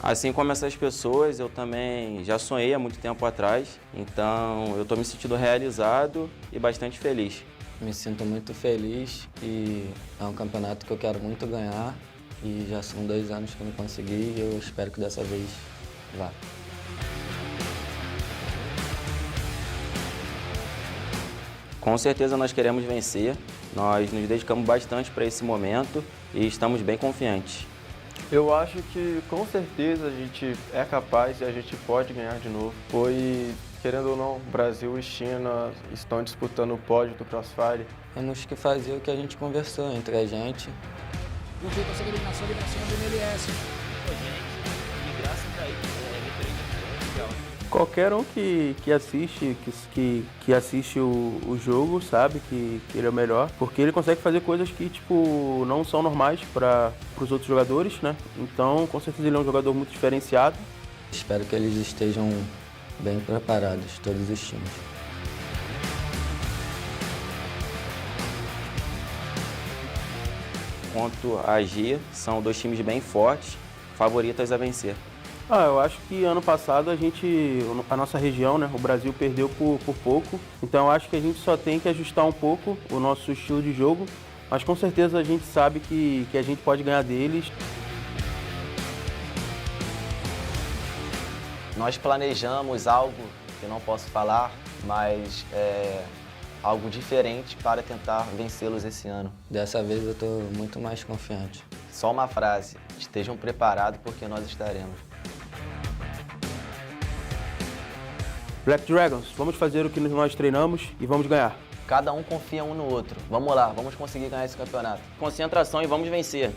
Assim como essas pessoas, eu também já sonhei há muito tempo atrás, então eu estou me sentindo realizado e bastante feliz. Me sinto muito feliz e é um campeonato que eu quero muito ganhar e já são 2 anos que eu não consegui e eu espero que dessa vez vá. Com certeza nós queremos vencer, nós nos dedicamos bastante para esse momento e estamos bem confiantes. Eu acho que com certeza a gente é capaz e a gente pode ganhar de novo. Querendo ou não, Brasil e China estão disputando o pódio do Crossfire. Temos que fazer o que a gente conversou entre a gente. O Vitor consegue eliminação do MLS. E graças a isso, Qualquer um que assiste o jogo sabe que ele é o melhor, porque ele consegue fazer coisas que tipo não são normais para os outros jogadores, né? Então, com certeza ele é um jogador muito diferenciado. Espero que eles estejam bem preparados, todos os times. Quanto a G, são 2 times bem fortes, favoritas a vencer. Eu acho que ano passado a nossa região, né, o Brasil perdeu por pouco, então eu acho que a gente só tem que ajustar um pouco o nosso estilo de jogo, mas com certeza a gente sabe que a gente pode ganhar deles. Nós planejamos algo que eu não posso falar, mas algo diferente para tentar vencê-los esse ano. Dessa vez eu estou muito mais confiante. Só uma frase, estejam preparados porque nós estaremos. Black Dragons, vamos fazer o que nós treinamos e vamos ganhar. Cada um confia um no outro. Vamos lá, vamos conseguir ganhar esse campeonato. Concentração e vamos vencer.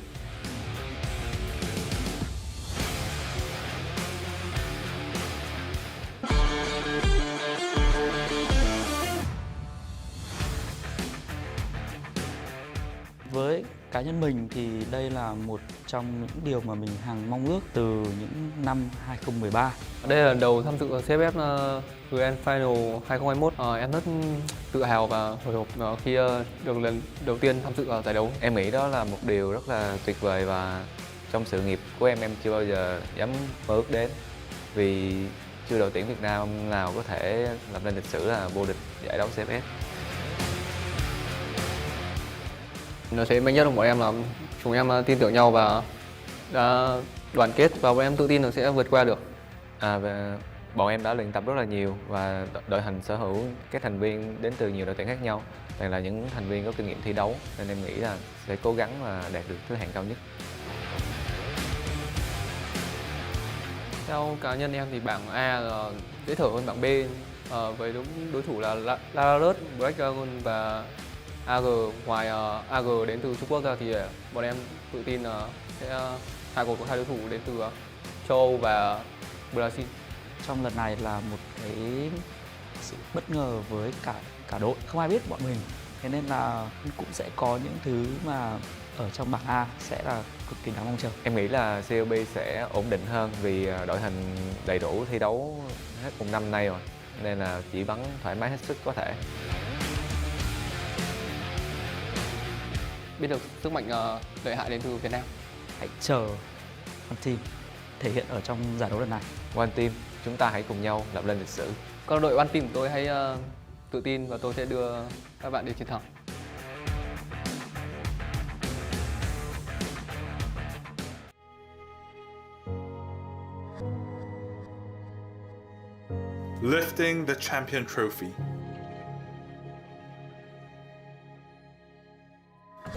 Với cá nhân mình thì đây là một trong những điều mà mình hằng mong ước từ những năm 2013. Đây là lần đầu tham dự CFS Grand Final 2021. Em rất tự hào và hồi hộp khi được lần đầu tiên tham dự giải đấu. Em nghĩ đó là một điều rất là tuyệt vời và trong sự nghiệp của em chưa bao giờ dám mơ ước đến. Vì chưa đội tuyển Việt Nam nào có thể lập nên lịch sử là vô địch giải đấu CFS. Nó sẽ mạnh nhất của bọn em là chúng em tin tưởng nhau và đã đoàn kết và bọn em tự tin là sẽ vượt qua được. Và bọn em đã luyện tập rất là nhiều và đội hình sở hữu các thành viên đến từ nhiều đội tuyển khác nhau. Toàn là những thành viên có kinh nghiệm thi đấu nên em nghĩ là sẽ cố gắng và đạt được thứ hạng cao nhất. Theo cá nhân em thì bảng A là dễ thở hơn bảng B với đối thủ là Larus, Black Dragon và AG. Ngoài AG đến từ Trung Quốc ra thì bọn em tự tin là sẽ hai đối thủ đến từ châu Âu và Brazil. Trong lần này là một cái sự bất ngờ với cả đội, không ai biết bọn mình. Thế nên là cũng sẽ có những thứ mà ở trong bảng A sẽ là cực kỳ đáng mong chờ. Em nghĩ là COB sẽ ổn định hơn vì đội hình đầy đủ thi đấu hết một năm nay rồi. Nên là chỉ bắn thoải mái hết sức có thể. Biết được sức mạnh lợi hại đến từ Việt Nam. Hãy chờ One Team thể hiện ở trong giải đấu lần này. One Team, chúng ta hãy cùng nhau lập lên lịch sử. Còn đội One Team của tôi hãy tự tin và tôi sẽ đưa các bạn đến chiến thắng. Lifting the champion trophy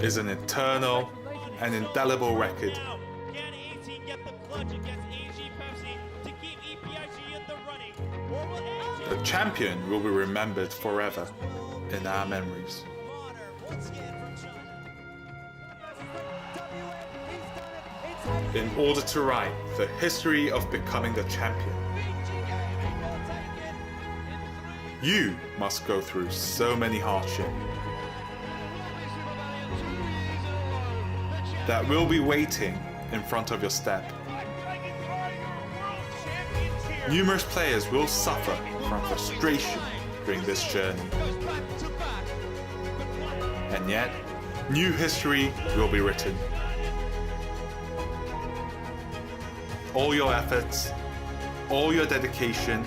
is an eternal and indelible record. The champion will be remembered forever in our memories. In order to write the history of becoming the champion, you must go through so many hardships that will be waiting in front of your step. Numerous players will suffer from frustration during this journey. And yet, new history will be written. all your efforts, all your dedication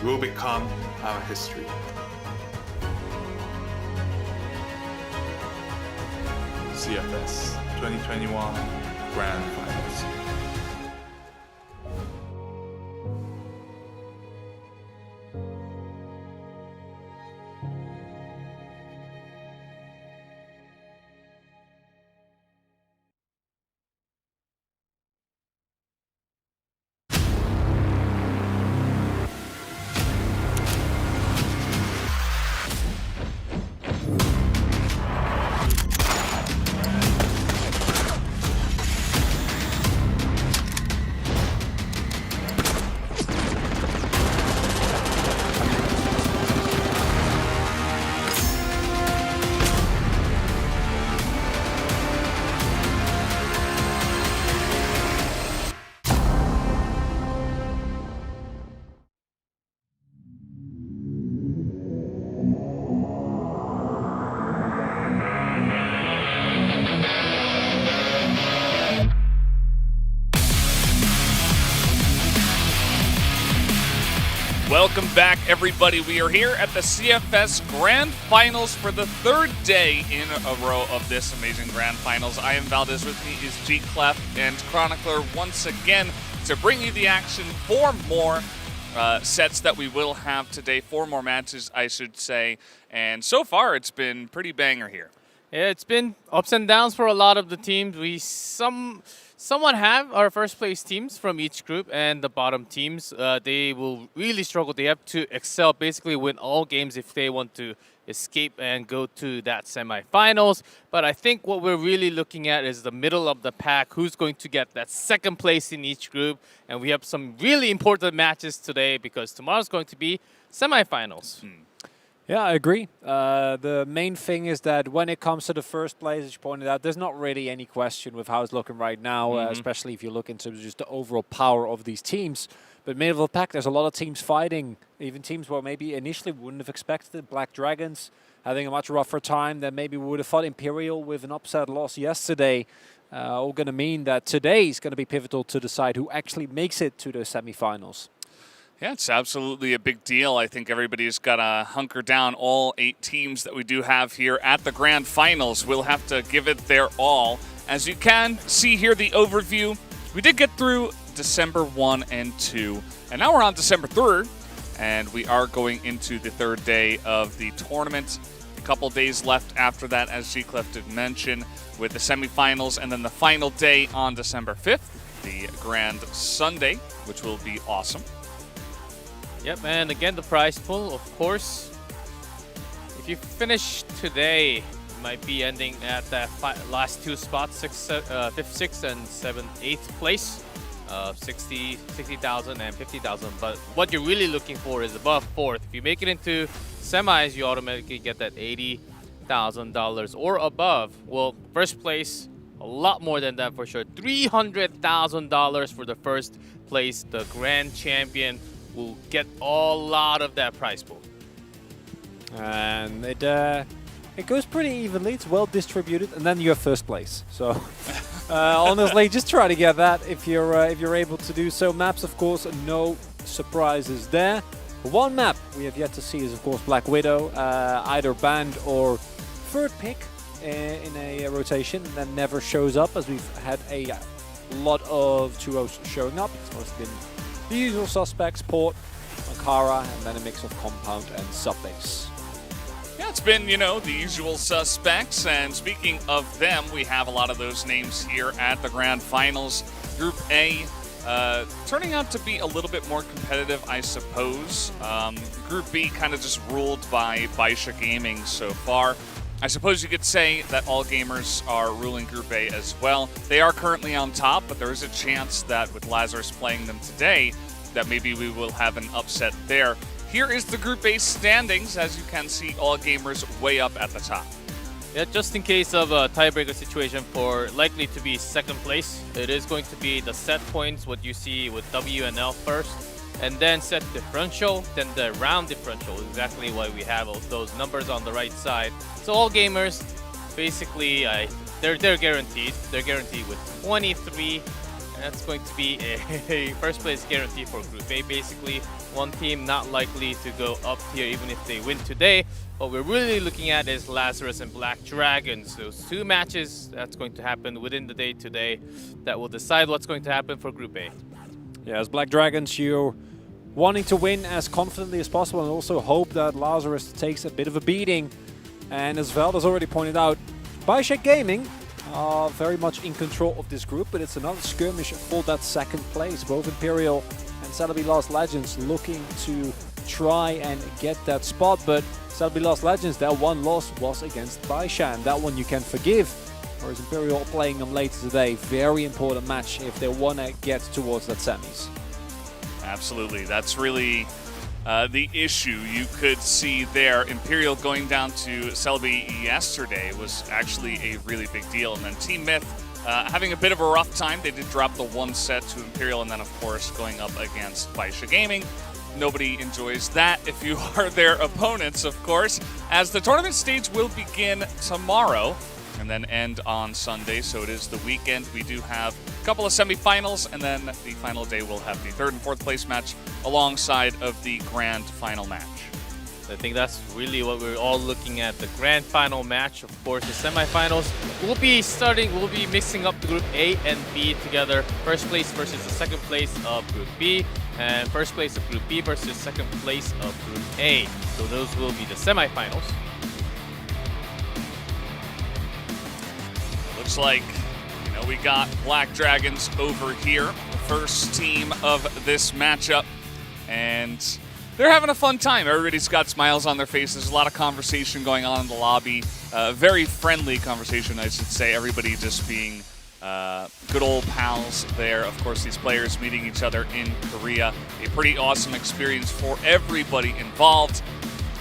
will become our history. CFS 2021 Grand Finals. Welcome back, everybody. We are here at the CFS Grand Finals for the third day in a row of this amazing Grand Finals. I am Valdez. With me is G Clef and Chronicler once again to bring you the action. 4 more sets that we will have today. 4 more matches, I should say. And so far, it's been pretty banger here. Yeah, it's been ups and downs for a lot of the teams. We somewhat have our first place teams from each group, and the bottom teams, they will really struggle. They have to excel, basically win all games if they want to escape and go to that semifinals. But I think what we're really looking at is the middle of the pack, who's going to get that second place in each group. And we have some really important matches today because tomorrow's going to be semifinals. Yeah, I agree. The main thing is that when it comes to the first place, as you pointed out, there's not really any question with how it's looking right now, especially if you look into just the overall power of these teams. But middle of the pack, there's a lot of teams fighting, even teams where maybe initially wouldn't have expected. Black Dragons having a much rougher time than maybe we would have thought. Imperial with an upset loss yesterday. All going to mean that today is going to be pivotal to decide who actually makes it to the semifinals. Yeah, it's absolutely a big deal. I think everybody's got to hunker down. All 8 teams that we do have here at the Grand Finals will have to give it their all. As you can see here, the overview, we did get through December 1 and 2, and now we're on December 3rd, and we are going into the 3rd day of the tournament. A couple days left after that, as G-Clef did mention, with the semifinals, and then the final day on December 5th, the Grand Sunday, which will be awesome. Yep, and again, the prize pool, of course. If you finish today, you might be ending at that last 2 spots, 5th, 6th, and 7th, 8th place. 60,000 and 50,000. But what you're really looking for is above 4th. If you make it into semis, you automatically get that $80,000 or above. Well, first place, a lot more than that for sure. $300,000 for the first place. The grand champion will get a lot of that prize pool. And it goes pretty evenly. It's well distributed, and then you have first place. So honestly, just try to get that if you're able to do so. Maps, of course, no surprises there. One map we have yet to see is, of course, Black Widow, either banned or third pick in a rotation, and then never shows up, as we've had a lot of 2-0s showing up. It's mostly been the usual suspects, Port, Ankara, and then a mix of Compound and Subbase. Yeah, it's been, the usual suspects. And speaking of them, we have a lot of those names here at the Grand Finals. Group A turning out to be a little bit more competitive, I suppose. Group B kind of just ruled by Baisha Gaming so far. I suppose you could say that all gamers are ruling Group A as well. They are currently on top, but there is a chance that with Lazarus playing them today, that maybe we will have an upset there. Here is the Group A standings. As you can see, all gamers way up at the top. Yeah, just in case of a tiebreaker situation for likely to be second place, it is going to be the set points, what you see with W and L first, and then set differential, then the round differential, exactly why we have those numbers on the right side. So all gamers, basically, I they're guaranteed. They're guaranteed with 23. And that's going to be a first place guarantee for Group A. Basically, one team not likely to go up here even if they win today. What we're really looking at is Lazarus and Black Dragons. Those two matches that's going to happen within the day today that will decide what's going to happen for Group A. Yeah, as Black Dragons, you're wanting to win as confidently as possible and also hope that Lazarus takes a bit of a beating. And as Velda's already pointed out, Bicep Gaming are very much in control of this group, but it's another skirmish for that second place. Both Imperial and Celebi Lost Legends looking to try and get that spot, but Celebi Lost Legends, their one loss was against Baishan. That one you can forgive, whereas Imperial playing them later today. Very important match if they want to get towards that semis. Absolutely. That's really the issue you could see there. Imperial going down to Celebi yesterday was actually a really big deal. And then Team Myth having a bit of a rough time. They did drop the one set to Imperial, and then, of course, going up against Baisha Gaming. Nobody enjoys that if you are their opponents, of course, as the tournament stage will begin tomorrow and then end on Sunday. So it is the weekend. We do have a couple of semifinals, and then the final day we'll have the third and fourth place match alongside of the grand final match. I think that's really what we're all looking at, the grand final match. Of course, the semifinals we'll be mixing up Group A and B together. First place versus the second place of Group B, and first place of Group B versus second place of Group A. So those will be the semifinals. Looks like, we got Black Dragons over here, the first team of this matchup, and they're having a fun time. Everybody's got smiles on their faces. There's a lot of conversation going on in the lobby. Very friendly conversation, I should say. Everybody just being good old pals there. Of course, these players meeting each other in Korea. A pretty awesome experience for everybody involved.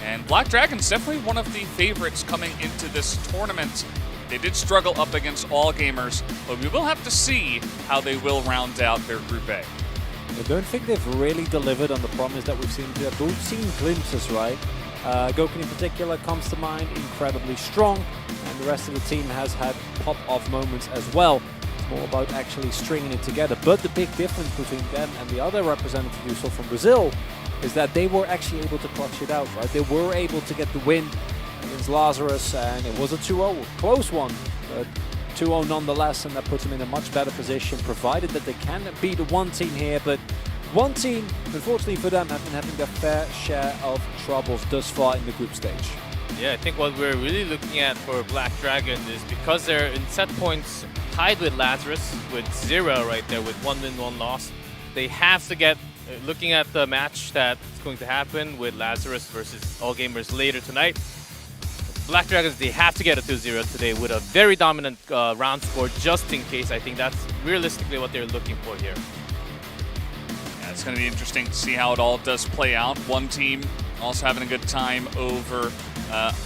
And Black Dragons definitely one of the favorites coming into this tournament. They did struggle up against All Gamers, but we will have to see how they will round out their Group A. I don't think they've really delivered on the promise that we've seen here. But we've seen glimpses, right? Goken in particular comes to mind, incredibly strong, and the rest of the team has had pop-off moments as well. It's more about actually stringing it together. But the big difference between them and the other representative you saw from Brazil is that they were actually able to clutch it out, right? They were able to get the win against Lazarus, and it was a 2-0, close one, but 2-0 nonetheless, and that puts them in a much better position, provided that they can beat one team here. But one team, unfortunately for them, have been having their fair share of troubles thus far in the group stage. Yeah, I think what we're really looking at for Black Dragon is because they're in set points tied with Lazarus with 0 right there with 1 win, 1 loss. They have to get, looking at the match that's going to happen with Lazarus versus All Gamers later tonight, Black Dragons, they have to get a 2-0 today with a very dominant round score just in case. I think that's realistically what they're looking for here. Yeah, it's going to be interesting to see how it all does play out. One team also having a good time over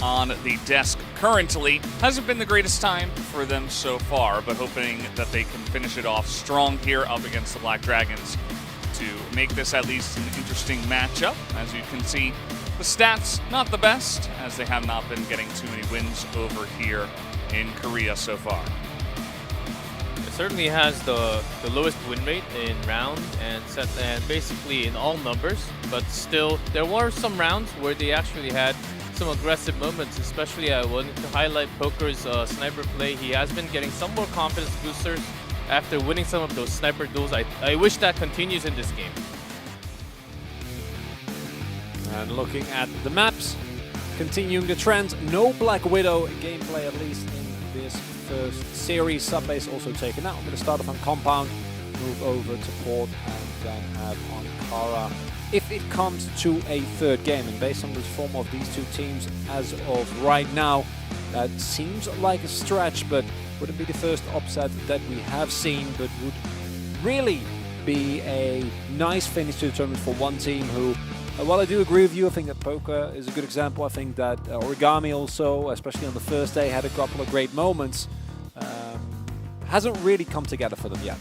on the desk currently. Hasn't been the greatest time for them so far, but hoping that they can finish it off strong here up against the Black Dragons to make this at least an interesting matchup. As you can see, the stats not the best, as they have not been getting too many wins over here in Korea so far. It certainly has the lowest win rate in round and set and basically in all numbers, but still there were some rounds where they actually had some aggressive moments, especially I wanted to highlight Poker's sniper play. He has been getting some more confidence boosters after winning some of those sniper duels. I wish that continues in this game. And looking at the maps, continuing the trend, no Black Widow gameplay, at least in this first series. Subbase also taken out. I'm going to start off on Compound, move over to Port, and then have Ankara if it comes to a third game. And based on the form of these two teams as of right now, that seems like a stretch, but wouldn't be the first upset that we have seen, but would really be a nice finish to the tournament for one team who, while I do agree with you, I think that Poker is a good example. I think that Origami also, especially on the first day, had a couple of great moments. Hasn't really come together for them yet.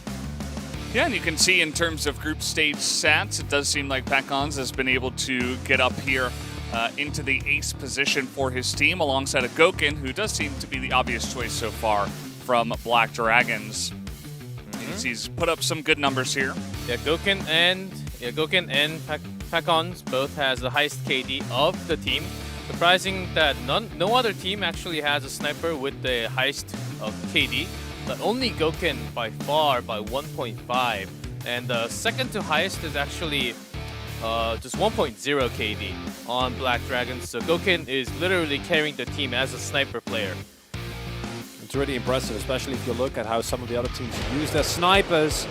Yeah, and you can see in terms of group stage stats, it does seem like Pekons has been able to get up here into the ace position for his team alongside a Goken, who does seem to be the obvious choice so far from Black Dragons. He's put up some good numbers here. Yeah, Goken and Pakons both has the highest KD of the team. Surprising that no other team actually has a sniper with the highest KD, but only Goken by far by 1.5. And the second to highest is actually just 1.0 KD on Black Dragons. So Goken is literally carrying the team as a sniper player. It's really impressive, especially if you look at how some of the other teams use their snipers.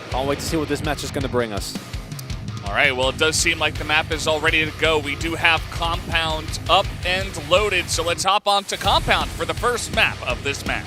Can't wait to see what this match is going to bring us. All right, well, it does seem like the map is all ready to go. We do have Compound up and loaded, so let's hop on to Compound for the first map of this match.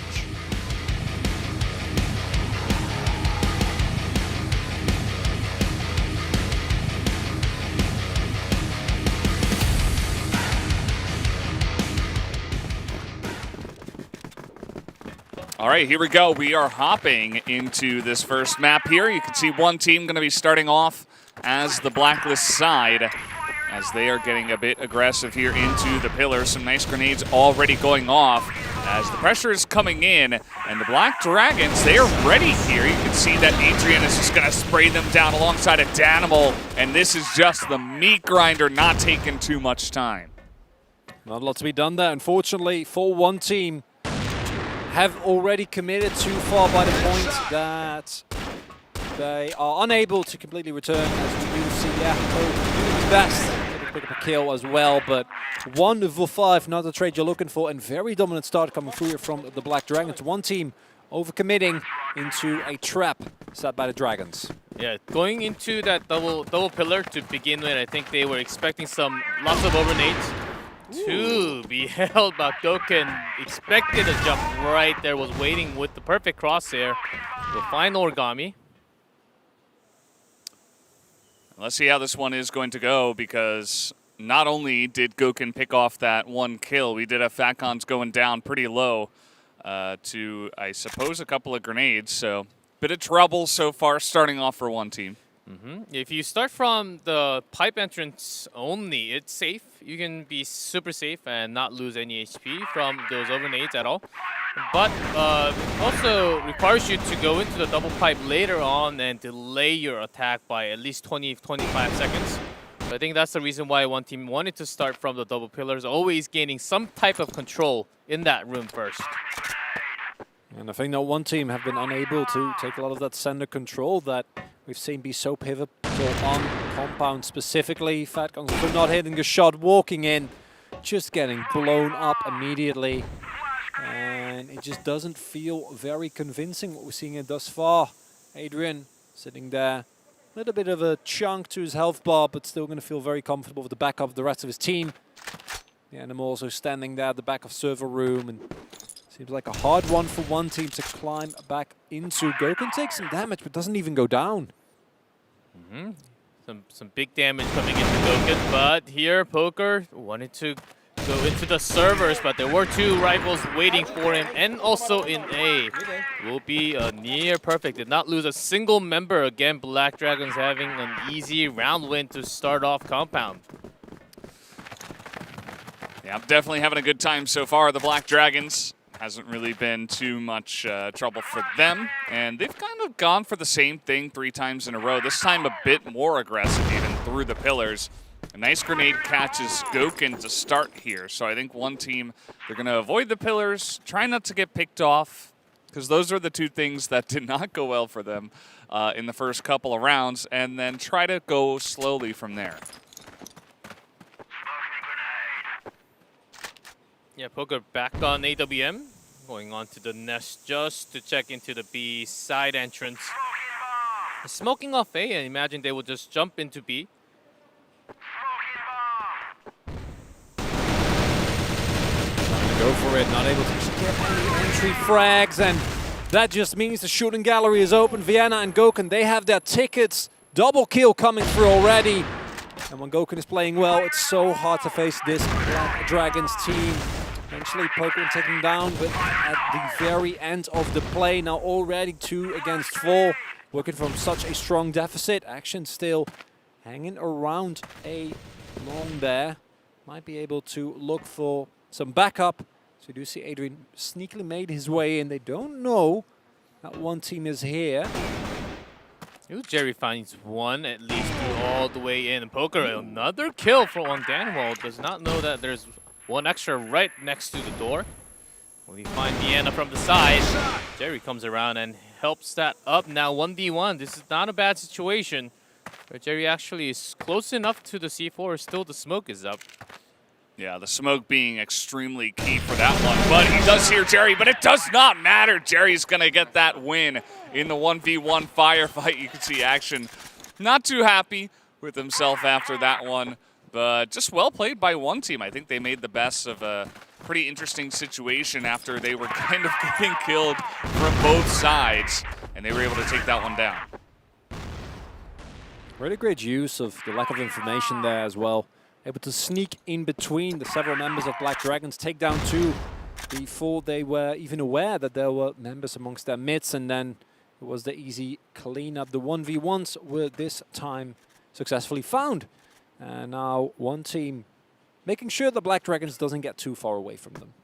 All right, here we go. We are hopping into this first map here. You can see one team going to be starting off as the Blacklist side as they are getting a bit aggressive here into the pillar. Some nice grenades already going off as the pressure is coming in. And the Black Dragons, they are ready here. You can see that Adrian is just going to spray them down alongside a Danimal. And this is just the meat grinder, not taking too much time. Not a lot to be done there, unfortunately, for one team. Have already committed too far by the point that they are unable to completely return. As we do see, yeah, doing the best. Pick up a kill as well, but 1 of 5, not the trade you're looking for, and very dominant start coming through here from the Black Dragons. One team overcommitting into a trap set by the Dragons. Yeah, going into that double pillar to begin with, I think they were expecting lots of overnades. To be held, but Goken expected a jump right there, was waiting with the perfect crosshair. We'll find Origami. Let's see how this one is going to go, because not only did Goken pick off that one kill, we did have Falcons going down pretty low to, I suppose, a couple of grenades. So, bit of trouble so far starting off for one team. If you start from the pipe entrance only, it's safe. You can be super safe and not lose any HP from those overnades at all. But also requires you to go into the double pipe later on and delay your attack by at least 20-25 seconds. So I think that's the reason why one team wanted to start from the double pillars, always gaining some type of control in that room first. And I think that one team have been unable to take a lot of that center control that we've seen be so pivotal on Compound specifically. Fatcons also not hitting a shot, walking in, just getting blown up immediately. And it just doesn't feel very convincing what we're seeing here thus far. Adrian sitting there, a little bit of a chunk to his health bar, but still going to feel very comfortable with the back of the rest of his team. The Animal also standing there at the back of server room, and seems like a hard one for one team to climb back into. Goken takes some damage, but doesn't even go down. Some big damage coming into Goken, but here Poker wanted to go into the servers, but there were 2 rivals waiting for him, and also in A. Will be a near perfect. Did not lose a single member. Again, Black Dragons having an easy round win to start off Compound. Yeah, I'm definitely having a good time so far. The Black Dragons hasn't really been too much trouble for them. And they've kind of gone for the same thing 3 times in a row. This time a bit more aggressive even through the pillars. A nice grenade catches Goken to start here. So I think one team, they're going to avoid the pillars, try not to get picked off, because those are the 2 things that did not go well for them in the first couple of rounds, and then try to go slowly from there. Yeah, Poker back on AWM, going on to the nest just to check into the B side entrance. Smoking off A, and imagine they will just jump into B. Go for it, not able to get any entry frags, and that just means the shooting gallery is open. Vienna and Goken, they have their tickets. Double kill coming through already. And when Goken is playing well, it's so hard to face this Black Dragons team. Eventually Poker taken down, but at the very end of the play, now already 2 against 4. Working from such a strong deficit. Action still hanging around A long there. Might be able to look for some backup So you do see Adrian sneakily made his way in. They don't know that one team is here. Ooh, Jerry finds one at least all the way in. Poker, another kill for one Danwald. Does not know that there's one extra right next to the door. We find Vienna from the side. Jerry comes around and helps that up. Now 1v1. This is not a bad situation. But Jerry actually is close enough to the C4. Still the smoke is up. Yeah, the smoke being extremely key for that one. But he does hear Jerry, but it does not matter. Jerry's going to get that win in the 1v1 firefight. You can see Action not too happy with himself after that one. But just well played by one team. I think they made the best of a pretty interesting situation after they were kind of getting killed from both sides. And they were able to take that one down. Really great use of the lack of information there as well. Able to sneak in between the several members of Black Dragons, take down two before they were even aware that there were members amongst their midst, and then it was the easy cleanup. The 1v1s were this time successfully found. And now one team making sure the Black Dragons doesn't get too far away from them.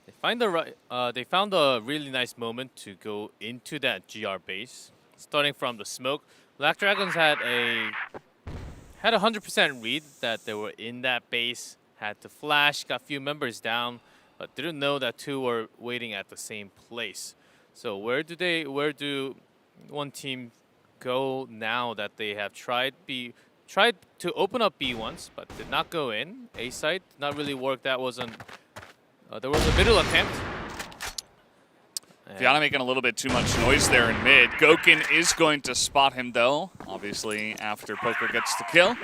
They found a really nice moment to go into that GR base. Starting from the smoke, Black Dragons had a 100% read that they were in that base, had to flash, got a few members down, but didn't know that two were waiting at the same place. So where do one team go now that they have tried to open up B once, but did not go in? A site did not really work. That wasn't. There was a middle attempt. Viana making a little bit too much noise there in mid. Gokin is going to spot him though, obviously after Poker gets the kill.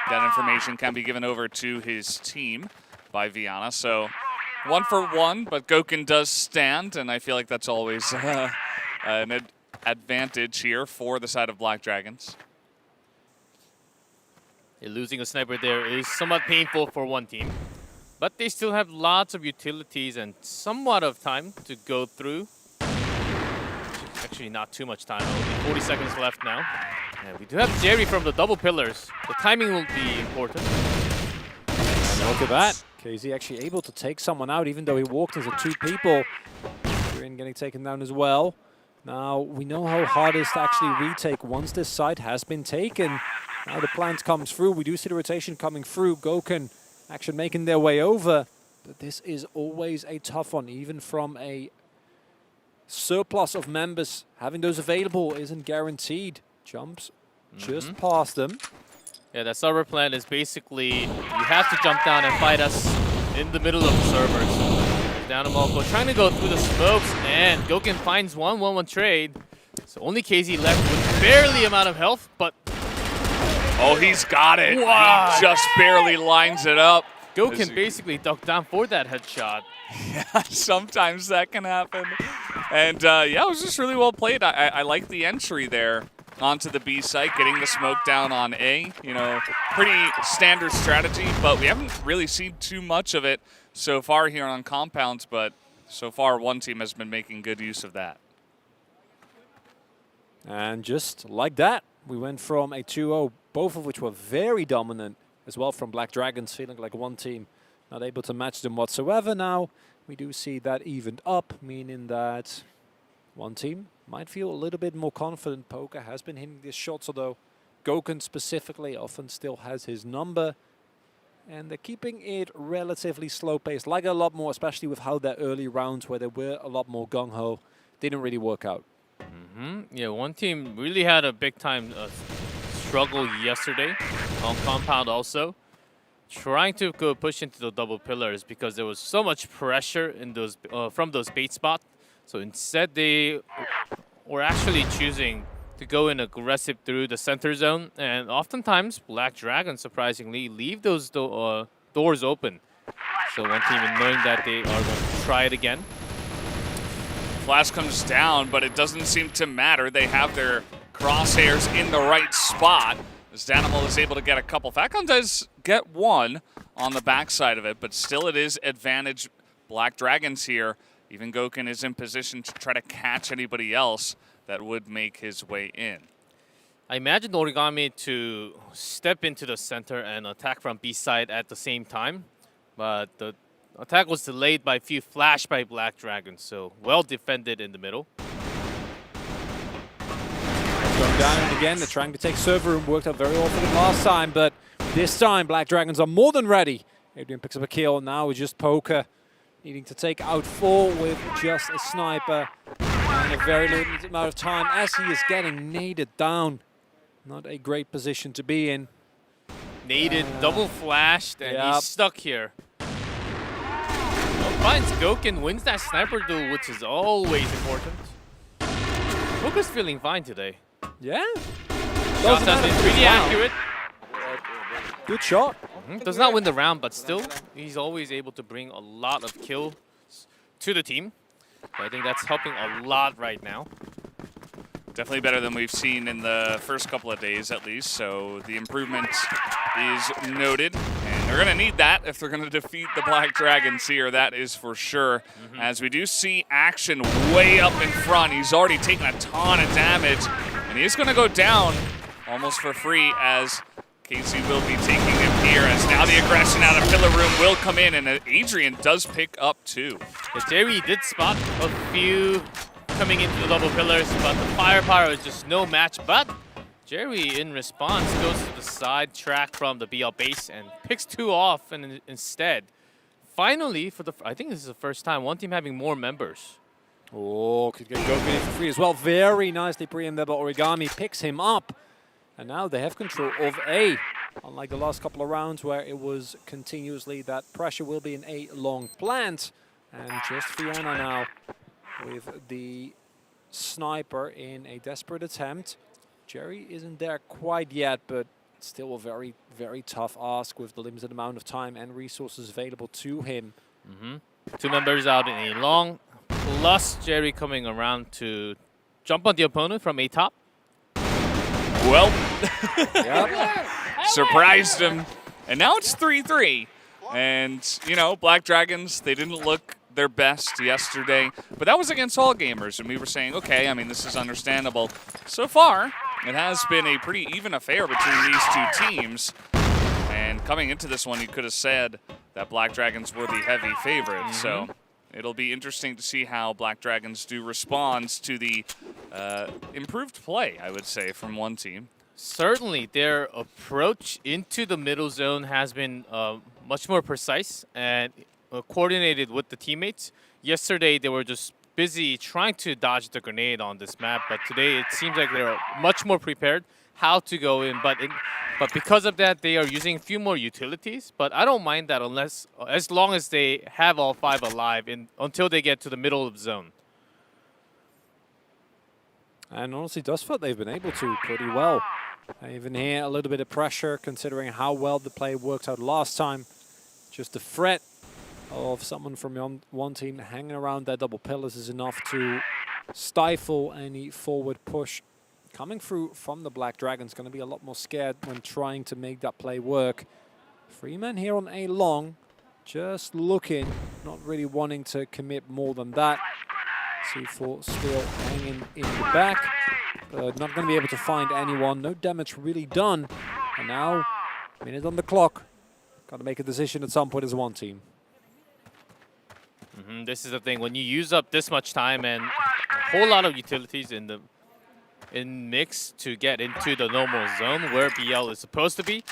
That information can be given over to his team by Viana. So 1 for 1, but Gokin does stand, and I feel like that's always an advantage here for the side of Black Dragons. Losing a sniper there is somewhat painful for one team, but they still have lots of utilities and somewhat of time to go through. Actually, not too much time. Only 40 seconds left now. And we do have Jerry from the double pillars. The timing will be important. And look at that. KZ actually able to take someone out, even though he walked into two people. Green getting taken down as well. Now, we know how hard it is to actually retake once this site has been taken. Now the plant comes through. We do see the rotation coming through. Goken actually making their way over. But this is always a tough one, even from a surplus of members. Having those available isn't guaranteed. Jumps just past them. Yeah, that server plan is basically you have to jump down and fight us in the middle of the servers. Down to Malko trying to go through the smokes, and Gokin finds 1-1-1 trade. So only KZ left with barely amount of health, but oh, he's got it. Wow. He just barely lines it up. Gokin basically ducked down for that headshot. Yeah, sometimes that can happen. And yeah, it was just really well played. I like the entry there onto the B site, getting the smoke down on A. You know, pretty standard strategy, but we haven't really seen too much of it so far here on Compounds, but so far one team has been making good use of that. And just like that, we went from a 2-0, both of which were very dominant as well from Black Dragons, feeling like one team not able to match them whatsoever. Now we do see that evened up, meaning that one team might feel a little bit more confident. Poker has been hitting these shots, although Goken specifically often still has his number. And they're keeping it relatively slow-paced, like a lot more, especially with how their early rounds, where they were a lot more gung-ho, didn't really work out. Yeah, one team really had a big-time struggle yesterday on Compound also. Trying to go push into the double pillars because there was so much pressure in those from those bait spots. So instead, they were actually choosing to go in aggressive through the center zone. And oftentimes, Black Dragons, surprisingly, leave those doors open. So one team, knowing that they are going to try it again. Flash comes down, but it doesn't seem to matter. They have their crosshairs in the right spot. As Danimal is able to get a couple. Falcon does get one on the backside of it, but still it is advantage Black Dragons here. Even Goken is in position to try to catch anybody else that would make his way in. I imagine Origami to step into the center and attack from B side at the same time. but the attack was delayed by a few flash by Black Dragons, so well defended in the middle. Going down, and again, they're trying to take server room. Worked out very well for them last time, but this time, Black Dragons are more than ready. Adrian picks up a kill. Now it's just Poker needing to take out 4 with just a sniper and a very limited amount of time as he is getting naded down. Not a great position to be in. Naded, double flashed, and he's stuck here. Well, finds Goken, wins that sniper duel, which is always important. Poker's feeling fine today. Yeah. Shots has been pretty accurate. Good shot. Does not win the round, but still, he's always able to bring a lot of kills to the team. I think that's helping a lot right now. Definitely better than we've seen in the first couple of days, at least. So the improvement is noted. And they're going to need that if they're going to defeat the Black Dragons here. That is for sure. As we do see action way up in front. He's already taken a ton of damage. And he's going to go down almost for free as Casey will be taking him here. As now the aggression out of Pillar Room will come in. And Adrian does pick up 2. Yeah, Jerry did spot a few coming into the double pillars, but the firepower is just no match. But Jerry, in response, goes to the side track from the BL base and picks 2 off, and instead, finally, I think this is the first time, one team having more members. Oh, could get Goku in for free as well. Very nicely pre-aimed there, but Origami picks him up. And now they have control of A. Unlike the last couple of rounds where it was continuously that pressure will be an A long plant. And just Fiona now with the sniper in a desperate attempt. Jerry isn't there quite yet, but still a very, very tough ask with the limited amount of time and resources available to him. 2 members out in A long, plus Jerry coming around to jump on the opponent from A top. Well, surprised him. And now it's 3-3. And, you know, Black Dragons, they didn't look their best yesterday, but that was against all gamers, and we were saying, okay, I mean, this is understandable. So far, it has been a pretty even affair between these 2 teams, and coming into this one, you could have said that Black Dragons were the heavy favorites, so it'll be interesting to see how Black Dragons do respond to the improved play, I would say, from one team. Certainly, their approach into the middle zone has been much more precise and coordinated with the teammates. Yesterday, they were just busy trying to dodge the grenade on this map, but today it seems like they're much more prepared how to go in. But because of that, they are using a few more utilities. But I don't mind that as long as they have all 5 alive until they get to the middle of the zone. And honestly, Dustfoot, they've been able to pretty well. Even here, a little bit of pressure considering how well the play worked out last time. Just the threat of someone from one team hanging around their double pillars is enough to stifle any forward push. Coming through from the Black Dragons, going to be a lot more scared when trying to make that play work. 3 men here on A long, just looking, not really wanting to commit more than that. C4 still hanging in the back, but not going to be able to find anyone. No damage really done. And now, minute on the clock. Got to make a decision at some point as one team. This is the thing, when you use up this much time and a whole lot of utilities in mix to get into the normal zone where BL is supposed to be,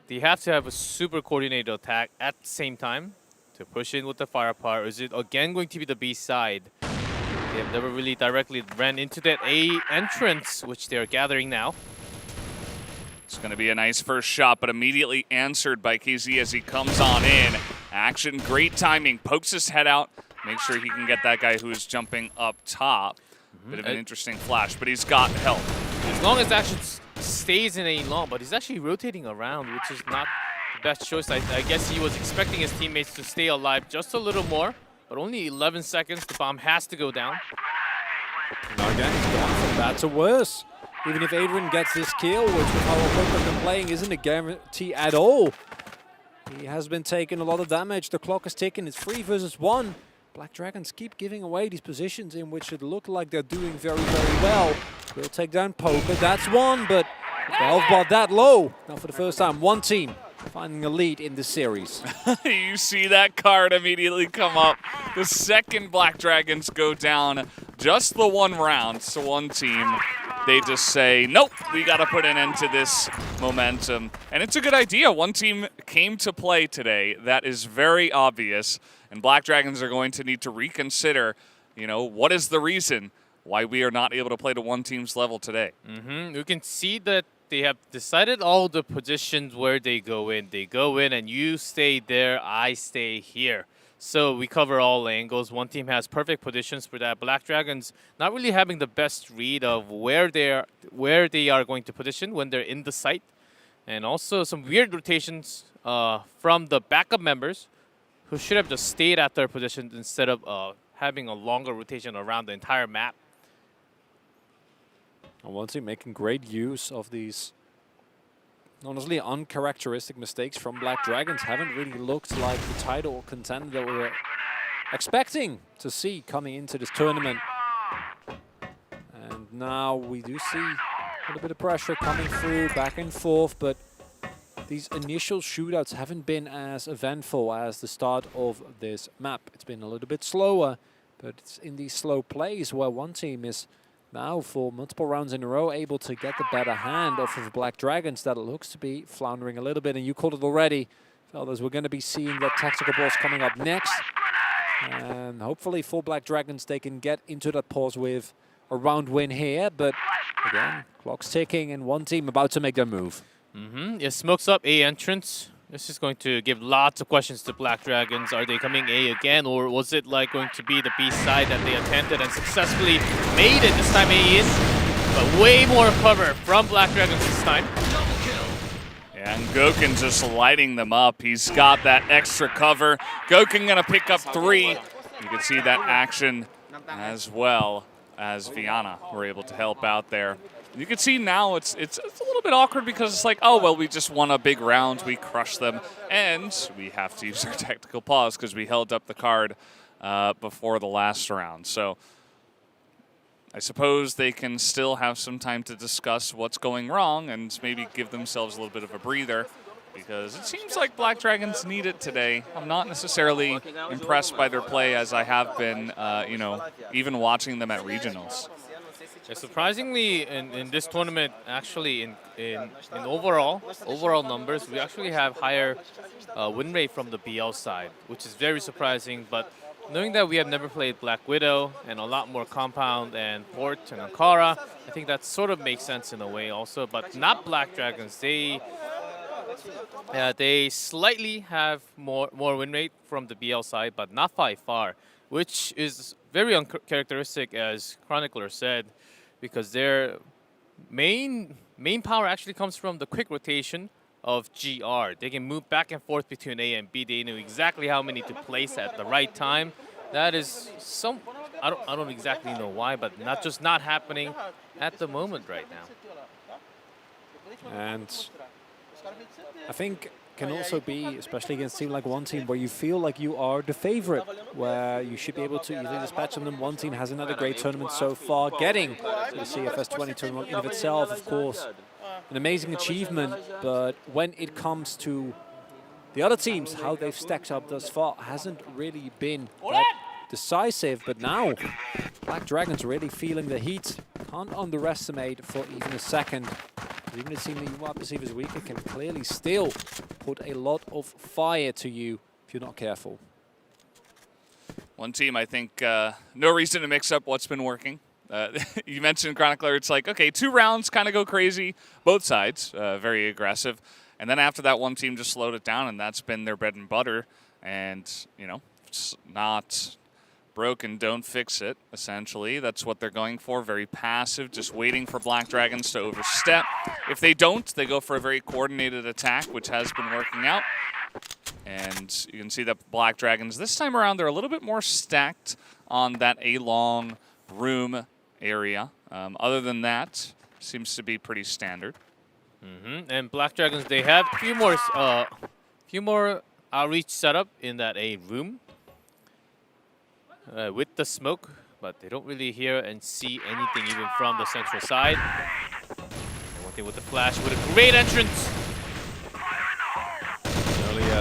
they have to have a super coordinated attack at the same time to push in with the firepower. Is it again going to be the B side? They have never really directly ran into that A entrance, which they're gathering now. It's going to be a nice first shot, but immediately answered by KZ as he comes on in. Action, great timing, pokes his head out, make sure he can get that guy who is jumping up top. Bit of an interesting flash, but he's got help. As long as Action stays in A long, but he's actually rotating around, which is not the best choice. I guess he was expecting his teammates to stay alive just a little more, but only 11 seconds, the bomb has to go down. Now again, it's gone from bad to worse. Even if Adrian gets this kill, which with how Poker's been playing isn't a guarantee at all. He has been taking a lot of damage. The clock is ticking. It's 3 versus 1. Black Dragons keep giving away these positions in which it look like they're doing very, very well. We'll take down Poker. That's one, but the health bar that low. Now for the first time, one team finding a lead in this series. You see that card immediately come up. The second Black Dragons go down just the one round. So one team, they just say, nope, we got to put an end to this momentum. And it's a good idea. One team came to play today. That is very obvious. And Black Dragons are going to need to reconsider, you know, what is the reason why we are not able to play to one team's level today. You can see that they have decided all the positions where they go in. They go in and you stay there, I stay here. So we cover all angles. One team has perfect positions for that. Black Dragons not really having the best read of where they are going to position when they're in the site. And also some weird rotations from the backup members who should have just stayed at their positions instead of having a longer rotation around the entire map. And one team making great use of these honestly uncharacteristic mistakes from Black Dragons. Haven't really looked like the title contender that we were expecting to see coming into this tournament. And now we do see a little bit of pressure coming through, back and forth, but these initial shootouts haven't been as eventful as the start of this map. It's been a little bit slower, but it's in these slow plays where one team is now for multiple rounds in a row able to get the better hand off of Black Dragons that looks to be floundering a little bit. And you called it already, fellas, we're going to be seeing that tactical balls coming up next. And hopefully for Black Dragons, they can get into that pause with a round win here. But again, clock's ticking and one team about to make their move. It smokes up A entrance. This is going to give lots of questions to Black Dragons. Are they coming A again, or was it like going to be the B side that they attempted and successfully made it this time A in? But way more cover from Black Dragons this time. And Gokun just lighting them up. He's got that extra cover. Gokun gonna pick up 3. You can see that action as well as Viana were able to help out there. You can see now it's a little bit awkward because it's like, oh, well, we just won a big round. We crushed them. And we have to use our tactical pause because we held up the card before the last round. So I suppose they can still have some time to discuss what's going wrong and maybe give themselves a little bit of a breather because it seems like Black Dragons need it today. I'm not necessarily impressed by their play as I have been, you know, even watching them at regionals. Yeah, surprisingly, in this tournament, actually, in overall numbers, we actually have higher win rate from the BL side, which is very surprising. But knowing that we have never played Black Widow and a lot more Compound and Port and Ankara, I think that sort of makes sense in a way also. But not Black Dragons. They slightly have more win rate from the BL side, but not by far, which is very uncharacteristic, as Chronicler said, because their main power actually comes from the quick rotation of GR. They can move back and forth between A and B. They know exactly how many to place at the right time. That is I don't exactly know why, but not happening at the moment right now. And I think can also be, especially against a team like one team, where you feel like you are the favorite, where you should be able to easily dispatch on them. One team has another great tournament so far, getting to the CFS 20 tournament in of itself, of course, an amazing achievement. But when it comes to the other teams, how they've stacked up thus far hasn't really been that decisive. But now, Black Dragons really feeling the heat. Can't underestimate for even a second. Even a team that you might perceive as weaker can clearly still put a lot of fire to you if you're not careful. One team, I think, no reason to mix up what's been working. You mentioned Chronicler, it's like, okay, 2 rounds kind of go crazy, both sides, very aggressive. And then after that, one team just slowed it down, and that's been their bread and butter. And, you know, it's not broken, don't fix it, essentially. That's what they're going for, very passive, just waiting for Black Dragons to overstep. If they don't, they go for a very coordinated attack, which has been working out. And you can see that Black Dragons, this time around, they're a little bit more stacked on that A-long room area. Other than that, seems to be pretty standard. And Black Dragons, they have a few more outreach setup in that A room. With the smoke, but they don't really hear and see anything even from the central side. And one thing with the flash, with a great entrance.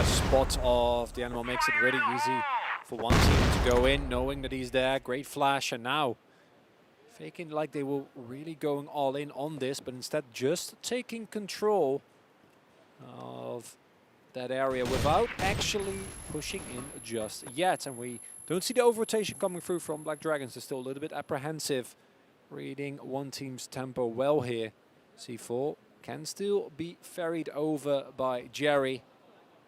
spot of the animal makes it really easy for one team to go in, knowing that he's there. Great flash, and now faking like they were really going all in on this, but instead just taking control of that area without actually pushing in just yet. And we don't see the over-rotation coming through from Black Dragons. They're still a little bit apprehensive, reading one team's tempo well here. C4 can still be ferried over by Jerry.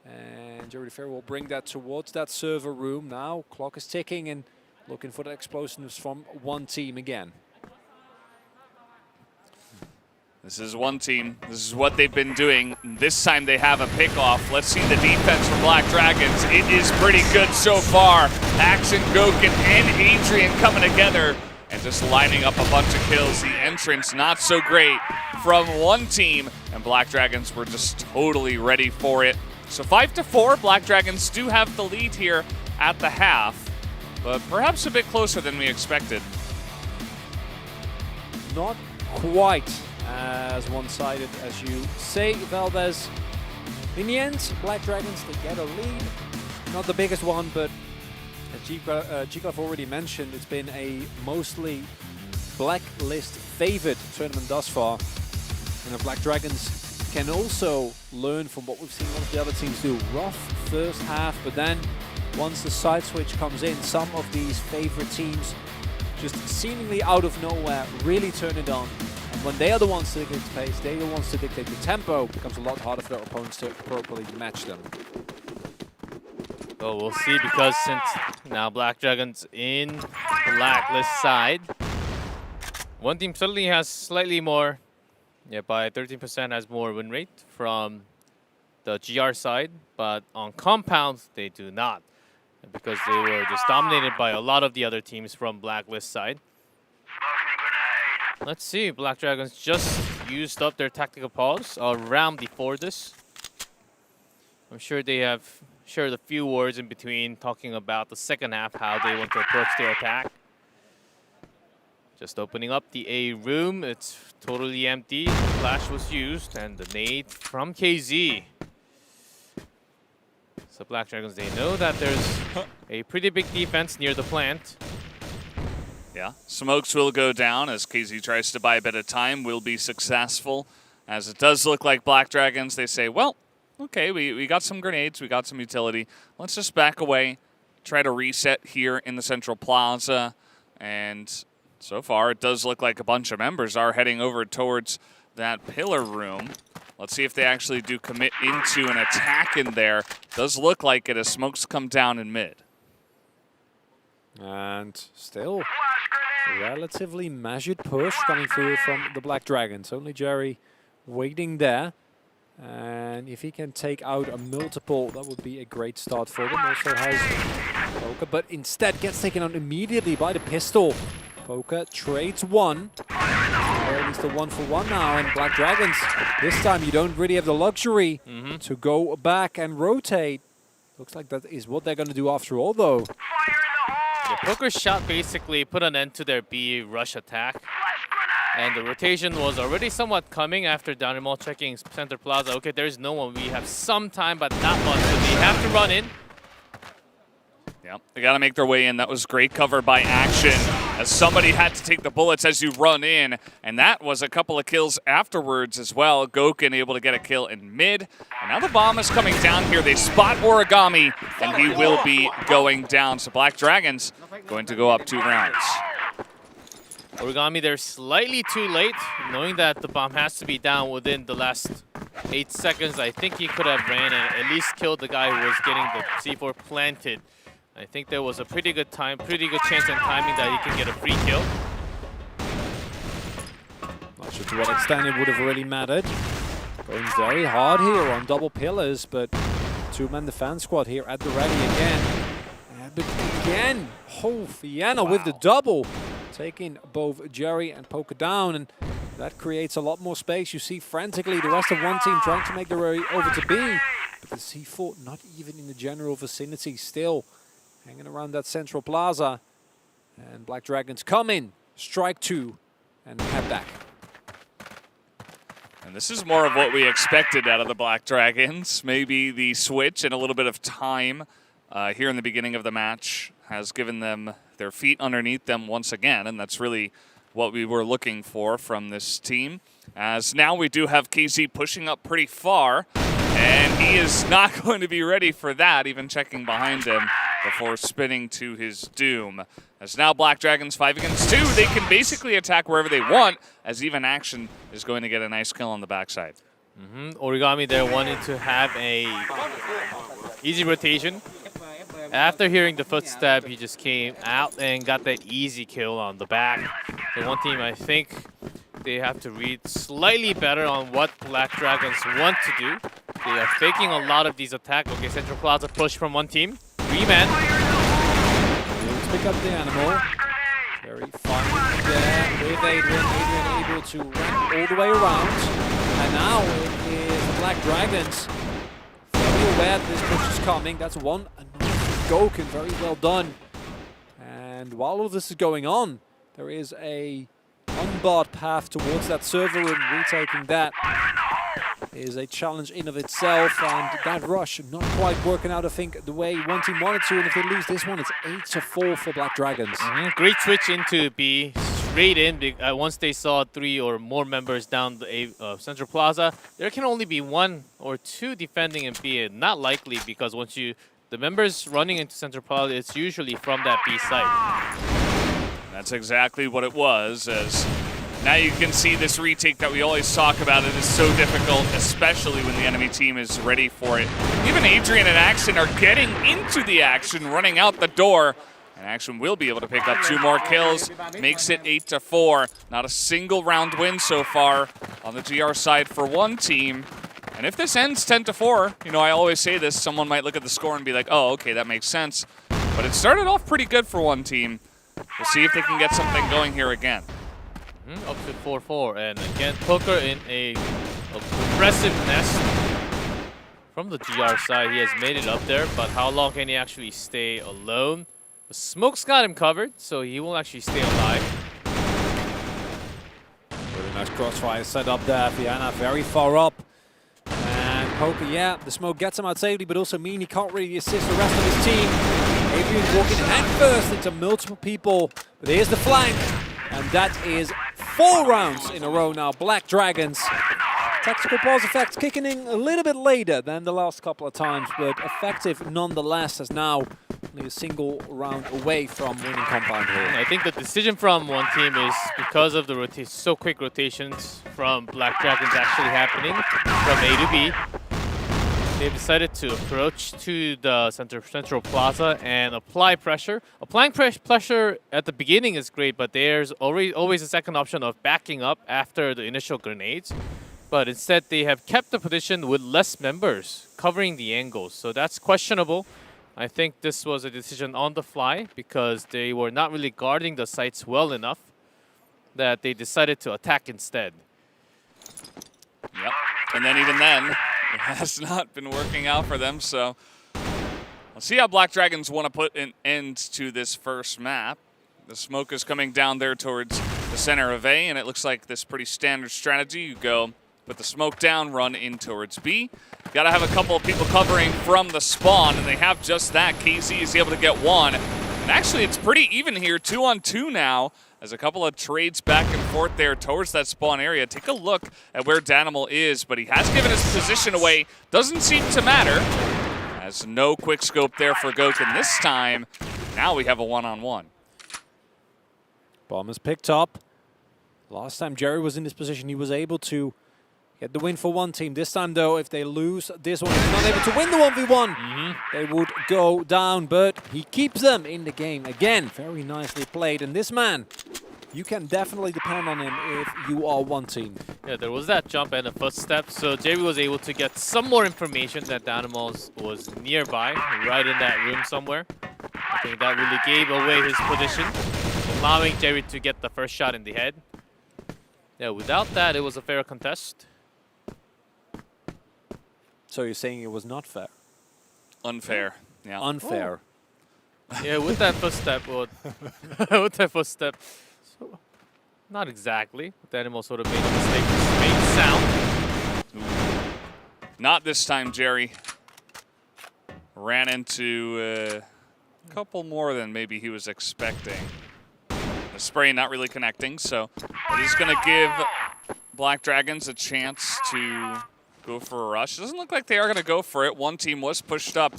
And Jerry the Ferry will bring that towards that server room. Now clock is ticking and looking for the explosiveness from one team again. This is one team. This is what they've been doing. This time they have a pickoff. Let's see the defense from Black Dragons. It is pretty good so far. Action, Goken, and Adrian coming together and just lining up a bunch of kills. The entrance not so great from one team, and Black Dragons were just totally ready for it. So 5-4, Black Dragons do have the lead here at the half, but perhaps a bit closer than we expected. Not quite as one-sided as you say, Valdez. In the end, Black Dragons, they get a lead. Not the biggest one, but as Jiklav already mentioned, it's been a mostly Blacklist favored tournament thus far. And the Black Dragons can also learn from what we've seen one of the other teams do. Rough first half, but then once the side switch comes in, some of these favorite teams just seemingly out of nowhere really turn it on. And when they are the ones to dictate the pace, they are the ones to dictate the tempo, it becomes a lot harder for their opponents to properly match them. Well, we'll see, because since now Black Dragons in Blacklist side, one team suddenly has slightly more, by 13% has more win rate from the GR side, but on compounds they do not, because they were just dominated by a lot of the other teams from Blacklist side. Let's see, Black Dragons just used up their tactical pause around before this. I'm sure they have shared a few words in between, talking about the second half, how they want to approach their attack. Just opening up the A room, it's totally empty. The flash was used, and the nade from KZ. So Black Dragons, they know that there's a pretty big defense near the plant. Yeah, smokes will go down as KZ tries to buy a bit of time, will be successful. As it does look like Black Dragons, they say, well, okay, we got some grenades, we got some utility. Let's just back away, try to reset here in the Central Plaza. And so far, it does look like a bunch of members are heading over towards that pillar room. Let's see if they actually do commit into an attack in there. Does look like it as smokes come down in mid. And still a relatively measured push coming through from the Black Dragons. Only Jerry waiting there. And if he can take out a multiple, that would be a great start for them. Also has Poker, but instead gets taken out immediately by the pistol. Poker trades one. Or at least a 1-for-1 now. And Black Dragons, this time you don't really have the luxury to go back and rotate. Looks like that is what they're going to do after all, though. Yeah, Poker's shot basically put an end to their B rush attack. And the rotation was already somewhat coming after Dynamo checking Center Plaza. Okay, there's no one. We have some time, but not much. So they have to run in. Yeah, they got to make their way in. That was great cover by Action, as somebody had to take the bullets as you run in. And that was a couple of kills afterwards as well. Goken able to get a kill in mid. And now the bomb is coming down here. They spot Origami, and he will be going down. So Black Dragons going to go up 2 rounds. Origami, they're slightly too late, knowing that the bomb has to be down within the last 8 seconds. I think he could have ran and at least killed the guy who was getting the C4 planted. I think there was a pretty good chance and timing that he can get a free kill. Not sure to what extent it would have really mattered. Going very hard here on double pillars, but 2-man defense squad here at the ready again. But again, Vienna with the double, taking both Jerry and Poker down, and that creates a lot more space. You see frantically the rest of one team trying to make their way over to B, but the C4 not even in the general vicinity, still hanging around that Central Plaza. And Black Dragons come in, strike 2, and head back. And this is more of what we expected out of the Black Dragons. Maybe the switch and a little bit of time here in the beginning of the match has given them their feet underneath them once again, and that's really what we were looking for from this team. As now we do have KZ pushing up pretty far, and he is not going to be ready for that, even checking behind him before spinning to his doom. As now Black Dragons 5 against 2, they can basically attack wherever they want, as even Action is going to get a nice kill on the backside. Origami there wanting to have a easy rotation. After hearing the footstep, he just came out and got that easy kill on the back. The one team, I think, they have to read slightly better on what Black Dragons want to do. They are faking a lot of these attacks. Okay, Central Plaza push from one team. 3-man. Let's pick up the animal. Very fun there with Adrian. Adrian able to ramp all the way around. And now it is the Black Dragons. Very aware that this push is coming. That's one. Goken, very well done. And while all this is going on, there is a unbarred path towards that server room. Retaking that is a challenge in of itself, and that rush not quite working out, I think, the way one team wanted to, and if they lose this one, it's 8-4 for Black Dragons. Great switch into B, straight in. Once they saw 3 or more members down the Central Plaza, there can only be 1 or 2 defending in B, not likely, because once the members running into Central Plaza, it's usually from that B site. That's exactly what it was, as now you can see this retake that we always talk about. It is so difficult, especially when the enemy team is ready for it. Even Adrian and Action are getting into the action, running out the door. And Action will be able to pick up 2 more kills, makes it 8-4. Not a single round win so far on the GR side for one team. And if this ends 10-4, you know, I always say this, someone might look at the score and be like, oh, okay, that makes sense. But it started off pretty good for one team. We'll see if they can get something going here again. Up to 4-4, and again, Poker in a aggressive nest. From the GR side, he has made it up there, but how long can he actually stay alone? The smoke's got him covered, so he won't actually stay alive. Really nice crossfire set up there. Fiana very far up. And Poker, yeah, the smoke gets him out safely, but also mean he can't really assist the rest of his team. Adrian walking head first into multiple people, but here's the flank, and that is 4 rounds in a row now. Black Dragons. Tactical pause effect kicking in a little bit later than the last couple of times, but effective nonetheless, as now only a single round away from winning compound here. I think the decision from one team is because of the so quick rotations from Black Dragons actually happening from A to B. They've decided to approach to the Central Plaza and apply pressure. Applying pressure at the beginning is great, but there's always a second option of backing up after the initial grenades. But instead, they have kept the position with less members covering the angles. So that's questionable. I think this was a decision on the fly because they were not really guarding the sites well enough that they decided to attack instead. Yep, and then even then, it has not been working out for them, so we'll see how Black Dragons want to put an end to this first map. The smoke is coming down there towards the center of A, and it looks like this pretty standard strategy. You go put the smoke down, run in towards B. Got to have a couple of people covering from the spawn, and they have just that. KZ is able to get 1. And actually, it's pretty even here, 2-on-2 now, as a couple of trades back and forth there towards that spawn area. Take a look at where Danimal is, but he has given his position away. Doesn't seem to matter. Has no quick scope there for Goken this time. Now we have a 1-on-1. Bomb is picked up. Last time Jerry was in this position, he was able to get the win for one team. This time, though, if they lose this one, if not able to win the 1v1, they would go down. But he keeps them in the game. Again, very nicely played. And this man, you can definitely depend on him if you are one team. Yeah, there was that jump and a footstep. So Jerry was able to get some more information that the animals was nearby, right in that room somewhere. I think that really gave away his position, allowing Jerry to get the first shot in the head. Yeah, without that, it was a fair contest. So you're saying it was not fair? Unfair, yeah. Unfair. Oh. Yeah, with that footstep, with that footstep, so, not exactly. The animal sort of made a mistake. Made sound. Not this time, Jerry. Ran into a couple more than maybe he was expecting. The spray not really connecting, so it is going to give Black Dragons a chance to go for a rush. It doesn't look like they are going to go for it. One team was pushed up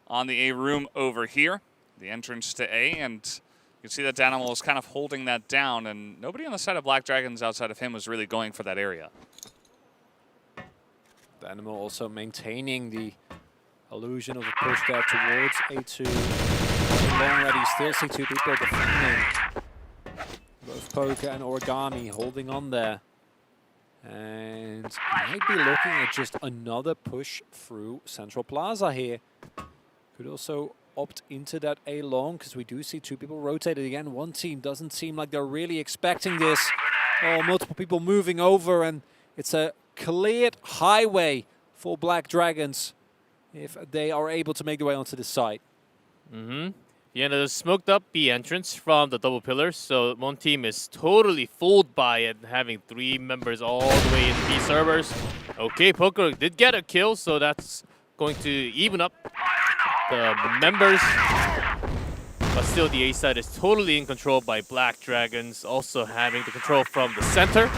on the A room over here, the entrance to A, and you can see that Danimal is kind of holding that down, and nobody on the side of Black Dragons outside of him was really going for that area. Danimal also maintaining the illusion of a push there towards A2. Long ready, still see two people defending. Both Poker and Origami holding on there. And might be looking at just another push through Central Plaza here. Could also opt into that A long, because we do see two people rotated again. One team doesn't seem like they're really expecting this. Oh, multiple people moving over, and it's a cleared highway for Black Dragons if they are able to make their way onto this site. Yeah, there's smoked up B entrance from the double pillars, so one team is totally fooled by it, having 3 members all the way in B servers. Okay, Poker did get a kill, so that's going to even up the members. But still, the A side is totally in control by Black Dragons, also having the control from the center.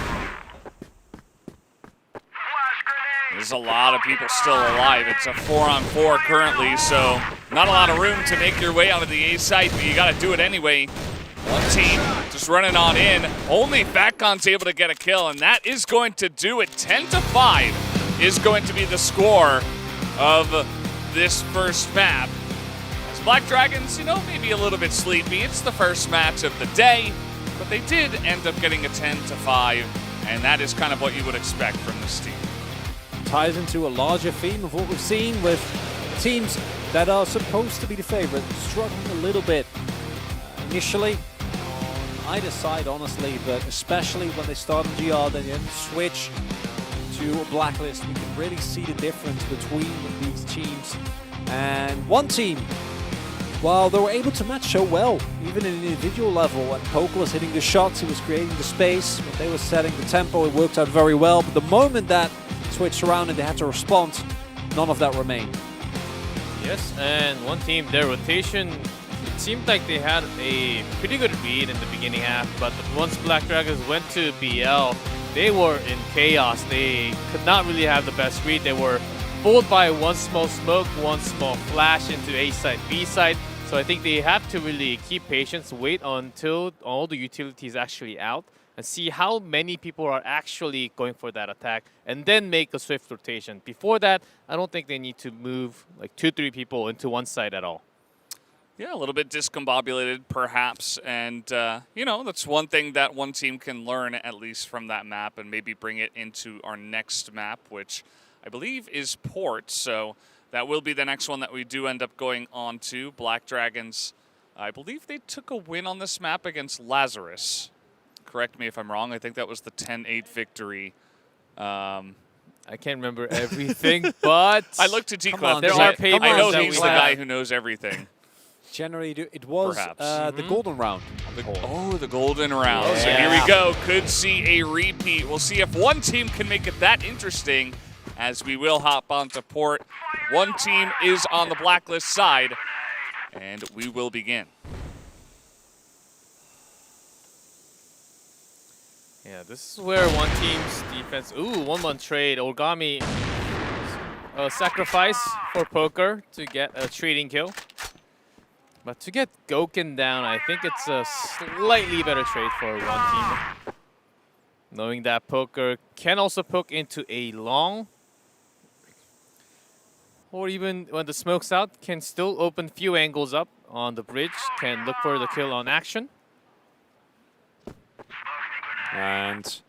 There's a lot of people still alive. It's a 4-on-4 currently, so not a lot of room to make your way onto the A site, but you got to do it anyway. One team just running on in. Only Fatcon's able to get a kill, and that is going to do it. 10-5 is going to be the score of this first map. As Black Dragons, you know, maybe a little bit sleepy. It's the first match of the day, but they did end up getting a 10-5, and that is kind of what you would expect from this team. Ties into a larger theme of what we've seen with teams that are supposed to be the favorite struggling a little bit initially on either side, honestly, but especially when they start on GR, then switch to Blacklist. We can really see the difference between these teams. And one team, while they were able to match so well, even in an individual level, and Poker was hitting the shots, he was creating the space, but they were setting the tempo, it worked out very well. But the moment that switched around and they had to respond, none of that remained. Yes, and one team, their rotation, it seemed like they had a pretty good read in the beginning half, but once Black Dragons went to BL, they were in chaos. They could not really have the best read. They were fooled by one small smoke, one small flash into A side, B side. So I think they have to really keep patience, wait until all the utilities actually out, and see how many people are actually going for that attack, and then make a swift rotation. Before that, I don't think they need to move like 2-3 people into one side at all. Yeah, a little bit discombobulated, perhaps, and you know, that's one thing that one team can learn at least from that map, and maybe bring it into our next map, which I believe is Port. So that will be the next one that we do end up going on to. Black Dragons, I believe they took a win on this map against Lazarus. Correct me if I'm wrong. I think that was the 10-8 victory. I can't remember everything, but I looked at G-Clef. There are papers. I know that he's we the have. guy who knows everything. Generally, it was the golden round. The golden round. Yeah. So here we go. Could see a repeat. We'll see if one team can make it that interesting, as we will hop onto Port. One team is on the Blacklist side, and we will begin. Yeah, this is where one team's defense... Ooh, 1-1 trade. Origami sacrifice for Poker to get a trading kill. But to get Goken down, I think it's a slightly better trade for one team. Knowing that Poker can also poke into a long, or even when the smoke's out, can still open few angles up on the bridge, can look for the kill on action. And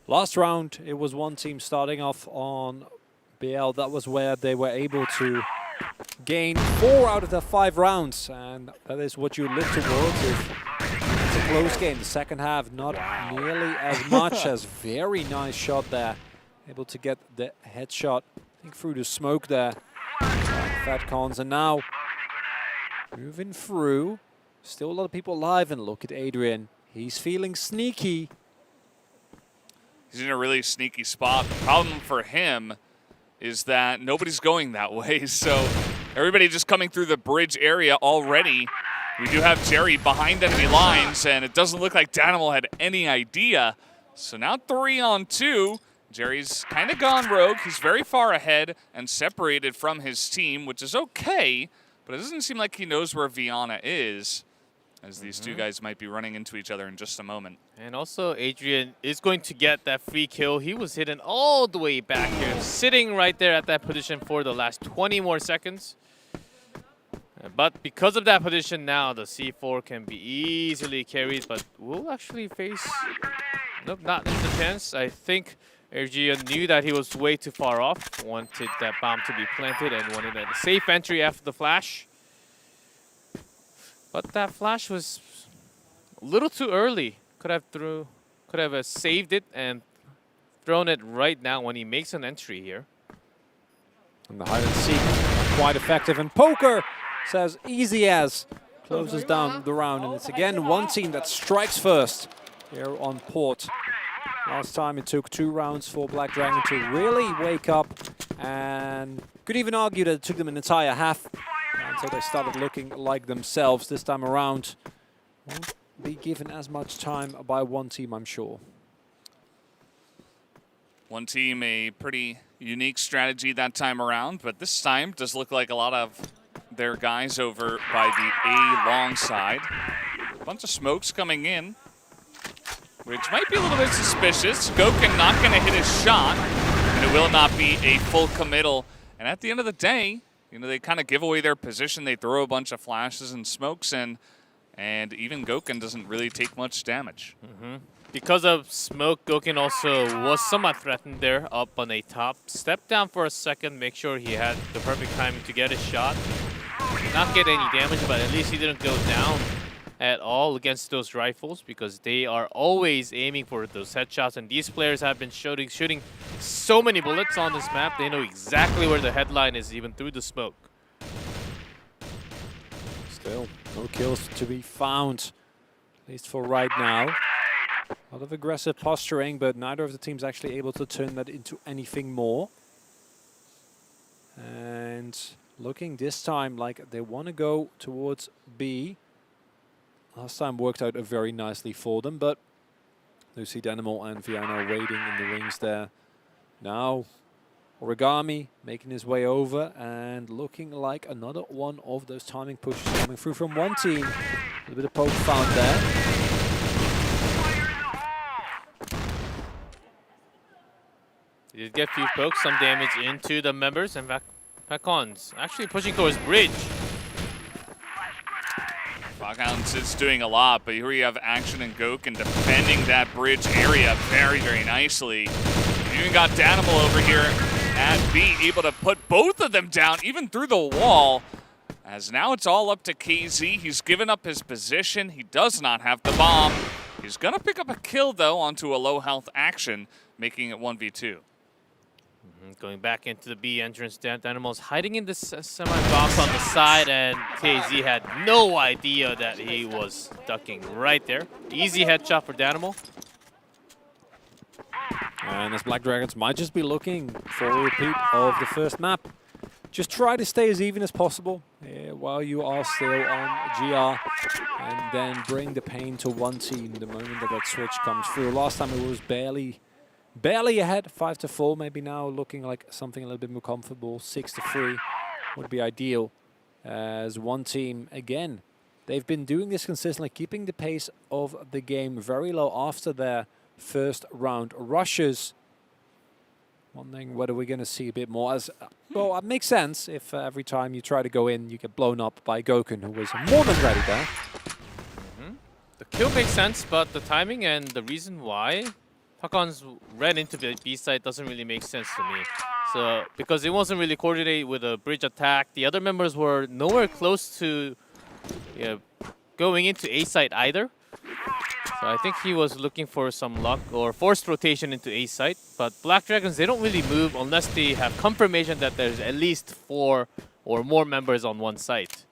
last round, it was one team starting off on BL. That was where they were able to gain 4 out of their 5 rounds. And that is what you look towards if it's a close game. The second half, not nearly as much as very nice shot there. Able to get the headshot, I think, through the smoke there. Fatcons, and now moving through. Still a lot of people alive, and look at Adrian. He's feeling sneaky. He's in a really sneaky spot. The problem for him is that nobody's going that way. So everybody just coming through the bridge area already. We do have Jerry behind enemy lines, and it doesn't look like Danimal had any idea. So now 3-on-2. Jerry's kind of gone rogue. He's very far ahead and separated from his team, which is okay, but it doesn't seem like he knows where Viana is, as these two guys might be running into each other in just a moment. And also, Adrian is going to get that free kill. He was hidden all the way back here, sitting right there at that position for the last 20 more seconds. But because of that position now, the C4 can be easily carried, but will actually face... Nope, not in the chance. I think Adrian knew that he was way too far off, wanted that bomb to be planted, and wanted a safe entry after the flash. But that flash was a little too early. Could have saved it and thrown it right now when he makes an entry here. And the hide and seek quite effective. And Poker says easy as closes down the round. And it's again one team that strikes first here on Port. Last time it took 2 rounds for Black Dragon to really wake up, and could even argue that it took them an entire half until they started looking like themselves. This time around won't be given as much time by one team, I'm sure. One team, a pretty unique strategy that time around, but this time does look like a lot of their guys over by the A long side. A bunch of smokes coming in, which might be a little bit suspicious. Goken not going to hit his shot, and it will not be a full committal. And at the end of the day, you know, they kind of give away their position. They throw a bunch of flashes and smokes in, and even Goken doesn't really take much damage. Because of smoke, Goken also was somewhat threatened there up on a top. Stepped down for a second, make sure he had the perfect timing to get his shot. Did not get any damage, but at least he didn't go down at all against those rifles, because they are always aiming for those headshots, and these players have been shooting so many bullets on this map. They know exactly where the headline is, even through the smoke. Still no kills to be found, at least for right now. A lot of aggressive posturing, but neither of the teams actually able to turn that into anything more. And looking this time like they want to go towards B. Last time worked out very nicely for them, but Lucy Danimal and Viana waiting in the wings there. Now Origami making his way over and looking like another one of those timing pushes coming through from one team. A little bit of poke found there. He did get a few pokes, some damage into the members, and Bacon's actually pushing towards bridge. Foghhounds is doing a lot, but here we have Action and Goken defending that bridge area very, very nicely. You even got Danimal over here at B, able to put both of them down, even through the wall. As now it's all up to KZ. He's given up his position. He does not have the bomb. He's going to pick up a kill, though, onto a low-health Action, making it 1v2. Going back into the B entrance, Danimal's hiding in this semi-box on the side, and KZ had no idea that he was ducking right there. Easy headshot for Danimal. And this Black Dragons might just be looking for a repeat of the first map. Just try to stay as even as possible while you are still on GR, and then bring the pain to one team the moment that that switch comes through. Last time it was barely ahead, 5-4, maybe now looking like something a little bit more comfortable. 6-3 would be ideal. As one team, again, they've been doing this consistently, keeping the pace of the game very low after their first round rushes. Wondering whether we're going to see a bit more. As well, it makes sense if every time you try to go in, you get blown up by Goken, who was more than ready there. The kill makes sense, but the timing and the reason why Hakon's ran into the B side doesn't really make sense to me. So, because it wasn't really coordinated with a bridge attack, the other members were nowhere close to going into A site either. So I think he was looking for some luck or forced rotation into A site. But Black Dragons, they don't really move unless they have confirmation that there's at least 4 or more members on one site.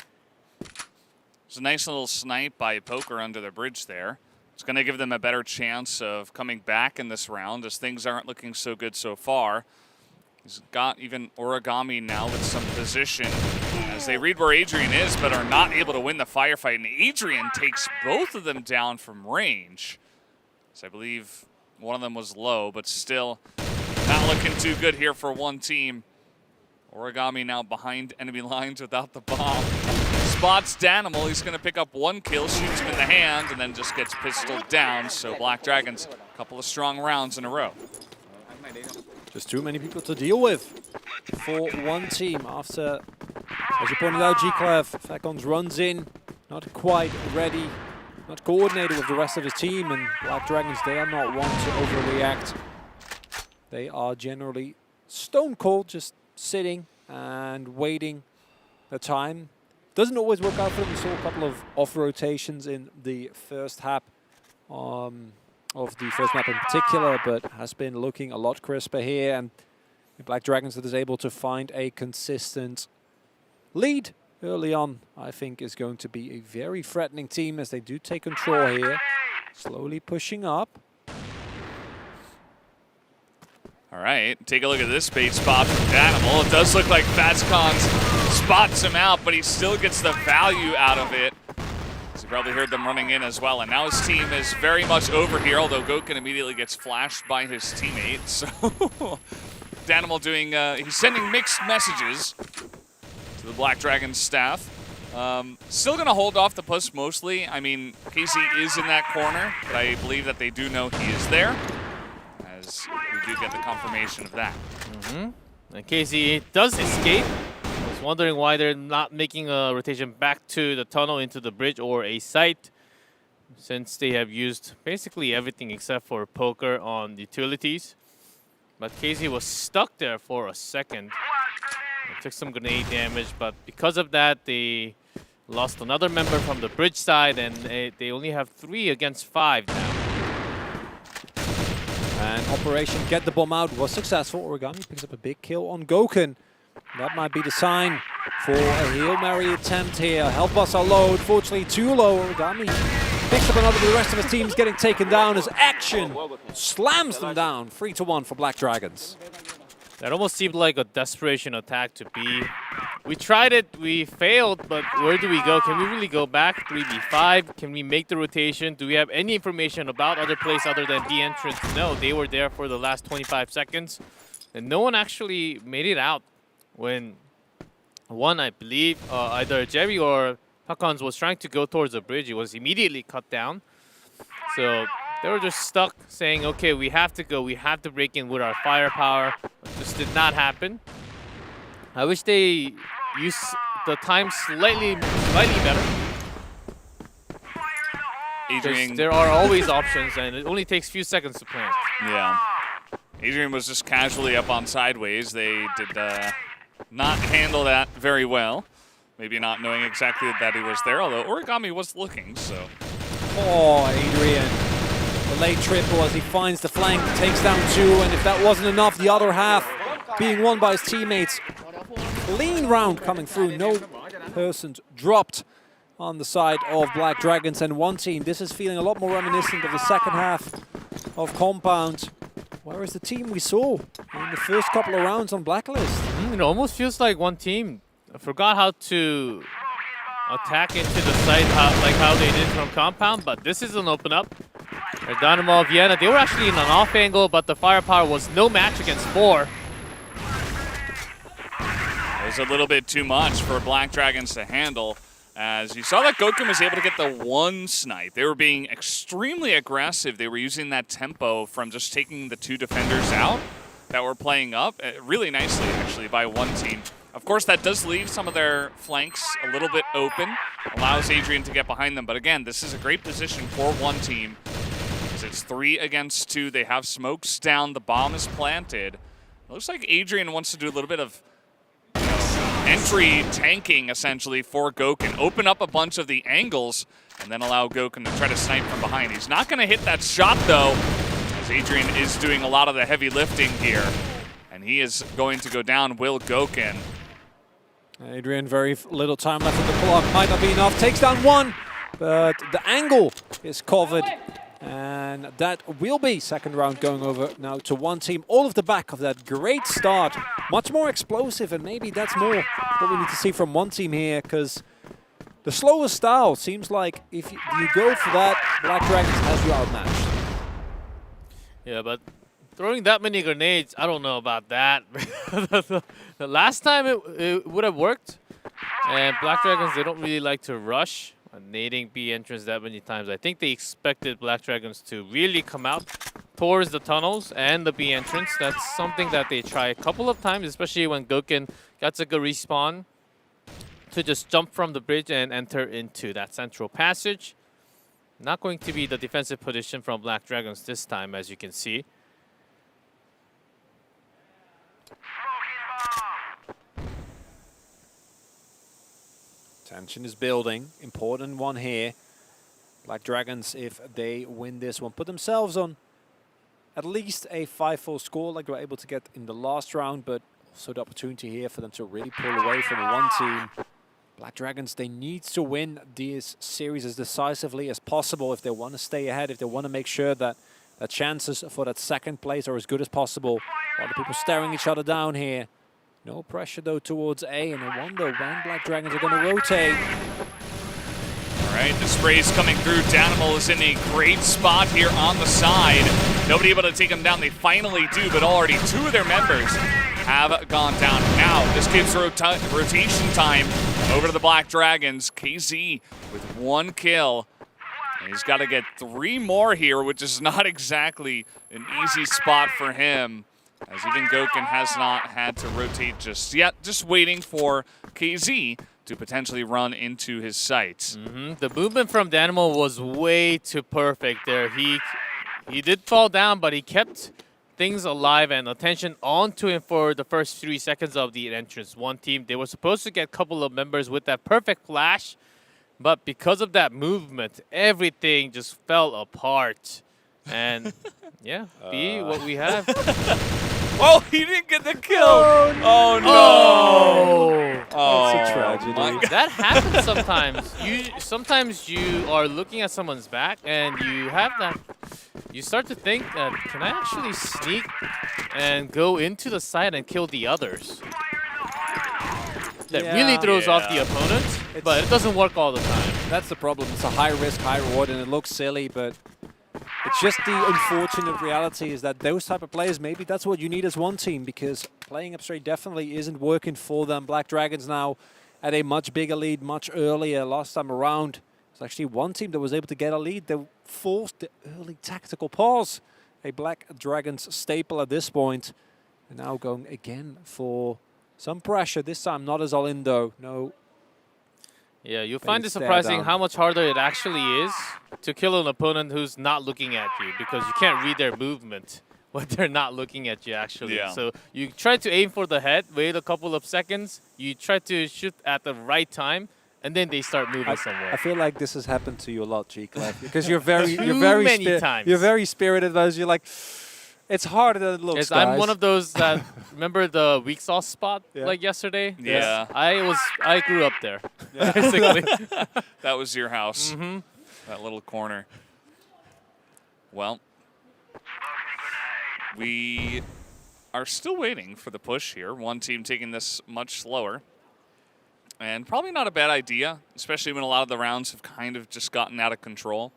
There's a nice little snipe by Poker under the bridge there. It's going to give them a better chance of coming back in this round, as things aren't looking so good so far. He's got even Origami now with some position as they read where Adrian is, but are not able to win the firefight. And Adrian takes both of them down from range. So I believe one of them was low, but still not looking too good here for one team. Origami now behind enemy lines without the bomb. Spots Danimal. He's going to pick up one kill, shoots him in the hand, and then just gets pistoled down. So Black Dragons, a couple of strong rounds in a row. Just too many people to deal with for one team after, as you pointed out, G-Clev, Fakons runs in, not quite ready, not coordinated with the rest of his team, and Black Dragons, they are not one to overreact. They are generally stone cold, just sitting and waiting the time. Doesn't always work out for them. We saw a couple of off rotations in the first half. Of the first map in particular, but has been looking a lot crisper here, and the Black Dragons that is able to find a consistent lead early on, I think is going to be a very threatening team as they do take control here, slowly pushing up. All right, take a look at this bait spot from Danimal. It does look like Fazcons spots him out, but he still gets the value out of it. You probably heard them running in as well, and now his team is very much over here, although Goken immediately gets flashed by his teammate. So Danimal doing, he's sending mixed messages to the Black Dragons staff. Still going to hold off the push mostly. I mean, Casey is in that corner, but I believe that they do know he is there, as we do get the confirmation of that. And Casey does escape. Wondering why they're not making a rotation back to the tunnel into the bridge or a site, since they have used basically everything except for poker on the utilities. But Casey was stuck there for a second. It took some grenade damage, but because of that, they lost another member from the bridge side, and they only have 3 against 5 now. And Operation Get the Bomb Out was successful. Origami picks up a big kill on Goken. That might be the sign for a Hail Mary attempt here. Help us are low, unfortunately too low. Origami picks up another, but the rest of his team's getting taken down as Action slams them down. 3-1 for Black Dragons. That almost seemed like a desperation attack to be. We tried it, we failed, but where do we go? Can we really go back 3v5? Can we make the rotation? Do we have any information about other place other than the entrance? No, they were there for the last 25 seconds, and no one actually made it out. When one, I believe, either Jerry or Fakons was trying to go towards the bridge, it was immediately cut down. So they were just stuck saying, okay, we have to go, we have to break in with our firepower. This did not happen. I wish they used the time slightly better. Adrian, there are always options, and it only takes a few seconds to plan. Yeah. Adrian was just casually up on sideways. They did not handle that very well. Maybe not knowing exactly that he was there, although Origami was looking, so. Oh, Adrian. The late triple as he finds the flank, takes down 2, and if that wasn't enough, the other half being won by his teammates. Clean round coming through, no persons dropped on the side of Black Dragons and one team. This is feeling a lot more reminiscent of the second half of Compound. Where is the team we saw in the first couple of rounds on Blacklist? It almost feels like one team forgot how to attack into the site like how they did from Compound, but this is an open up. Dynamo Vienna, they were actually in an off angle, but the firepower was no match against 4. It was a little bit too much for Black Dragons to handle. As you saw that Goken was able to get the 1 snipe. They were being extremely aggressive. They were using that tempo from just taking the 2 defenders out that were playing up really nicely, actually, by one team. Of course, that does leave some of their flanks a little bit open, allows Adrian to get behind them. But again, this is a great position for one team. It's 3 against 2. They have smokes down. The bomb is planted. It looks like Adrian wants to do a little bit of entry tanking, essentially, for Goken. Open up a bunch of the angles and then allow Goken to try to snipe from behind. He's not going to hit that shot, though, as Adrian is doing a lot of the heavy lifting here. And he is going to go down, Will Goken. Adrian, very little time left on the clock. Might not be enough. Takes down 1, but the angle is covered. And that will be second round going over now to one team. All of the back of that great start. Much more explosive, and maybe that's more what we need to see from one team here, because the slower style seems like if you go for that, Black Dragons has you outmatched. Yeah, but throwing that many grenades, I don't know about that. The last time it would have worked. And Black Dragons, they don't really like to rush nading B entrance that many times. I think they expected Black Dragons to really come out towards the tunnels and the B entrance. That's something that they try a couple of times, especially when Goken gets a good respawn, to just jump from the bridge and enter into that central passage. Not going to be the defensive position from Black Dragons this time, as you can see. Tension is building. Important one here. Black Dragons, if they win this one, put themselves on at least a 5-4 score like they were able to get in the last round, but also the opportunity here for them to really pull away from one team. Black Dragons, they need to win this series as decisively as possible if they want to stay ahead, if they want to make sure that the chances for that second place are as good as possible. While the people staring each other down here. No pressure, though, towards A, and I wonder when Black Dragons are going to rotate. All right, the spray's coming through. Danimal is in a great spot here on the side. Nobody able to take him down. They finally do, but already two of their members have gone down. Now, this gives rotation time over to the Black Dragons. KZ with one kill. And he's got to get 3 more here, which is not exactly an easy spot for him, as even Goken has not had to rotate just yet, just waiting for KZ to potentially run into his sights. The movement from Danimal was way too perfect there. He did fall down, but he kept things alive and attention onto him for the first 3 seconds of the entrance. One team, they were supposed to get a couple of members with that perfect flash, but because of that movement, everything just fell apart. And yeah, B, what we have. Oh, he didn't get the kill. Oh no. Oh, that's a tragedy. That happens sometimes. Sometimes you are looking at someone's back and you have that. You start to think that, can I actually sneak and go into the side and kill the others? That really throws off the opponent, but it doesn't work all the time. That's the problem. It's a high risk, high reward, and it looks silly, but it's just the unfortunate reality is that those type of players, maybe that's what you need as one team, because playing up straight definitely isn't working for them. Black Dragons now at a much bigger lead, much earlier. Last time around, it's actually one team that was able to get a lead. They forced the early tactical pause. A Black Dragons staple at this point. And now going again for some pressure. This time not as all in though. No. Yeah, you'll find it surprising how much harder it actually is to kill an opponent who's not looking at you, because you can't read their movement when they're not looking at you, actually. Yeah. So you try to aim for the head, wait a couple of seconds, you try to shoot at the right time, and then they start moving somewhere. I feel like this has happened to you a lot, G-Clef, because you're very spirited, as you're like, it's harder than it looks. Yes, guys. I'm one of those that remember the weak sauce spot like yesterday. Yeah, yes, I grew up there, basically. That was your house. That little corner. Well, we are still waiting for the push here. One team taking this much slower, and probably not a bad idea, especially when a lot of the rounds have kind of just gotten out of control.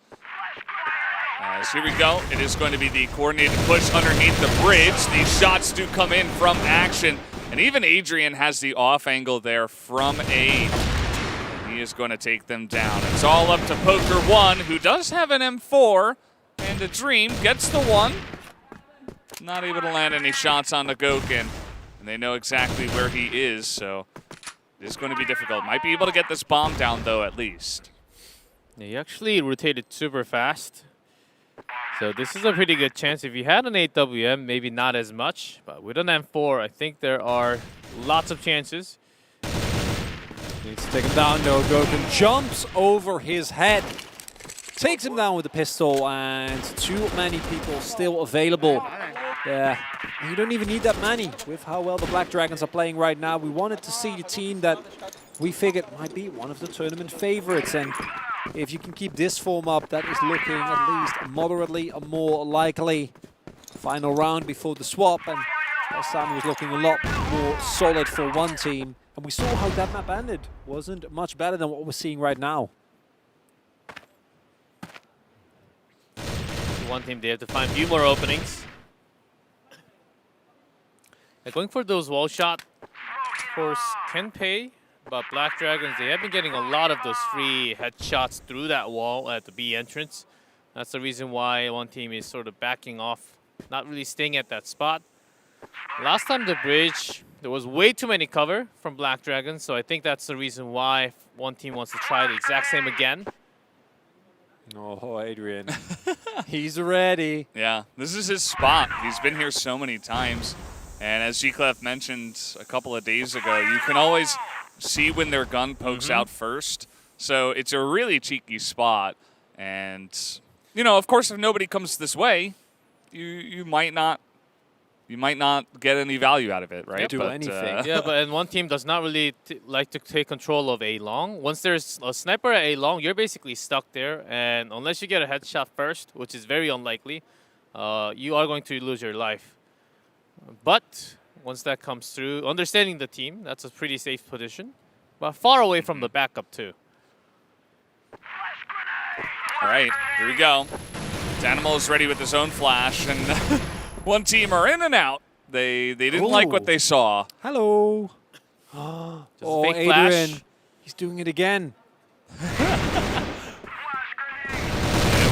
So here we go. It is going to be the coordinated push underneath the bridge. These shots do come in from action. And even Adrian has the off angle there from A. He is going to take them down. It's all up to Poker One, who does have an M4. And a Dream gets the one. Not able to land any shots on the Goken. And they know exactly where he is, so it is going to be difficult. Might be able to get this bomb down, though, at least. Yeah, he actually rotated super fast. So this is a pretty good chance. If you had an 8WM, maybe not as much. But with an M4, I think there are lots of chances. Needs to take him down. No, Goken jumps over his head. Takes him down with the pistol, and too many people still available. Yeah, you don't even need that many with how well the Black Dragons are playing right now. We wanted to see the team that we figured might be one of the tournament favorites, and if you can keep this form up, that is looking at least moderately more likely. Final round before the swap, and last time was looking a lot more solid for one team. And we saw how that map ended. Wasn't much better than what we're seeing right now. One team, they have to find a few more openings. And going for those wall shot, of course, can pay. But Black Dragons, they have been getting a lot of those free headshots through that wall at the B entrance. That's the reason why one team is sort of backing off, not really staying at that spot. Last time the bridge, there was way too many cover from Black Dragons, so I think that's the reason why one team wants to try the exact same again. Oh, Adrian. He's ready. Yeah, this is his spot. He's been here so many times. And as G-Clef mentioned a couple of days ago, you can always see when their gun pokes out first. So it's a really cheeky spot. And, you know, of course, if nobody comes this way, you might not get any value out of it, right? Do anything. Yeah, and one team does not really like to take control of A long. Once there's a sniper at A long, you're basically stuck there. And unless you get a headshot first, which is very unlikely, you are going to lose your life. But once that comes through, understanding the team, that's a pretty safe position. But far away from the backup, too. All right, here we go. Danimal is ready with his own flash, and one team are in and out. They didn't like what they saw. Hello. Just Oh, fake Adrian. flash. He's doing it again. It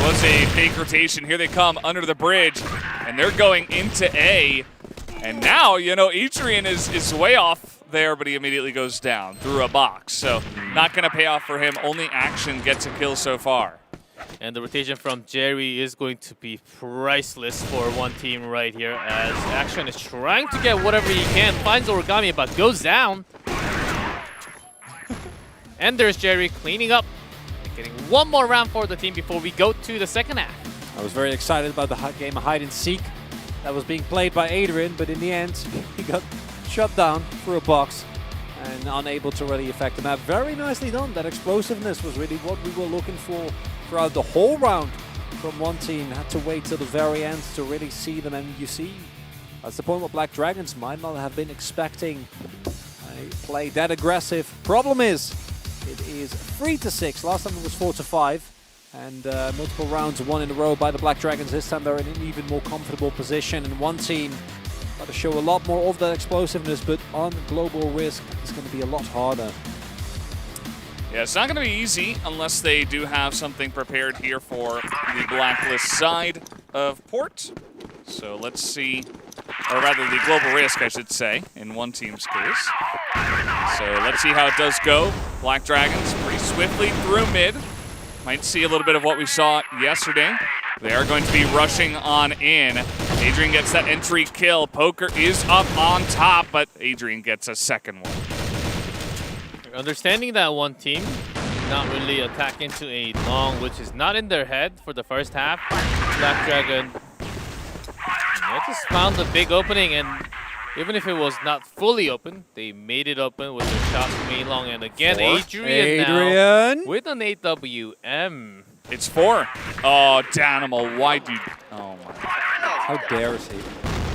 was a fake rotation. Here they come under the bridge, and they're going into A. And now, you know, Adrian is way off there, but he immediately goes down through a box. So not going to pay off for him. Only Action gets a kill so far. And the rotation from Jerry is going to be priceless for one team right here, as Action is trying to get whatever he can, finds Origami, but goes down. And there's Jerry cleaning up, getting one more round for the team before we go to the second half. I was very excited about the game of hide and seek that was being played by Adrian, but in the end, he got shut down through a box and unable to really affect the map. Very nicely done. That explosiveness was really what we were looking for throughout the whole round from one team. Had to wait till the very end to really see them, and you see, that's the point where Black Dragons might not have been expecting a play that aggressive. Problem is, it is 3-6. Last time it was 4-5. And multiple rounds won in a row by the Black Dragons. This time they're in an even more comfortable position. And one team got to show a lot more of that explosiveness, but on global risk, it's going to be a lot harder. Yeah, it's not going to be easy unless they do have something prepared here for the Blacklist side of Port. So let's see, or rather the global risk, I should say, in one team's case. So let's see how it does go. Black Dragons pretty swiftly through mid. Might see a little bit of what we saw yesterday. They are going to be rushing on in. Adrian gets that entry kill. Poker is up on top, but Adrian gets a second one. Understanding that one team not really attack into A long, which is not in their head for the first half. Black Dragon, they just found the big opening, and even if it was not fully open, they made it open with a shot from A long. And again, Adrian now with an AWM. It's 4. Oh, Danimal, why do you... Oh my... How dare he?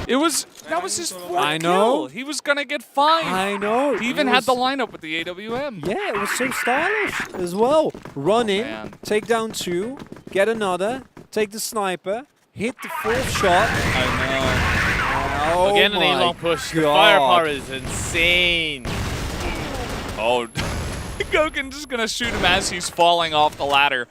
That was his 4th I know. kill. He was going to get 5. I know. He even had the lineup with the AWM. Yeah, it was so stylish as well. Run in, take down 2, get another, take the sniper, hit the 4th shot. I know. Oh Again, an A long push. The firepower is insane. Oh, Goken just going to shoot him as he's falling off the ladder.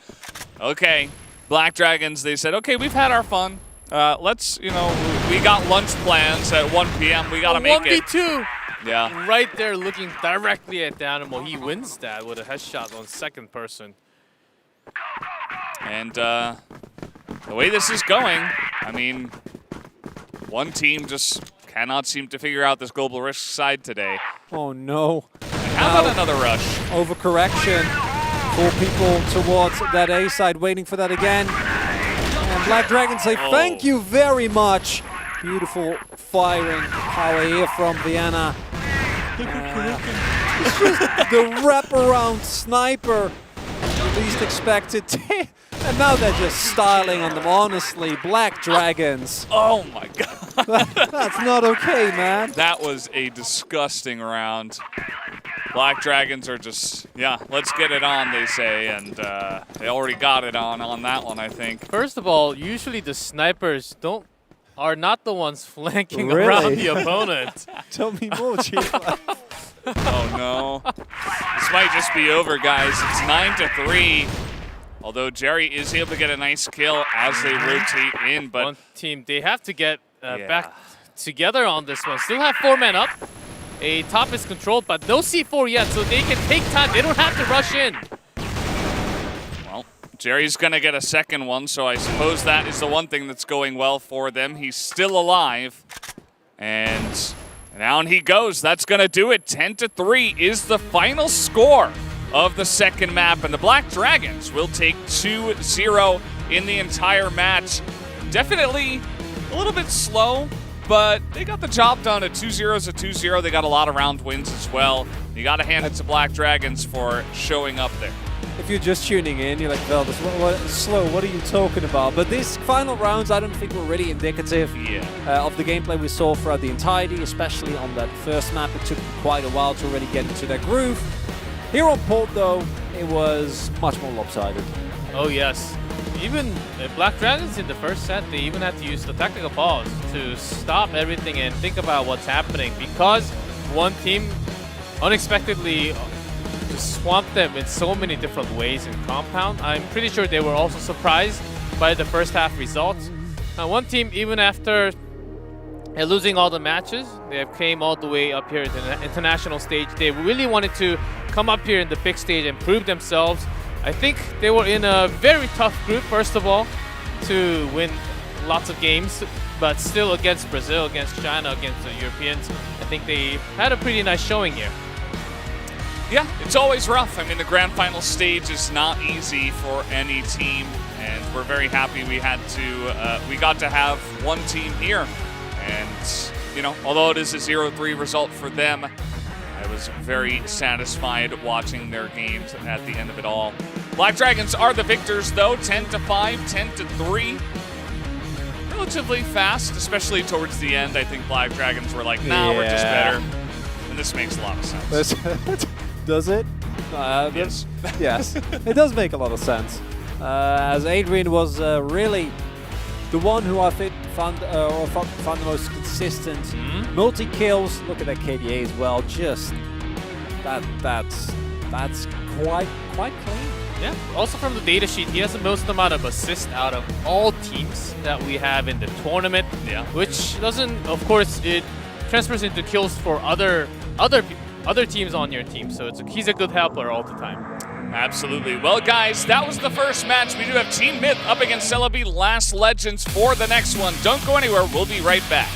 Okay, Black Dragons, they said, okay, we've had our fun. Let's, you know, we got lunch plans at 1 p.m. We got to make it. 1v2. Yeah. Right there looking directly at Danimal. He wins that with a headshot on second person. And the way this is going, I mean, one team just cannot seem to figure out this global risk side today. Oh no. And how about another rush? Overcorrection. 4 people towards that A side, waiting for that again. And Black Dragons say thank you very much. Beautiful firing power here from Vienna. It's just the wraparound sniper the least expected. And now they're just styling on them, honestly. Black Dragons. Oh my god. That's not okay, man. That was a disgusting round. Black Dragons are just, yeah, let's get it on, they say, and they already got it on that one, I think. First of all, usually the snipers are not the ones flanking Really? around the opponent. Tell me more, Chief. Oh no. This might just be over, guys. It's 9-3. Although Jerry is able to get a nice kill as they rotate in, but One team, they have to get back together on this one. Still have 4 men up. A top is controlled, but no C4 yet, so they can take time. They don't have to rush in. well, Jerry's gonna get a second one, so I suppose that is the one thing that's going well for them. He's still alive, and down he goes. That's gonna do it. 10-3 is the final score of the second map, and the Black Dragons will take 2-0 in the entire match. Definitely a little bit slow, but they got the job done. A 2-0 is a 2-0. They got a lot of round wins as well. You got to hand it to Black Dragons for showing up there. If you're just tuning in, you're like, Veldis, slow, what are you talking about? But these final rounds, I don't think were really indicative of the gameplay we saw throughout the entirety, especially on that first map. It took quite a while to already get into their groove. Here on Port, though, it was much more lopsided. Oh, yes. Even Black Dragons in the first set, they even had to use the tactical pause to stop everything and think about what's happening, because one team unexpectedly just swamped them in so many different ways in Compound. I'm pretty sure they were also surprised by the first half results. One team, even after losing all the matches, they came all the way up here to the international stage. They really wanted to come up here in the big stage and prove themselves. I think they were in a very tough group, first of all, to win lots of games, but still against Brazil, against China, against the Europeans, I think they had a pretty nice showing here. Yeah, it's always rough. I mean, the grand final stage is not easy for any team, and we're very happy we got to have one team here. And, you know, although it is a 0-3 result for them, I was very satisfied watching their games at the end of it all. Black Dragons are the victors, though, 10-5, 10-3. Relatively fast, especially towards the end. I think Black Dragons were like, nah, we're just better. And this makes a lot of sense. Does it? Yes. Yes, it does make a lot of sense. As Adrian was really the one who I think found the most consistent multi-kills. Look at that KDA as well. Just that's quite clean. Yeah. Also from the data sheet, he has the most amount of assists out of all teams that we have in the tournament. Yeah. Which doesn't, of course, it transfers into kills for other teams on your team. So he's a good helper all the time. Absolutely. Well, guys, that was the first match. We do have Team Myth up against Celebi Last Legends for the next one. Don't go anywhere. We'll be right back.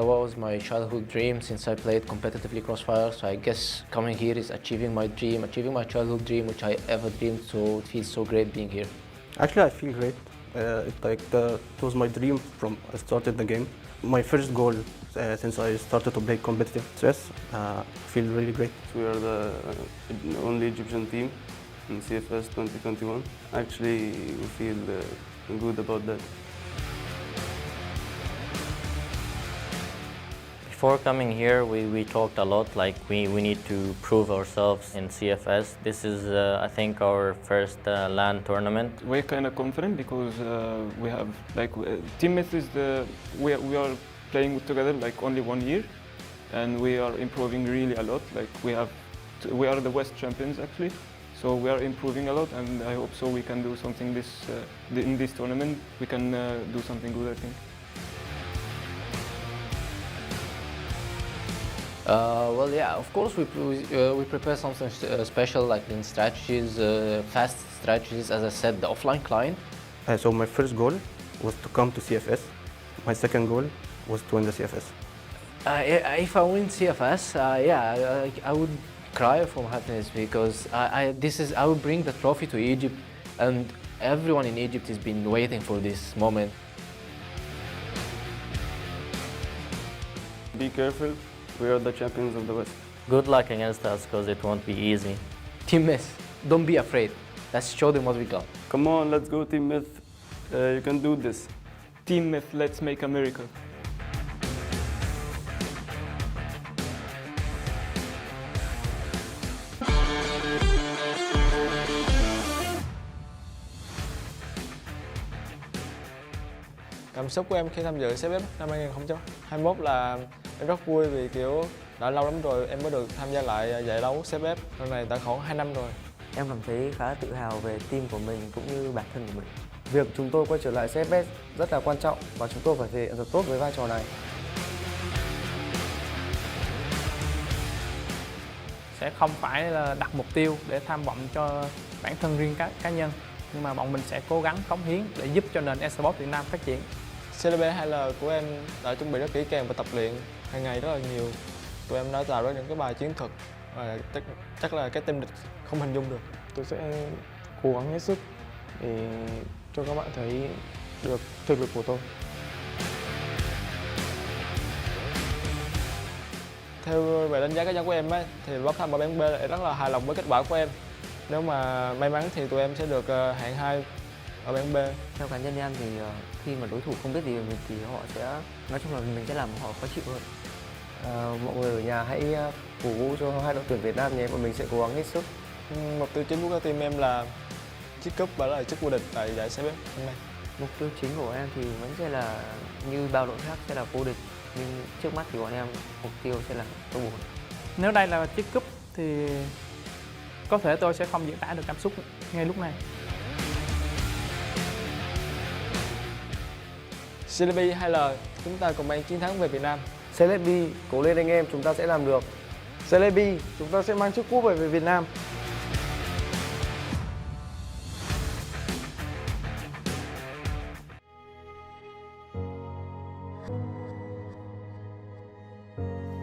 That was my childhood dream since I played competitively Crossfire. So I guess coming here is achieving my dream, achieving my childhood dream, which I ever dreamed. So it feels so great being here. Actually, I feel great. It was my dream from I started the game. My first goal since I started to play competitive chess. Feel really great. We are the only Egyptian team in CFS 2021. Actually, we feel good about that. Before coming here, we talked a lot, like we need to prove ourselves in CFS. This is, I think, our first LAN tournament. We're kind of confident because we have, teammates is we are playing together like only 1 year, and we are improving really a lot. Like we are the West champions actually, so we are improving a lot, and I hope so we can do something in this tournament. We can do something good, I think. Well, yeah, of course we prepare something special, like in strategies, fast strategies, as I said, the offline client. So my first goal was to come to CFS. My second goal was to win the CFS. If I win CFS, yeah, I would cry from happiness because I would bring the trophy to Egypt, and everyone in Egypt has been waiting for this moment. Be careful. We are the champions of the West. Good luck against us because it won't be easy. Team Myth, don't be afraid. Let's show them what we got. Come on, let's go Team Myth. You can do this. Team Myth, let's make a miracle. Cảm xúc của em khi tham dự CFS năm 2021 là em rất vui vì kiểu đã lâu lắm rồi em mới được tham gia lại giải đấu CFS. Lần này đã khoảng 2 năm rồi. Em cảm thấy khá tự hào về team của mình cũng như bản thân của mình. Việc chúng tôi quay trở lại CFS rất là quan trọng và chúng tôi phải thể hiện thật tốt với vai trò này. Sẽ không phải là đặt mục tiêu để tham vọng cho bản thân riêng cá nhân, nhưng mà bọn mình sẽ cố gắng cống hiến để giúp cho nền esports Việt Nam phát triển. CLB 2L của em đã chuẩn bị rất kỹ càng và tập luyện hàng ngày rất là nhiều. Tụi em đã tạo ra những cái bài chiến thuật và chắc là cái team địch không hình dung được. Tôi sẽ cố gắng hết sức để cho các bạn thấy được thực lực của tôi. Theo về đánh giá cá nhân của em ấy, thì bốc thăm ở bảng B lại rất là hài lòng với kết quả của em. Nếu mà may mắn thì tụi em sẽ được hạng 2 ở bảng B. Theo cá nhân em thì khi mà đối thủ không biết gì về mình thì họ sẽ, nói chung là mình sẽ làm họ khó chịu hơn. Mọi người ở nhà hãy cổ vũ cho hai đội tuyển Việt Nam nhé, bọn mình sẽ cố gắng hết sức. Mục tiêu chính của team em là chiếc cúp và là chức vô địch tại giải CFS hôm nay. Mục tiêu chính của em thì vẫn sẽ là như bao đội khác sẽ là vô địch, nhưng trước mắt thì bọn em mục tiêu sẽ là top 4. Nếu đây là chiếc cúp thì có thể tôi sẽ không diễn tả được cảm xúc ngay lúc này. CLB 2L, chúng ta cùng mang chiến thắng về Việt Nam. CLB, cố lên anh em, chúng ta sẽ làm được. CLB, chúng ta sẽ mang chiếc cúp về Việt Nam.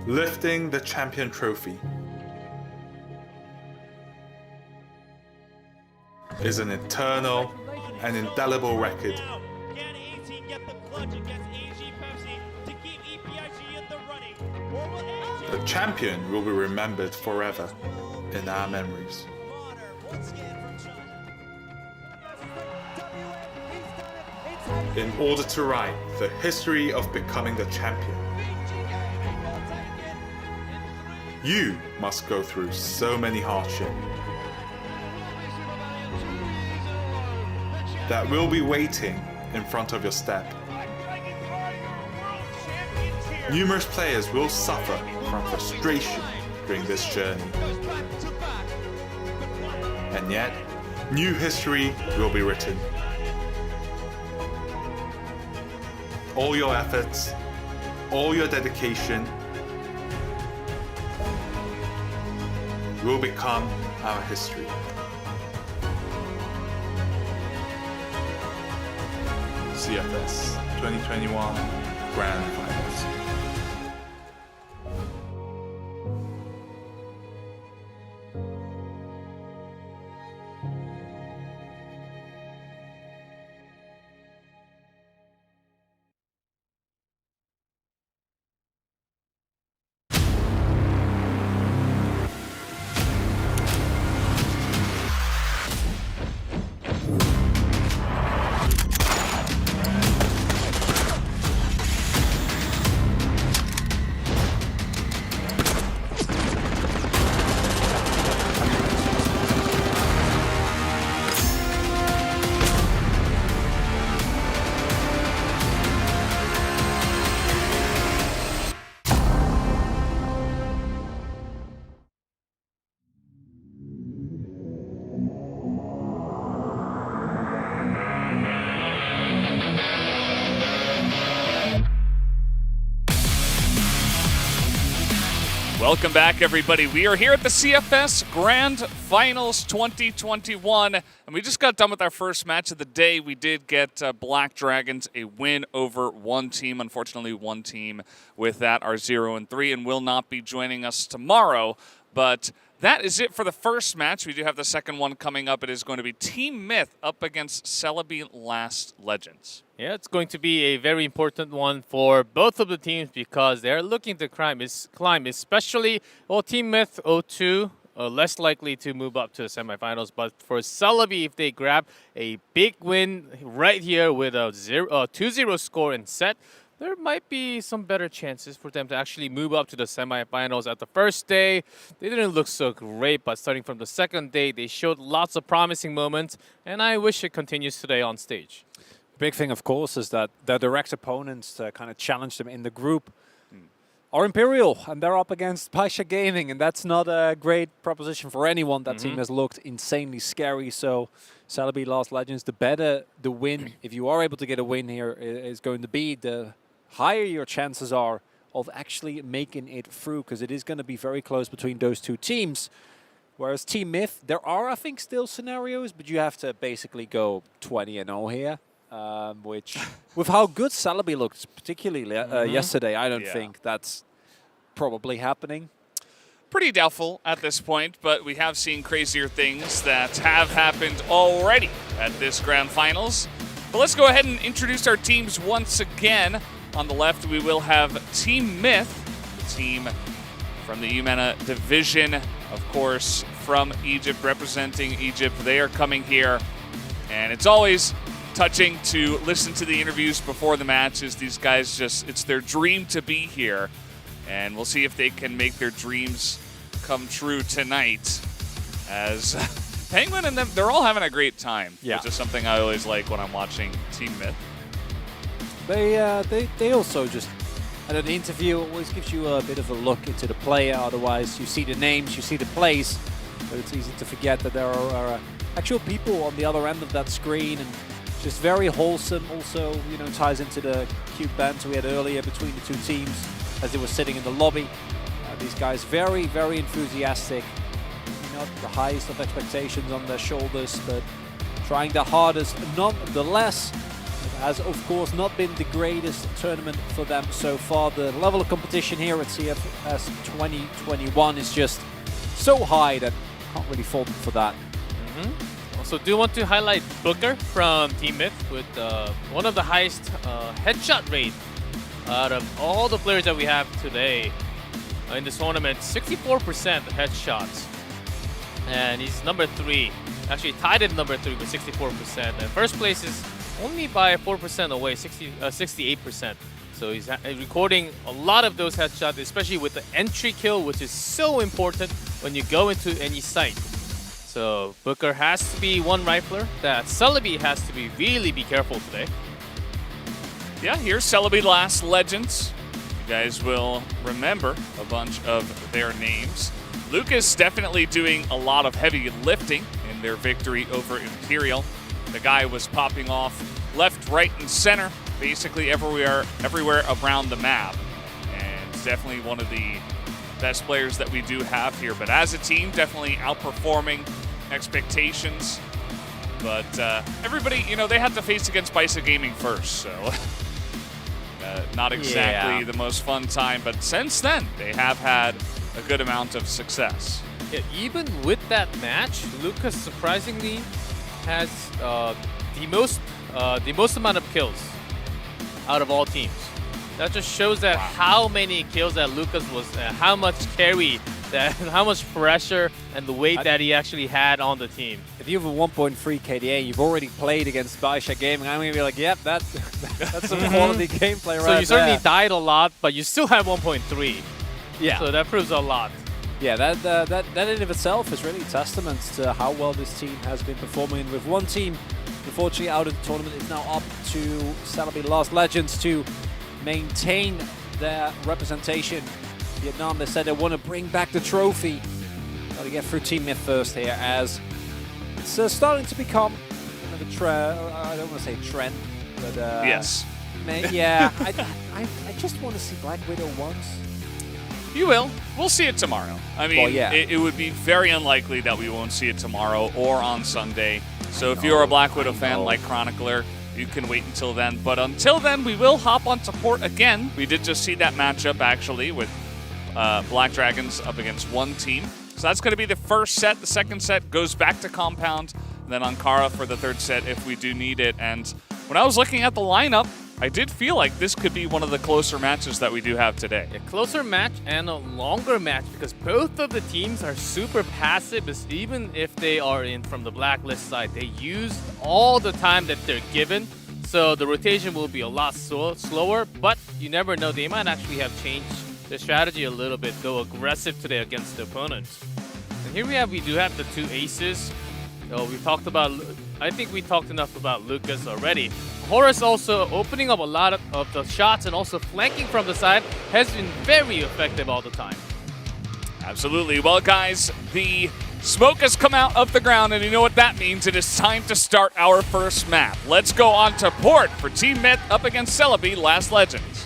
Lifting the champion trophy is an eternal and indelible record. The champion will be remembered forever in our memories. In order to write the history of becoming the champion, you must go through so many hardships that will be waiting in front of your step. Numerous players will suffer from frustration during this journey. And yet, new history will be written. All your efforts, all your dedication will become our history. CFS 2021 Grand Finals. Welcome back, everybody. We are here at the CFS Grand Finals 2021, and we just got done with our first match of the day. We did get Black Dragons a win over one team. Unfortunately, one team with that are 0-3 and will not be joining us tomorrow, but that is it for the first match. We do have the second one coming up. It is going to be Team Myth up against Celebi Last Legends. Yeah, it's going to be a very important one for both of the teams because they're looking to climb, especially Team Myth 0-2, less likely to move up to the semifinals. But for Celebi, if they grab a big win right here with a 2-0 score in set, there might be some better chances for them to actually move up to the semifinals. At the first day, they didn't look so great, but starting from the second day, they showed lots of promising moments, and I wish it continues today on stage. Big thing, of course, is that their direct opponents kind of challenged them in the group are Imperial, and they're up against Paisha Gaming, and that's not a great proposition for anyone. That team has looked insanely scary, so Celebi Last Legends, the better the win, if you are able to get a win here, is going to be, the higher your chances are of actually making it through, because it is going to be very close between those two teams. Whereas Team Myth, there are, I think, still scenarios, but you have to basically go 20-0 here. Which, with how good Celebi looked, particularly yesterday, I don't think that's probably happening. Pretty doubtful at this point, but we have seen crazier things that have happened already at this Grand Finals. But let's go ahead and introduce our teams once again. On the left, we will have Team Myth, the team from the UMENA division, of course, from Egypt, representing Egypt. They are coming here, and it's always touching to listen to the interviews before the matches. These guys it's their dream to be here, and we'll see if they can make their dreams come true tonight. As Penguin and them, they're all having a great time, which is something I always like when I'm watching Team Myth. They also just, at an interview, always gives you a bit of a look into the player. Otherwise, you see the names, you see the plays, but it's easy to forget that there are actual people on the other end of that screen, and just very wholesome. Also, ties into the cute banter we had earlier between the two teams as they were sitting in the lobby. These guys very, very enthusiastic. Not the highest of expectations on their shoulders, but trying their hardest nonetheless. It has, of course, not been the greatest tournament for them so far. The level of competition here at CFS 2021 is just so high that I can't really fault them for that. Also, do want to highlight Booker from Team Myth with one of the highest headshot rate out of all the players that we have today in this tournament. 64% headshots, and he's number 3. Actually tied at number 3 with 64%. And first place is only by 4% away, 68%. So he's recording a lot of those headshots, especially with the entry kill, which is so important when you go into any site. So Booker has to be one rifler that Celebi has to really be careful today. Yeah, here's Celebi Last Legends. You guys will remember a bunch of their names. Lucas definitely doing a lot of heavy lifting in their victory over Imperial. The guy was popping off left, right, and center, basically everywhere around the map. And definitely one of the best players that we do have here. But as a team, definitely outperforming expectations. But everybody, they had to face against Paisha Gaming first, so not exactly the most fun time. But since then, they have had a good amount of success. Yeah, even with that match, Lucas surprisingly has the most amount of kills out of all teams. That just shows that how many kills that Lucas was, how much carry, how much pressure and the weight that he actually had on the team. If you have a 1.3 KDA, you've already played against Paisha Gaming, I'm going to be like, yep, that's some quality gameplay right there. So you certainly died a lot, but you still have 1.3. Yeah. So that proves a lot. Yeah, that in of itself is really a testament to how well this team has been performing. With one team, unfortunately, out of the tournament, it's now up to Celebi Last Legends to maintain their representation. Vietnam, they said they want to bring back the trophy. Got to get through Team Myth first here, as it's starting to become kind of a trend. I don't want to say trend, but yes. Yeah, I just want to see Black Widow once. You will. We'll see it tomorrow. I mean, Well, yeah. it would be very unlikely that we won't see it tomorrow or on Sunday. So if you're a Black Widow fan like Chronicler, you can wait until then. But until then, we will hop on support again. We did just see that matchup, actually, with Black Dragons up against one team. So that's going to be the first set. The second set goes back to Compound, and then Ankara for the third set if we do need it. And when I was looking at the lineup, I did feel like this could be one of the closer matches that we do have today. A closer match and a longer match because both of the teams are super passive. Even if they are in from the blacklist side, they use all the time that they're given. So the rotation will be a lot slower, but you never know. They might actually have changed their strategy a little bit, go aggressive today against the opponents. And here we do have the two aces. We talked about, I think we talked enough about Lucas already. Horus also opening up a lot of the shots and also flanking from the side has been very effective all the time. Absolutely. Well, guys, the smoke has come out of the ground, and you know what that means. It is time to start our first map. Let's go on to Port for Team Myth up against Celebi Last Legends.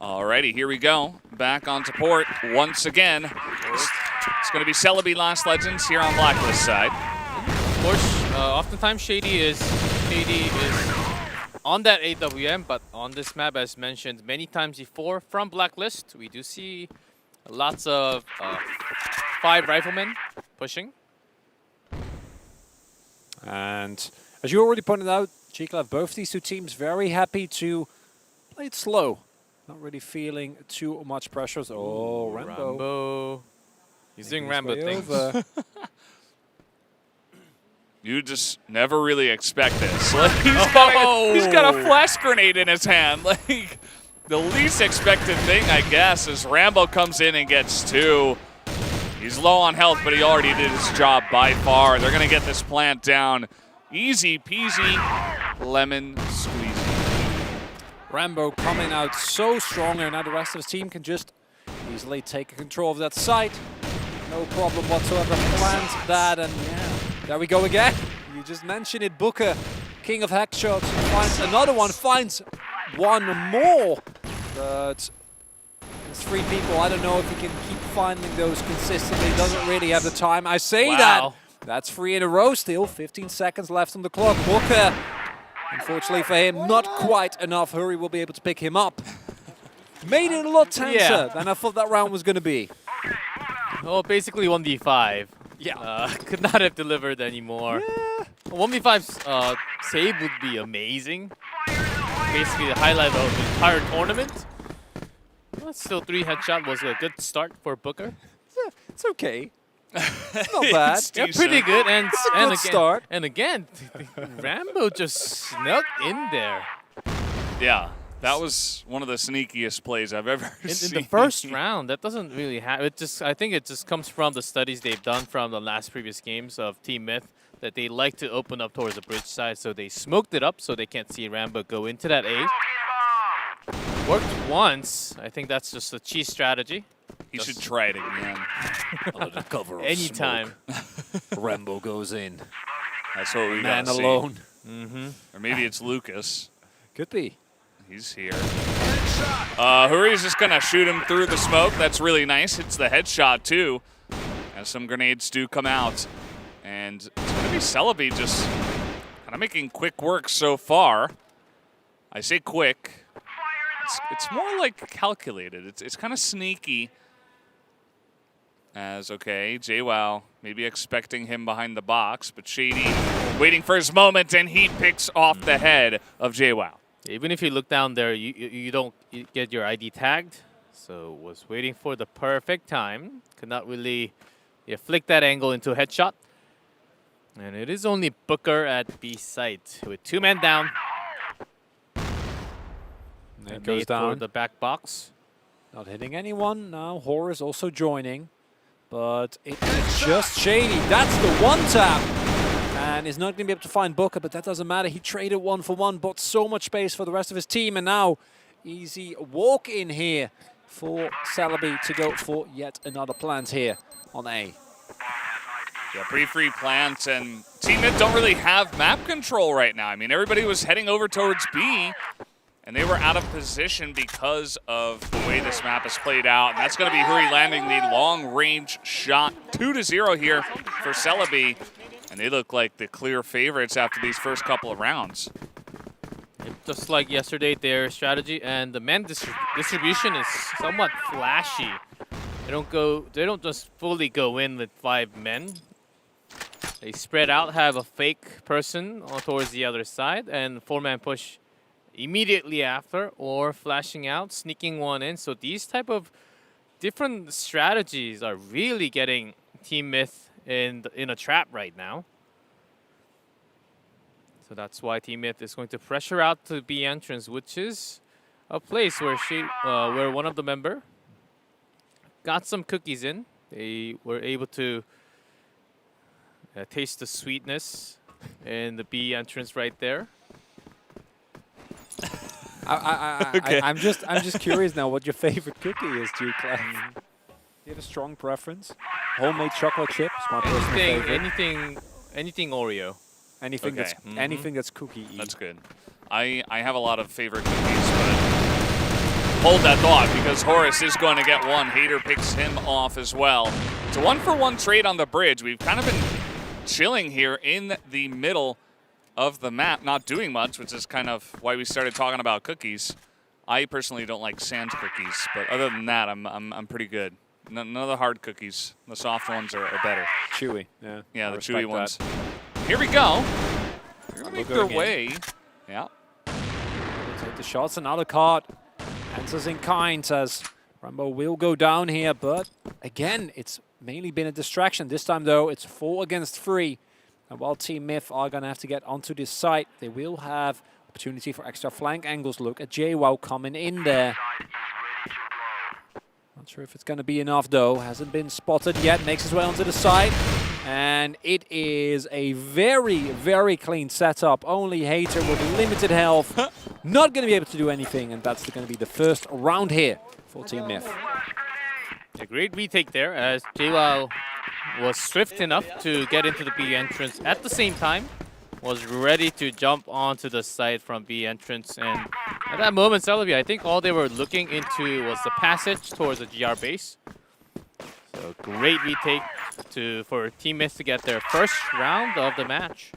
Alrighty, here we go. Back onto Port once again. It's going to be Celebi Last Legends here on Blacklist side. Of course, oftentimes Shady is on that AWM, but on this map, as mentioned many times before, from Blacklist, we do see lots of 5 riflemen pushing. And as you already pointed out, Chiklev, both these two teams very happy to play it slow. Not really feeling too much pressure. Oh, Rambo. He's doing Rambo things. You just never really expect this. Like, he's got a flash grenade in his hand. Like, the least expected thing, I guess, is Rambo comes in and gets 2. He's low on health, but he already did his job by far. They're going to get this plant down. Easy peasy, lemon squeezy. Rambo coming out so strong here. Now the rest of his team can just easily take control of that site. No problem whatsoever. Plant that, and yeah, there we go again. You just mentioned it. Booker, king of headshots, finds another one, finds one more. But it's 3 people. I don't know if he can keep finding those consistently. Doesn't really have the time. I say that. That's 3 in a row still. 15 seconds left on the clock. Booker, unfortunately for him, not quite enough. Hurry will be able to pick him up. Made it a lot tenser than I thought that round was going to be. Well, basically 1v5. Yeah. Could not have delivered anymore. Yeah. 1v5's save would be amazing. Basically the highlight of the entire tournament. Well, still 3 headshot was a good start for Booker. It's okay. It's not bad. Yeah, pretty good. And good again, start. And again, Rambo just snuck in there. Yeah, that was one of the sneakiest plays I've ever seen. In the first round, that doesn't really happen. I think it just comes from the studies they've done from the last previous games of Team Myth, that they like to open up towards the bridge side, so they smoked it up so they can't see Rambo go into that A. Worked once. I think that's just a cheese strategy. He should try it again. Under the cover of anytime. Rambo goes in. That's what we Man gotta see. alone. Or maybe it's Lucas. Could be. He's here. Hurry's just gonna shoot him through the smoke. That's really nice. It's the headshot too. As some grenades do come out. And it's gonna be Celebi just kind of making quick work so far. I say quick. It's more like calculated. It's kind of sneaky. As, okay, JWoww maybe expecting him behind the box, but Shady waiting for his moment, and he picks off the head of JWoww. Even if you look down there, you don't get your ID tagged. So was waiting for the perfect time. Could not really flick that angle into a headshot. And it is only Booker at B site with 2 men down. And it goes down. For the back box. Not hitting anyone. Now Horus also joining. But it's just Shady. That's the one tap. And is not going to be able to find Booker, but that doesn't matter. He traded 1 for 1, bought so much space for the rest of his team. And now easy walk in here for Celebi to go for yet another plant here on A. Yeah, pretty free plant, and Team Myth don't really have map control right now. I mean, everybody was heading over towards B, and they were out of position because of the way this map is played out. And that's going to be Huri landing the long-range shot. 2-0 here for Celebi, and they look like the clear favorites after these first couple of rounds. Just like yesterday, their strategy and the man distribution is somewhat flashy. They don't just fully go in with 5 men. They spread out, have a fake person towards the other side, and 4-man push immediately after, or flashing out, sneaking one in. So these type of different strategies are really getting Team Myth in a trap right now. So that's why Team Myth is going to pressure out to B entrance, which is a place where where one of the member got some cookies in. They were able to taste the sweetness in the B entrance right there. I'm just curious now what your favorite cookie is, G-Clef. Do you have a strong preference? Homemade chocolate chip is my personal favorite. Anything Oreo. Anything Okay. anything that's cookie-y. That's good. I have a lot of favorite cookies, but hold that thought because Horace is going to get one. Hater picks him off as well. It's a 1-for-1 trade on the bridge. We've kind of been chilling here in the middle of the map, not doing much, which is kind of why we started talking about cookies. I personally don't like sand cookies, but other than that, I'm pretty good. None of the hard cookies. The soft ones are better. Chewy, yeah. Yeah, I the chewy respect ones. that. Here we go. They're going to make their Going in. way. Yeah. Take the shots, another card. Answers in kind, says Rambo will go down here, but again, it's mainly been a distraction. This time, though, it's 4 against 3. And while Team Myth are going to have to get onto this site, they will have opportunity for extra flank angles. Look at JWoww coming in there. Not sure if it's going to be enough, though. Hasn't been spotted yet. Makes his way onto the side. And it is a very, very clean setup. Only Hater with limited health. Not going to be able to do anything. And that's going to be the first round here for Team Myth. A great retake there as JWoww was swift enough to get into the B entrance at the same time. Was ready to jump onto the side from B entrance. And at that moment, Celebi, I think all they were looking into was the passage towards the GR base. So great retake for Team Myth to get their first round of the match.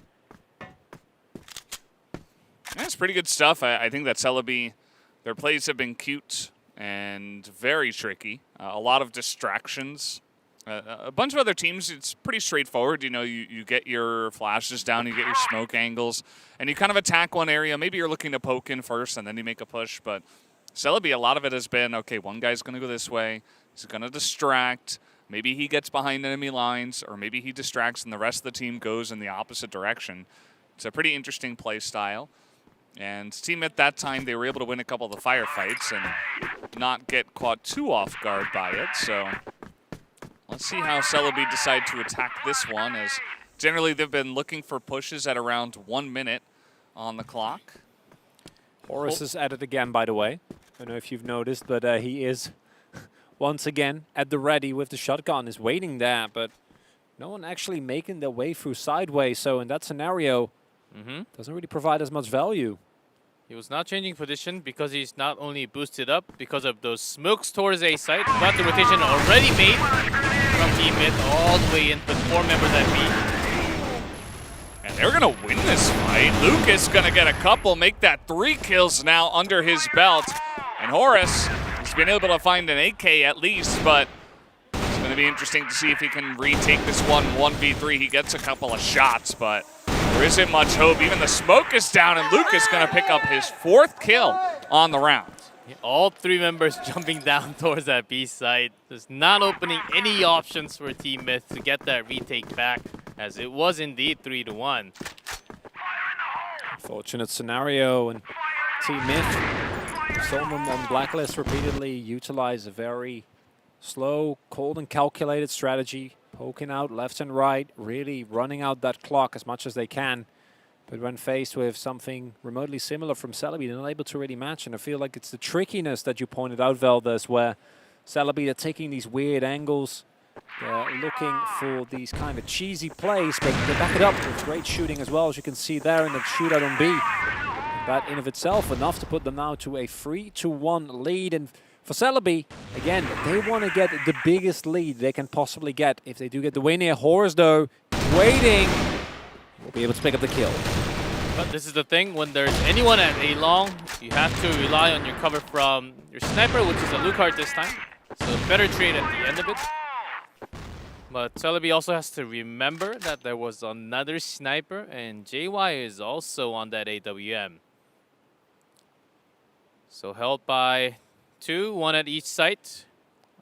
That's pretty good stuff. I think that Celebi, their plays have been cute and very tricky. A lot of distractions. A bunch of other teams, it's pretty straightforward. You know, you get your flashes down, you get your smoke angles, and you kind of attack one area. Maybe you're looking to poke in first, and then you make a push. But Celebi, a lot of it has been, okay, one guy's going to go this way. He's going to distract. Maybe he gets behind enemy lines, or maybe he distracts and the rest of the team goes in the opposite direction. It's a pretty interesting play style. And Team at that time, they were able to win a couple of the firefights and not get caught too off guard by it. So let's see how Celebi decide to attack this one, as generally they've been looking for pushes at around 1 minute on the clock. Horace is at it again, by the way. I don't know if you've noticed, but he is once again at the ready with the shotgun, is waiting there, but no one actually making their way through sideways. So in that scenario, doesn't really provide as much value. He was not changing position because he's not only boosted up because of those smokes towards A site, but the rotation already made from Team Myth all the way in with 4 members at B. And they're going to win this fight. Lucas going to get a couple, make that 3 kills now under his belt. And Horace has been able to find an AK at least, but it's going to be interesting to see if he can retake this one 1v3. He gets a couple of shots, but there isn't much hope. Even the smoke is down, and Lucas going to pick up his 4th kill on the round. All 3 members jumping down towards that B side. Just not opening any options for Team Myth to get that retake back, as it was indeed 3-1. Fortunate scenario, and Team Myth, someone on blacklist repeatedly utilize a very slow, cold and calculated strategy, poking out left and right, really running out that clock as much as they can. But when faced with something remotely similar from Celebi, they're not able to really match. And I feel like it's the trickiness that you pointed out, Valdez, where Celebi are taking these weird angles. They're looking for these kind of cheesy plays, but they back it up with great shooting as well, as you can see there in the shootout on B. That in of itself enough to put them now to a 3-1 lead. And for Celebi, again, they want to get the biggest lead they can possibly get. If they do get the win here, Horus, though, waiting, will be able to pick up the kill. But this is the thing, when there's anyone at A long, you have to rely on your cover from your sniper, which is a Lucard this time. So better trade at the end of it. But Celebi also has to remember that there was another sniper, and JY is also on that AWM. So held by 2, 1 at each site,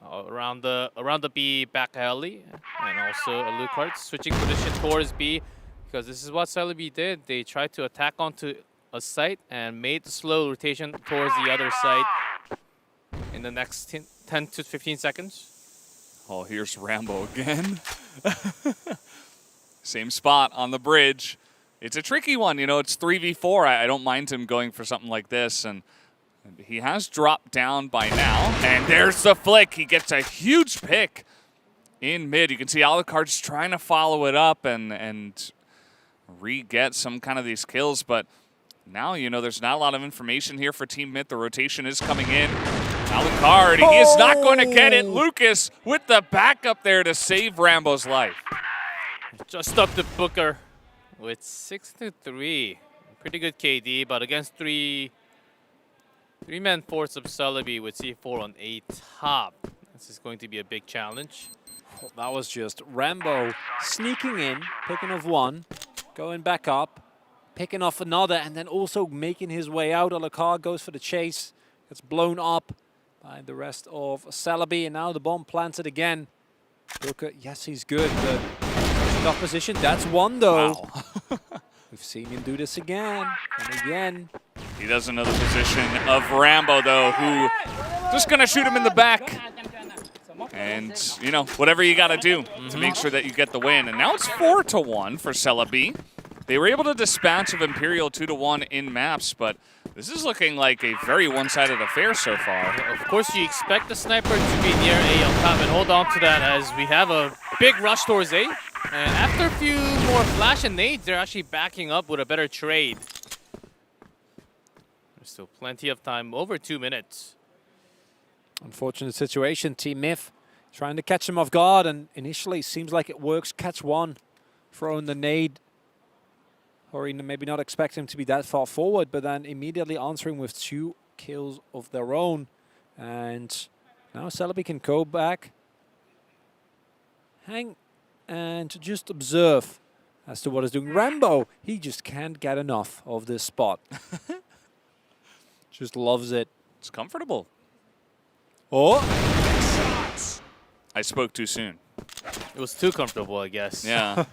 around the B back alley, and also a Lucard switching position towards B, because this is what Celebi did. They tried to attack onto a site and made the slow rotation towards the other site in the next 10 to 15 seconds. Oh, here's Rambo again. Same spot on the bridge. It's a tricky one, you know, it's 3v4. I don't mind him going for something like this, and he has dropped down by now. And there's the flick. He gets a huge pick in mid. You can see Alucard's trying to follow it up and re-get some kind of these kills, but now, you know, there's not a lot of information here for Team Mid. The rotation is coming in. Alucard, he is not going to get it. Lucas with the backup there to save Rambo's life. Just up to Booker with 6-3. Pretty good KD, but against three-man force of Celebi with C4 on A top. This is going to be a big challenge. That was just Rambo sneaking in, picking off one, going back up, picking off another, and then also making his way out. Alucard goes for the chase, gets blown up by the rest of Celebi, and now the bomb planted again. Booker, yes, he's good, but tough position. That's one, though. Wow. We've seen him do this again and again. He doesn't know the position of Rambo, though, who just going to shoot him in the back. And, you know, whatever you got to do to make sure that you get the win. And now it's 4-1 for Celebi. They were able to dispatch of Imperial 2-1 in maps, but this is looking like a very one-sided affair so far. Of course, you expect the sniper to be near A on top and hold on to that, as we have a big rush towards A. And after a few more flash and nades, they're actually backing up with a better trade. There's still plenty of time, over 2 minutes. Unfortunate situation. Team Myth trying to catch him off guard, and initially seems like it works. Catch one, throwing the nade. Or maybe not expect him to be that far forward, but then immediately answering with 2 kills of their own. And now Celebi can go back, hang, and just observe as to what he's doing. Rambo, he just can't get enough of this spot. Just loves it. It's comfortable. Oh! I spoke too soon. It was too comfortable, I guess. Yeah.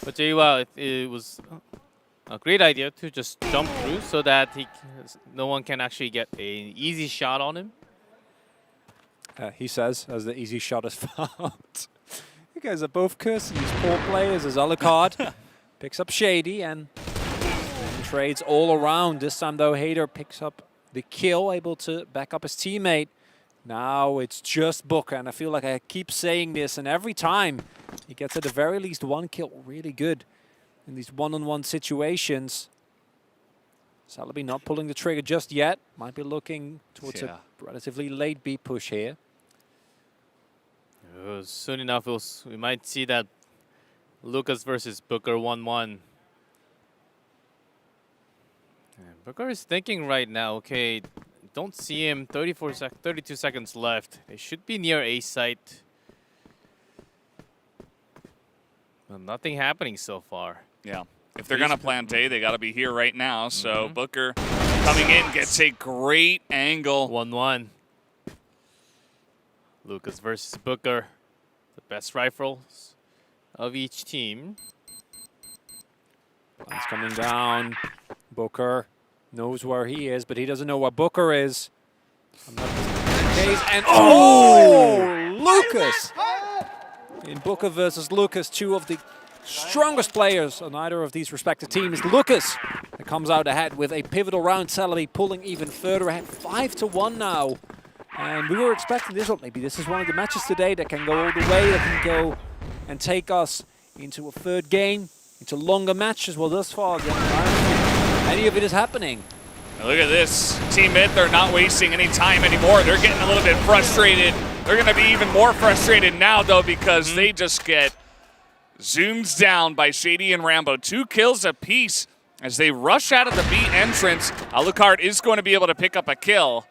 But JY, it was a great idea to just jump through so that no one can actually get an easy shot on him. He says, as the easy shot is found. You guys are both cursing these poor players as Alucard picks up Shady and trades all around. This time, though, Hader picks up the kill, able to back up his teammate. Now it's just Booker, and I feel like I keep saying this, and every time he gets at the very least 1 kill, really good in these one-on-one situations. Celebi not pulling the trigger just yet. Might be looking towards a relatively late B push here. Soon enough, we might see that Lucas versus Booker 1-1. Booker is thinking right now, okay, don't see him, 32 seconds left. They should be near A site. Well, nothing happening so far. Yeah. If they're going to plant A, they got to be here right now. So Booker coming in gets a great angle. 1-1. Lucas versus Booker. The best rifles of each team. He's coming down. Booker knows where he is, but he doesn't know where Booker is. And oh, Lucas! In Booker versus Lucas, 2 of the strongest players on either of these respective teams. Lucas that comes out ahead with a pivotal round. Celebi pulling even further ahead, 5-1 now. And we were expecting this, or maybe this is one of the matches today that can go all the way, that can go and take us into a third game, into longer matches. Well, thus far, again, any of it is happening. Now look at this. Team Myth, they're not wasting any time anymore. They're getting a little bit frustrated. They're going to be even more frustrated now, though, because they just get zoomed down by Shady and Rambo. 2 kills apiece as they rush out of the B entrance. Alucard is going to be able to pick up a kill,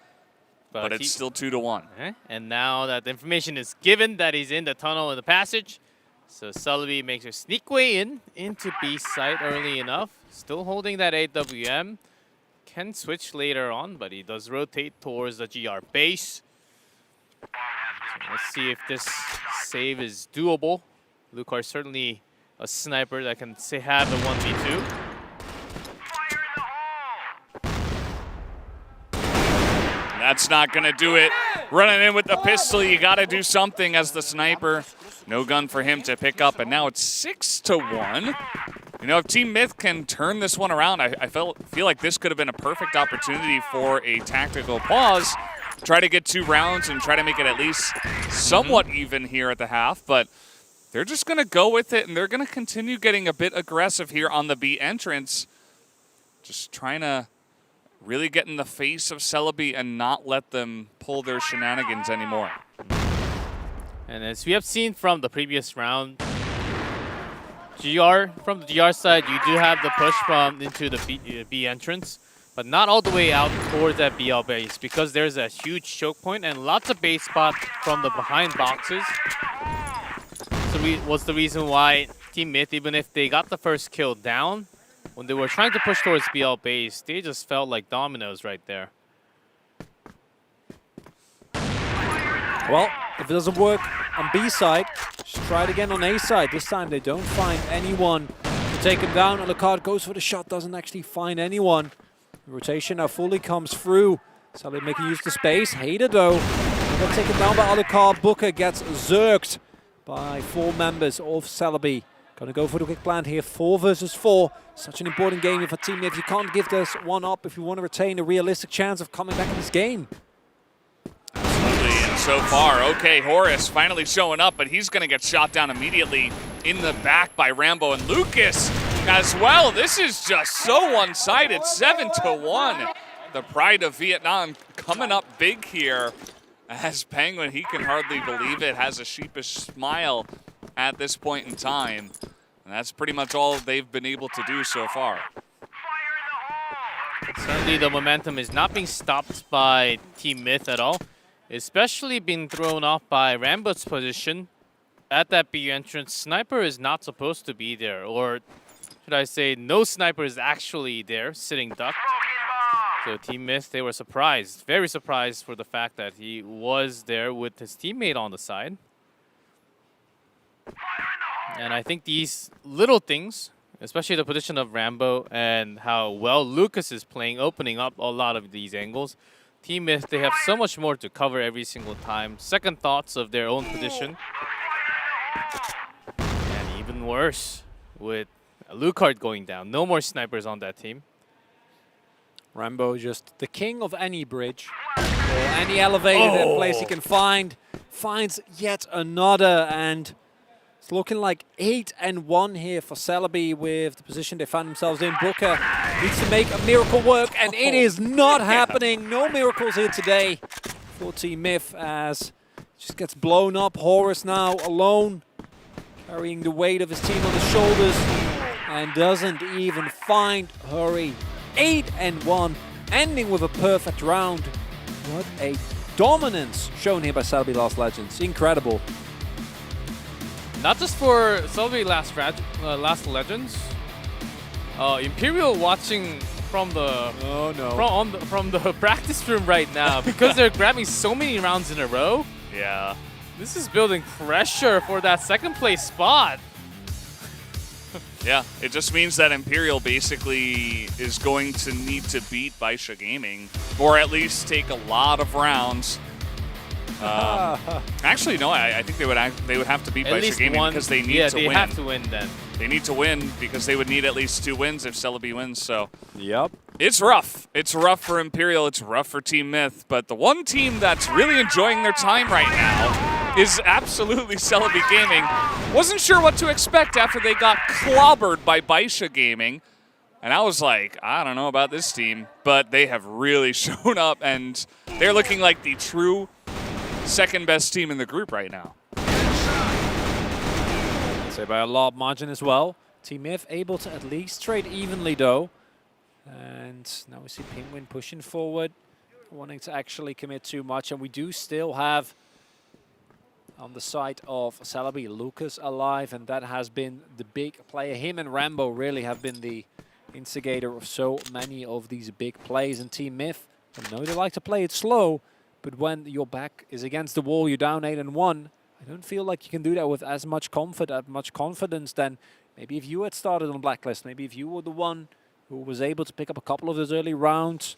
but it's still 2-1. And now that the information is given that he's in the tunnel in the passage, so Celebi makes a sneak way into B site early enough. Still holding that AWM. Can switch later on, but he does rotate towards the GR base. So let's see if this save is doable. Alucard certainly a sniper that can have the 1v2. That's not going to do it. Running in with the pistol, you got to do something as the sniper. No gun for him to pick up, and now it's 6-1. You know, if Team Myth can turn this one around, I feel like this could have been a perfect opportunity for a tactical pause. Try to get 2 rounds and try to make it at least somewhat even here at the half, but they're just going to go with it, and they're going to continue getting a bit aggressive here on the B entrance. Just trying to really get in the face of Celebi and not let them pull their shenanigans anymore. And as we have seen from the previous round, from the GR side, you do have the push from into the B entrance, but not all the way out towards that BL base because there's a huge choke point and lots of base spots from the behind boxes. So was the reason why Team Myth, even if they got the first kill down, when they were trying to push towards BL base, they just felt like dominoes right there. Well, if it doesn't work on B side, just try it again on A side. This time they don't find anyone to take him down. Alucard goes for the shot, doesn't actually find anyone. The rotation now fully comes through. Celebi making use of the space. Hater though, got taken down by Alucard. Booker gets zerked by 4 members of Celebi. Gonna go for the quick plant here, 4 versus 4. Such an important game for Team Myth. You can't give this one up if you want to retain a realistic chance of coming back in this game. And so far, okay, Horus finally showing up, but he's going to get shot down immediately in the back by Rambo and Lucas as well. This is just so one-sided, 7-1. The pride of Vietnam coming up big here as Penguin, he can hardly believe it, has a sheepish smile at this point in time. And that's pretty much all they've been able to do so far. Certainly the momentum is not being stopped by Team Myth at all. Especially being thrown off by Rambo's position at that B entrance. Sniper is not supposed to be there, or should I say no sniper is actually there, sitting duck. So Team Myth, they were surprised, very surprised for the fact that he was there with his teammate on the side. And I think these little things, especially the position of Rambo and how well Lucas is playing, opening up a lot of these angles. Team Myth, they have so much more to cover every single time. Second thoughts of their own position. And even worse with Alucard going down. No more snipers on that team. Rambo just the king of any bridge or any elevated place he can find. Finds yet another, and it's looking like 8-1 here for Celebi with the position they found themselves in. Booker needs to make a miracle work, and it is not happening. No miracles here today for Team Myth as it just gets blown up. Horus now alone, carrying the weight of his team on his shoulders, and doesn't even find Hurry. 8-1, ending with a perfect round. What a dominance shown here by Celebi Last Legends. Incredible. Not just for Celebi Last Legends. Imperial watching from the from the practice room right now because they're grabbing so many rounds in a row. Yeah, this is building pressure for that second place spot. Yeah, it just means that Imperial basically is going to need to beat Baisha Gaming, or at least take a lot of rounds Actually, no. I think they would have to beat At Baisha least Gaming one. because they need yeah, to they win. have to win then. They need to win because they would need at least 2 wins if Celebi wins. So Yep. it's rough. It's rough for Imperial. It's rough for Team Myth. But the one team that's really enjoying their time right now is absolutely Celebi Gaming. Wasn't sure what to expect after they got clobbered by Baisha Gaming. And I was like, I don't know about this team, but they have really shown up, and they're looking like the true second best team in the group right now. I'd say by a large margin as well. Team Myth able to at least trade evenly though. And now we see Penguin pushing forward, wanting to actually commit too much. And we do still have on the side of Celebi Lucas alive, and that has been the big player. Him and Rambo really have been the instigator of so many of these big plays. And Team Myth, I know they like to play it slow, but when your back is against the wall, you're down 8-1, I don't feel like you can do that with as much comfort, as much confidence than maybe if you had started on Blacklist, maybe if you were the one who was able to pick up a couple of those early rounds,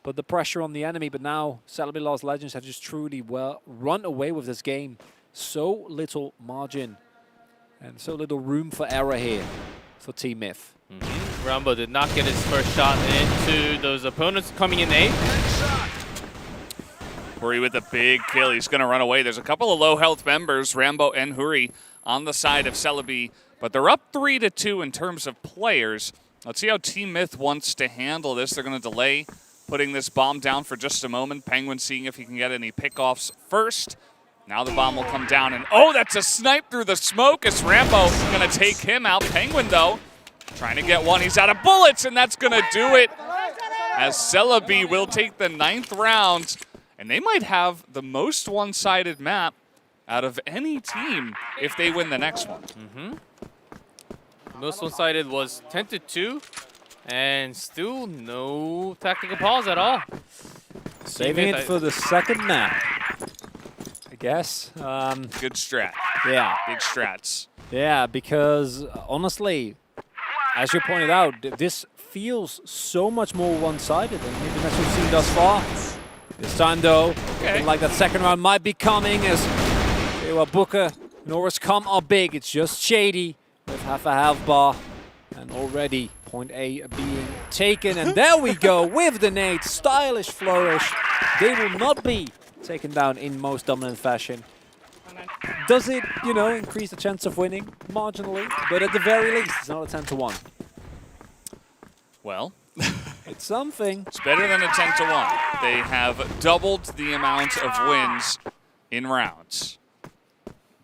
put the pressure on the enemy. But now Celebi Lost Legends have just truly run away with this game. So little margin and so little room for error here for Team Myth. Rambo did not get his first shot into those opponents coming in 8. Huri with a big kill. He's going to run away. There's a couple of low health members, Rambo and Huri, on the side of Celebi, but they're up 3-2 in terms of players. Let's see how Team Myth wants to handle this. They're going to delay putting this bomb down for just a moment. Penguin seeing if he can get any pickoffs first. Now the bomb will come down, and oh, that's a snipe through the smoke as Rambo going to take him out. Penguin, though, trying to get one. He's out of bullets, and that's going to do it as Celebi will take the 9th round. And they might have the most one-sided map out of any team if they win the next one. Most one-sided was 10-2, and still no tactical pause at all. Saving it for the second map, I guess. Good strat. Yeah. Big strats. Yeah, because honestly, as you pointed out, this feels so much more one-sided than anything that we've seen thus far. This time, though, looking like that second round might be coming as Booker and Norris come are big. It's just Shady with half a health bar, and already point A being taken. And there we go with the nade. Stylish flourish. They will not be taken down in most dominant fashion. Does it, increase the chance of winning marginally? But at the very least, it's not a 10-1. Well, it's something. It's better than a 10-1. They have doubled the amount of wins in rounds.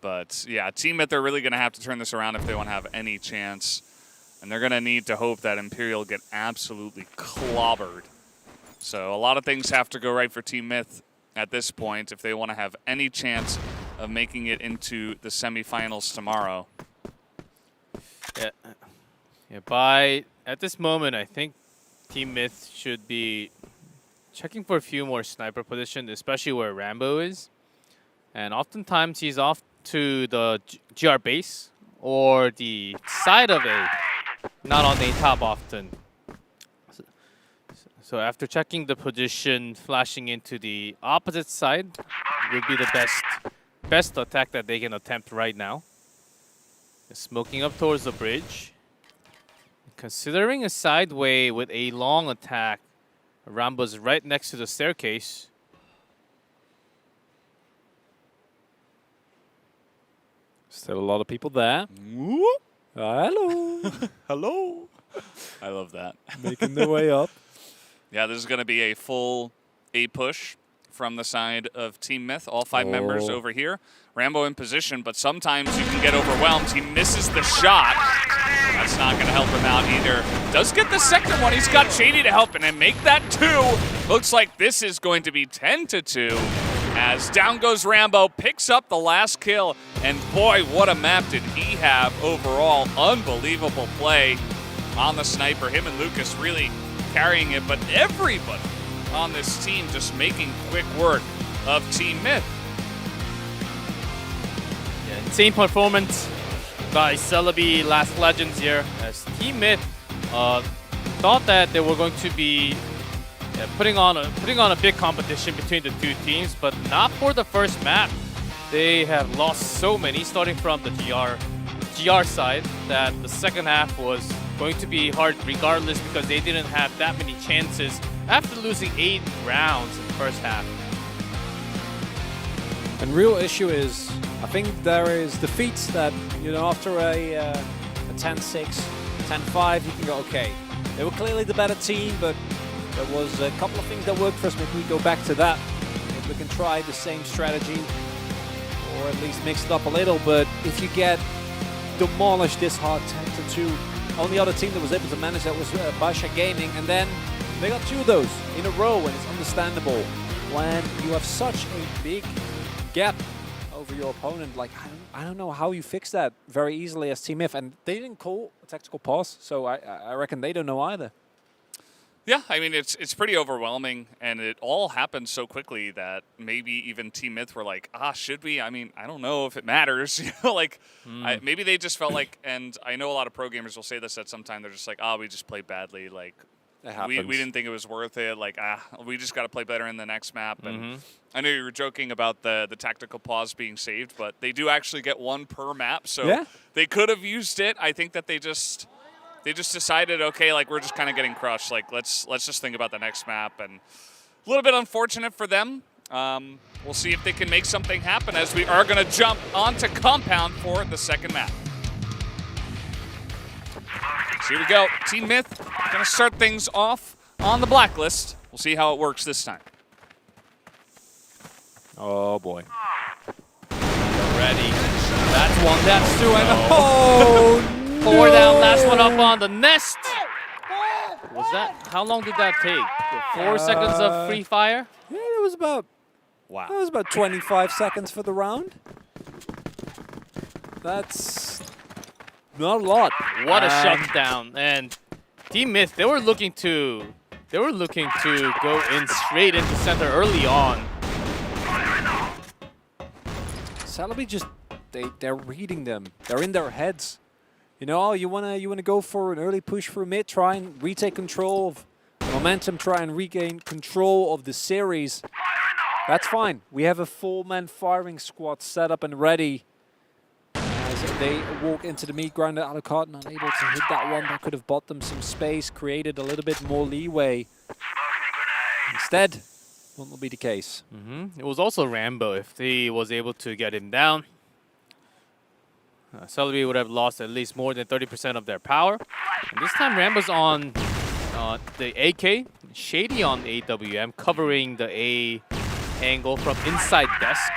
But yeah, Team Myth are really going to have to turn this around if they want to have any chance. And they're going to need to hope that Imperial get absolutely clobbered. So a lot of things have to go right for Team Myth at this point if they want to have any chance of making it into the semifinals tomorrow. Yeah, at this moment, I think Team Myth should be checking for a few more sniper positions, especially where Rambo is. And oftentimes he's off to the GR base or the side of A, not on A top often. So after checking the position, flashing into the opposite side would be the best attack that they can attempt right now. Smoking up towards the bridge. Considering a sideway with a long attack, Rambo's right next to the staircase. Still a lot of people there. Hello. Hello. I love that. Making their way up. Yeah, this is going to be a full A push from the side of Team Myth. All 5 members over here. Rambo in position, but sometimes you can get overwhelmed. He misses the shot. That's not going to help him out either. Does get the second one. He's got Shady to help and make that 2. Looks like this is going to be 10-2 as down goes Rambo, picks up the last kill. And boy, what a map did he have overall. Unbelievable play on the sniper. Him and Lucas really carrying it, but everybody on this team just making quick work of Team Myth. Yeah, insane performance by Celebi Last Legends here, as Team Myth thought that they were going to be Yeah, putting on a big competition between the two teams, but not for the first map. They have lost so many, starting from the GR side, that the second half was going to be hard regardless because they didn't have that many chances after losing 8 rounds in the first half. And real issue is, I think there is defeats that, you know, after a 10-6, 10-5, you can go, okay, they were clearly the better team, but there was a couple of things that worked for us. Maybe we go back to that. Maybe we can try the same strategy, or at least mix it up a little. But if you get demolished this hard 10-2, only other team that was able to manage that was Basha Gaming, and then they got 2 of those in a row, and it's understandable when you have such a big gap over your opponent. Like, I don't know how you fix that very easily as Team If, and they didn't call a tactical pause, so I reckon they don't know either. Yeah, I mean, it's pretty overwhelming, and it all happened so quickly that maybe even Team Myth were like, should we? I mean, I don't know if it matters. You know, like, maybe they just felt like, and I know a lot of pro gamers will say this at some time, they're just like, we just played badly. Like, we didn't think it was worth it. Like, we just got to play better in the next map. And I know you were joking about the tactical pause being saved, but they do actually get 1 per map, so they could have used it. I think that they just decided, okay, like, we're just kind of getting crushed. Like, let's just think about the next map. And a little bit unfortunate for them. We'll see if they can make something happen, as we are going to jump onto Compound for the second map. So here we go. Team Myth going to start things off on the blacklist. We'll see how it works this time. Oh, boy. Ready. That's 1, that's 2, and oh! 4 down, last one up on the nest. Was that, how long did that take? 4 seconds of free fire? Yeah, it was about, wow. It was about 25 seconds for the round. That's not a lot. What a shutdown. And Team Myth, they were looking to go in straight into center early on. Celebi just, they're reading them. They're in their heads. You know, you wanna go for an early push for mid, try and retake control of the momentum, try and regain control of the series. That's fine. We have a 4-man firing squad set up and ready. As they walk into the meat grinder, Alucard not able to hit that one. That could have bought them some space, created a little bit more leeway. Instead, what will be the case? It was also Rambo. If he was able to get him down, Celebi would have lost at least more than 30% of their power. And this time Rambo's on the AK, Shady on AWM, covering the A angle from inside desk.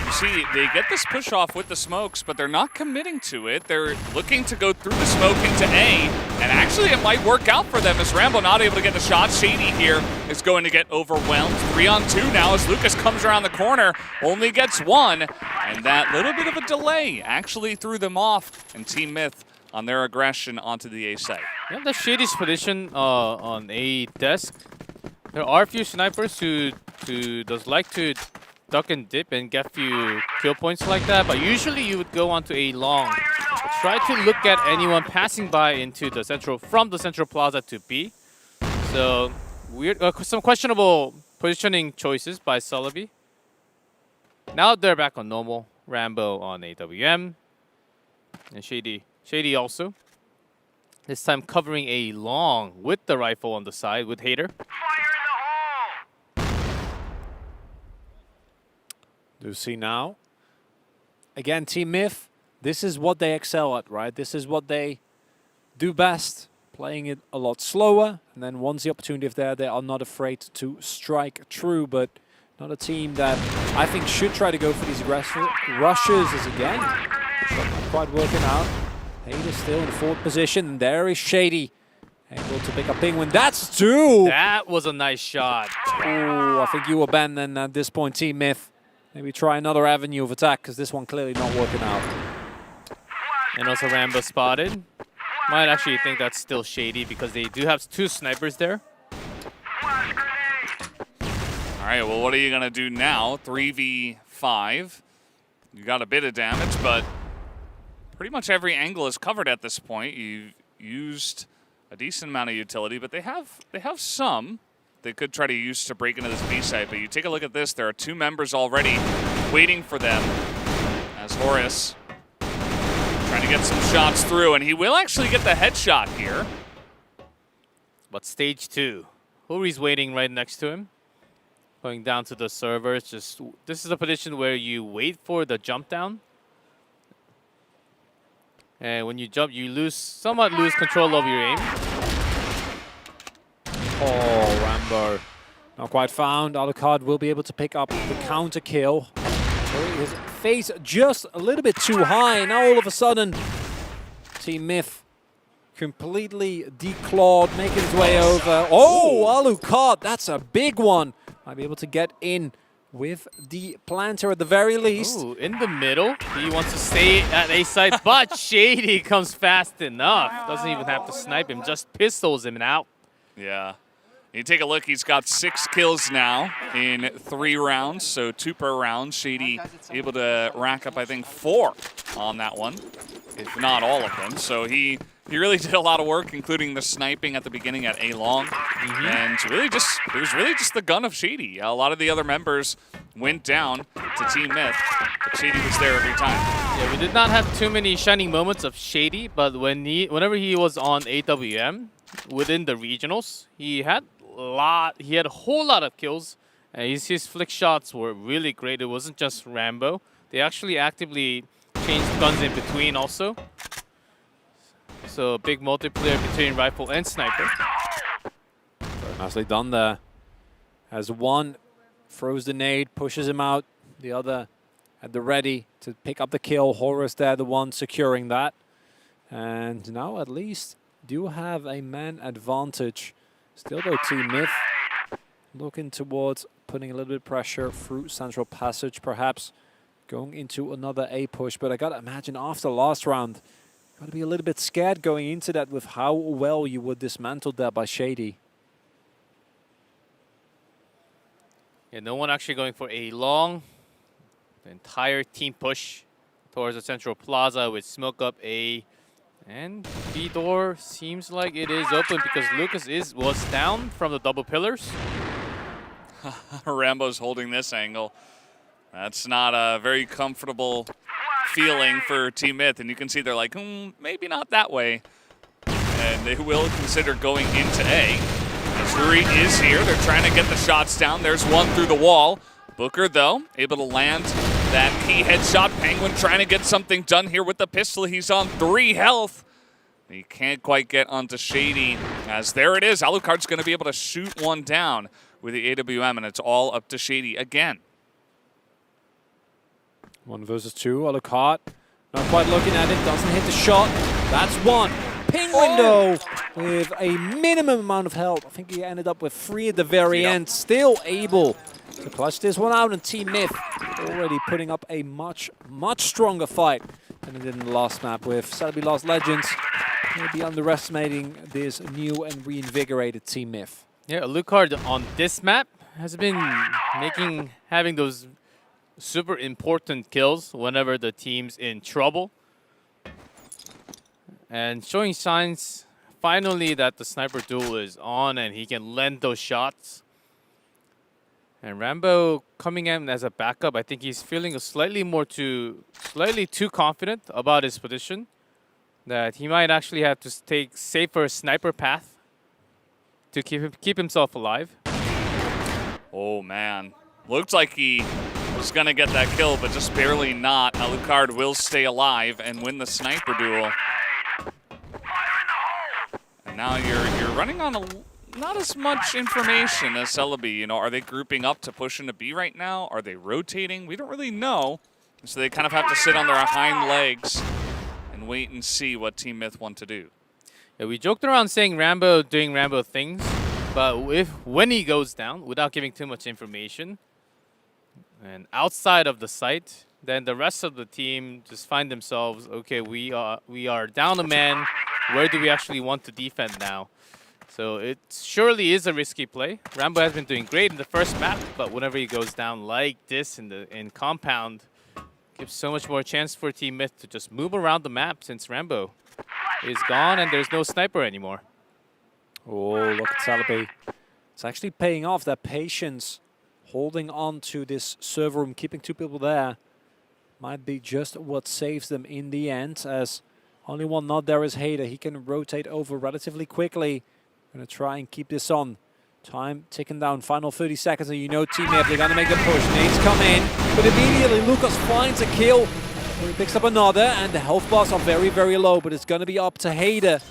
You see, they get this push off with the smokes, but they're not committing to it. They're looking to go through the smoke into A, and actually it might work out for them as Rambo not able to get the shot. Shady here is going to get overwhelmed. 3-on-2 now as Lucas comes around the corner, only gets 1, and that little bit of a delay actually threw them off, and Team Myth on their aggression onto the A site. Yeah, the Shady's position on A desk. There are a few snipers who does like to duck and dip and get few kill points like that, but usually you would go onto A long. Try to look at anyone passing by into the central, from the central plaza to B. So weird, some questionable positioning choices by Celebi. Now they're back on normal. Rambo on AWM and Shady also. This time covering A long with the rifle on the side with Hater. Do you see now? Again, Team Myth, this is what they excel at, right? This is what they do best, playing it a lot slower. And then once the opportunity is there, they are not afraid to strike true. But not a team that I think should try to go for these aggressive rushes is again. It's not quite working out. Hater still in fourth position. And there is Shady. Able to pick up Penguin. That's 2! That was a nice shot. Oh, I think you were banned then at this point, Team Myth. Maybe try another avenue of attack, because this one clearly not working out. And also Rambo spotted. Might actually think that's still Shady because they do have 2 snipers there. All right, well, what are you going to do now? 3v5. You got a bit of damage, but pretty much every angle is covered at this point. You've used a decent amount of utility, but they have some. they could try to use to break into this B site. But you take a look at this, there are 2 members already waiting for them as Horus trying to get some shots through, and he will actually get the headshot here. But stage 2, Huri's waiting right next to him. Going down to the servers, this is a position where you wait for the jump down. And when you jump, you somewhat lose control of your aim. Oh, Rambo. Not quite found. Alucard will be able to pick up the counter kill. His face just a little bit too high. Now all of a sudden, Team Myth completely declawed, making his way over. Oh, Alucard, that's a big one. Might be able to get in with the planter at the very least. Ooh, in the middle. He wants to stay at A side, but Shady comes fast enough. Doesn't even have to snipe him, just pistols him out. Yeah. You take a look, he's got 6 kills now in 3 rounds, so 2 per round. Shady able to rack up, I think, 4 on that one, if not all of them. So he really did a lot of work, including the sniping at the beginning at A long. And it was really just the gun of Shady. A lot of the other members went down to Team Myth, but Shady was there every time. Yeah, we did not have too many shining moments of Shady, but whenever he was on AWM within the regionals, he had a whole lot of kills, and his flick shots were really great. It wasn't just Rambo. They actually actively changed guns in between also. So big multiplayer between rifle and sniper. Very nicely done there. As one throws the nade, pushes him out, the other at the ready to pick up the kill. Horus there, the one securing that. And now at least do have a man advantage. Still though, Team Myth looking towards putting a little bit of pressure through Central Passage, perhaps going into another A push. But I gotta imagine after last round, gotta be a little bit scared going into that with how well you were dismantled there by Shady. Yeah, no one actually going for A long. The entire team push towards the Central Plaza with smoke up A. And B door seems like it is open because Lucas was down from the double pillars. Rambo's holding this angle. That's not a very comfortable feeling for Team Myth, and you can see they're like, maybe not that way. And they will consider going into A. As Huri is here, they're trying to get the shots down. There's one through the wall. Booker, though, able to land that key headshot. Penguin trying to get something done here with the pistol. He's on 3 health. He can't quite get onto Shady, as there it is. Alucard's going to be able to shoot one down with the AWM, and it's all up to Shady again. 1 versus 2, Alucard not quite looking at it, doesn't hit the shot. That's one. Penguin though, with a minimum amount of health. I think he ended up with 3 at the very end. Still able to clutch this one out, and Team Myth already putting up a much stronger fight than it did in the last map with Celebi Lost Legends. Maybe underestimating this new and reinvigorated Team Myth. Yeah, Alucard on this map has been having those super important kills whenever the team's in trouble. And showing signs finally that the sniper duel is on and he can lend those shots. And Rambo coming in as a backup, I think he's feeling slightly too confident about his position, that he might actually have to take safer sniper path to keep himself alive. Oh man, looked like he was gonna get that kill, but just barely not. Alucard will stay alive and win the sniper duel. And now you're running on not as much information as Celebi. You know, are they grouping up to push into B right now? Are they rotating? We don't really know. So they kind of have to sit on their hind legs and wait and see what Team Myth want to do. Yeah, we joked around saying Rambo doing Rambo things, but when he goes down, without giving too much information, and outside of the site, then the rest of the team just find themselves, okay, we are down a man. Where do we actually want to defend now? So it surely is a risky play. Rambo has been doing great in the first map, but whenever he goes down like this in compound, gives so much more chance for Team Myth to just move around the map since Rambo is gone and there's no sniper anymore. Oh, look at Celebi. It's actually paying off. That patience, holding on to this server room, keeping 2 people there, might be just what saves them in the end, as only one not there is Hader. He can rotate over relatively quickly. Gonna try and keep this on. Time ticking down, final 30 seconds, and you know Team F, they're gonna make the push. Nades come in, but immediately Lucas finds a kill. He picks up another, and the health bars are very, very low, but it's gonna be up to Hader.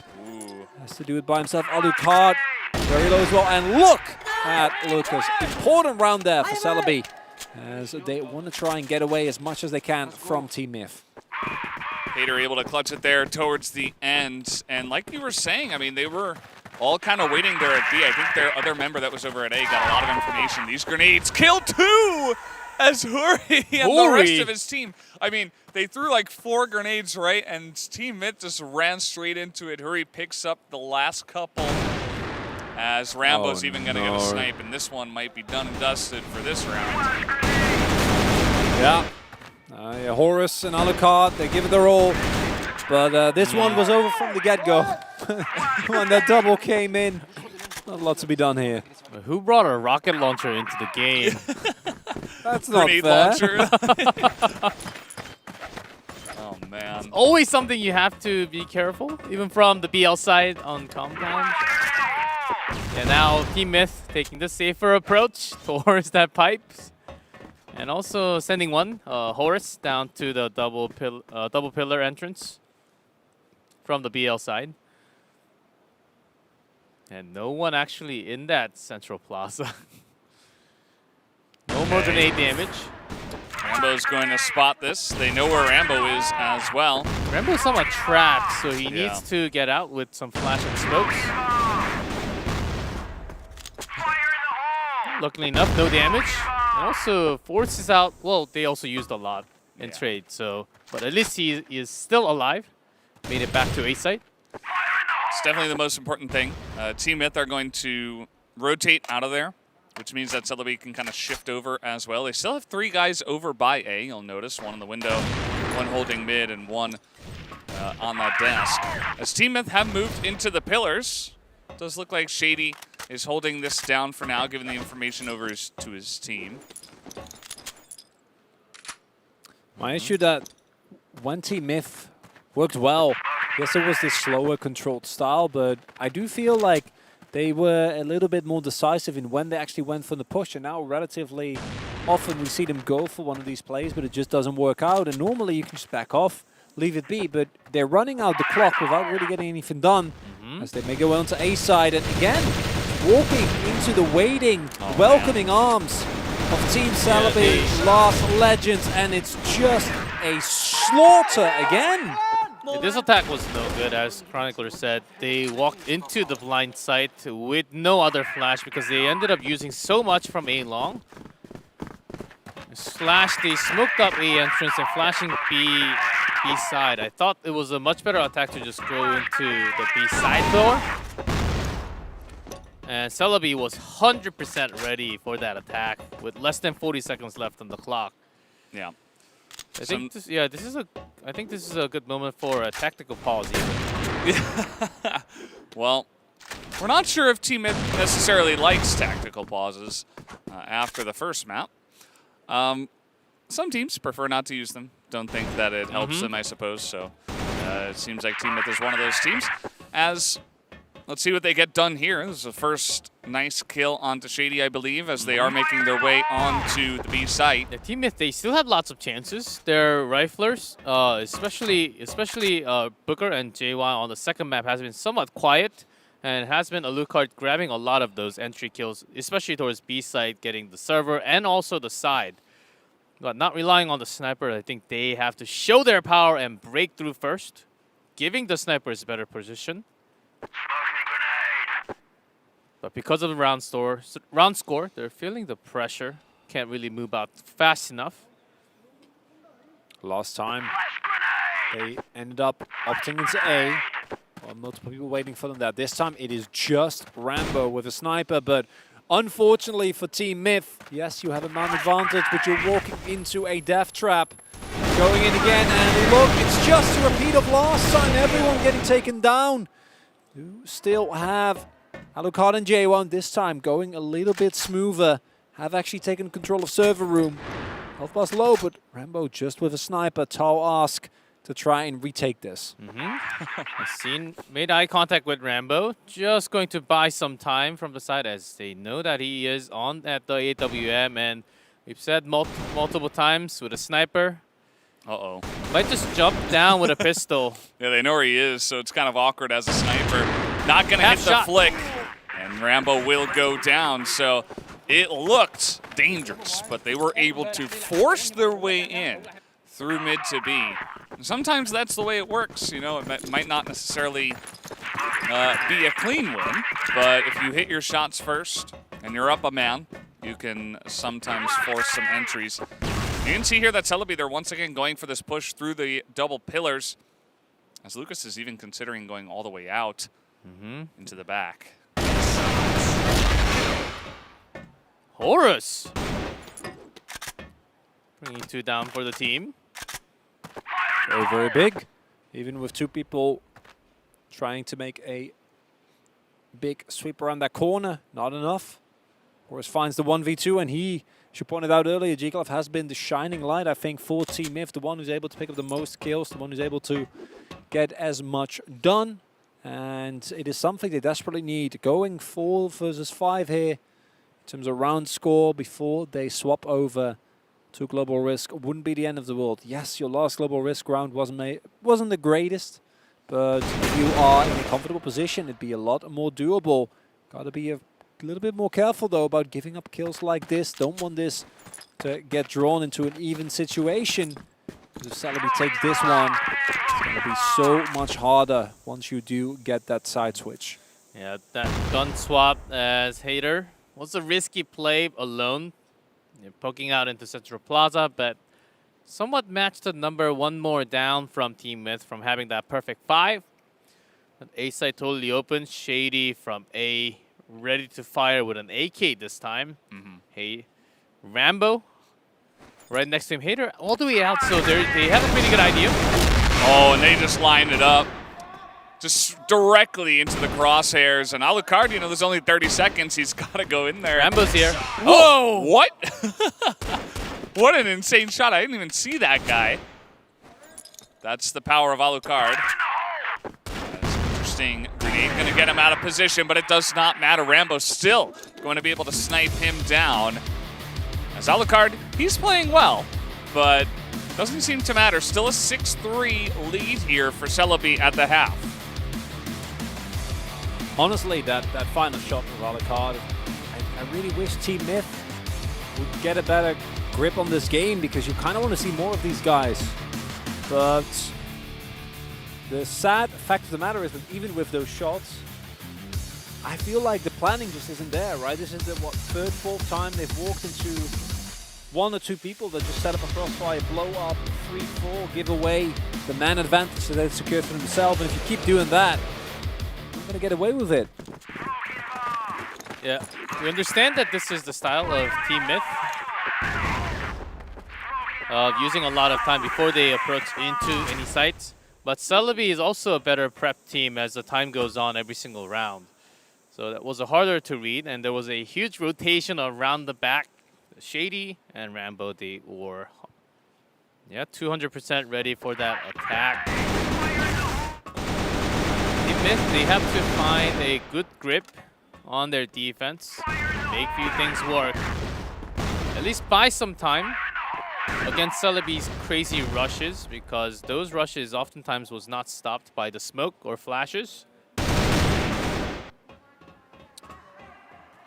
Has to do it by himself. Alucard, very low as well, and look at Lucas. Important round there for Celebi, as they want to try and get away as much as they can from Team Myth. Hader able to clutch it there towards the end. And like you were saying, I mean, they were all kind of waiting there at B. I think their other member that was over at A got a lot of information. These grenades kill 2 as Huri and the rest of his team. I mean, they threw like 4 grenades, right? And Team Myth just ran straight into it. Huri picks up the last couple as Rambo's even going to get a snipe. And this one might be done and dusted for this round. Yeah. Horus and Alucard, they give it their all. But this one was over from the get-go. When that double came in, not a lot to be done here. Who brought a rocket launcher into the game? That's not fair. Oh, man. Always something you have to be careful, even from the BL side on compound. And now Team Myth taking the safer approach towards that pipe. And also sending one, Horus, down to the double pillar entrance from the BL side. And no one actually in that central plaza. No more grenade damage. Rambo's going to spot this. They know where Rambo is as well. Rambo's somewhat trapped, so he needs to get out with some flash and smokes. Luckily enough, no damage. And also forces out, well, they also used a lot in trade, so, but at least he is still alive. Made it back to A site. It's definitely the most important thing. Team Myth are going to rotate out of there, which means that Celebi can kind of shift over as well. They still have 3 guys over by A, you'll notice. 1 in the window, 1 holding mid, and 1 on that desk. As Team Myth have moved into the pillars, it does look like Shady is holding this down for now, giving the information over to his team. My issue that when Team Myth worked well, yes, it was this slower controlled style, but I do feel like they were a little bit more decisive in when they actually went for the push, and now relatively often we see them go for one of these plays, but it just doesn't work out, and normally you can just back off, leave it be, but they're running out the clock without really getting anything done, as they may go on to A side, and again, walking into the waiting, welcoming arms of Team Celebi, Last Legends, and it's just a slaughter again. Yeah, this attack was no good, as Chronicler said. They walked into the blind site with no other flash because they ended up using so much from A long. Slash, they smoked up A entrance and flashing B side. I thought it was a much better attack to just go into the B side door. And Celebi was 100% ready for that attack with less than 40 seconds left on the clock. Yeah. I think this is a good moment for a tactical pause. Well, we're not sure if Team Myth necessarily likes tactical pauses after the first map. Some teams prefer not to use them. Don't think that it helps them, I suppose. So it seems like Team Myth is one of those teams. Let's see what they get done here. This is the first nice kill onto Shady, I believe, as they are making their way onto the B site. The Team Myth, they still have lots of chances. Their riflers, especially Booker and JY on the second map, has been somewhat quiet, and has been Alucard grabbing a lot of those entry kills, especially towards B side, getting the server and also the side. But not relying on the sniper, I think they have to show their power and break through first, giving the snipers better position. But because of the round score, they're feeling the pressure. Can't really move out fast enough. Last time, they ended up opting into A. Well, multiple people waiting for them there. This time, it is just Rambo with a sniper, but unfortunately for Team Myth, yes, you have a man advantage, but you're walking into a death trap. Going in again, and look, it's just a repeat of last time. Everyone getting taken down. You still have Alucard and J1 this time going a little bit smoother. Have actually taken control of server room. Health bar's low, but Rambo just with a sniper. Tao ask to try and retake this. Seen made eye contact with Rambo. Just going to buy some time from the side as they know that he is on at the AWM, and we've said multiple times with a sniper. Uh-oh. Might just jump down with a pistol. Yeah, they know where he is, so it's kind of awkward as a sniper. Not going to hit Half the flick, and Rambo will go down. So it looked dangerous, but they were able to force their way in through mid to B. And sometimes that's the way it works. You know, it might not necessarily be a clean win, but if you hit your shots first and you're up a man, you can sometimes force some entries. You can see here that Celebi, they're once again going for this push through the double pillars, as Lucas is even considering going all the way out into the back. Horus bringing 2 down for the team. Very, very big. Even with 2 people trying to make a big sweep around that corner, not enough. Horus finds the 1v2, and he, as you pointed out earlier, Jigalov has been the shining light, I think, for Team Myth, the one who's able to pick up the most kills, the one who's able to get as much done. And it is something they desperately need. Going 4 versus 5 here in terms of round score before they swap over to Global Risk wouldn't be the end of the world. Yes, your last Global Risk round wasn't the greatest, but if you are in a comfortable position, it'd be a lot more doable. Gotta be a little bit more careful, though, about giving up kills like this. Don't want this to get drawn into an even situation. If Celebi takes this one, it's going to be so much harder once you do get that side switch. Yeah, that gun swap as Hater was a risky play alone. You're poking out into Central Plaza, but somewhat matched the number 1 more down from Team Myth from having that perfect 5. But A side totally open. Shady from A, ready to fire with an AK this time. Hey, Rambo right next to him. Hater all the way out, so they have a pretty good idea. Oh, and they just lined it up. Just directly into the crosshairs. And Alucard, you know, there's only 30 seconds. He's got to go in there. Rambo's here. Whoa! What? What an insane shot. I didn't even see that guy. That's the power of Alucard. That's interesting. Grenade going to get him out of position, but it does not matter. Rambo's still going to be able to snipe him down. As Alucard, he's playing well, but doesn't seem to matter. Still a 6-3 lead here for Celebi at the half. Honestly, that final shot with Alucard, I really wish Team Myth would get a better grip on this game, because you kind of want to see more of these guys. But the sad fact of the matter is that even with those shots, I feel like the planning just isn't there, right? This is the, 3rd, 4th time they've walked into 1 or 2 people that just set up a crossfire, blow up, 3, 4, give away the man advantage that they've secured for themselves. And if you keep doing that, you're going to get away with it. Yeah, we understand that this is the style of Team Myth, of using a lot of time before they approach into any sites. But Celebi is also a better prep team as the time goes on every single round. So that was harder to read, and there was a huge rotation around the back. Shady and Rambo, they were 200% ready for that attack. Team Myth, they have to find a good grip on their defense, make few things work. At least buy some time against Celebi's crazy rushes, because those rushes oftentimes was not stopped by the smoke or flashes.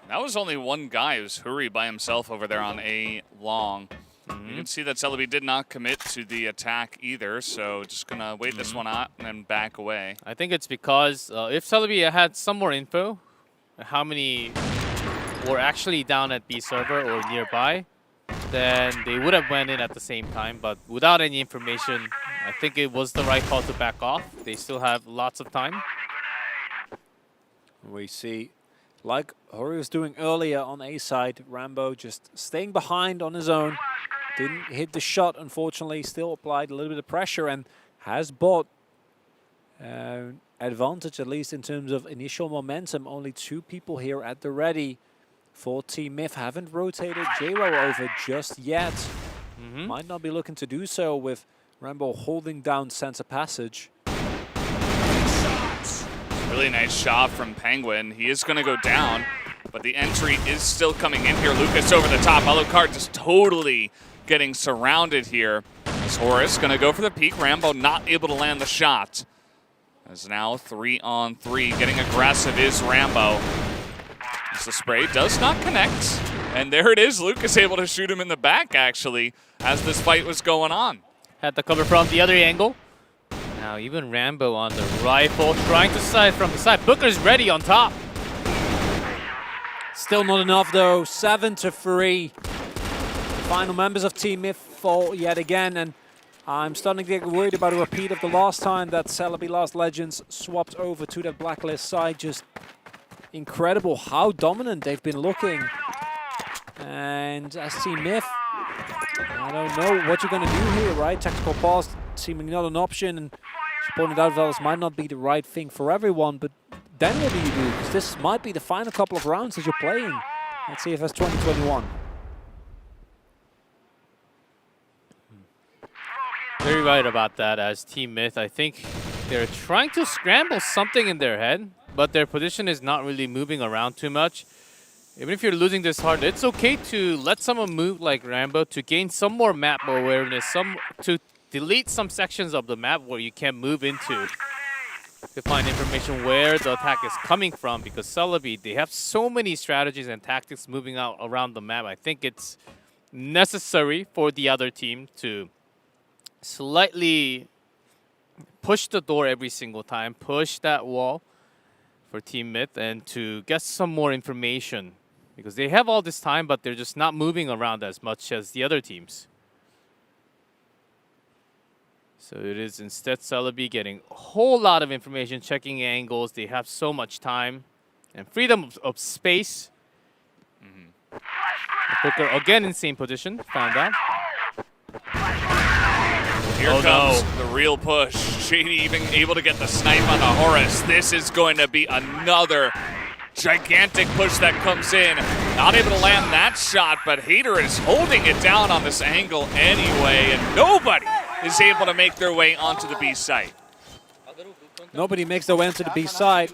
That was only one guy. It was Hurry by himself over there on A long. You can see that Celebi did not commit to the attack either, so just going to wait this one out and then back away. I think it's because if Celebi had some more info, how many were actually down at B server or nearby, then they would have went in at the same time. But without any information, I think it was the right call to back off. They still have lots of time. We see, like Hori was doing earlier on A side, Rambo just staying behind on his own. Didn't hit the shot, unfortunately. Still applied a little bit of pressure and has bought advantage, at least in terms of initial momentum. Only 2 people here at the ready for Team Myth. Haven't rotated J-Ro over just yet. Might not be looking to do so with Rambo holding down center passage. Really nice shot from Penguin. He is going to go down, but the entry is still coming in here. Lucas over the top. Alucard just totally getting surrounded here. As Horace going to go for the peak. Rambo not able to land the shot. As now 3-on-3. Getting aggressive is Rambo. As the spray does not connect. And there it is. Lucas able to shoot him in the back, actually, as this fight was going on. Had the cover from the other angle. Now even Rambo on the rifle, trying to side from the side. Booker's ready on top. Still not enough though. 7-3. The final members of Team Myth fall yet again, and I'm starting to get worried about a repeat of the last time that Celebi Last Legends swapped over to that Blacklist side. Just incredible how dominant they've been looking. And as Team Myth, I don't know what you're going to do here, right? Tactical pause seeming not an option, and she pointed out that this might not be the right thing for everyone, but then what do you do? Because this might be the final couple of rounds that you're playing at CFS 2021. Very right about that. As Team Myth, I think they're trying to scramble something in their head, but their position is not really moving around too much. Even if you're losing this hard, it's okay to let someone move like Rambo to gain some more map awareness, to delete some sections of the map where you can't move into, to find information where the attack is coming from, because Celebi, they have so many strategies and tactics moving out around the map. I think it's necessary for the other team to slightly push the door every single time, push that wall for Team Myth, and to get some more information, because they have all this time, but they're just not moving around as much as the other teams. So it is instead Celebi getting a whole lot of information, checking angles. They have so much time and freedom of space. Booker again in same position, found out. Here comes the real push. Shady even able to get the snipe on the Horus. This is going to be another gigantic push that comes in. Not able to land that shot, but Hater is holding it down on this angle anyway, and nobody is able to make their way onto the B site. Nobody makes their way onto the B side.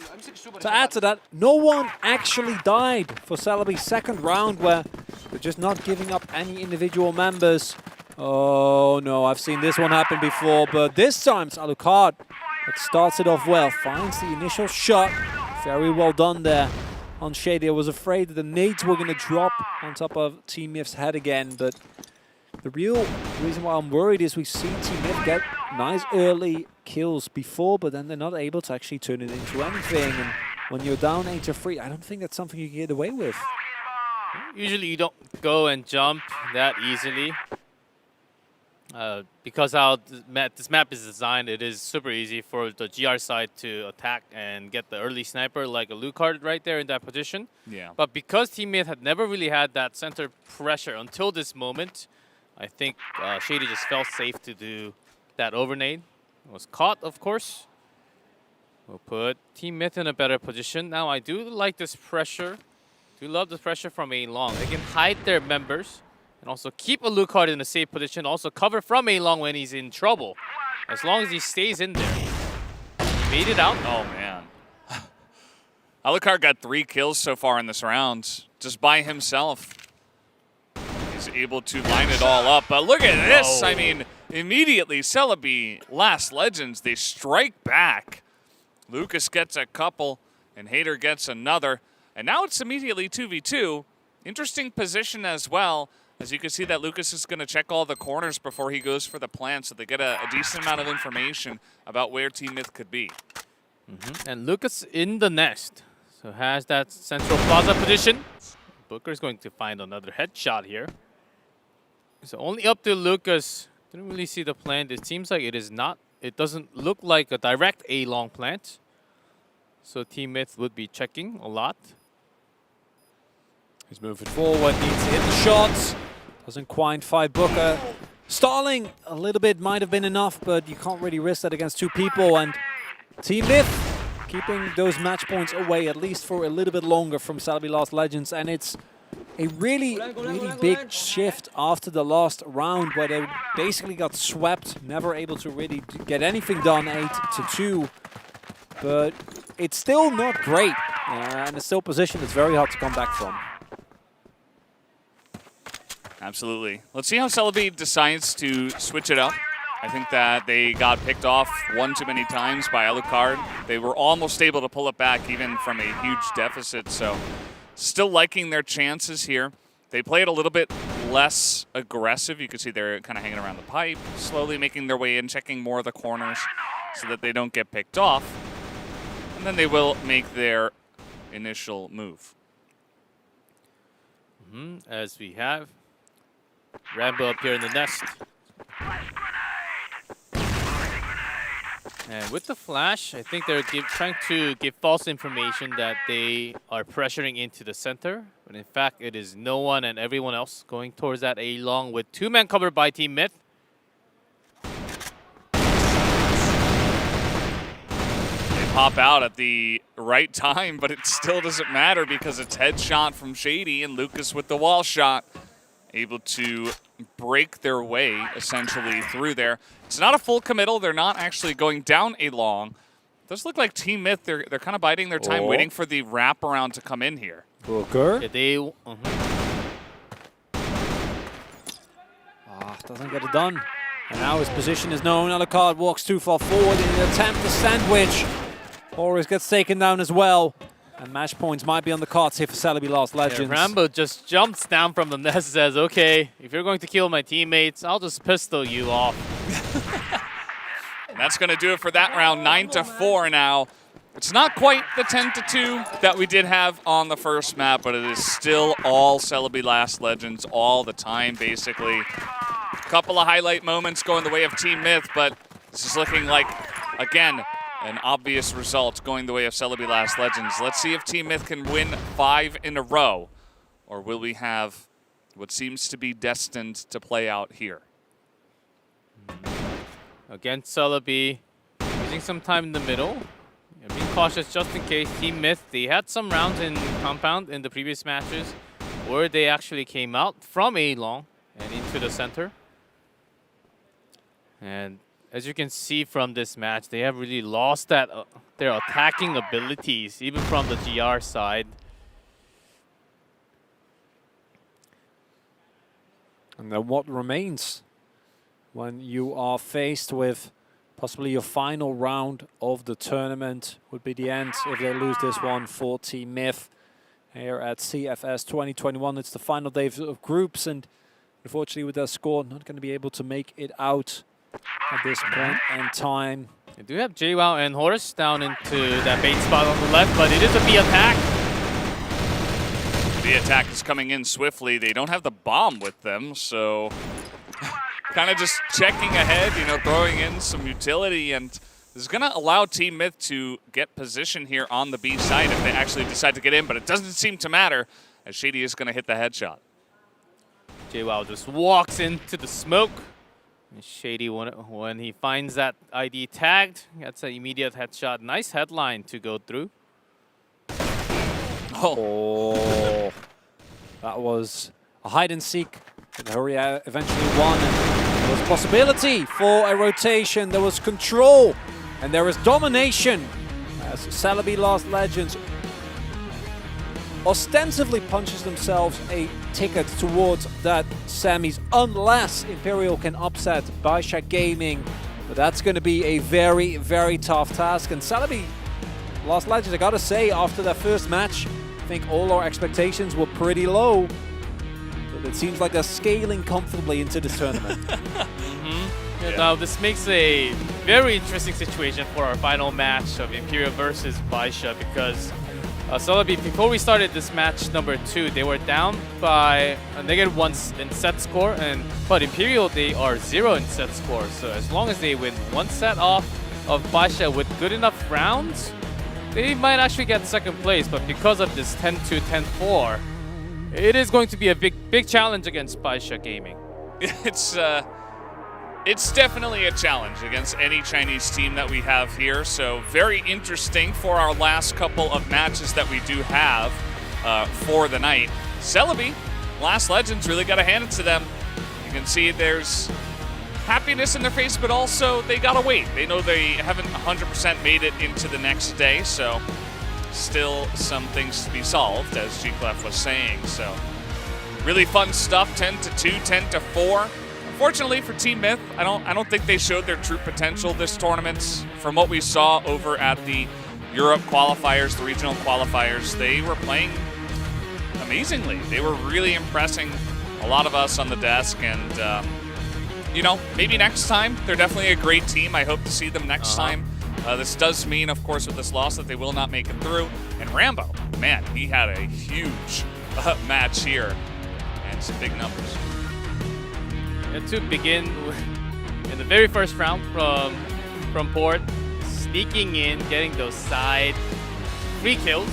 To add to that, no one actually died for Celebi's second round, where they're just not giving up any individual members. Oh no, I've seen this one happen before, but this time it's Alucard that starts it off well, finds the initial shot. Very well done there on Shady. I was afraid that the nades were going to drop on top of Team Myth's head again, but the real reason why I'm worried is we've seen Team Myth get nice early kills before, but then they're not able to actually turn it into anything. And when you're down 8-3, I don't think that's something you can get away with. Usually you don't go and jump that easily. Because how this map is designed, it is super easy for the GR side to attack and get the early sniper like a Alucard right there in that position. Yeah. But because teammate had never really had that center pressure until this moment, I think Shady just felt safe to do that overnade. Was caught, of course. We'll put Team Myth in a better position. Now, I do like this pressure. Do love the pressure from A long. They can hide their members and also keep Alucard in a safe position. Also cover from A long when he's in trouble. As long as he stays in there. Made it out. Oh, man. Alucard got 3 kills so far in this round, just by himself. He's able to line it all up. But look at this. I mean, immediately, Celebi, Last Legends, they strike back. Lucas gets a couple, and Hater gets another. And now it's immediately 2v2. Interesting position as well. As you can see that Lucas is going to check all the corners before he goes for the plant, so they get a decent amount of information about where Team Myth could be. And Lucas in the nest. So has that central plaza position. Booker's going to find another headshot here. So only up to Lucas. Didn't really see the plant. It seems like it is not. It doesn't look like a direct A-long plant. So Team Myth would be checking a lot. He's moving forward, needs to hit the shots. Doesn't quite fight Booker. Stalling a little bit might have been enough, but you can't really risk that against 2 people. And Team Myth keeping those match points away at least for a little bit longer from Celebi Last Legends, and it's a really big shift after the last round where they basically got swept, never able to really get anything done, 8-2. But it's still not great, and it's still a position that's very hard to come back from. Absolutely. Let's see how Celebi decides to switch it up. I think that they got picked off one too many times by Alucard. They were almost able to pull it back even from a huge deficit, so still liking their chances here. They played a little bit less aggressive. You can see they're kind of hanging around the pipe, slowly making their way in, checking more of the corners so that they don't get picked off. And then they will make their initial move. As we have Rambo up here in the nest. And with the flash, I think they're trying to give false information that they are pressuring into the center. But in fact, it is no one and everyone else going towards that A long with 2 men covered by Team Myth. They pop out at the right time, but it still doesn't matter because it's headshot from Shady and Lucas with the wall shot, able to break their way essentially through there. It's not a full committal. They're not actually going down A long. It does look like Team Myth, they're kind of biding their time, waiting for the wraparound to come in here. Booker. Yeah, Doesn't get it done. And now his position is known. Alucard walks too far forward in an attempt to sandwich. Horus gets taken down as well. And match points might be on the cards here for Celebi Last Legends. Yeah, Rambo just jumps down from the nest and says, okay, if you're going to kill my teammates, I'll just pistol you off. And that's going to do it for that round, 9-4 now. It's not quite the 10-2 that we did have on the first map, but it is still all Celebi Last Legends all the time, basically. A couple of highlight moments going the way of Team Myth, but this is looking like, again, an obvious result going the way of Celebi Last Legends. Let's see if Team Myth can win 5 in a row, or will we have what seems to be destined to play out here? Against Celebi, using some time in the middle. Being cautious just in case. Team Myth, they had some rounds in compound in the previous matches where they actually came out from A long and into the center. And as you can see from this match, they have really lost that their attacking abilities, even from the GR side. And then what remains when you are faced with possibly your final round of the tournament would be the end if they lose this one for Team Myth here at CFS 2021. It's the final day of groups, and unfortunately with their score, not going to be able to make it out at this point in time. They do have JWoww and Horus down into that bait spot on the left, but it is a B attack. The attack is coming in swiftly. They don't have the bomb with them, so kind of just checking ahead, you know, throwing in some utility, and this is going to allow Team Myth to get position here on the B side if they actually decide to get in, but it doesn't seem to matter as Shady is going to hit the headshot. JWoww just walks into the smoke. And Shady, when he finds that ID tagged, gets an immediate headshot. Nice headline to go through. Oh, that was a hide and seek. Hurry eventually won, and there was a possibility for a rotation. There was control, and there is domination as Celebi Last Legends ostensibly punches themselves a ticket towards that semis, unless Imperial can upset Baisha Gaming. But that's going to be a very, very tough task. And Celebi Last Legends, I gotta say, after their first match, I think all our expectations were pretty low. But it seems like they're scaling comfortably into this tournament. Yeah. Now this makes a very interesting situation for our final match of Imperial versus Baisha, because Celebi, before we started this match number 2, they were down by a -1 in set score, but Imperial, they are 0 in set score. So as long as they win 1 set off of Baisha with good enough rounds, they might actually get second place. But because of this 10-2, 10-4, it is going to be a big challenge against Baisha Gaming. It's It's definitely a challenge against any Chinese team that we have here, so very interesting for our last couple of matches that we do have for the night. Celebi, Last Legends, really got to hand it to them. You can see there's happiness in their face, but also they got to wait. They know they haven't 100% made it into the next day, so still some things to be solved, as G-Clef was saying. So really fun stuff, 10-2, 10-4. Unfortunately for Team Myth, I don't think they showed their true potential this tournament. From what we saw over at the Europe qualifiers, the regional qualifiers, they were playing amazingly. They were really impressing a lot of us on the desk, and you know, maybe next time. They're definitely a great team. I hope to see them next time. This does mean, of course, with this loss that they will not make it through. And Rambo, man, he had a huge match here and some big numbers. To begin in the very first round from Port, sneaking in, getting those side free kills.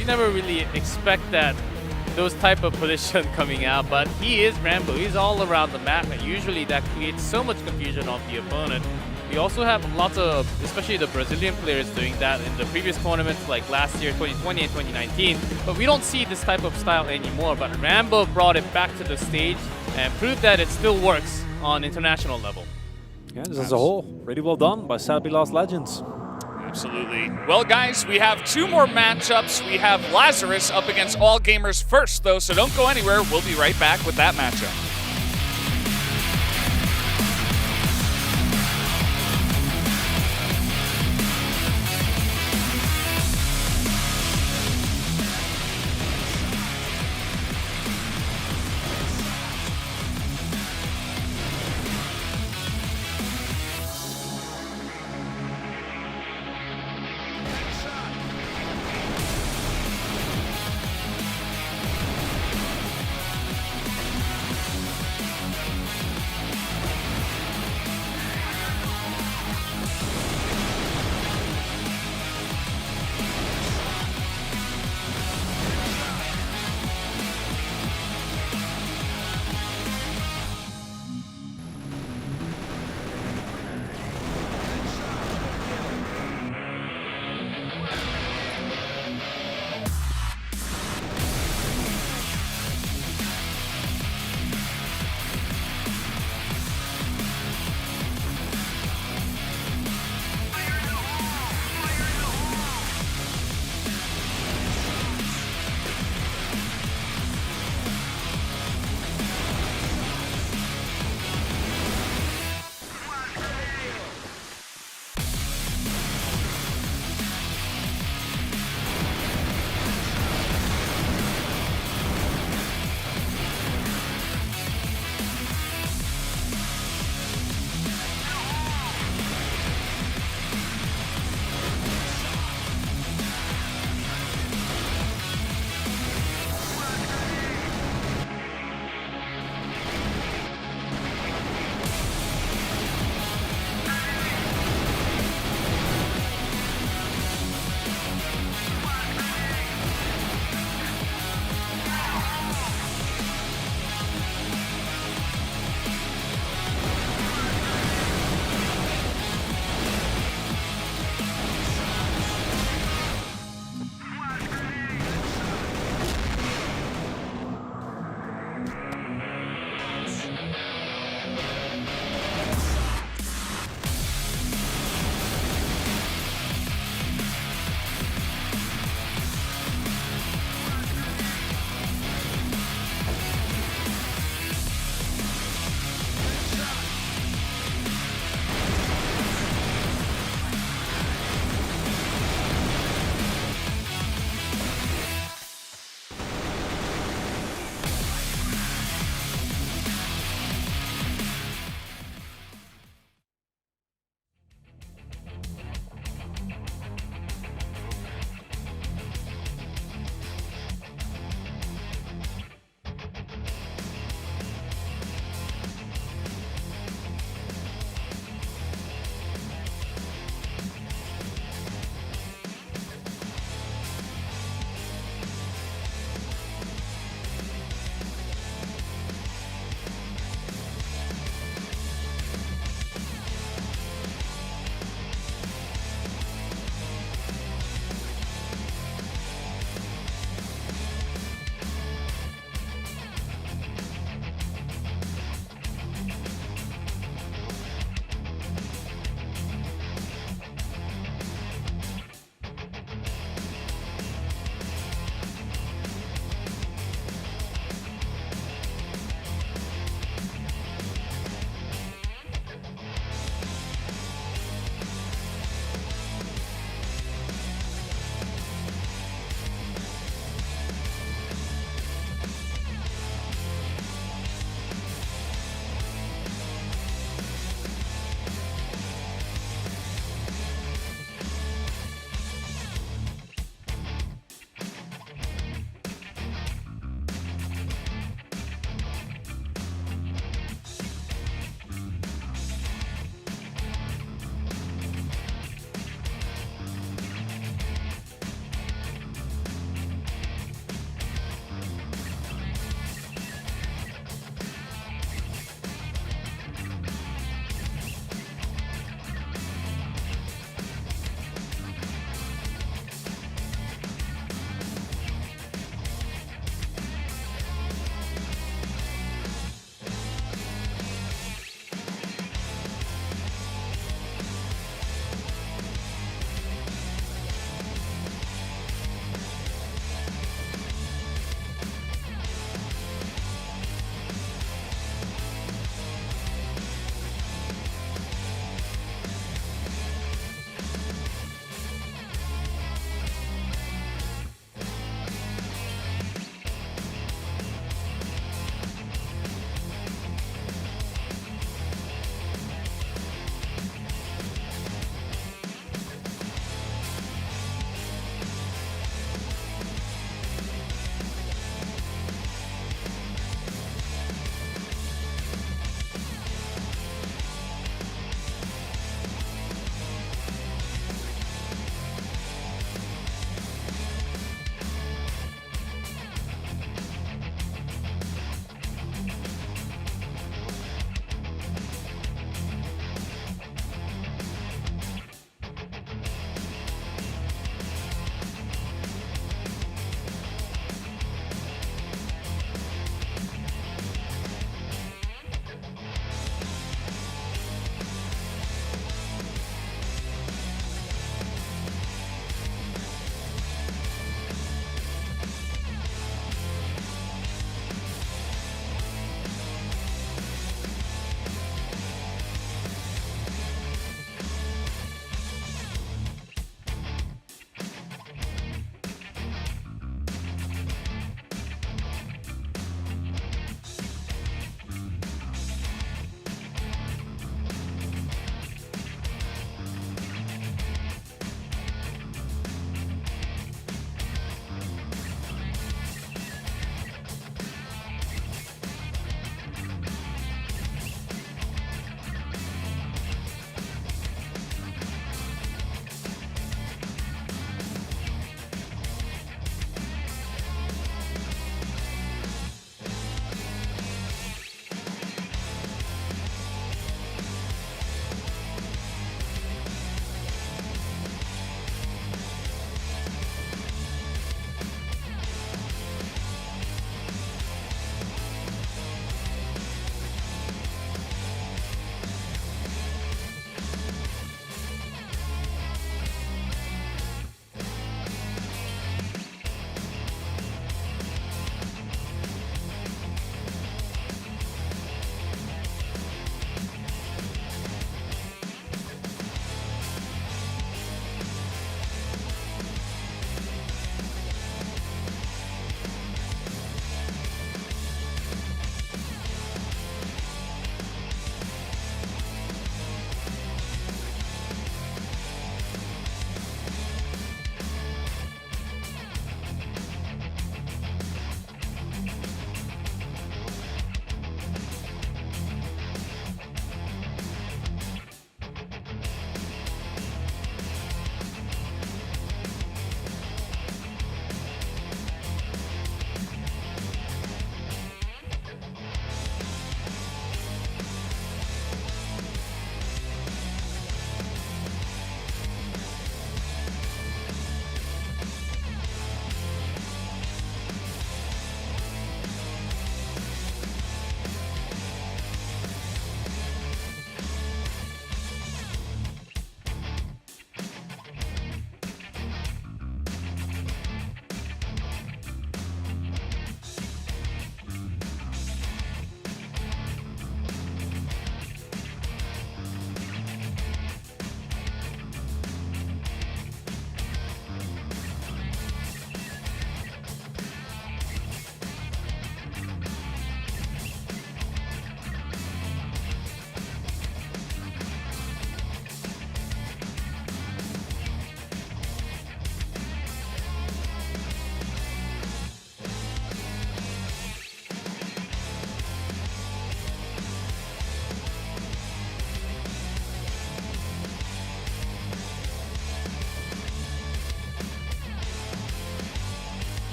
You never really expect those type of position coming out, but he is Rambo. He's all around the map, and usually that creates so much confusion on the opponent. We also have lots of, especially the Brazilian players, doing that in the previous tournaments like last year, 2020 and 2019. But we don't see this type of style anymore. But Rambo brought it back to the stage and proved that it still works on international level. Yeah, just as a whole, really well done by Celebi Last Legends. Absolutely. Well, guys, we have 2 more matchups. We have Lazarus up against All Gamers first, though, so don't go anywhere. We'll be right back with that matchup.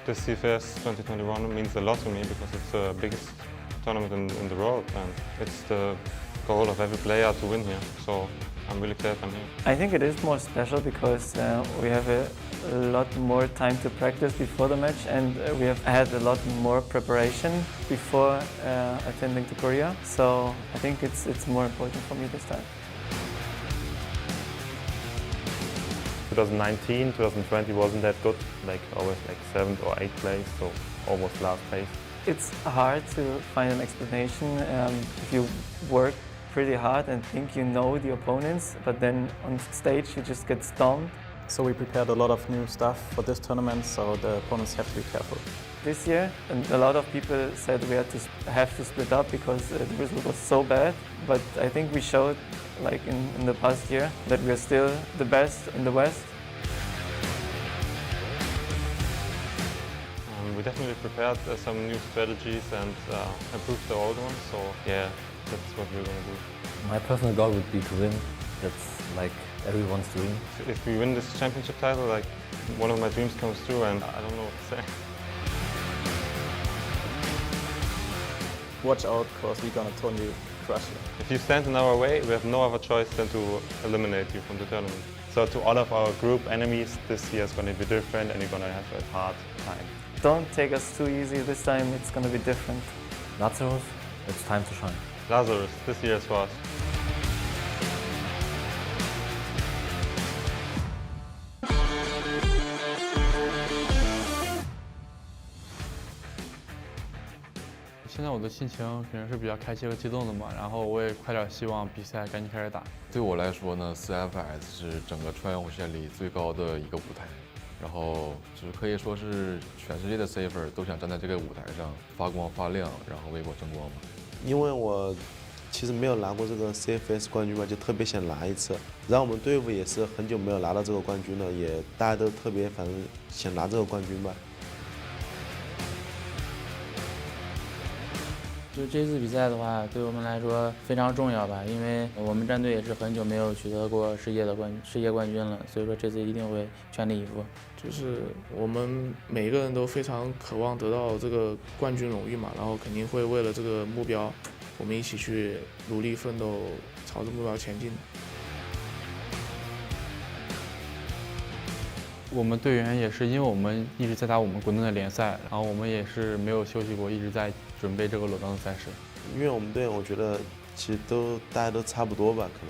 This CFS 2021 means a lot to me because it's the biggest tournament in the world, and it's the goal of every player to win here. So I'm really glad I'm here. I think it is more special because we have a lot more time to practice before the match, and we have had a lot more preparation before attending to Korea. So I think it's more important for me this time. 2019, 2020 wasn't that good, like always like 7th or 8th place, so almost last place. It's hard to find an explanation if you work pretty hard and think you know the opponents, but then on stage you just get stomped. So we prepared a lot of new stuff for this tournament, so the opponents have to be careful. This year, and a lot of people said we have to split up because the result was so bad, but I think we showed, like in the past year, that we are still the best in the West. We definitely prepared some new strategies and improved the old ones, so yeah, that's what we're going to do. My personal goal would be to win. That's like everyone's dream. If we win this championship title, like one of my dreams comes true, and I don't know what to say. Watch out, because we're gonna totally crush you. If you stand in our way, we have no other choice than to eliminate you from the tournament. So to all of our group enemies, this year is going to be different, and you're going to have a hard time. Don't take us too easy this time, it's going to be different. Lazarus, it's time to shine. Lazarus, this year is for us.现在我的心情肯定是比较开心和激动的嘛，然后我也快点希望比赛赶紧开始打。对我来说呢 ，CFS 是整个穿越火线里最高的一个舞台，然后就是可以说是全世界的 Safer 都想站在这个舞台上发光发亮，然后为国争光嘛。因为我其实没有拿过这个 CFS 冠军嘛，就特别想拿一次。然后我们队伍也是很久没有拿到这个冠军了，也大家都特别反正想拿这个冠军吧。就这次比赛的话，对我们来说非常重要吧，因为我们战队也是很久没有取得过世界冠军了，所以说这次一定会全力以赴。就是我们每个人都非常渴望得到这个冠军荣誉嘛，然后肯定会为了这个目标，我们一起去努力奋斗，朝着目标前进。我们队员也是因为我们一直在打我们国内的联赛，然后我们也是没有休息过，一直在准备这个裸单的赛事。因为我们队我觉得其实大家都差不多吧，可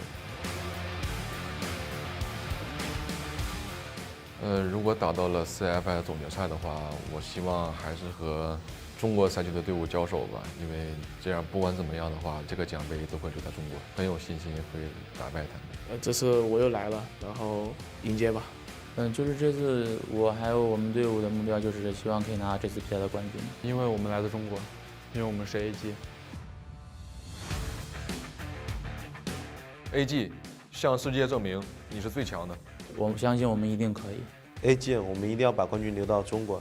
能。如果打到了 CFS 总决赛的话，我希望还是和中国赛区的队伍交手吧，因为这样不管怎么样的话，这个奖杯都会留在中国，很有信心会打败他们。这次我又来了，然后迎接吧。就是这次我还有我们队伍的目标就是希望可以拿这次比赛的冠军，因为我们来自中国，因为我们是 AG 向世界证明你是最强的。我相信我们一定可以。AG 我们一定要把冠军留到中国。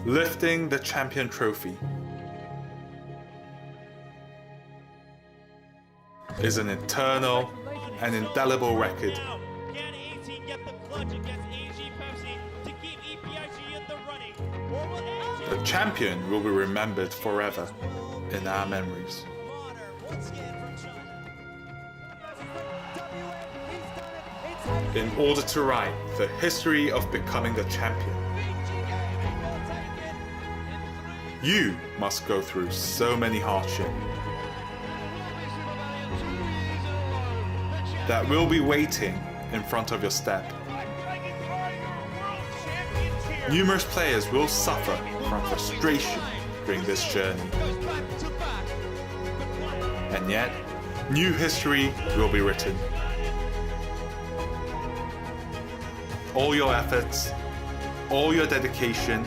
Lifting the champion trophy is an eternal and indelible record. The champion will be remembered forever in our memories. In order to write the history of becoming the champion, you must go through so many hardships that will be waiting in front of your step. Numerous players will suffer from frustration during this journey. And yet, new history will be written. All your efforts, all your dedication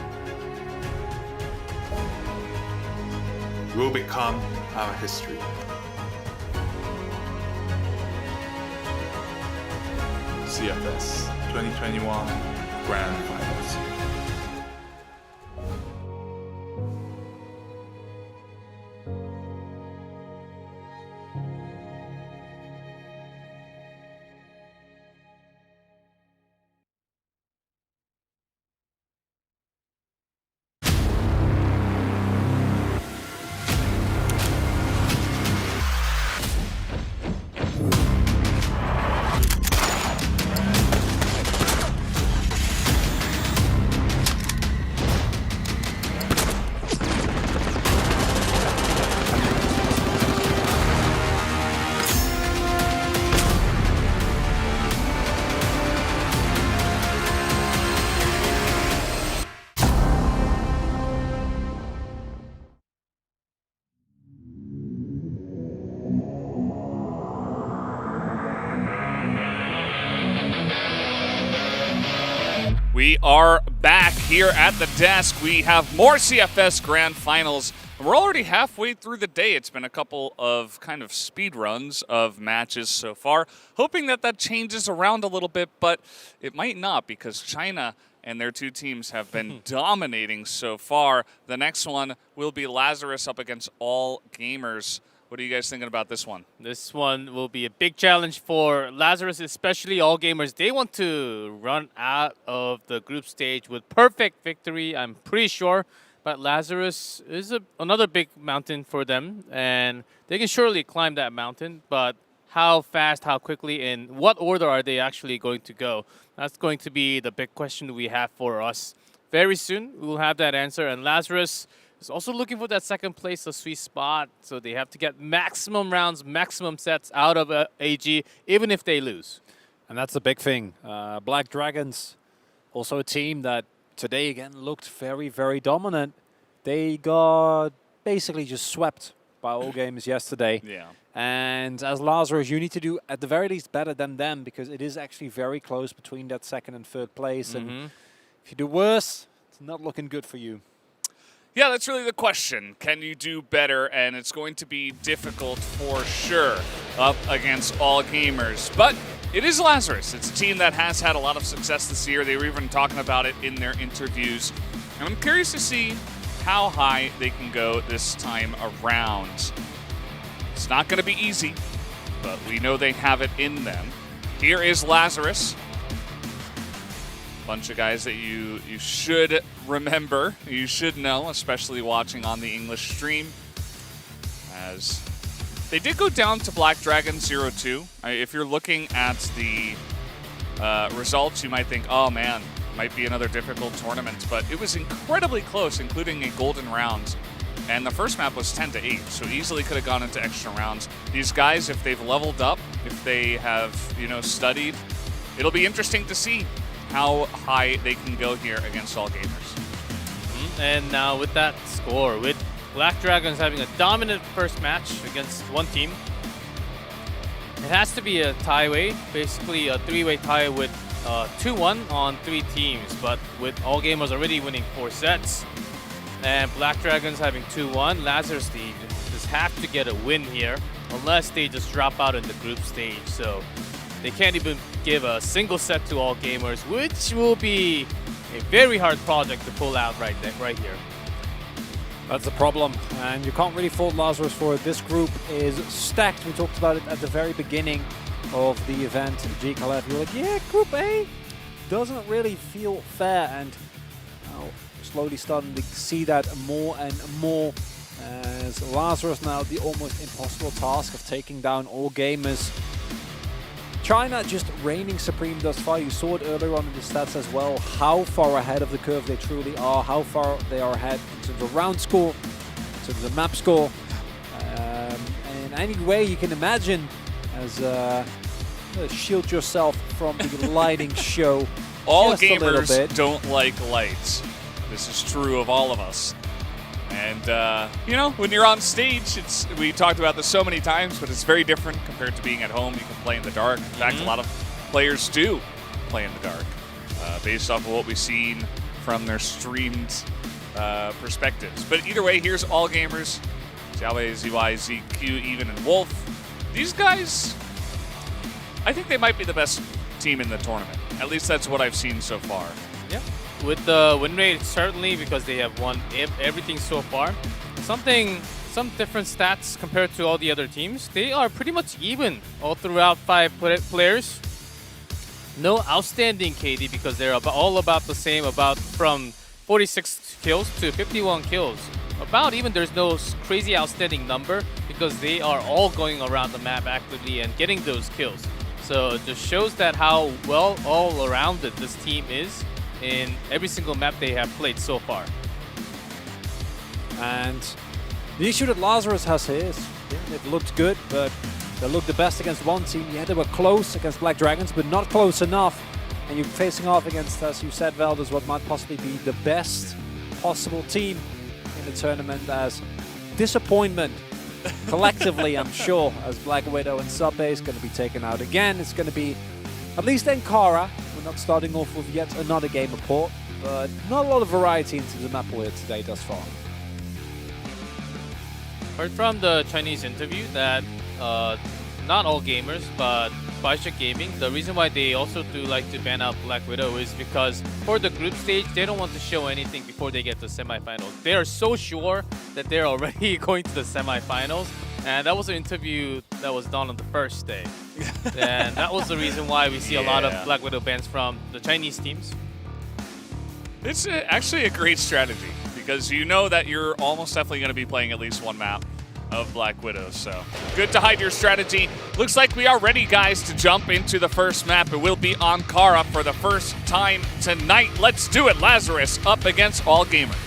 will become our history. CFS 2021 Grand Finals. We are back here at the desk. We have more CFS Grand Finals. We're already halfway through the day. It's been a couple of kind of speed runs of matches so far, hoping that that changes around a little bit, but it might not because China and their two teams have been dominating so far. The next one will be Lazarus up against All Gamers. What are you guys thinking about this one? This one will be a big challenge for Lazarus, especially All Gamers. They want to run out of the group stage with perfect victory, I'm pretty sure. But Lazarus is another big mountain for them, and they can surely climb that mountain. But how fast, how quickly, in what order are they actually going to go? That's going to be the big question we have for us. Very soon, we will have that answer. And Lazarus is also looking for that second place, a sweet spot. So they have to get maximum rounds, maximum sets out of AG, even if they lose. And that's the big thing. Black Dragons, also a team that today again looked very, very dominant. They got basically just swept by All Gamers yesterday. Yeah. And as Lazarus, you need to do at the very least better than them because it is actually very close between that second and third place. And if you do worse, it's not looking good for you. Yeah, that's really the question. Can you do better? And it's going to be difficult for sure up against All Gamers. But it is Lazarus. It's a team that has had a lot of success this year. They were even talking about it in their interviews. And I'm curious to see how high they can go this time around. It's not going to be easy, but we know they have it in them. Here is Lazarus. Bunch of guys that you should remember, you should know, especially watching on the English stream. As they did go down to Black Dragon 0-2. If you're looking at the results, you might think, oh man, might be another difficult tournament. But it was incredibly close, including a golden round. And the first map was 10-8, so easily could have gone into extra rounds. These guys, if they've leveled up, if they have, studied, it'll be interesting to see how high they can go here against All Gamers. And now with that score, with Black Dragons having a dominant first match against one team, it has to be a tie-way, basically a three-way tie with 2-1 on 3 teams. But with All Gamers already winning 4 sets, and Black Dragons having 2-1, Lazarus just have to get a win here, unless they just drop out in the group stage. So they can't even give a single set to All Gamers, which will be a very hard project to pull out right here. That's the problem, and you can't really fault Lazarus for it. This group is stacked. We talked about it at the very beginning of the event. G Khaled, you were like, yeah, Group A doesn't really feel fair, and now slowly starting to see that more and more as Lazarus now the almost impossible task of taking down All Gamers. China just reigning supreme thus far. You saw it earlier on in the stats as well, how far ahead of the curve they truly are, how far they are ahead in terms of round score, in terms of map score, in any way you can imagine, as shield yourself from the lighting show. All just a little gamers bit. don't like lights. This is true of all of us. And, when you're on stage, we talked about this so many times, but it's very different compared to being at home. You can play in the dark. In fact, a lot of players do play in the dark, based off of what we've seen from their streamed perspectives. But either way, here's All Gamers. Xiaowei, ZY, ZQ, Even, and Wolf. These guys, I think they might be the best team in the tournament. At least that's what I've seen so far. Yeah. With the win rate, certainly, because they have won everything so far. Some different stats compared to all the other teams. They are pretty much even all throughout 5 players. No outstanding KD because they're all about the same, about from 46 kills to 51 kills. About even, there's no crazy outstanding number because they are all going around the map actively and getting those kills. So it just shows that how well all-arounded this team is in every single map they have played so far. And the issue that Lazarus has here is, it looked good, but they looked the best against one team. Yeah, they were close against Black Dragons, but not close enough. And you're facing off against, as you said, Velders, what might possibly be the best possible team in the tournament, as disappointment collectively, I'm sure, as Black Widow and Sub is going to be taken out again. It's going to be at least Ankara, not starting off with yet another game report, but not a lot of variety into the map here today thus far. Heard from the Chinese interview that not all gamers, but Bioshock Gaming, the reason why they also do like to ban out Black Widow is because for the group stage, they don't want to show anything before they get to semifinals. They are so sure that they're already going to the semifinals, and that was an interview that was done on the first day. And that was the reason why we see a lot of Black Widow bans from the Chinese teams. It's actually a great strategy because you know that you're almost definitely going to be playing at least one map of Black Widow. So good to hide your strategy. Looks like we are ready, guys, to jump into the first map. It will be Ankara for the first time tonight. Let's do it. Lazarus up against All Gamers.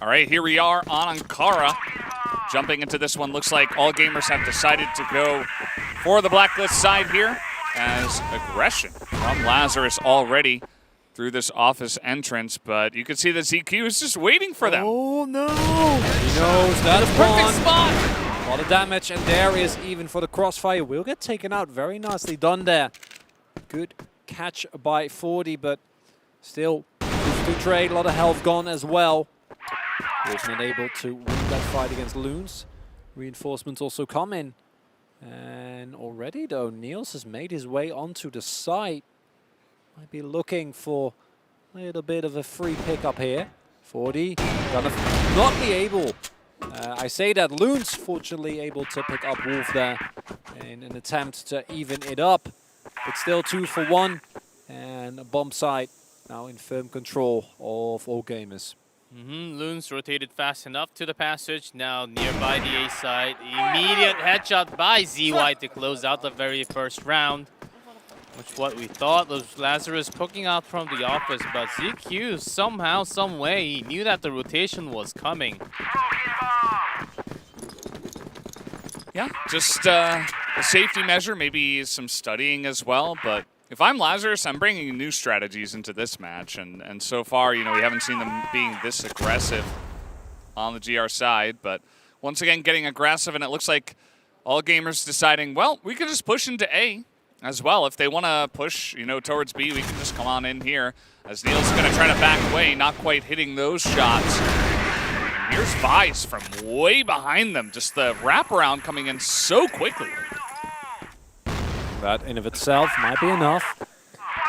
All right, here we are on Ankara. Jumping into this one, looks like All Gamers have decided to go for the Blacklist side here as aggression from Lazarus already through this office entrance, but you can see that ZQ is just waiting for them. Oh no! He knows that is perfect spot. A lot of damage, and there is even for the crossfire. Will get taken out. Very nicely done there. Good catch by 40, but still to trade. A lot of health gone as well. Was not able to win that fight against Loons. Reinforcements also come in. And already though, Niels has made his way onto the site. Might be looking for a little bit of a free pickup here. 40, gonna not be able. I say that Loons fortunately able to pick up Wolf there in an attempt to even it up. But still 2 for 1. And a bomb site now in firm control of All Gamers. Loons rotated fast enough to the passage. Now nearby the A side. Immediate headshot by ZY to close out the very first round. Which what we thought was Lazarus poking out from the office, but ZQ somehow, some way, he knew that the rotation was coming. Yeah, just a safety measure, maybe some studying as well, but if I'm Lazarus, I'm bringing new strategies into this match, and so far, you know, we haven't seen them being this aggressive on the GR side, but once again, getting aggressive, and it looks like All Gamers deciding, well, we could just push into A as well. If they want to push, you know, towards B, we can just come on in here, as Neil's going to try to back away, not quite hitting those shots. And here's Vice from way behind them, just the wraparound coming in so quickly. That in of itself might be enough.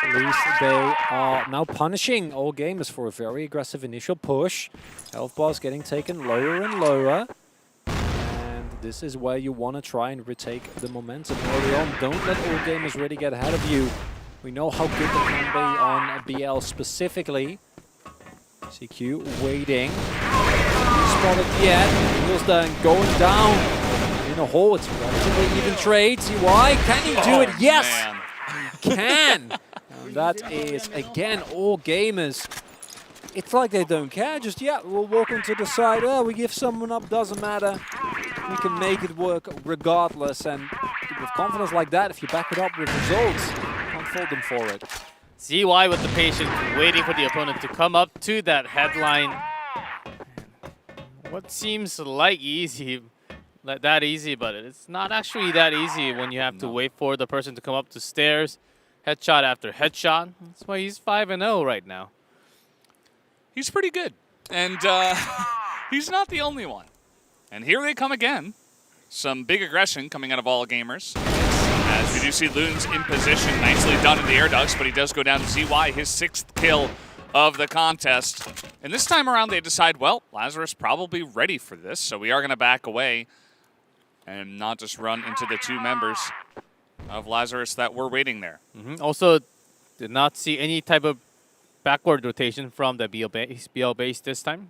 At least they are now punishing All Gamers for a very aggressive initial push. Health bars getting taken lower and lower. And this is where you want to try and retake the momentum early on. Don't let All Gamers really get ahead of you. We know how good they can be on BL specifically. CQ waiting. Spotted yet. Heels then going down. In a hole, it's relatively even trade. CY, can he do it? Yes, he can. And that is, again, All Gamers. It's like they don't care. Just, yeah, we'll walk onto the side. Oh, we give someone up, doesn't matter. We can make it work regardless. And with confidence like that, if you back it up with results, can't fault them for it. ZY with the patience, waiting for the opponent to come up to that headline. What seems like easy. That easy, but it's not actually that easy when you have to wait for the person to come up the stairs. Headshot after headshot. That's why he's 5-0 right now. He's pretty good. And he's not the only one. And here they come again. Some big aggression coming out of All Gamers. As we do see Loons in position. Nicely done in the air ducts, but he does go down to ZY, his 6th kill of the contest. And this time around they decide, well, Lazarus probably ready for this, so we are going to back away and not just run into the 2 members of Lazarus that were waiting there. Also, did not see any type of backward rotation from the BL base this time.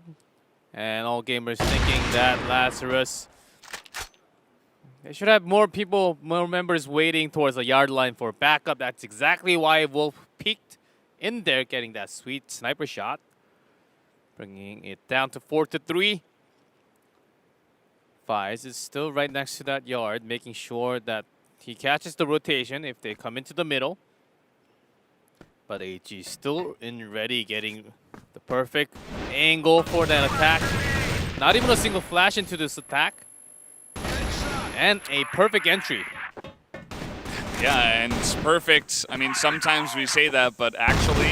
And All Gamers thinking that Lazarus, they should have more people, more members waiting towards the yard line for backup. That's exactly why Wolf peeked in there, getting that sweet sniper shot. bringing it down to 4-3. Fires is still right next to that yard, making sure that he catches the rotation if they come into the middle. But AG still in ready, getting the perfect angle for that attack. Not even a single flash into this attack. And a perfect entry. Yeah, and it's perfect. I mean, sometimes we say that, but actually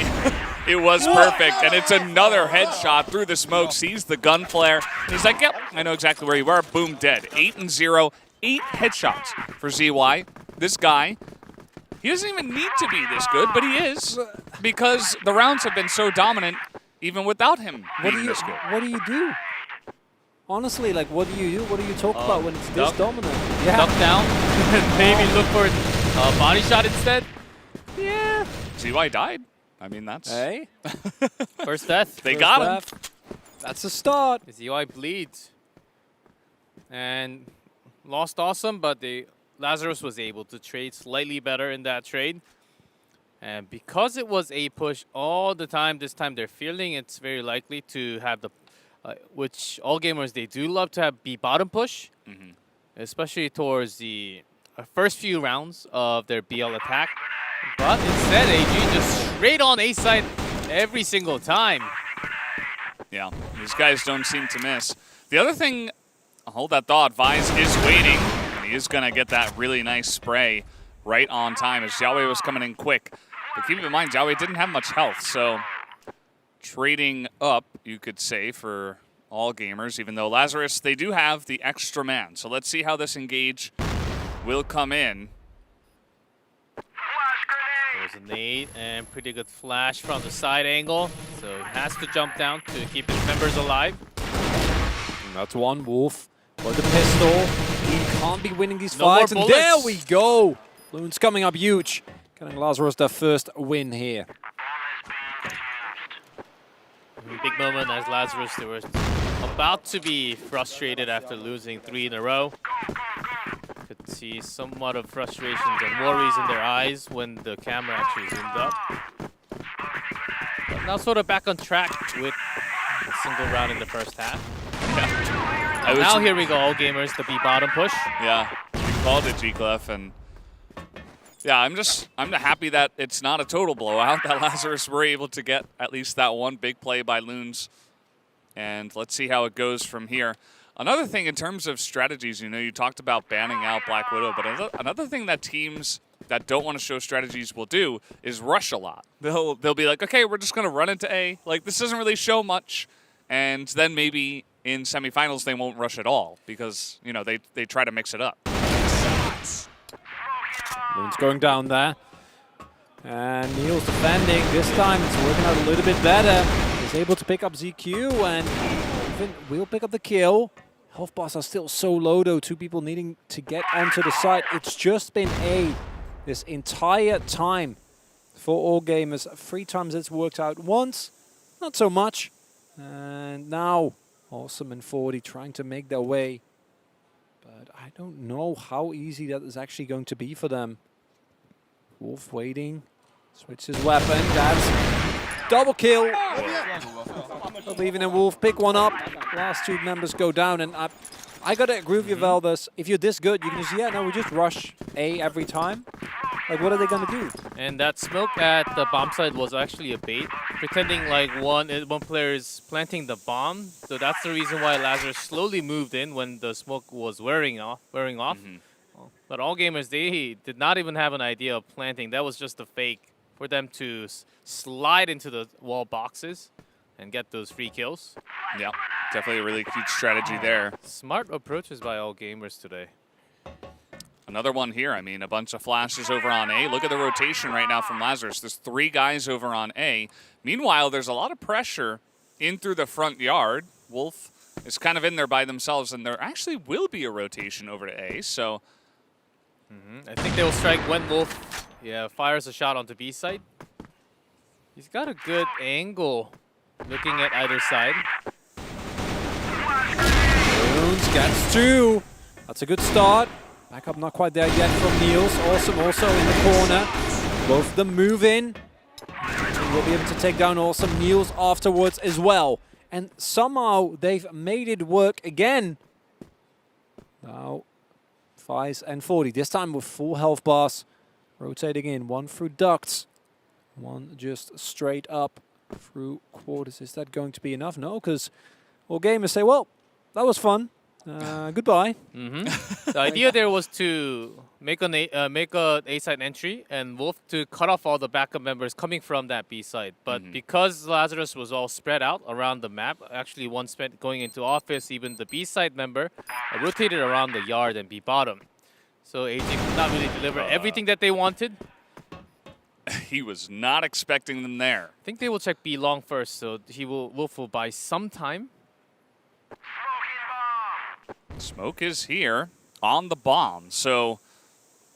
it was perfect. And it's another headshot through the smoke, sees the gun flare. And he's like, yep, I know exactly where you are. Boom, dead. 8-0, 8 headshots for ZY. This guy, he doesn't even need to be this good, but he is, because the rounds have been so dominant even without him being this good. What do you do? Honestly, like, what do you do? What do you talk about when it's this dominant? Duck down, maybe look for a body shot instead. Yeah. ZY died. I mean, that's... Hey. First death. They got him. That's a start. ZY bleeds. And lost Awesome, but Lazarus was able to trade slightly better in that trade. And because it was a push all the time, this time they're feeling it's very likely to have the... which all gamers, they do love to have be bottom push, especially towards the first few rounds of their BL attack. But instead, AG just straight on A side every single time. Yeah, these guys don't seem to miss. The other thing, hold that thought, Vise is waiting, and he is going to get that really nice spray right on time as Jiaowei was coming in quick. But keep in mind, Jiaowei didn't have much health, so trading up, you could say, for all gamers, even though Lazarus, they do have the extra man. So let's see how this engage will come in. There's a nade and pretty good flash from the side angle. So he has to jump down to keep his members alive. And that's one. Wolf with the pistol. He can't be winning these No fights. more And there bullets. we go. Loon's coming up huge. Getting Lazarus their first win here. Big moment as Lazarus, they were about to be frustrated after losing 3 in a row. Could see somewhat of frustrations and worries in their eyes when the camera actually zoomed up. But now sort of back on track with a single round in the first half. Yeah. Now here we go, all gamers, the B bottom push. Yeah, we called it G-Clef, and yeah, I'm happy that it's not a total blowout, that Lazarus were able to get at least that one big play by Loons. And let's see how it goes from here. Another thing in terms of strategies, you know, you talked about banning out Black Widow, but another thing that teams that don't want to show strategies will do is rush a lot. They'll be like, okay, we're just going to run into A. Like, this doesn't really show much. And then maybe in semifinals they won't rush at all because, you know, they try to mix it up. Loon's going down there. And Neil's defending. This time it's working out a little bit better. He's able to pick up ZQ and even will pick up the kill. Health bars are still so low though. 2 people needing to get onto the side. It's just been A this entire time for all gamers. 3 times it's worked out once. Not so much. And now Awesome and 40 trying to make their way. But I don't know how easy that is actually going to be for them. Wolf waiting. Switches weapon. That's double kill. Even in Wolf, pick one up. Last 2 members go down. And I got to agree with you, Valdes. If you're this good, you can just, yeah, no, we just rush A every time. Like, what are they going to do? And that smoke at the bomb site was actually a bait, pretending like one player is planting the bomb. So that's the reason why Lazarus slowly moved in when the smoke was wearing off. But all gamers, they did not even have an idea of planting. That was just a fake for them to slide into the wall boxes and get those free kills. Yeah, definitely a really cute strategy there. Smart approaches by all gamers today. Another one here. I mean, a bunch of flashes over on A. Look at the rotation right now from Lazarus. There's 3 guys over on A. Meanwhile, there's a lot of pressure in through the front yard. Wolf is kind of in there by themselves, and there actually will be a rotation over to A. So I think they will strike when Wolf fires a shot onto B side. He's got a good angle looking at either side. Loons gets 2. That's a good start. Back up not quite there yet from Niels. Awesome also in the corner. Both of them move in. We'll be able to take down Awesome. Niels afterwards as well. and somehow they've made it work again. Now, 5 and 40, this time with full health bars. Rotating in, one through ducts, one just straight up through quarters. Is that going to be enough? No, because all gamers say, well, that was fun. Goodbye. The idea there was to make an A side entry and Wolf to cut off all the backup members coming from that B side. But because Lazarus was all spread out around the map, actually one spent going into office, even the B side member rotated around the yard and B bottom. So AG could not really deliver everything that they wanted. He was not expecting them there. I think they will check B long first, so Wolf will buy some time. Smoke is here on the bomb, so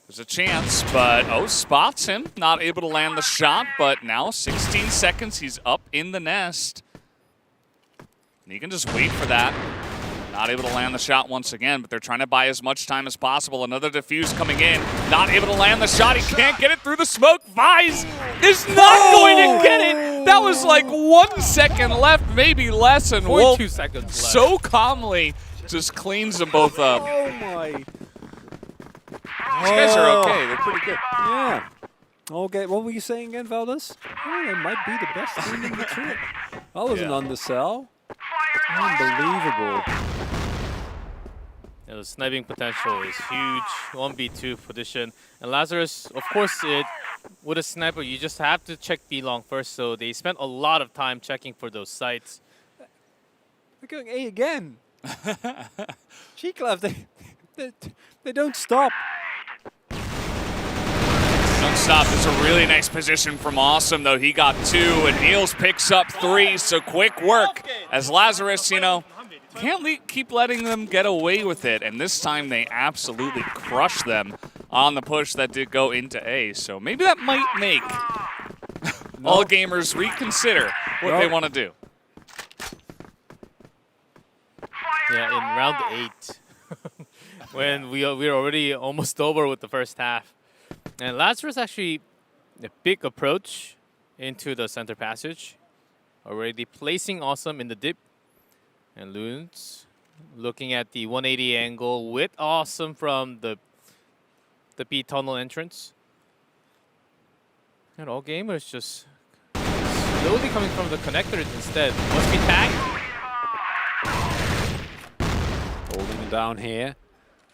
there's a chance, but spots him, not able to land the shot, but now 16 seconds, he's up in the nest. And he can just wait for that. Not able to land the shot once again, but they're trying to buy as much time as possible. Another defuse coming in, not able to land the shot. He can't get it through the smoke. Vise is not going to get it. That was like 1 second left, maybe less, and Wolf 2 seconds left. So calmly just cleans them both up. Oh my. These guys are okay. They're pretty good. Yeah. Okay, what were you saying again, Valdez? Oh, they might be the best team in the trip. That was an undersell. Unbelievable. Yeah, the sniping potential is huge. 1v2 position. And Lazarus, of course, with a sniper, you just have to check B long first. So they spent a lot of time checking for those sites. They're going A again. Cheek left. They don't stop. Don't stop. It's a really nice position from Awesome, though. He got 2, and Niels picks up 3, so quick work. As Lazarus, can't keep letting them get away with it, and this time they absolutely crushed them on the push that did go into A, so maybe that might make all gamers reconsider what they want to do. Yeah, in round 8, when we're already almost over with the first half. And Lazarus actually a big approach into the center passage. Already placing Awesome in the dip. And Loons looking at the 180 angle with Awesome from the B tunnel entrance. And all gamers just slowly coming from the connector instead. Must be tagged. Holding it down here.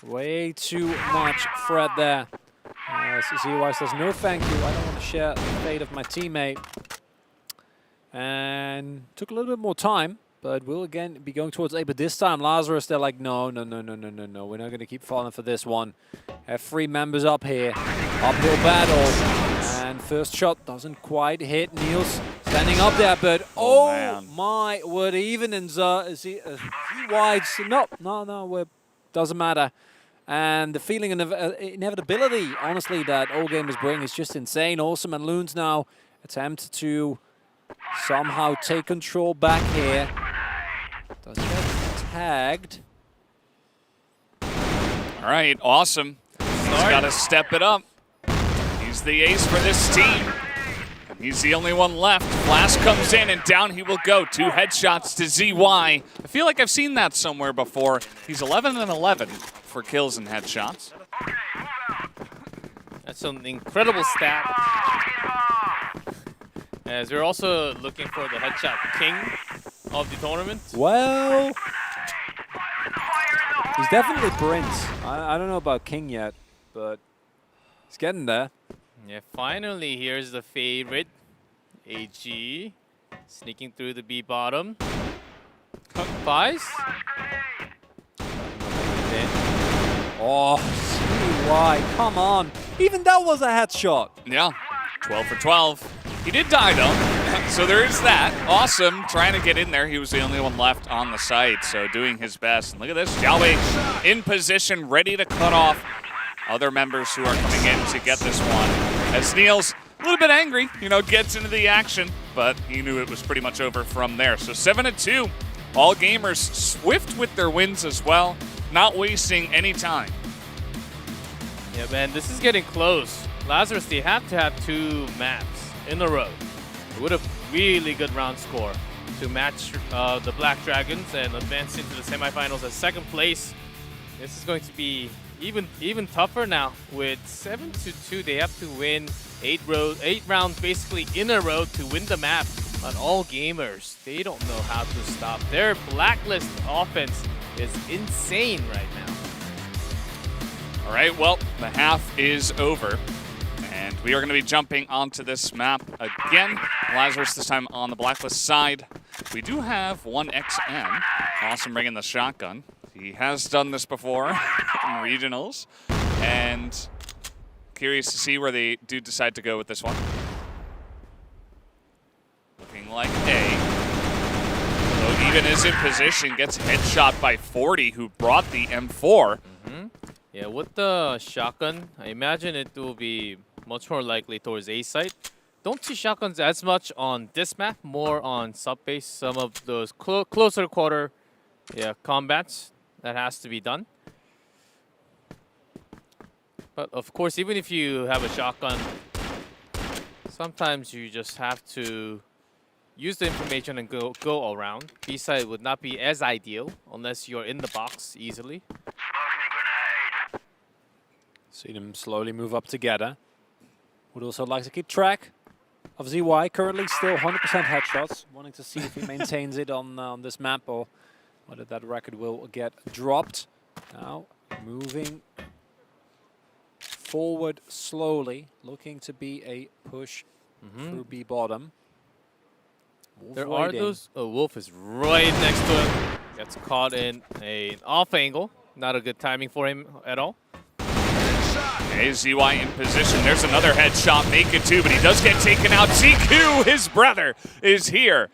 Way too much threat there. ZY says, no thank you, I don't want to share the fate of my teammate. And took a little bit more time, but will again be going towards A. But this time, Lazarus, they're like, no, we're not going to keep falling for this one. Have 3 members up here. Uphill battle. And first shot doesn't quite hit. Niels standing up there, but oh my word, even in ZY, no, doesn't matter. And the feeling of inevitability, honestly, that all gamers bring is just insane. Awesome and Loons now attempt to somehow take control back here. Does get tagged. All right, Awesome. He's got to step it up. He's the ace for this team. He's the only one left. Flash comes in, and down he will go. 2 headshots to ZY. I feel like I've seen that somewhere before. He's 11 and 11 for kills and headshots. That's an incredible stat. As we're also looking for the headshot king of the tournament. Well, he's definitely Prince. I don't know about king yet, but he's getting there. Yeah, finally, here's the favorite. AG sneaking through the B bottom. Vice. Oh, CY, come on. Even that was a headshot. Yeah, 12 for 12. He did die, though, so there is that. Awesome, trying to get in there. He was the only one left on the site, so doing his best. And look at this, Xiaowei in position, ready to cut off other members who are coming in to get this one. As Niels, a little bit angry, gets into the action, but he knew it was pretty much over from there. So 7-2, all gamers swift with their wins as well, not wasting any time. Yeah, man, this is getting close. Lazarus, they have to have 2 maps in a row. It would have really good round score. to match the Black Dragons and advance into the semifinals as second place. This is going to be even tougher now. With 7-2, they have to win 8 rounds basically in a row to win the map. But all gamers, they don't know how to stop. Their Blacklist offense is insane right now. All right, well, the half is over. And we are going to be jumping onto this map again. Lazarus this time on the Blacklist side. We do have one XM. Awesome bringing the shotgun. He has done this before in regionals. And curious to see where they do decide to go with this one. Looking like A. Though even is in position, gets headshot by 40, who brought the M4. Yeah, with the shotgun, I imagine it will be much more likely towards A site. Don't see shotguns as much on this map, more on sub-base. Some of those closer quarter combats that has to be done. But of course, even if you have a shotgun, sometimes you just have to use the information and go around. B side would not be as ideal unless you're in the box easily. See them slowly move up together. Would also like to keep track of ZY. Currently still 100% headshots. Wanting to see if he maintains it on this map or whether that record will get dropped. Now moving forward slowly. Looking to be a push through B bottom. Wolf There waiting. are those. Oh, Wolf is right next to him. Gets caught in an off angle. Not a good timing for him at all. Okay, ZY in position. There's another headshot, make it 2, but he does get taken out. ZQ, his brother, is here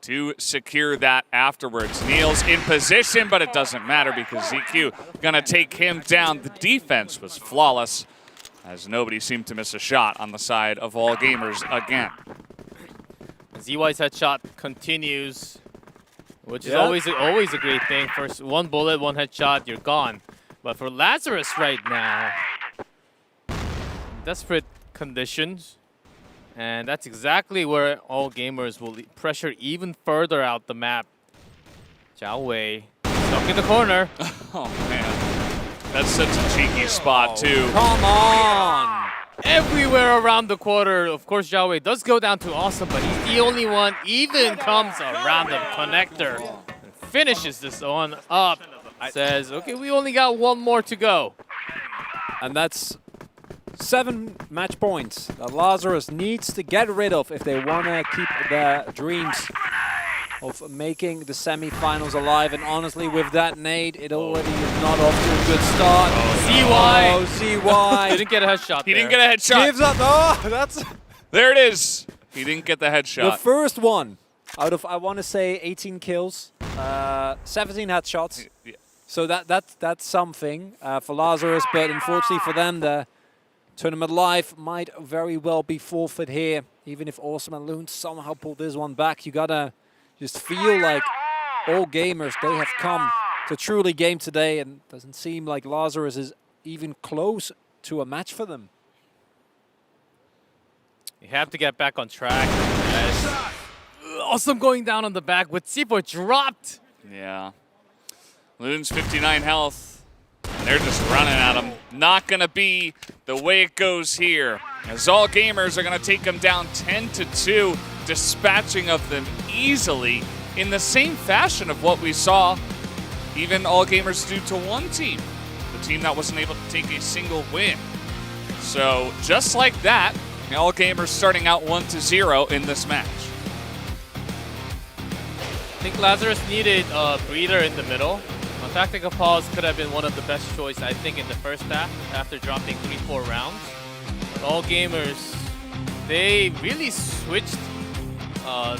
to secure that afterwards. Neil's in position, but it doesn't matter because ZQ gonna take him down. The defense was flawless as nobody seemed to miss a shot on the side of all gamers again. ZY's headshot continues, which is always a great thing. First, one bullet, one headshot, you're gone. But for Lazarus right now, desperate conditions. And that's exactly where all gamers will pressure even further out the map. Zhao Wei stuck in the corner. Oh, man. That's such a cheeky spot, too. Come on! Everywhere around the quarter. Of course, Zhao Wei does go down to Awesome, but he's the only one. Even comes around the connector and finishes this one up. Says, okay, we only got one more to go. And that's 7 match points that Lazarus needs to get rid of if they want to keep their dreams of making the semi-finals alive. And honestly, with that nade, it already is not off to a good start. ZY! Oh, ZY! He didn't get a headshot. He didn't get a headshot. Gives up. Oh, that's... There it is. He didn't get the headshot. The first one out of, I want to say, 18 kills, 17 headshots. Yeah. So that's something for Lazarus, but unfortunately for them, the tournament life might very well be forfeit here. Even if Awesome and Loon somehow pull this one back, you gotta just feel like all gamers, they have come to truly game today, and doesn't seem like Lazarus is even close to a match for them. You have to get back on track. Yes. Awesome going down on the back with C4 dropped. Yeah. Loon's 59 health. They're just running at him. Not going to be the way it goes here, as all gamers are going to take them down 10-2, dispatching of them easily in the same fashion of what we saw even all gamers do to one team, the team that wasn't able to take a single win. So just like that, all gamers starting out 1-0 in this match. I think Lazarus needed a breather in the middle. A tactical pause could have been one of the best choices, I think, in the first half after dropping 3-4 rounds. But all gamers, they really switched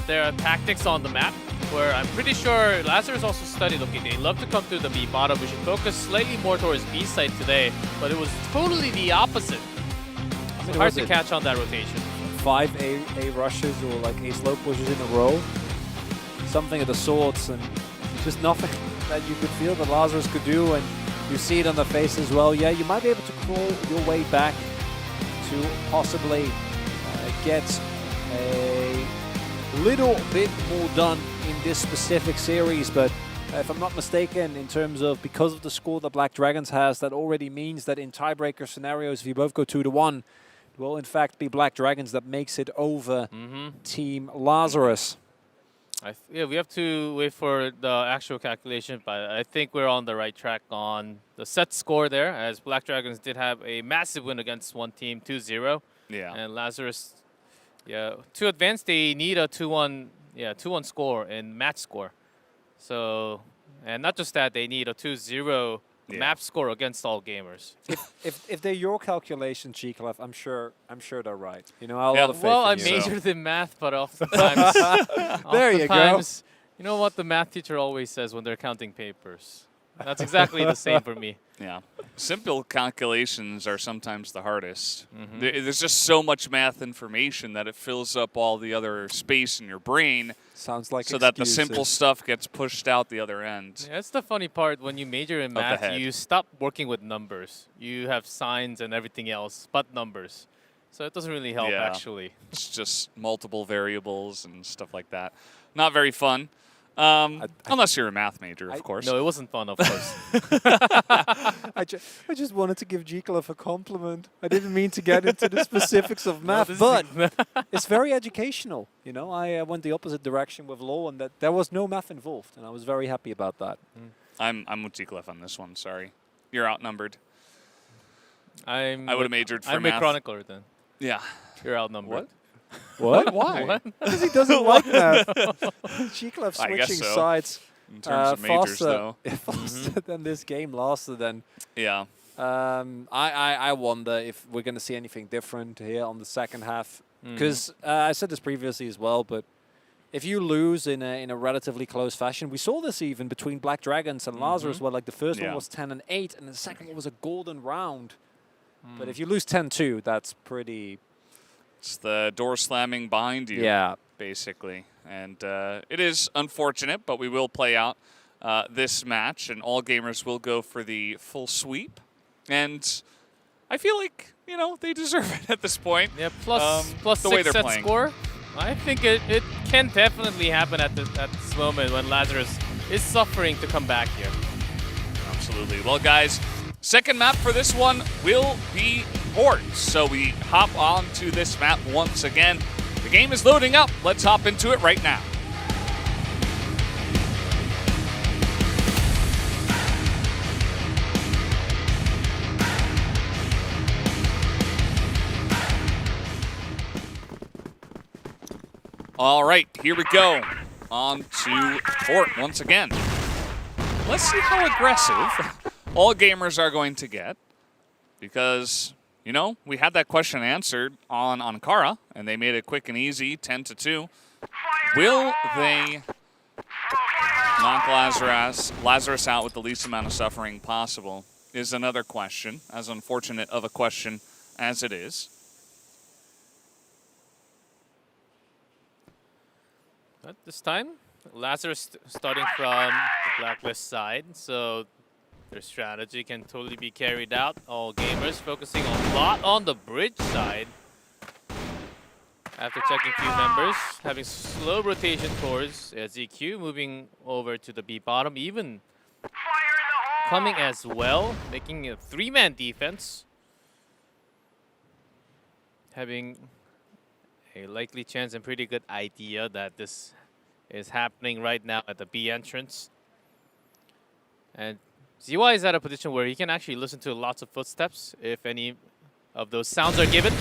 their tactics on the map, where I'm pretty sure Lazarus also studied, okay, they love to come through the B bottom. We should focus slightly more towards B side today, but it was totally the opposite. So hard to catch on that rotation. 5 A rushes or like A slope pushes in a row. Something of the sorts, and just nothing that you could feel that Lazarus could do, and you see it on the face as well. Yeah, you might be able to crawl your way back to possibly get a little bit more done in this specific series, but if I'm not mistaken, in terms of because of the score that Black Dragons has, that already means that in tiebreaker scenarios, if you both go 2-1, it will in fact be Black Dragons that makes it over Team Lazarus. Yeah, we have to wait for the actual calculation, but I think we're on the right track on the set score there, as Black Dragons did have a massive win against one team, 2-0. Yeah. And Lazarus, yeah, to advance, they need a 2-1 score in match score. So, and not just that, they need a 2-0 map score against all gamers. If they're your calculations, G-Clef, I'm sure they're right. You know, a Yeah, lot of faith well, I in you. majored in math, but oftentimes, There you go. oftentimes, you know what the math teacher always says when they're counting papers? That's exactly the same for me. Yeah. Simple calculations are sometimes the hardest. There's just so much math information that it fills up all the other space in your brain. Sounds like so that the excuses. simple stuff gets pushed out the other end. Yeah, that's the funny part. When you major in the math, head. you stop working with numbers. You have signs and everything else but numbers. So it doesn't really help, actually. It's just multiple variables and stuff like that. Not very fun. Unless you're a math major, of course. No, it wasn't fun, of course. I just wanted to give G-Clef a compliment. I didn't mean to get into the specifics of math, but it's very educational. You know, I went the opposite direction with law, and that there was no math involved, and I was very happy about that. I'm with G-Clef on this one. Sorry, you're outnumbered. I would have majored for I'm math. a chronicler then. Yeah, you're outnumbered. What? Why? What? Because he doesn't like math. G-Clef I guess switching so. sides In terms of majors, though. faster than this game lasted. Then Yeah. I wonder if we're going to see anything different here on the second half. Because I said this previously as well, but if you lose in a relatively close fashion, we saw this even between Black Dragons and Lazarus, where like the first one was 10-8, and the second one was a golden round. But if you lose 10-2, that's pretty. It's the door slamming behind you. Yeah. Basically. And it is unfortunate, but we will play out this match, and all gamers will go for the full sweep. And I feel like, you know, they deserve it at this point. Yeah, plus the way 6 they're set playing. score. I think it can definitely happen at this moment when Lazarus is suffering to come back here. Absolutely. Well, guys, second map for this one will be Hordes. So we hop on to this map once again. The game is loading up. Let's hop into it right now. All right, here we go. On to Fort once again. Let's see how aggressive all gamers are going to get, because, you know, we had that question answered on Ankara, and they made it quick and easy, 10-2. Will they knock Lazarus out with the least amount of suffering possible is another question, as unfortunate of a question as it is. But this time, Lazarus starting from the Blacklist side, so their strategy can totally be carried out. All gamers focusing a lot on the bridge side. After checking few members, having slow rotation towards ZQ, moving over to the B bottom, even coming as well, making a 3-man defense. Having a likely chance and pretty good idea that this is happening right now at the B entrance. And ZY is at a position where he can actually listen to lots of footsteps if any of those sounds are given.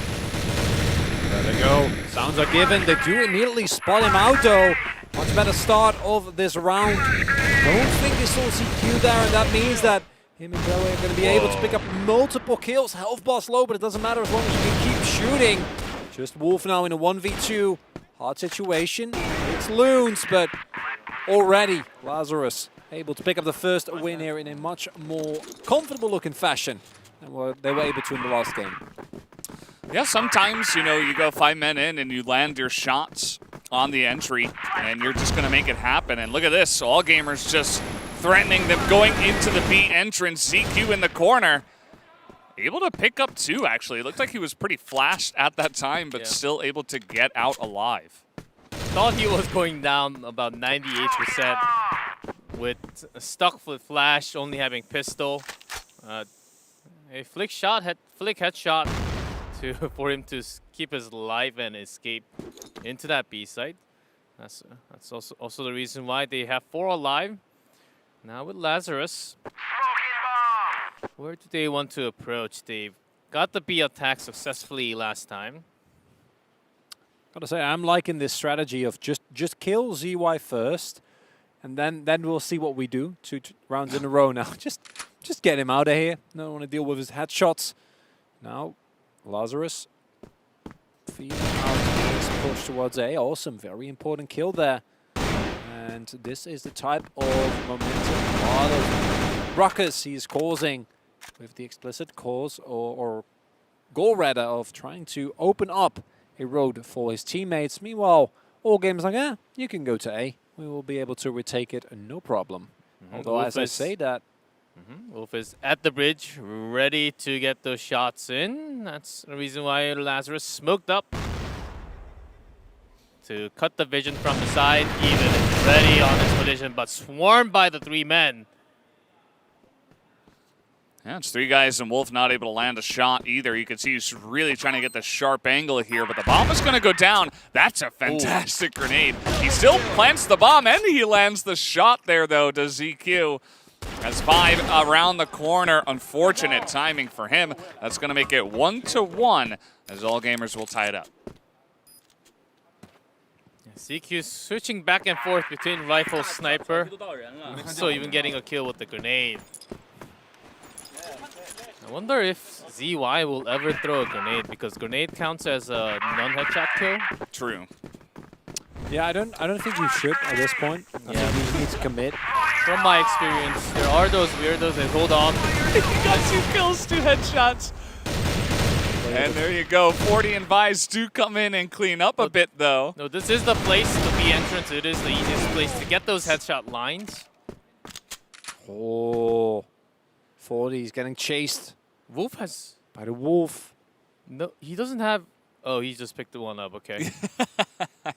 There they go. Sounds are given. They do immediately spot him out, though. Much better start of this round. Don't think they saw ZQ there, and that means that him and Zoe are going to be able to pick up multiple kills. Health bar's low, but it doesn't matter as long as you can keep shooting. Just Wolf now in a 1v2. Hard situation. It's Loons, but already Lazarus able to pick up the first win here in a much more comfortable looking fashion than what they were able to in the last game. Yeah, sometimes, you know, you go 5 men in and you land your shots on the entry and you're just going to make it happen. And look at this. All gamers just threatening them going into the B entrance. ZQ in the corner. Able to pick up 2, actually. It looked like he was pretty flashed at that time, but still able to get out alive. thought he was going down about 98% with a stuck with flash, only having pistol. A flick headshot for him to keep his life and escape into that B site. That's also the reason why they have 4 alive. Now with Lazarus, where do they want to approach? They've got the B attack successfully last time. Gotta say, I'm liking this strategy of just kill ZY first, and then we'll see what we do. 2 rounds in a row now. Just get him out of here. Don't want to deal with his headshots. Now, Lazarus feeding out his push towards A. Awesome, very important kill there. And this is the type of momentum, a lot of ruckus he's causing with the explicit cause or goal rather of trying to open up a road for his teammates. Meanwhile, all games like, you can go to A. We will be able to retake it, no problem. Although, Wolf as I say that, Wolf is at the bridge, ready to get those shots in. That's the reason why Lazarus smoked up to cut the vision from the side. Even is ready on his position, but swarmed by the 3 men. Yeah, it's 3 guys and Wolf not able to land a shot either. You can see he's really trying to get the sharp angle here, but the bomb is going to go down. That's a fantastic grenade. He still plants the bomb and he lands the shot there, though, to ZQ. As 5 around the corner. Unfortunate timing for him. That's going to make it 1-1 as all gamers will tie it up. ZQ switching back and forth between rifle, sniper. So even getting a kill with the grenade. I wonder if ZY will ever throw a grenade, because grenade counts as a non-headshot kill. True. yeah, I don't think you should at this point. I think you need to commit. From my experience, there are those weirdos that hold on. He got 2 kills, 2 headshots. And there you go. 40 and Vise do come in and clean up a bit, though. No, this is the place to be entrance. It is the easiest place to get those headshot lines. Oh, 40 is getting chased. Wolf has... By the Wolf. No, he doesn't have... Oh, he just picked the one up, okay.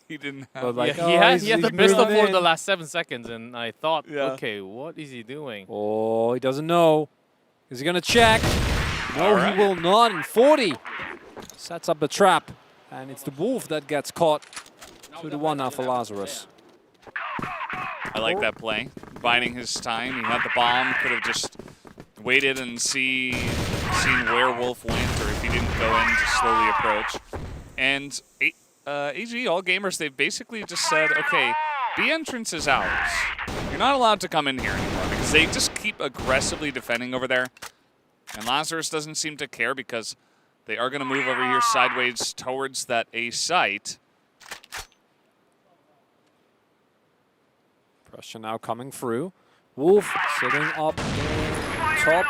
He didn't have... But like, yeah, he had the pistol for in. the last 7 seconds, and I thought, okay, what is he doing? Oh, he doesn't know. Is he going to check? No, he will not. And 40 sets up a trap. And it's the Wolf that gets caught. 2-1 now for Lazarus. I like that play. Biding his time. He had the bomb. Could have just waited and seen where Wolf went, or if he didn't go in, just slowly approach. And AG, all gamers, they've basically just said, okay, B entrance is ours. You're not allowed to come in here anymore, because they just keep aggressively defending over there. And Lazarus doesn't seem to care, because they are going to move over here sideways towards that A site. Pressure now coming through. Wolf sitting up top,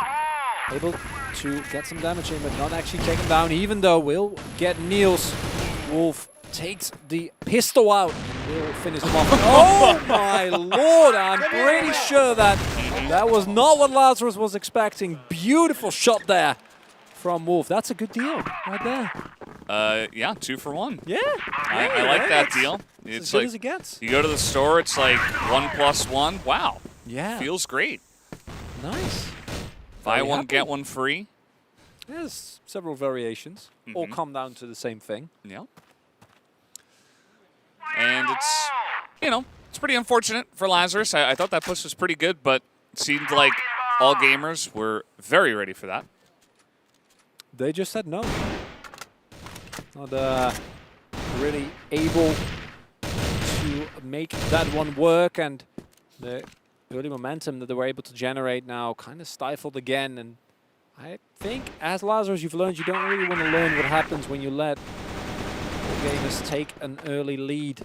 able to get some damage in, but not actually taken down, even though will get Niels. Wolf takes the pistol out and will finish him off. Oh my lord, I'm pretty sure that was not what Lazarus was expecting. Beautiful shot there from Wolf. That's a good deal right there. Yeah, 2 for 1. Yeah. I like that deal. It's as good like as it gets. You go to the store, it's like 1+1. Wow. Yeah. Feels great. Nice. Buy Very one, happy. get one free. There's several variations. All come down to the same thing. Yeah. And it's, it's pretty unfortunate for Lazarus. I thought that push was pretty good, but it seemed like all gamers were very ready for that. They just said no. Not really able to make that one work, and the early momentum that they were able to generate now kind of stifled again. And I think, as Lazarus, you've learned you don't really want to learn what happens when you let gamers take an early lead.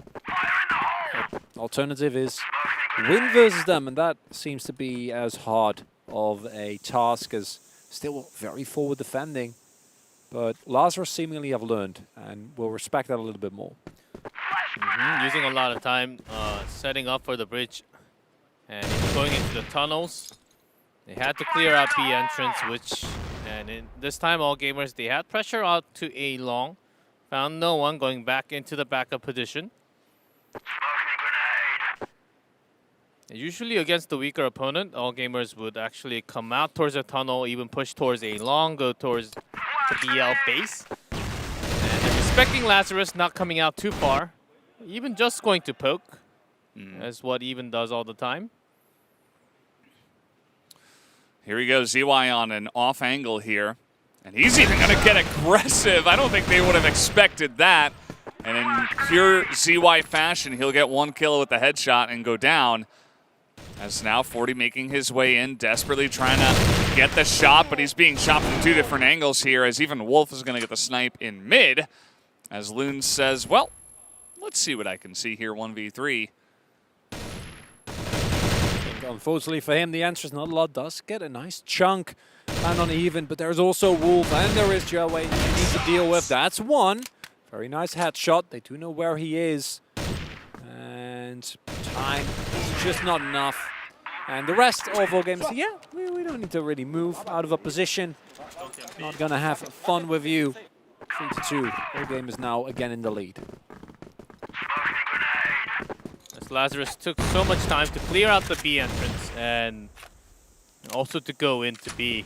Alternative is win versus them, and that seems to be as hard of a task as still very forward defending. But Lazarus seemingly have learned, and will respect that a little bit more. Using a lot of time setting up for the bridge and going into the tunnels. They had to clear out B entrance, this time all gamers, they had pressure out to A long. Found no one, going back into the backup position. Usually against the weaker opponent, all gamers would actually come out towards the tunnel, even push towards a long, go towards the BL base. And they're respecting Lazarus, not coming out too far. Even just going to poke, as what Even does all the time. Here we go, ZY on an off angle here. And he's even going to get aggressive. I don't think they would have expected that. And in pure ZY fashion, he'll get 1 kill with the headshot and go down. As now 40 making his way in, desperately trying to get the shot, but he's being shot from 2 different angles here, as even Wolf is going to get the snipe in mid. As Loon says, well, let's see what I can see here, 1v3. Unfortunately for him, the answer is not a lot. Does get a nice chunk and on Even, but there's also Wolf and there is Joey you need to deal with. That's 1. Very nice headshot. They do know where he is. And time is just not enough. And the rest of all games, yeah, we don't need to really move out of a position. Not gonna have fun with you. 3-2. All game is now again in the lead. As Lazarus took so much time to clear out the B entrance and also to go into B.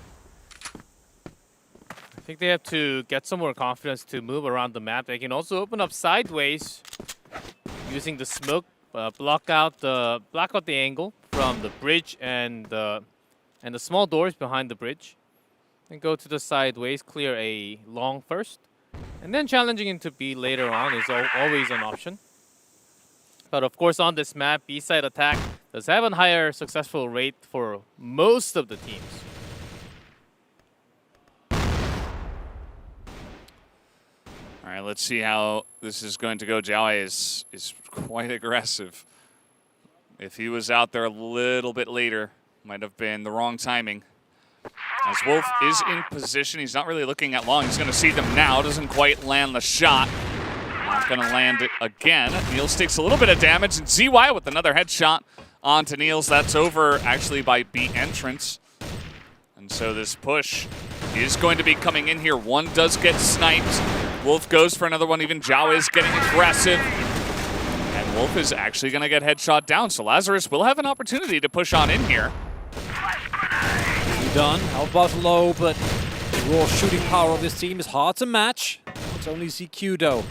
I think they have to get some more confidence to move around the map. They can also open up sideways using the smoke, block out the angle from the bridge and the small doors behind the bridge. And go to the sideways, clear a long first. And then challenging into B later on is always an option. But of course on this map, B-side attack does have a higher successful rate for most of the teams. All right, let's see how this is going to go. Joey is quite aggressive. If he was out there a little bit later, might have been the wrong timing. As Wolf is in position, he's not really looking at long. He's going to see them now. Doesn't quite land the shot. Not going to land it again. Niels takes a little bit of damage, and ZY with another headshot onto Niels. That's over, actually, by B entrance. And so this push is going to be coming in here. 1 does get sniped. Wolf goes for another one. Even Zhao is getting aggressive. And Wolf is actually going to get headshot down. So Lazarus will have an opportunity to push on in here. Done. Elbow's low, but the raw shooting power of this team is hard to match. It's only ZQ though.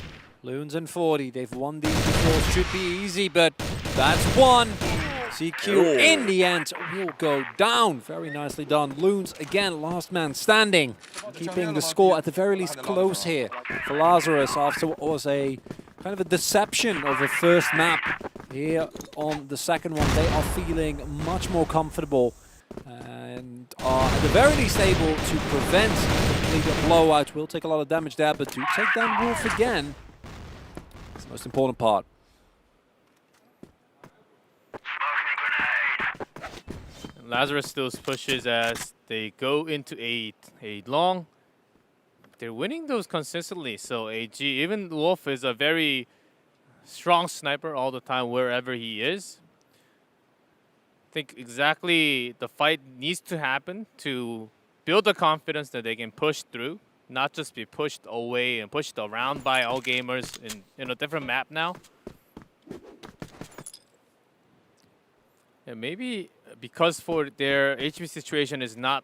Loons and 40, they've won these before. Should be easy, but that's 1. ZQ in the end will go down. Very nicely done. Loons again, last man standing. Keeping the score at the very least close here for Lazarus after what was a kind of a deception of the first map. Here on the second one, they are feeling much more comfortable and are at the very least able to prevent a blowout. Will take a lot of damage there, but to take down Wolf again, it's the most important part. And Lazarus still pushes as they go into a long. They're winning those consistently, so AG, even Wolf is a very strong sniper all the time wherever he is. I think exactly the fight needs to happen to build the confidence that they can push through, not just be pushed away and pushed around by all gamers in a different map now. And maybe because for their HP situation is not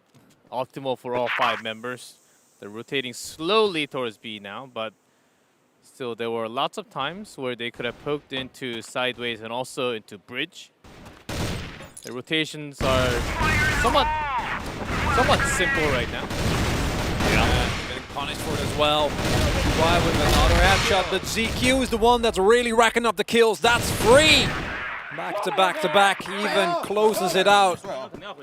optimal for all 5 members, they're rotating slowly towards B now, but still there were lots of times where they could have poked into sideways and also into bridge. The rotations are somewhat simple right now. Yeah, getting punished for it as well. Why with another headshot, but ZQ is the one that's really racking up the kills. That's 3! Back to back to back, even closes it out.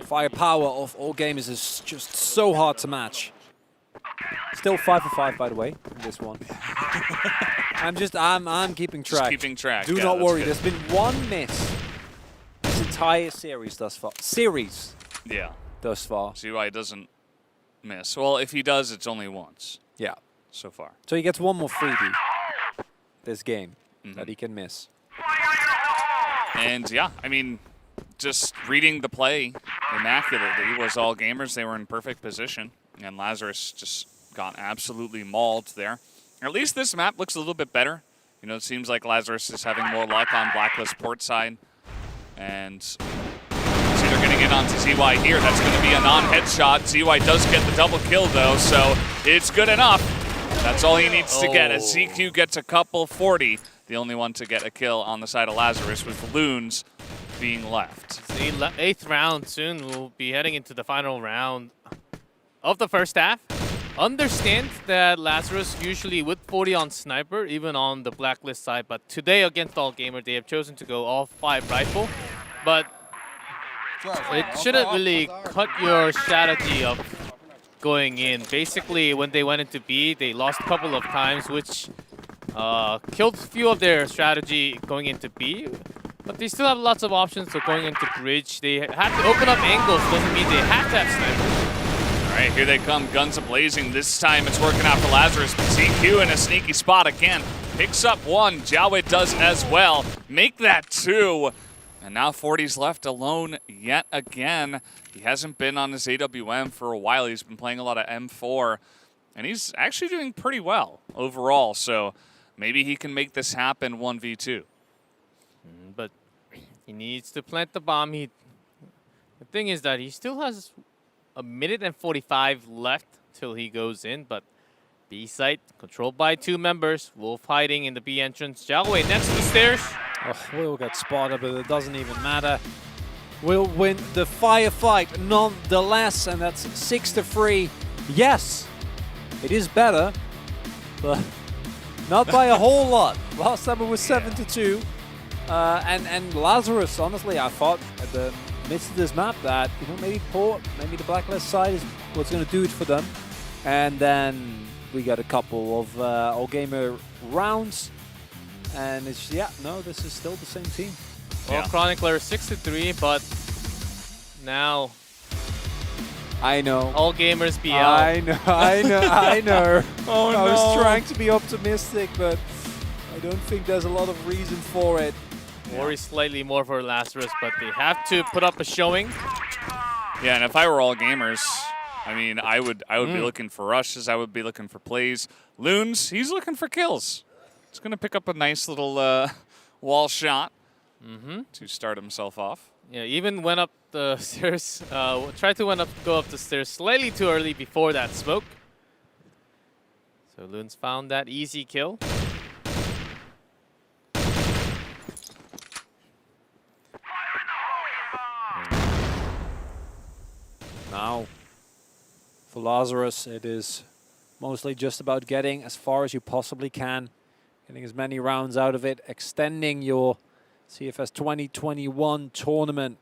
Firepower of all gamers is just so hard to match. Still 5 for 5, by the way, in this one. I'm keeping track. Just keeping track. Do not worry. There's been 1 miss this entire series thus far. Yeah. Thus far. ZY doesn't miss. Well, if he does, it's only once. Yeah. So far. So he gets 1 more freebie this game that he can miss. And yeah, I mean, just reading the play immaculately was all gamers. They were in perfect position. And Lazarus just got absolutely mauled there. Or at least this map looks a little bit better. You know, it seems like Lazarus is having more luck on Blacklist port side. And see, they're getting in onto ZY here. That's going to be a non-headshot. ZY does get the double kill, though, so it's good enough. That's all he needs to get. As ZQ gets a couple 40, the only one to get a kill on the side of Lazarus with Loons being left. The 8th round soon. We'll be heading into the final round of the first half. Understand that Lazarus usually with 40 on sniper, even on the blacklist side, but today against All Gamer, they have chosen to go all 5 rifle. But it shouldn't really cut your strategy of going in. Basically, when they went into B, they lost a couple of times, which killed a few of their strategy going into B. But they still have lots of options, so going into bridge, they have to open up angles, doesn't mean they have to have snipers. All right, here they come, guns a-blazing. This time it's working out for Lazarus, but ZQ in a sneaky spot again. Picks up 1, Jiaowei does as well. Make that 2. And now 40's left alone yet again. He hasn't been on his AWM for a while. He's been playing a lot of M4, and he's actually doing pretty well overall. So maybe he can make this happen 1v2. But he needs to plant the bomb. The thing is that he still has a minute and 45 left till he goes in, but B site controlled by 2 members. Wolf hiding in the B entrance. Jiaowei next to the stairs. Oh, we'll get spotted, but it doesn't even matter. We'll win the firefight nonetheless, and that's 6-3. Yes, it is better, but not by a whole lot. Last time it was 7-2. And Lazarus, honestly, I thought at the midst of this map that, you know, maybe the blacklist side is what's going to do it for them. And then we got a couple of All Gamer rounds. And it's, this is still the same team. Well, Chronicler 6-3, but now I know. All Gamers BL. I know. Oh no. I was trying to be optimistic, but I don't think there's a lot of reason for it. Worry slightly more for Lazarus, but they have to put up a showing. Yeah, and if I were All Gamers, I mean, I would be looking for rushes. I would be looking for plays. Loons, he's looking for kills. He's going to pick up a nice little wall shot to start himself off. Yeah, even went up the stairs. Tried to go up the stairs slightly too early before that smoke. So Loons found that easy kill. Now, for Lazarus, it is mostly just about getting as far as you possibly can, getting as many rounds out of it, extending your CFS 2021 tournament.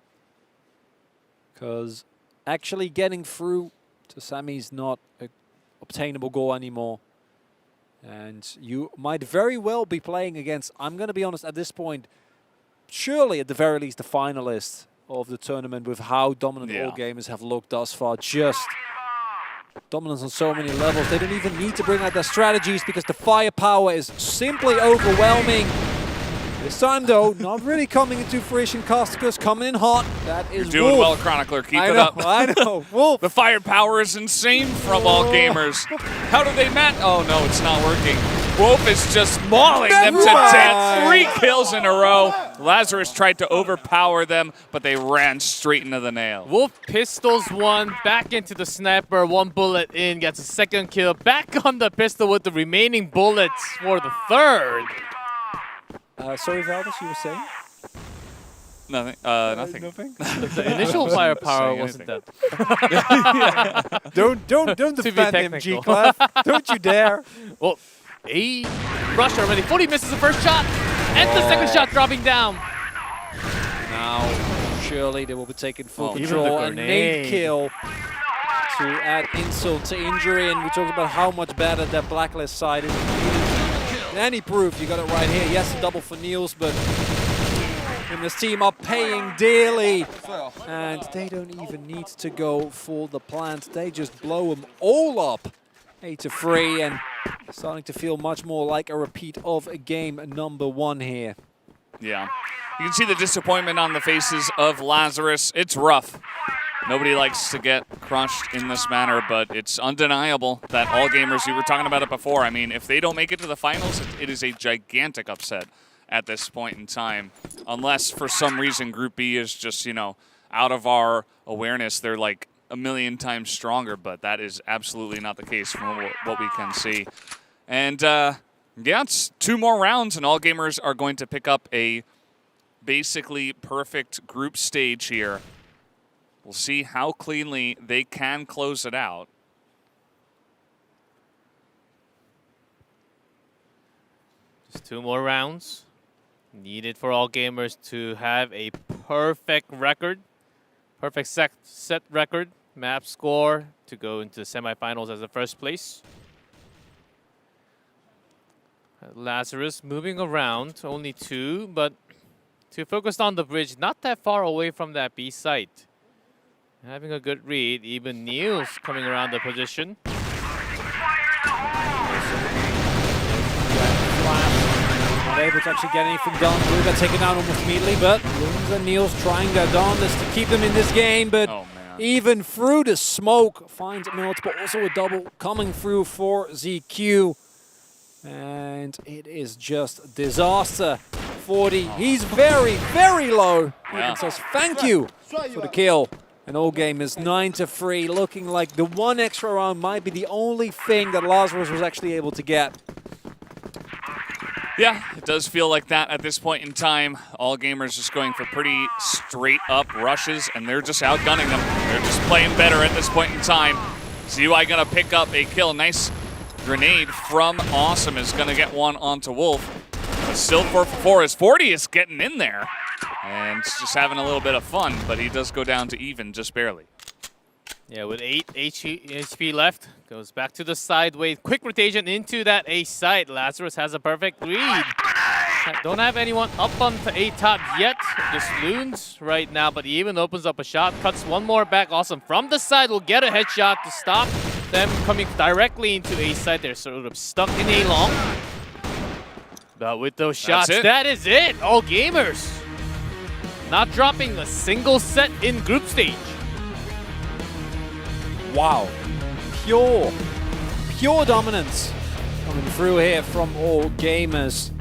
Because actually getting through to semi is not an obtainable goal anymore. And you might very well be playing against, I'm going to be honest, at this point, surely at the very least the finalists of the tournament with how dominant all gamers have looked thus far. Just dominance on so many levels. They don't even need to bring out their strategies because the firepower is simply overwhelming. This time, though, not really coming into fruition. Causticus coming in hot. That is You're doing Wolf. well, Chronicler. Keep it up. I know. Wolf. The firepower is insane from All Gamers. How do they match? Oh, no, it's not working. Wolf is just mauling them to death. 3 kills in a row. Lazarus tried to overpower them, but they ran straight into the nail. Wolf pistols 1, back into the sniper, 1 bullet in, gets a 2nd kill, back on the pistol with the remaining bullets for the 3rd. Sorry, Valdez, you were saying? Nothing. Nothing. Nothing? The initial firepower wasn't that. Don't defend him, G-Clef. Don't you dare. Well, a rush already. 40 misses the first shot, and the 2nd shot dropping down. Now, surely they will be taking full control. A nade kill to add insult to injury, and we talked about how much better that blacklist side is. Any proof, you got it right here. Yes, a double for Niels, but this team are paying dearly. And they don't even need to go for the plant. They just blow them all up. 8-3, and starting to feel much more like a repeat of game number 1 here. Yeah. You can see the disappointment on the faces of Lazarus. It's rough. Nobody likes to get crushed in this manner, but it's undeniable that All Gamers, you were talking about it before, I mean, if they don't make it to the finals, it is a gigantic upset at this point in time. unless for some reason Group B is just, you know, out of our awareness. They're like a million times stronger, but that is absolutely not the case from what we can see. And yeah, it's 2 more rounds, and All Gamers are going to pick up a basically perfect group stage here. We'll see how cleanly they can close it out. Just 2 more rounds needed for All Gamers to have a perfect record, perfect set record, map score to go into the semifinals as the first place. Lazarus moving around, only 2, but 2 focused on the bridge, not that far away from that B site. Having a good read, even Niels coming around the position. Not able to actually get anything done. Blue got taken down almost immediately, but Loons and Niels trying their darndest to keep them in this game, but even through the smoke finds Milt, but also a double coming through for ZQ. And it is just disaster. 40. He's very, very low. Even says thank you for the kill. And All Gamers 9-3, looking like the 1 extra round might be the only thing that Lazarus was actually able to get. Yeah, it does feel like that at this point in time. All Gamers just going for pretty straight-up rushes, and they're just outgunning them. They're just playing better at this point in time. ZY gonna pick up a kill. Nice grenade from Awesome is gonna get one onto Wolf. But still 4-for-4 as 40 is getting in there and just having a little bit of fun, but he does go down to even just barely. Yeah, with 8 HP left, goes back to the side wave. Quick rotation into that A site. Lazarus has a perfect read. Don't have anyone up onto A top yet. Just Loons right now, but he even opens up a shot. Cuts one more back. Awesome. From the side, will get a headshot to stop them coming directly into A site. They're sort of stuck in A long. But with those shots, that is it. All Gamers not dropping a single set in group stage. Wow. Pure dominance coming through here from All Gamers.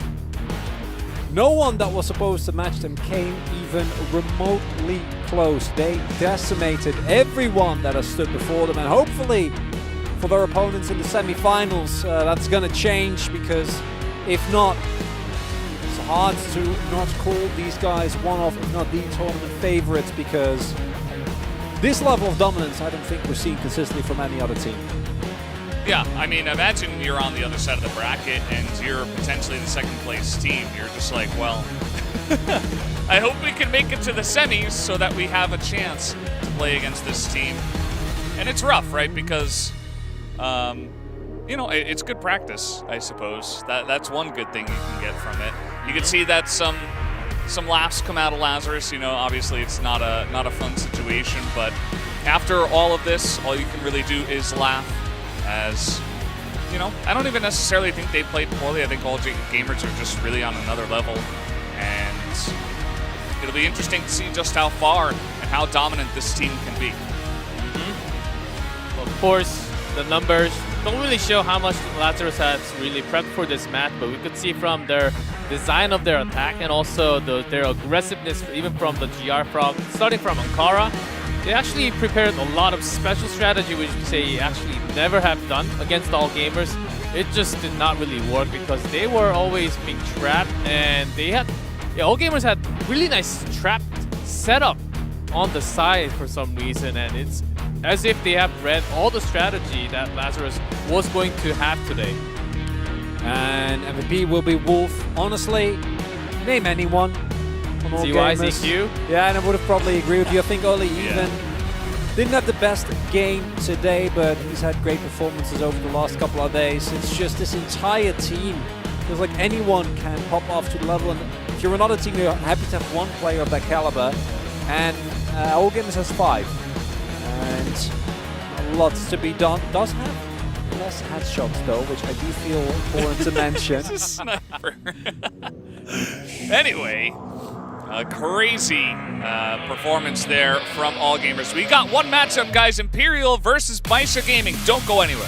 No one that was supposed to match them came even remotely close. They decimated everyone that has stood before them, and hopefully for their opponents in the semi-finals, that's going to change, because if not, it's hard to not call these guys one of, if not the tournament favorites, because this level of dominance I don't think we're seeing consistently from any other team. Yeah, I mean, imagine you're on the other side of the bracket and you're potentially the second place team. You're just like, well, I hope we can make it to the semis so that we have a chance to play against this team. And it's rough, right? Because, you know, it's good practice, I suppose. That's one good thing you can get from it. You can see that some laughs come out of Lazarus. You know, obviously it's not a fun situation, but after all of this, all you can really do is laugh. As, you know, I don't even necessarily think they played poorly. I think All Gamers are just really on another level. And it'll be interesting to see just how far and how dominant this team can be. Well, of course, the numbers don't really show how much Lazarus has really prepped for this match, but we could see from their design of their attack and also their aggressiveness, even from the GR Frog, starting from Ankara. They actually prepared a lot of special strategy, which they actually never have done against All Gamers. It just did not really work because they were always being trapped, and they had, All Gamers had really nice trap setup on the side for some reason, and it's as if they have read all the strategy that Lazarus was going to have today. And MVP will be Wolf. Honestly, name anyone. All ZQ? Yeah, and I would have probably agreed with you. I think Oli even didn't have the best game today, but he's had great performances over the last couple of days. It's just this entire team feels like anyone can pop off to the level, and if you're another team, you're happy to have one player of that caliber, and All Gamers has 5, and lots to be done. Does have less headshots though, which I do feel important to mention. He's a sniper. Anyway. A crazy performance there from All Gamers. We got one matchup, guys. Imperial versus Baisha Gaming. Don't go anywhere.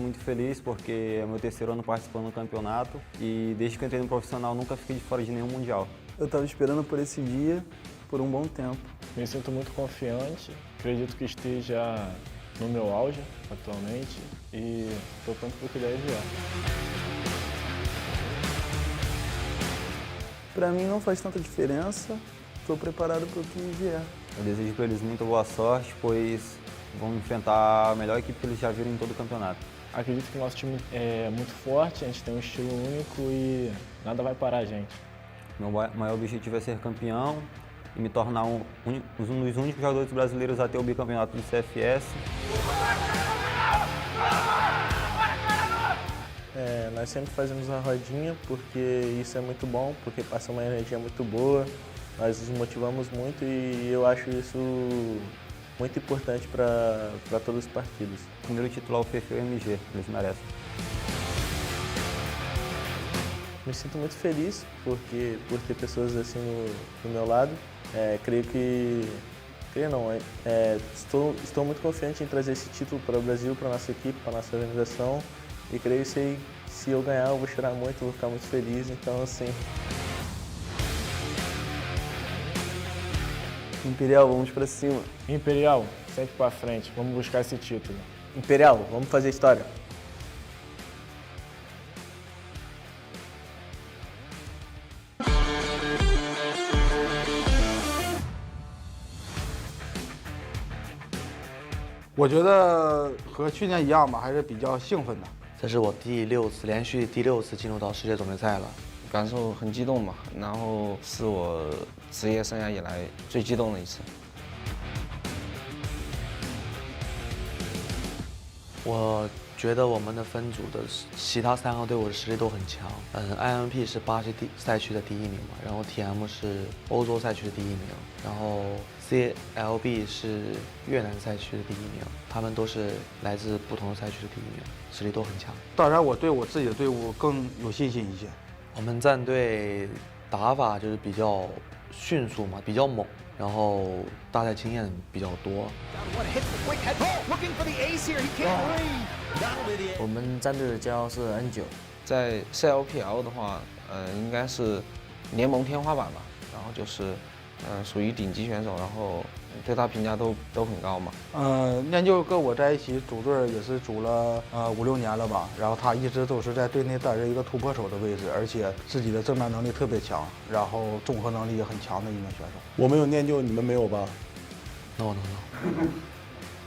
muito feliz porque é meu terceiro ano participando do campeonato e desde que eu entrei no profissional nunca fiquei de fora de nenhum mundial. Eu estava esperando por esse dia por um bom tempo. Me sinto muito confiante, acredito que esteja no meu auge atualmente e estou pronto para o que deve vier. Para mim não faz tanta diferença, estou preparado para o que vier. Eu desejo para eles muita boa sorte, pois vão enfrentar a melhor equipe que eles já viram em todo o campeonato. Acredito que o nosso time é muito forte, a gente tem um estilo único e nada vai parar a gente. Meu maior objetivo é ser campeão e me tornar um dos únicos jogadores brasileiros a ter o bicampeonato do CFS. Nós sempre fazemos a rodinha porque isso é muito bom, porque passa uma energia muito boa, nós nos motivamos muito e eu acho isso muito importante para todos os partidos. O primeiro titular foi o MG, eles merecem. Me sinto muito feliz por ter pessoas assim do meu lado. Estou muito confiante em trazer esse título para o Brasil, para a nossa equipe, para a nossa organização. E creio que se eu ganhar eu vou chorar muito, vou ficar muito feliz. Então, assim... Imperial, vamos para cima. Imperial, sempre para frente, vamos buscar esse título. Imperial, vamos fazer história.我觉得和去年一样吧，还是比较兴奋的。这是我连续第六次进入到世界总决赛了，感受很激动吧。然后是我职业生涯以来最激动的一次。我觉得我们的分组的其他3个队伍的实力都很强。IMP 是巴西赛区的第1名嘛，然后 TM 是欧洲赛区的第1名，然后 CLB 是越南赛区的第1名，他们都是来自不同的赛区的第1名，实力都很强。当然，我对我自己的队伍更有信心一些。我们战队打法就是比较迅速嘛，比较猛，然后大赛经验比较多。我们战队的骄傲是 N9，在 CLPL 的话，应该是联盟天花板吧，然后就是属于顶级选手，然后对他评价都很高嘛。念旧跟我在一起组队也是组了5、6年了吧，然后他一直都是在队内担任一个突破手的位置，而且自己的正面能力特别强，然后综合能力也很强的一名选手。我们有念旧，你们没有吧 ？No，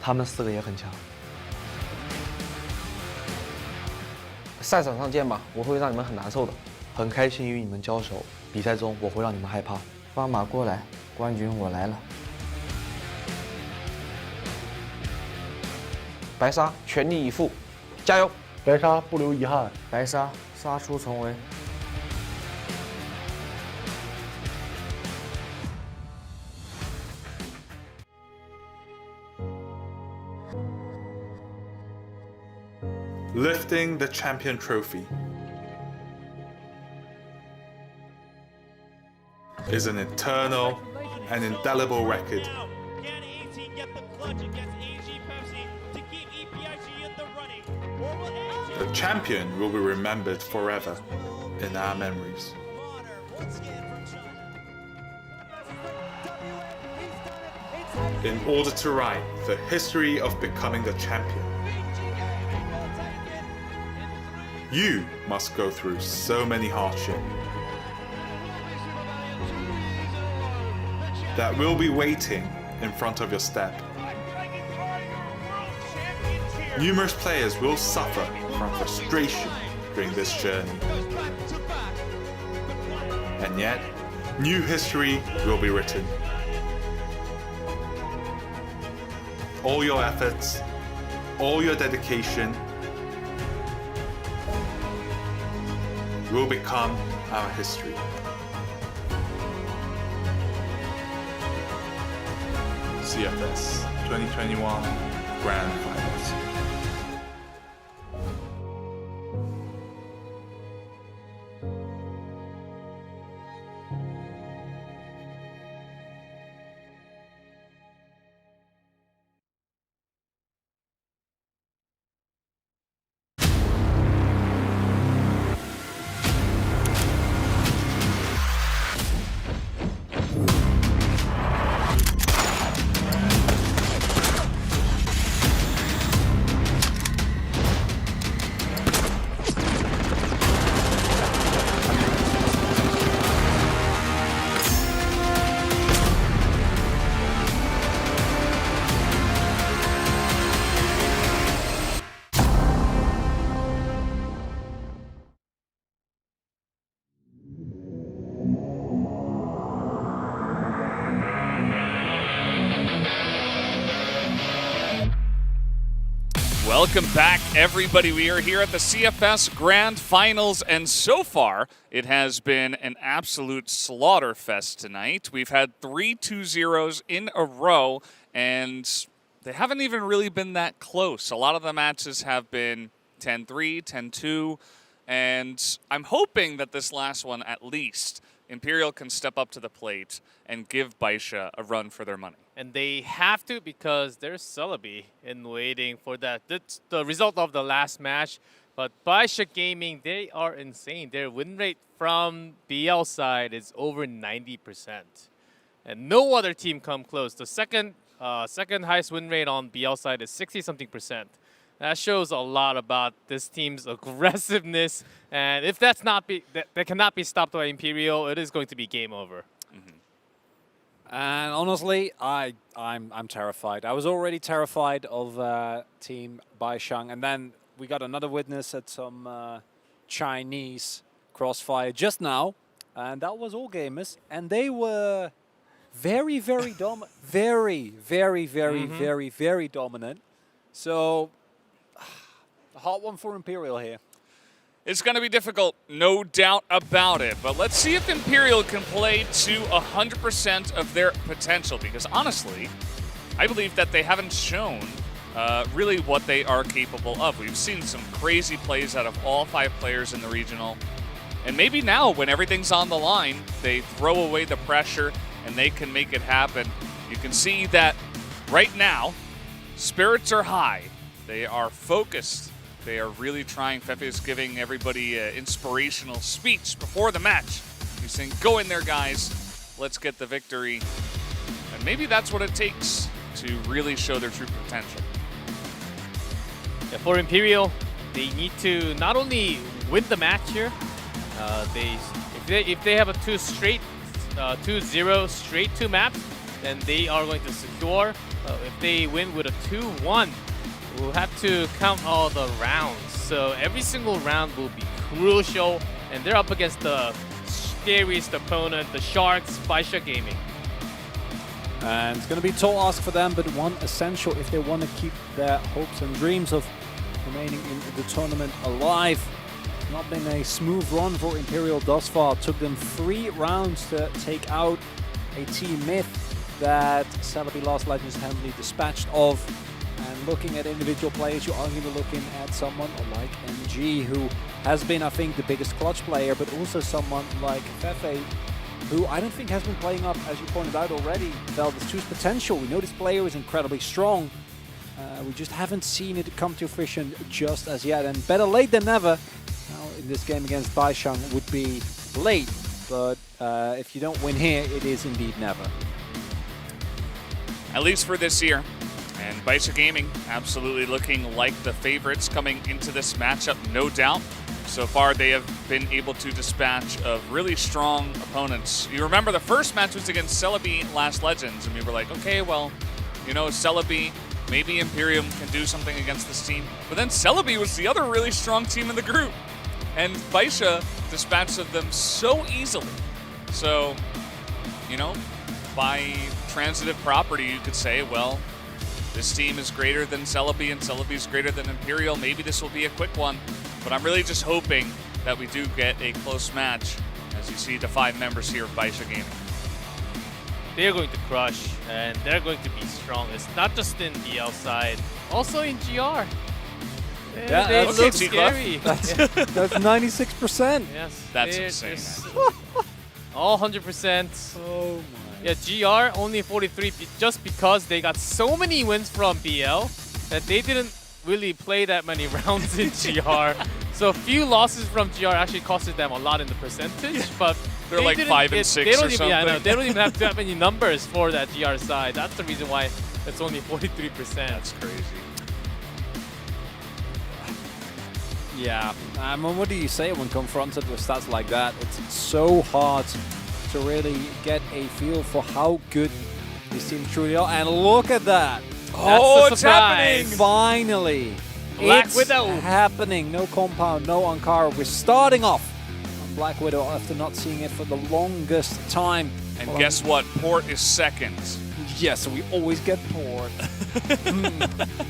他们4个也很强。赛场上见吧，我会让你们很难受的。很开心与你们交手，比赛中我会让你们害怕。放马过来，冠军我来了。白沙全力以赴，加油！白沙不留遗憾，白沙杀出重围。Lifting the champion trophy is an eternal and indelible record. The champion will be remembered forever in our memories. In order to write the history of becoming the champion, you must go through so many hardships that will be waiting in front of your step. Numerous players will suffer from frustration during this journey. And yet, new history will be written. All your efforts, all your dedication will become our history. CFS 2021 Grand Finals. Welcome back, everybody. We are here at the CFS Grand Finals, and so far, it has been an absolute slaughter fest tonight. We've had 3 2-0s in a row, and they haven't even really been that close. A lot of the matches have been 10-3, 10-2, and I'm hoping that this last one, at least, Imperial can step up to the plate and give Baisha a run for their money. And they have to, because there's Celebi in waiting for that. That's the result of the last match. But Baisha Gaming, they are insane. Their win rate from BL side is over 90%. And no other team come close. The second highest win rate on BL side is 60-something%. That shows a lot about this team's aggressiveness. And if that cannot be stopped by Imperial, it is going to be game over. And honestly, I'm terrified. I was already terrified of Team Baishang, and then we got another witness at some Chinese crossfire just now, and that was All Gamers, and they were very, very dominant, very dominant. So, a hot one for Imperial here. It's going to be difficult, no doubt about it. But let's see if Imperial can play to 100% of their potential. Because honestly, I believe that they haven't shown really what they are capable of. We've seen some crazy plays out of all 5 players in the regional. And maybe now, when everything's on the line, they throw away the pressure and they can make it happen. You can see that right now, spirits are high. They are focused. They are really trying. Fefe is giving everybody an inspirational speech before the match. He's saying, go in there, guys. Let's get the victory. And maybe that's what it takes to really show their true potential. Yeah, for Imperial, they need to not only win the match here, if they have a 2-0 straight 2 maps, then they are going to secure. If they win with a 2-1, we'll have to count all the rounds. So every single round will be crucial, and they're up against the scariest opponent, the Sharks, Baisha Gaming. And it's going to be a tall ask for them, but one essential if they want to keep their hopes and dreams of remaining in the tournament alive. It's not been a smooth run for Imperial thus far. It took them 3 rounds to take out a team myth that Celebi Last Legends handily dispatched of. And looking at individual players, you are going to be looking at someone like MG, who has been, I think, the biggest clutch player, but also someone like Fefe, who I don't think has been playing up, as you pointed out already, Veldis 2's potential. We know this player is incredibly strong. We just haven't seen it come to fruition just as yet, and better late than never. Now, in this game against Baishang would be late, but if you don't win here, it is indeed never. At least for this year. And Baisha Gaming absolutely looking like the favorites coming into this matchup, no doubt. So far, they have been able to dispatch of really strong opponents. You remember the first match was against Celebi Last Legends, and we were like, okay, well, you know, Celebi, maybe Imperium can do something against this team. But then Celebi was the other really strong team in the group, and Baisha dispatched of them so easily. So, you know, by transitive property, you could say, well, this team is greater than Celebi and Celebi is greater than Imperial. Maybe this will be a quick one, but I'm really just hoping that we do get a close match, as you see the 5 members here of Baisha Gaming. They're going to crush, and they're going to be strong. It's not just in BL side, also in GR. Yeah, they that's look scary. That's 96%. Yes, That's insane. All 100%. Oh my. Yeah, GR only 43 just because they got so many wins from BL that they didn't really play that many rounds in GR. So a few losses from GR actually costed them a lot in the percentage, but they're like 5 and 6 or something. Yeah, no, they don't even have that many numbers for that GR side. That's the reason why it's only 43%. That's crazy. Yeah, I mean, what do you say when confronted with stats like that? It's so hard to really get a feel for how good this team truly are. And look at that. Oh, it's happening. Finally. Black it's Widow. happening. No compound, no Ankara. We're starting off on Black Widow after not seeing it for the longest time. And guess what? Port is second. Yes, we always get bored.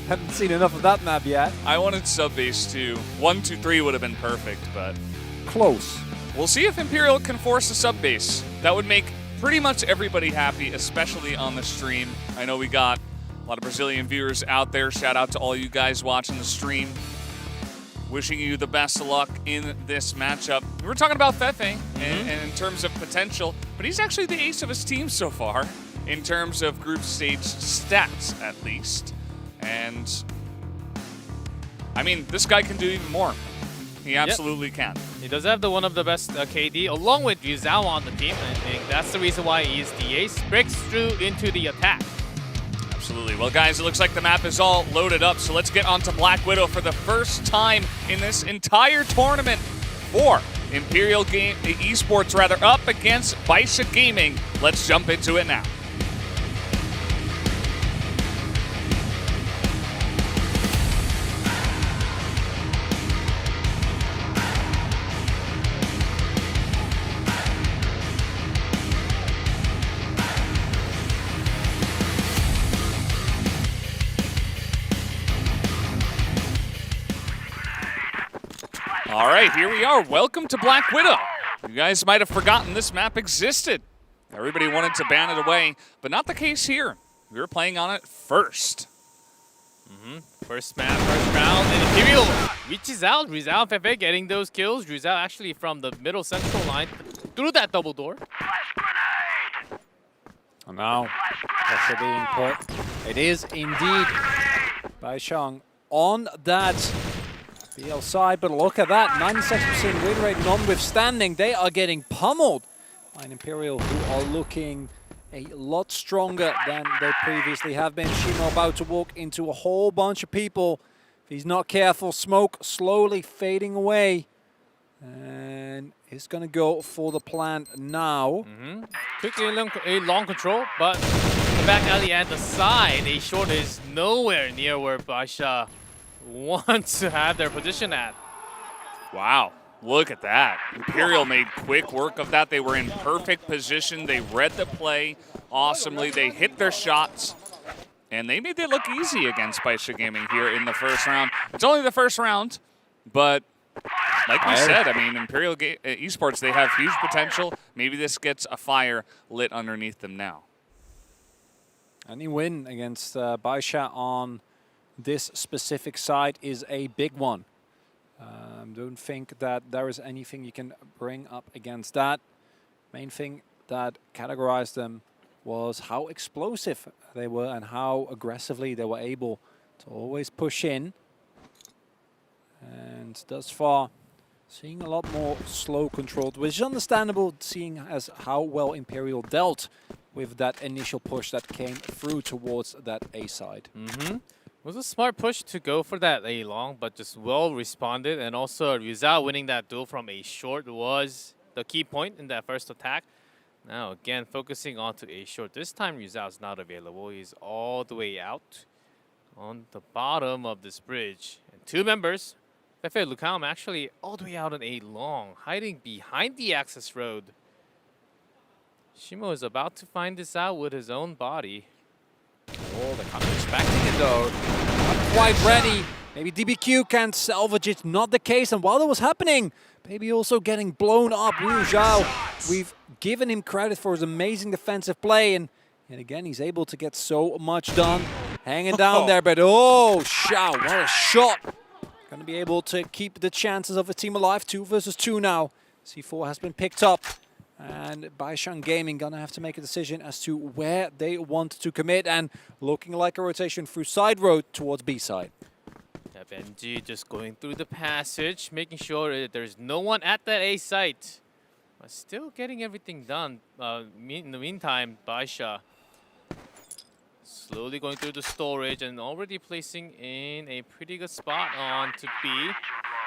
Haven't seen enough of that map yet. I wanted sub base too. 1, 2, 3 would have been perfect, but close. We'll see if Imperial can force a sub base. That would make pretty much everybody happy, especially on the stream. I know we got a lot of Brazilian viewers out there. Shout out to all you guys watching the stream. Wishing you the best of luck in this matchup. We were talking about Fefe and in terms of potential, but he's actually the ace of his team so far in terms of group stage stats, at least. And, I mean, this guy can do even more. He absolutely can. He does have one of the best KD, along with Rizal on the team. I think that's the reason why he's the ace. Breaks through into the attack. Absolutely. Well, guys, it looks like the map is all loaded up, so let's get on to Black Widow for the first time in this entire tournament for Imperial Esports, up against Baisha Gaming. Let's jump into it now. All right, here we are. Welcome to Black Widow. You guys might have forgotten this map existed. Everybody wanted to ban it away, but not the case here. We were playing on it first. First map, first round, and Imperial reaches out. Rizal and Fefe getting those kills. Rizal actually from the middle central line through that double door. And now, pressure being put. It is indeed Baishang on that BL side, but look at that, 96% win rate notwithstanding, they are getting pummeled by an Imperial who are looking a lot stronger than they previously have been. Shimo about to walk into a whole bunch of people. If he's not careful, smoke slowly fading away. And he's going to go for the plant now. Quickly a long control, but the back alley and the side, a short is nowhere near where Baisha wants to have their position at. Wow, look at that. Imperial made quick work of that. They were in perfect position. They read the play awesomely. They hit their shots, and they made it look easy against Baisha Gaming here in the first round. It's only the first round, but like we said, I mean, Imperial Esports, they have huge potential. Maybe this gets a fire lit underneath them now. Any win against Baisha on this specific side is a big one. Don't think that there is anything you can bring up against that. Main thing that categorized them was how explosive they were and how aggressively they were able to always push in. And thus far, seeing a lot more slow controlled, which is understandable seeing as how well Imperial dealt with that initial push that came through towards that A side. It was a smart push to go for that A long, but just well responded. And also Rizal winning that duel from A short was the key point in that first attack. Now again, focusing onto A short. This time Rizal's not available. He's all the way out on the bottom of this bridge. And two members, Fefe and Lucam, actually all the way out on A long, hiding behind the access road. Shimo is about to find this out with his own body. Oh, they're kind of expecting it though. Not quite ready. Maybe DBQ can salvage it. Not the case. And while that was happening, Baby also getting blown up. Wu Zhao, we've given him credit for his amazing defensive play. And again, he's able to get so much done. Hanging down there, but oh, Zhao, what a shot. Going to be able to keep the chances of a team alive. 2 versus 2 now. C4 has been picked up. And Baishan Gaming gonna have to make a decision as to where they want to commit, and looking like a rotation through side road towards B side. NG just going through the passage, making sure that there's no one at that A site. But still getting everything done. In the meantime, Baisha slowly going through the storage and already placing in a pretty good spot on to B.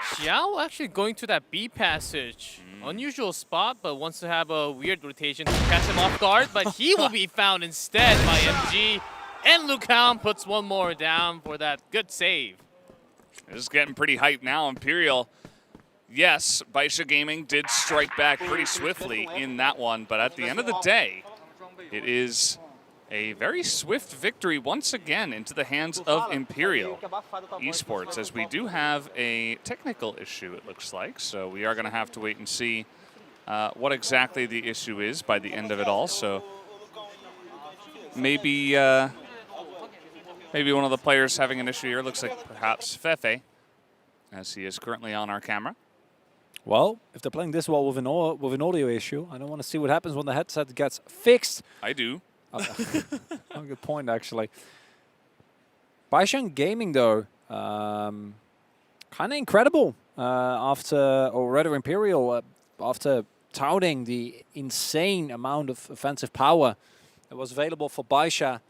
Xiao actually going to that B passage. Unusual spot, but wants to have a weird rotation to catch him off guard, but he will be found instead by MG. And Lucam puts one more down for that good save. This is getting pretty hyped now. Imperial, yes, Baisha Gaming did strike back pretty swiftly in that one, but at the end of the day, it is a very swift victory once again into the hands of Imperial Esports, as we do have a technical issue, it looks like. So we are going to have to wait and see what exactly the issue is by the end of it all. So maybe maybe one of the players having an issue here. Looks like perhaps Fefe, as he is currently on our camera. Well, if they're playing this well with an audio issue, I don't want to see what happens when the headset gets fixed. I do. Oh, good point, actually. Baishan Gaming, though, kind of incredible or rather Imperial, after touting the insane amount of offensive power that was available for Baisha.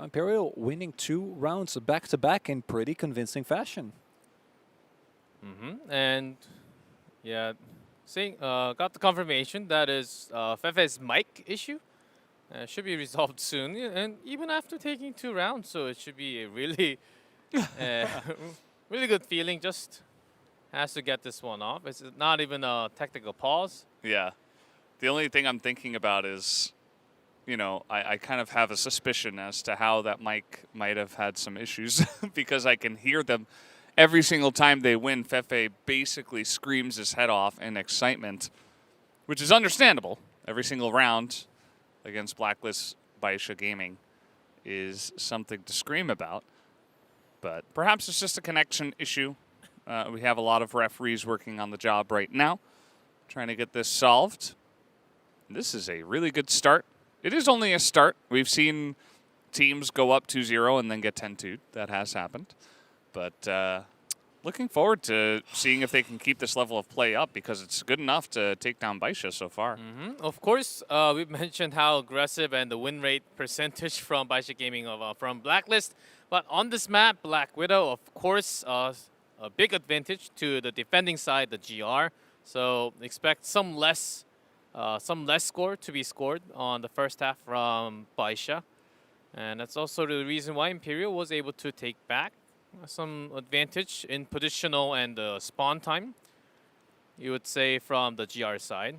Imperial winning 2 rounds back-to-back in pretty convincing fashion. And yeah, got the confirmation that is Fefe's mic issue. Should be resolved soon, and even after taking 2 rounds, so it should be a really, really good feeling. Just has to get this one off. It's not even a technical pause. Yeah. The only thing I'm thinking about is, you know, I kind of have a suspicion as to how that mic might have had some issues because I can hear them every single time they win. Fefe basically screams his head off in excitement, which is understandable. Every single round against Blacklist Baisha Gaming is something to scream about. But perhaps it's just a connection issue. We have a lot of referees working on the job right now, trying to get this solved. This is a really good start. It is only a start. We've seen teams go up 2-0 and then get 10-2. That has happened. But looking forward to seeing if they can keep this level of play up, because it's good enough to take down Baisha so far. Of course, we've mentioned how aggressive and the win rate percentage from Baisha Gaming from Blacklist. But on this map, Black Widow, of course, a big advantage to the defending side, the GR. So expect some less score to be scored on the first half from Baisha. And that's also the reason why Imperial was able to take back some advantage in positional and spawn time, you would say, from the GR side.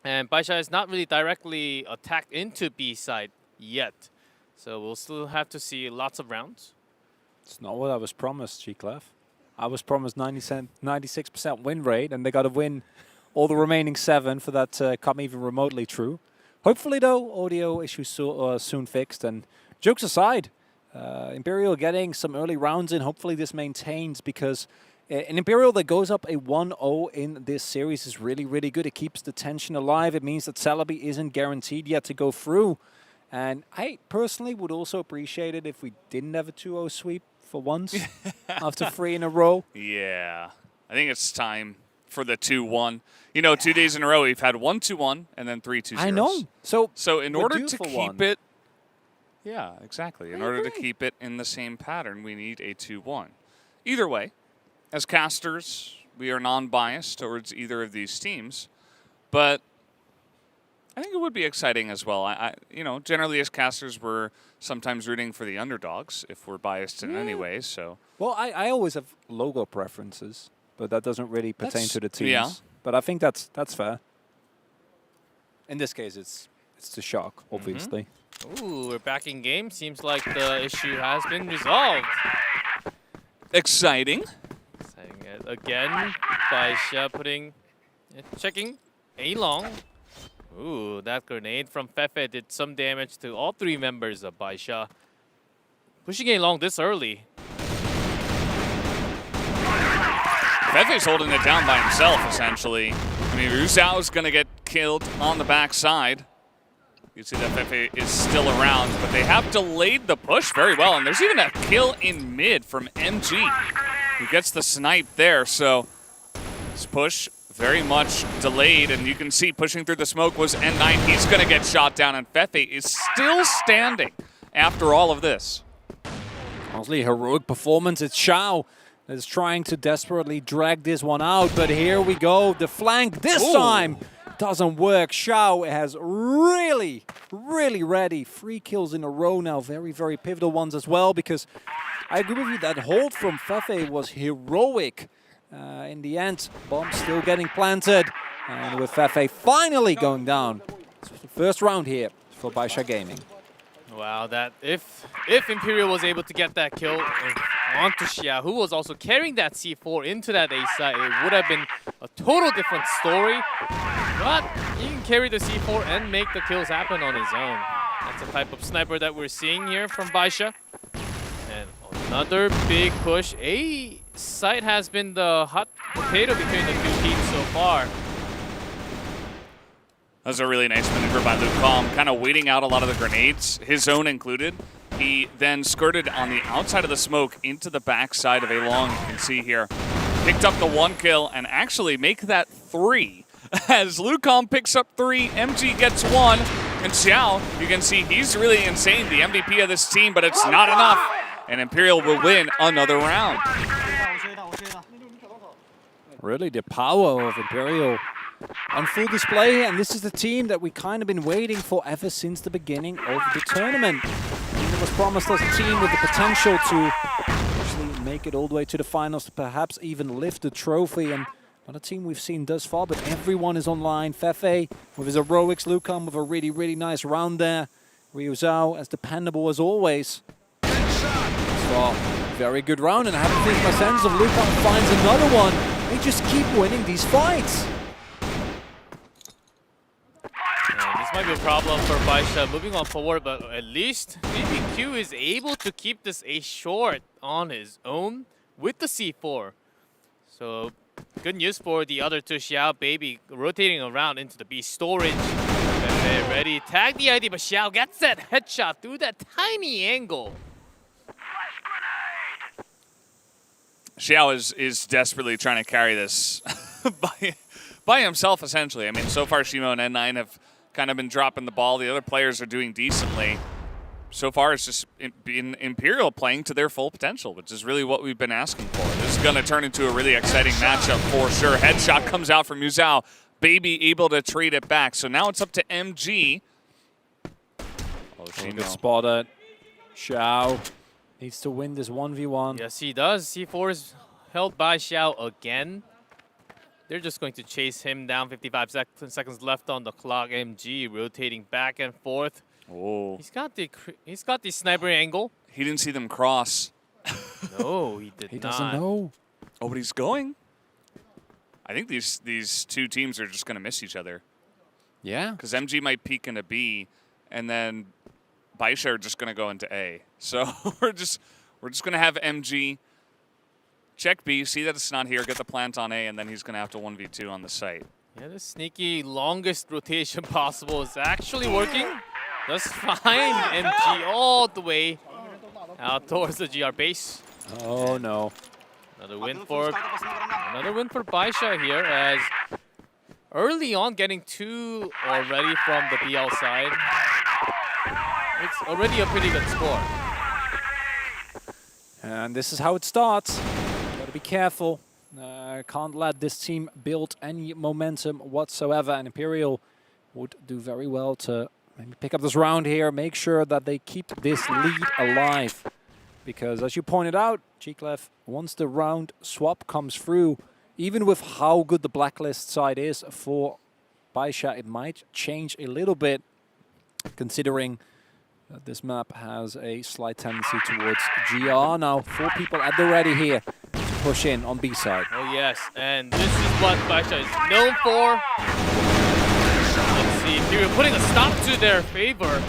And Baisha has not really directly attacked into B side yet. So we'll still have to see lots of rounds. It's not what I was promised, G-Clef. I was promised 96% win rate, and they got to win all the remaining 7 for that to come even remotely true. Hopefully, though, audio issues soon fixed. And jokes aside, Imperial getting some early rounds in. Hopefully this maintains, because an Imperial that goes up a 1-0 in this series is really, really good. It keeps the tension alive. It means that Celebi isn't guaranteed yet to go through. And I personally would also appreciate it if we didn't have a 2-0 sweep for once after 3 in a row. Yeah. I think it's time for the 2-1. You know, 2 days in a row, we've had 1-2-1 and then 3-2-0. I know. So in order to keep it... Yeah, exactly. In order to keep it in the same pattern, we need a 2-1. Either way, as casters, we are non-biased towards either of these teams, but I think it would be exciting as well. You know, generally as casters, we're sometimes rooting for the underdogs if we're biased in any way. So, well, I always have logo preferences, but that doesn't really pertain to the teams. Yeah. But I think that's fair. In this case, it's the Shark, obviously. Ooh, we're back in game. Seems like the issue has been resolved. Exciting. Exciting again. Baisha checking A long. Ooh, that grenade from Fefe did some damage to all 3 members of Baisha. Pushing A long this early. Fefe's holding it down by himself, essentially. I mean, Ruzao's going to get killed on the backside. You see that Fefe is still around, but they have delayed the push very well. And there's even a kill in mid from MG, who gets the snipe there. So this push very much delayed, and you can see pushing through the smoke was N9. He's going to get shot down, and Fefe is still standing after all of this. Honestly, heroic performance. It's Xiao that's trying to desperately drag this one out, but here we go. The flank this time doesn't work. Xiao has really, really ready. 3 kills in a row now. Very, very pivotal ones as well, because I agree with you, that hold from Fefe was heroic. In the end, bomb still getting planted. And with Fefe finally going down. It's the first round here for Baisha Gaming. Wow, that if Imperial was able to get that kill onto Xiao, who was also carrying that C4 into that A side, it would have been a total different story. But he can carry the C4 and make the kills happen on his own. That's the type of sniper that we're seeing here from Baisha. And another big push. A side has been the hot potato between the two teams so far. That was a really nice maneuver by Luke Calm, kind of waiting out a lot of the grenades, his own included. He then skirted on the outside of the smoke into the backside of A Long, you can see here. Picked up the 1 kill and actually make that 3. As Luke Calm picks up 3, MG gets 1, and Xiao, you can see he's really insane, the MVP of this team, but it's not enough. And Imperial will win another round. Really, the power of Imperial on full display, and this is the team that we kind of been waiting for ever since the beginning of the tournament. It was promised us a team with the potential to actually make it all the way to the finals, to perhaps even lift the trophy, and not a team we've seen thus far, but everyone is online. Fefe with his heroics, Lucan with a really, really nice round there. Ryu Zhao as dependable as always. So, very good round, and I haven't finished my sense of Lucan finds another one. They just keep winning these fights. This might be a problem for Baisha moving on forward, but at least BBQ is able to keep this A short on his own with the C4. So good news for the other two. Xiao, Baby rotating around into the B storage. They're ready. Tag the ID, but Xiao gets that headshot through that tiny angle. Xiao is desperately trying to carry this by himself, essentially. I mean, so far Shimo and N9 have kind of been dropping the ball. The other players are doing decently. So far, it's just been Imperial playing to their full potential, which is really what we've been asking for. This is going to turn into a really exciting matchup for sure. Headshot comes out from Yuzhao. Baby able to trade it back. So now it's up to MG. Oh, Good spotted. Xiao needs to win this 1v1. Yes, he does. C4 is held by Xiao again. They're just going to chase him down. 55 seconds left on the clock. MG rotating back and forth. Oh. He's got the sniper angle. He didn't see them cross. No, he did not. He doesn't know. Oh, but he's going. I think these two teams are just going to miss each other. Yeah. Because MG might peek into B, and then Baisha are just going to go into A. So we're just going to have MG check B, see that it's not here, get the plant on A, and then he's going to have to 1v2 on the site. Yeah, the sneaky longest rotation possible is actually working. Just find MG all the way out towards the GR base. Oh no. Another win for Baisha here, as early on getting 2 already from the BL side. It's already a pretty good score. And this is how it starts. Gotta be careful. Can't let this team build any momentum whatsoever. And Imperial would do very well to maybe pick up this round here, make sure that they keep this lead alive. Because as you pointed out, G-Clef, once the round swap comes through, even with how good the blacklist side is for Baisha, it might change a little bit, considering that this map has a slight tendency towards GR. Now, 4 people at the ready here to push in on B side. Oh yes, and this is what Baisha is known for. Let's see, Imperial putting a stop to their favor.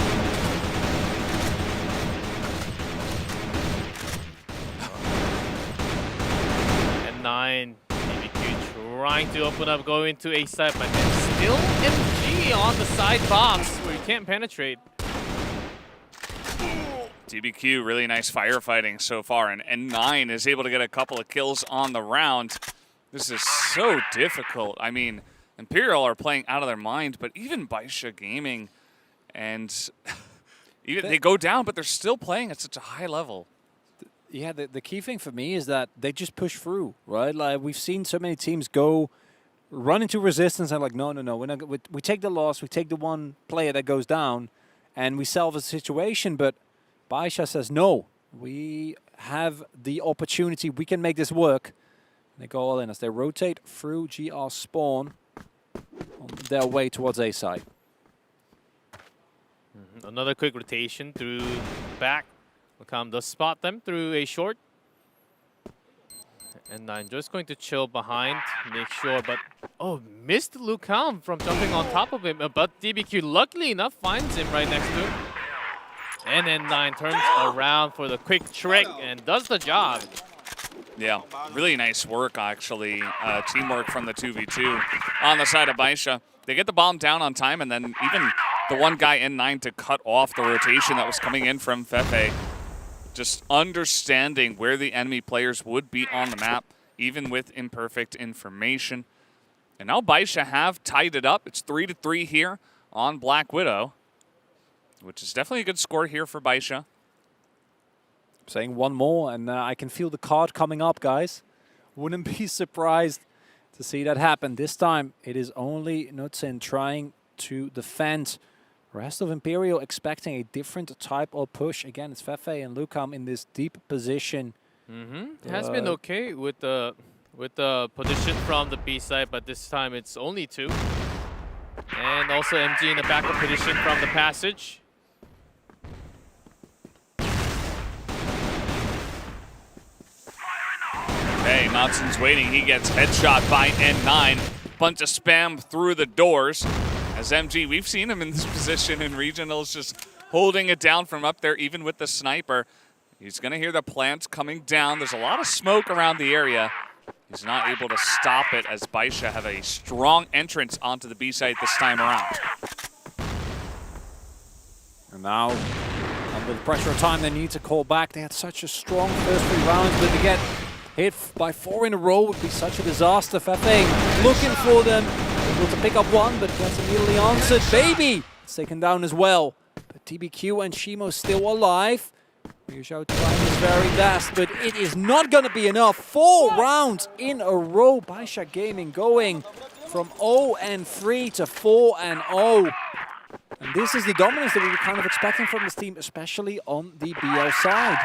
And 9, BBQ trying to open up, going to A side, but then still MG on the side box where you can't penetrate. DBQ, really nice firefighting so far, and N9 is able to get a couple of kills on the round. This is so difficult. I mean, Imperial are playing out of their mind, but even Baisha Gaming, and even they go down, but they're still playing at such a high level. Yeah, the key thing for me is that they just push through, right? Like, we've seen so many teams go run into resistance and like, no, we're not. We take the loss, we take the one player that goes down, and we salve the situation, but Baisha says, no, we have the opportunity. We can make this work. They go all in as they rotate through GR spawn on their way towards A side. Another quick rotation through the back. Lucam does spot them through a short. And N9 just going to chill behind, make sure, but oh, missed Lucam from jumping on top of him, but DBQ luckily enough finds him right next to him. And N9 turns around for the quick trick and does the job. Yeah, really nice work, actually. Teamwork from the 2v2 on the side of Baisha. They get the bomb down on time, and then even the one guy N9 to cut off the rotation that was coming in from Fefe. Just understanding where the enemy players would be on the map, even with imperfect information. And now Baisha have tied it up. It's 3-3 here on Black Widow, which is definitely a good score here for Baisha. Saying one more, and I can feel the card coming up, guys. Wouldn't be surprised to see that happen. This time, it is only Nutzen trying to defend. Rest of Imperial expecting a different type of push. Again, it's Fefe and Lucam in this deep position. It has been okay with the position from the B side, but this time it's only 2. And also MG in the backup position from the passage. Hey, Nutsen's waiting. He gets headshot by N9. Bunch of spam through the doors. As MG, we've seen him in this position in regionals, just holding it down from up there, even with the sniper. He's going to hear the plants coming down. There's a lot of smoke around the area. He's not able to stop it as Baisha have a strong entrance onto the B site this time around. And now, under the pressure of time, they need to call back. They had such a strong first 3 rounds, but to get hit by 4 in a row would be such a disaster. Fefe looking for them. Able to pick up one, but gets immediately answered. Baby! It's taken down as well. But TBQ and Shimo still alive. Ryushao trying his very best, but it is not going to be enough. 4 rounds in a row. Baisha Gaming going from 0-3 to 4-0. And this is the dominance that we were kind of expecting from this team, especially on the BL side.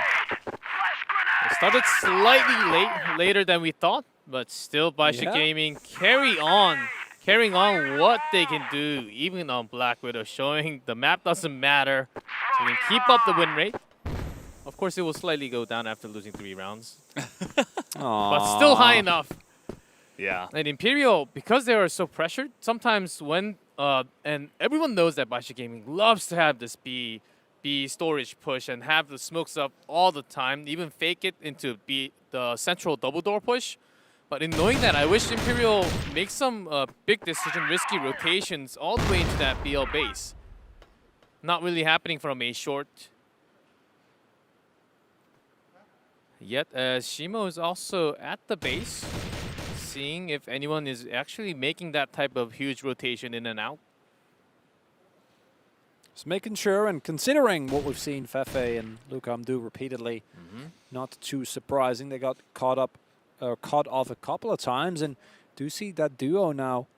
It started slightly later than we thought, but still Baisha Gaming carrying on what they can do, even on Black Widow, showing the map doesn't matter. So we can keep up the win rate. Of course, it will slightly go down after losing 3 rounds. But still high enough. Yeah. And Imperial, because they are so pressured, sometimes when, and everyone knows that Baisha Gaming loves to have this B storage push and have the smokes up all the time, even fake it into the central double door push. But in knowing that, I wish Imperial makes some big decision, risky rotations all the way into that BL base. Not really happening from a short. Yet, as Shimo is also at the base, seeing if anyone is actually making that type of huge rotation in and out. Just making sure and considering what we've seen Fefe and Lucam do repeatedly. Not too surprising. They got caught off a couple of times, and do see that duo now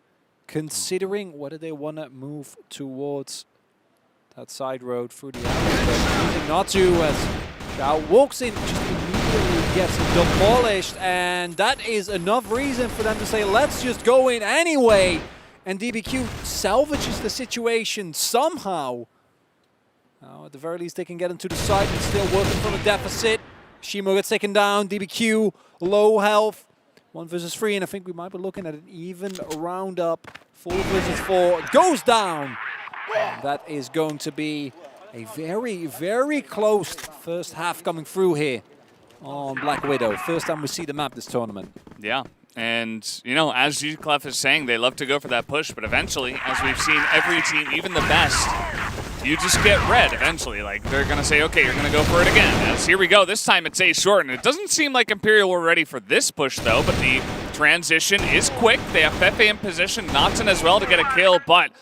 considering whether they want to move towards that side road through the alley, but choosing not to, as Xiao walks in, just immediately gets demolished, and that is enough reason for them to say, let's just go in anyway. And DBQ salvages the situation somehow. Now, at the very least, they can get into the side, but still working from a deficit. Shimo gets taken down, DBQ, low health. 1 versus 3, and I think we might be looking at an even roundup. 4 versus 4 goes down. And that is going to be a very, very close first half coming through here on Black Widow. First time we see the map this tournament. Yeah, and, you know, as G-Clef is saying, they love to go for that push, but eventually, as we've seen every team, even the best, you just get red eventually. Like, they're going to say, okay, you're going to go for it again. As here we go. This time it's A short, and it doesn't seem like Imperial were ready for this push, though, but the transition is quick. They have Fefe in position, Notson as well to get a kill, but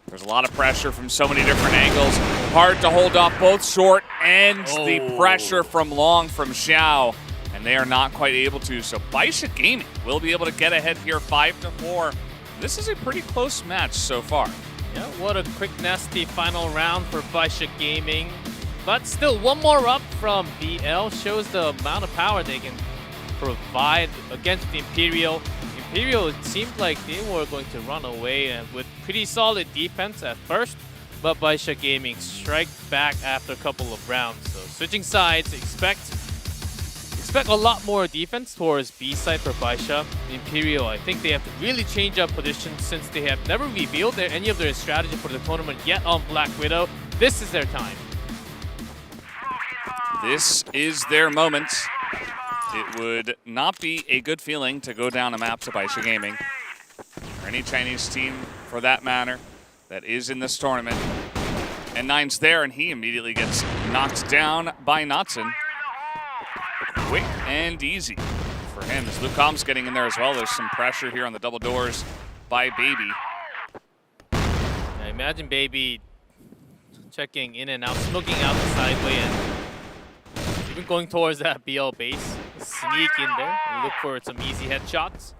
there's a lot of pressure from so many different angles. Hard to hold off both short and the pressure from long from Xiao, and they are not quite able to. So Baisha Gaming will be able to get ahead here 5-4. This is a pretty close match so far. Yeah, what a quick, nasty final round for Baisha Gaming. But still, one more up from BL shows the amount of power they can provide against the Imperial. Imperial, it seemed like they were going to run away and with pretty solid defense at first. but Baisha Gaming strike back after a couple of rounds. So switching sides, expect a lot more defense towards B side for Baisha. Imperial, I think they have to really change up position since they have never revealed any of their strategy for the tournament yet on Black Widow. This is their time. This is their moment. It would not be a good feeling to go down a map to Baisha Gaming, or any Chinese team for that matter, that is in this tournament. And Nine's there, and he immediately gets knocked down by Knotson. Quick and easy for him. As Luke Combs getting in there as well. There's some pressure here on the double doors by Baby. I imagine Baby checking in and out, smoking out the sideway, and even going towards that BL base. Sneak in there and look for some easy headshots.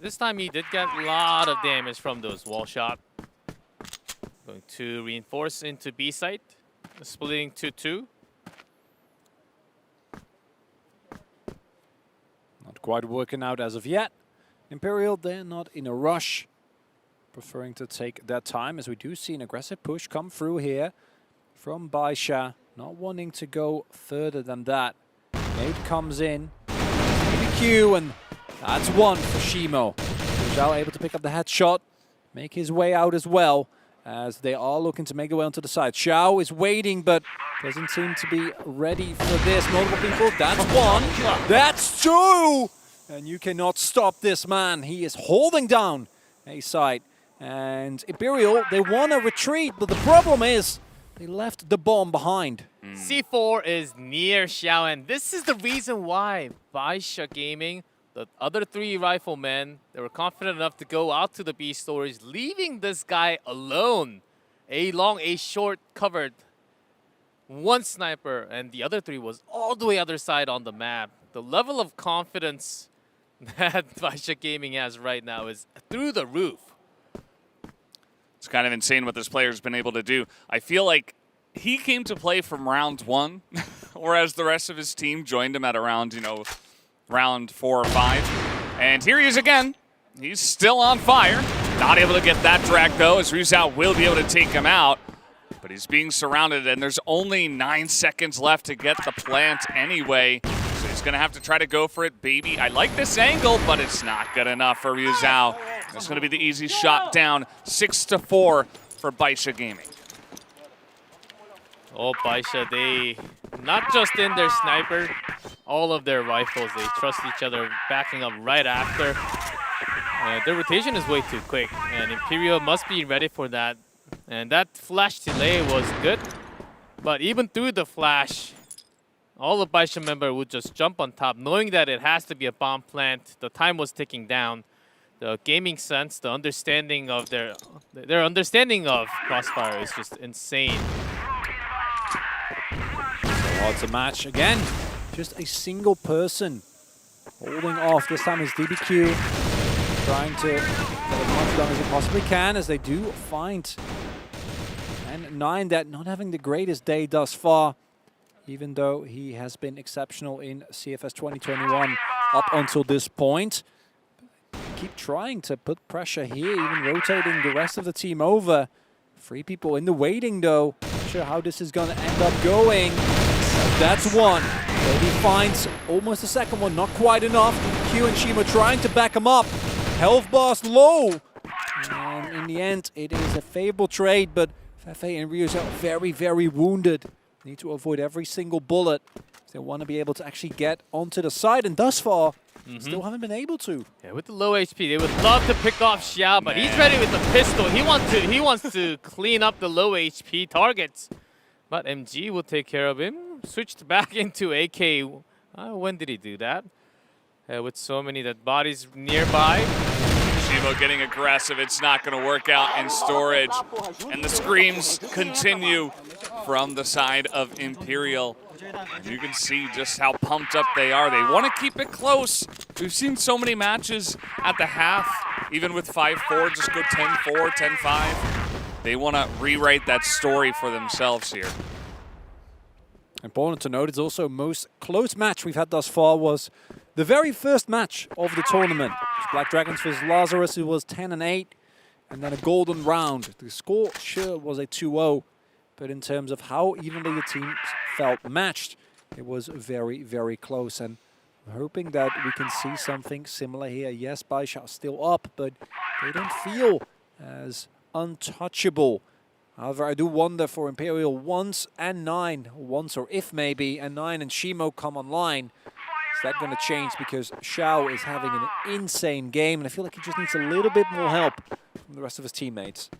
This time he did get a lot of damage from those wall shot. Going to reinforce into B site, splitting 2-2. Not quite working out as of yet. Imperial, they're not in a rush, preferring to take their time, as we do see an aggressive push come through here from Baisha, not wanting to go further than that. Nade comes in, BBQ, and that's one for Shimo. Zhao able to pick up the headshot, make his way out as well, as they are looking to make their way onto the side. Xiao is waiting, but doesn't seem to be ready for this. Multiple people, that's one, that's two! And you cannot stop this man. He is holding down a site. And Imperial, they want to retreat, but the problem is they left the bomb behind. C4 is near Xiao, and this is the reason why Baisha Gaming, the other three riflemen, they were confident enough to go out to the B storage, leaving this guy alone. A long, a short covered. One sniper, and the other three was all the way other side on the map. The level of confidence that Baisha Gaming has right now is through the roof. It's kind of insane what this player's been able to do. I feel like he came to play from round 1, whereas the rest of his team joined him at around, round 4 or 5. And here he is again. He's still on fire. Not able to get that drag, though, as Ruzhao will be able to take him out. But he's being surrounded, and there's only 9 seconds left to get the plant anyway. So he's going to have to try to go for it. Baby, I like this angle, but it's not good enough for Ruzhao. It's going to be the easy shot down, 6-4 for Baisha Gaming. Oh, Baisha, they, not just in their sniper, all of their rifles, they trust each other, backing up right after. Their rotation is way too quick, and Imperial must be ready for that. And that flash delay was good, but even through the flash, all the Baisha member would just jump on top, knowing that it has to be a bomb plant. The time was ticking down. The gaming sense, the understanding of their understanding of Crossfire is just insane. So it's a match again. Just a single person holding off. This time is DBQ trying to get as much done as he possibly can, as they do find and Nine that not having the greatest day thus far, even though he has been exceptional in CFS 2021 up until this point. Keep trying to put pressure here, even rotating the rest of the team over. 3 people in the waiting, though. Not sure how this is going to end up going. That's one. Maybe finds almost a second one, not quite enough. Q and Shima trying to back him up. Health bars low. And in the end, it is a favorable trade, but Fefe and Ryu's are very, very wounded. Need to avoid every single bullet if they want to be able to actually get onto the side, and thus far, still haven't been able to. Yeah, with the low HP, they would love to pick off Xiao, but he's ready with the pistol. He wants to clean up the low HP targets. But MG will take care of him. Switched back into AK. When did he do that? With so many dead bodies nearby. Shimo getting aggressive. It's not going to work out in storage. And the screams continue from the side of Imperial. And you can see just how pumped up they are. They want to keep it close. We've seen so many matches at the half, even with 5-4, just go 10-4, 10-5. They want to rewrite that story for themselves here. Important to note, it's also most close match we've had thus far was the very first match of the tournament. Black Dragons vs Lazarus, who was 10-8. and then a golden round. The score sure was a 2-0, but in terms of how evenly the teams felt matched, it was very, very close. And I'm hoping that we can see something similar here. Yes, Baisha are still up, but they don't feel as untouchable. However, I do wonder for Imperial once and 9, once or if maybe, and 9 and Shimo come online. Is that going to change? Because Xiao is having an insane game, and I feel like he just needs a little bit more help from the rest of his teammates.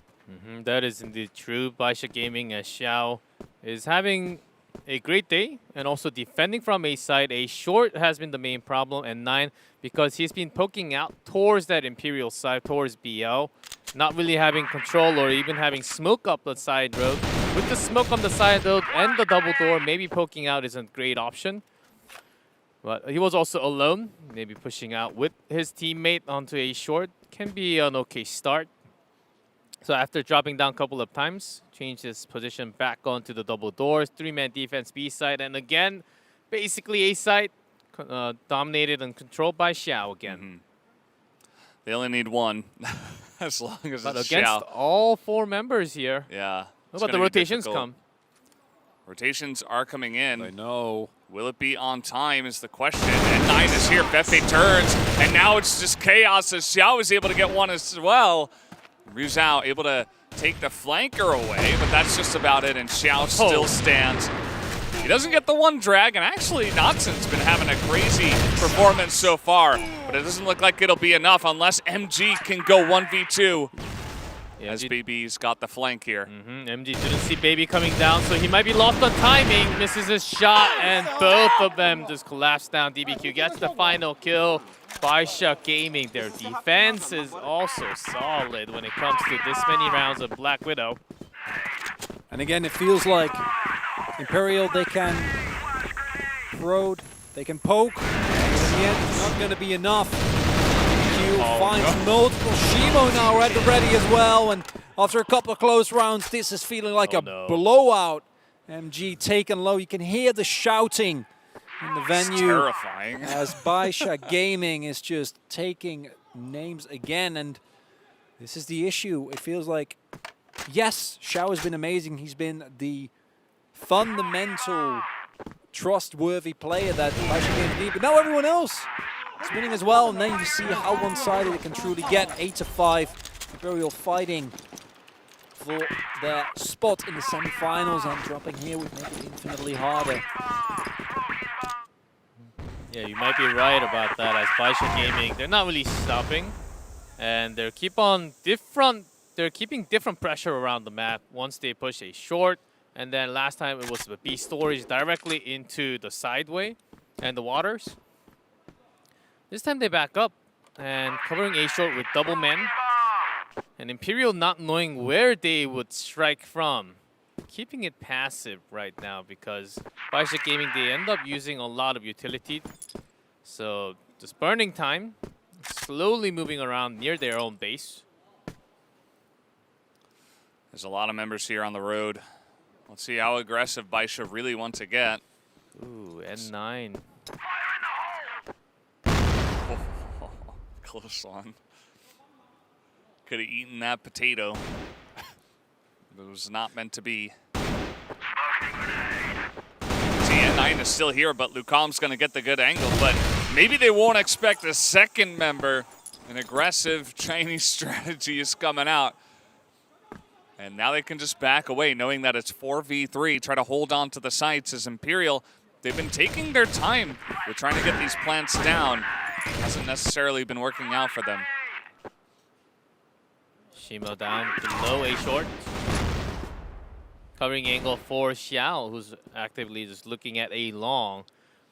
That is indeed true. Baisha Gaming as Xiao is having a great day and also defending from A side. A short has been the main problem, and 9 because he's been poking out towards that Imperial side, towards BL. Not really having control or even having smoke up the side road. With the smoke on the side road and the double door, maybe poking out isn't a great option. But he was also alone, maybe pushing out with his teammate onto a short can be an okay start. So after dropping down a couple of times, changed his position back onto the double doors, 3-man defense B side, and again, basically A side dominated and controlled by Xiao again. They only need one, as long as but it's against Xiao. all 4 members here. Yeah. What about the rotations come? Rotations are coming in. I know. Will it be on time is the question. And 9 is here. Fefe turns. And now it's just chaos as Xiao is able to get one as well. Ryu Zhao able to take the flanker away, but that's just about it. And Xiao still stands. He doesn't get the one drag, and actually Natson's been having a crazy performance so far, but it doesn't look like it'll be enough unless MG can go 1v2. Yeah, as BB's got the flank here. MG didn't see Baby coming down, so he might be lost on timing. Misses his shot, and both of them just collapse down. DBQ gets the final kill. Baisha Gaming, their defense is also solid when it comes to this many rounds of Black Widow. And again, it feels like Imperial, they can road, they can poke, and in the end, it's not going to be enough. Q finds multiple. Shimo now at the ready as well, and after a couple of close rounds, this is feeling like a blowout. MG taken low. You can hear the shouting in the venue. It's terrifying. As Baisha Gaming is just taking names again, and this is the issue. It feels like, yes, Xiao has been amazing. He's been the fundamental, trustworthy player that Baisha Gaming need, but now everyone else is winning as well, and then you see how one-sided it can truly get. 8-5, Imperial fighting for their spot in the semi-finals, and dropping here would make it infinitely harder. Yeah, you might be right about that. As Baisha Gaming, they're not really stopping, and they're keeping different pressure around the map once they push a short, and then last time it was the B storage directly into the sideway and the waters. This time they back up and covering A short with double men, and Imperial not knowing where they would strike from. Keeping it passive right now because Baisha Gaming, they end up using a lot of utility. So just burning time, slowly moving around near their own base. There's a lot of members here on the road. Let's see how aggressive Baisha really want to get. Ooh, N9. Close one. Could have eaten that potato. It was not meant to be. N9 is still here, but Lucom's going to get the good angle, but maybe they won't expect a second member. An aggressive Chinese strategy is coming out. And now they can just back away, knowing that it's 4v3, try to hold on to the sites as Imperial. They've been taking their time with trying to get these plants down. Hasn't necessarily been working out for them. Shimo down below A short. Covering angle for Xiao, who's actively just looking at A long.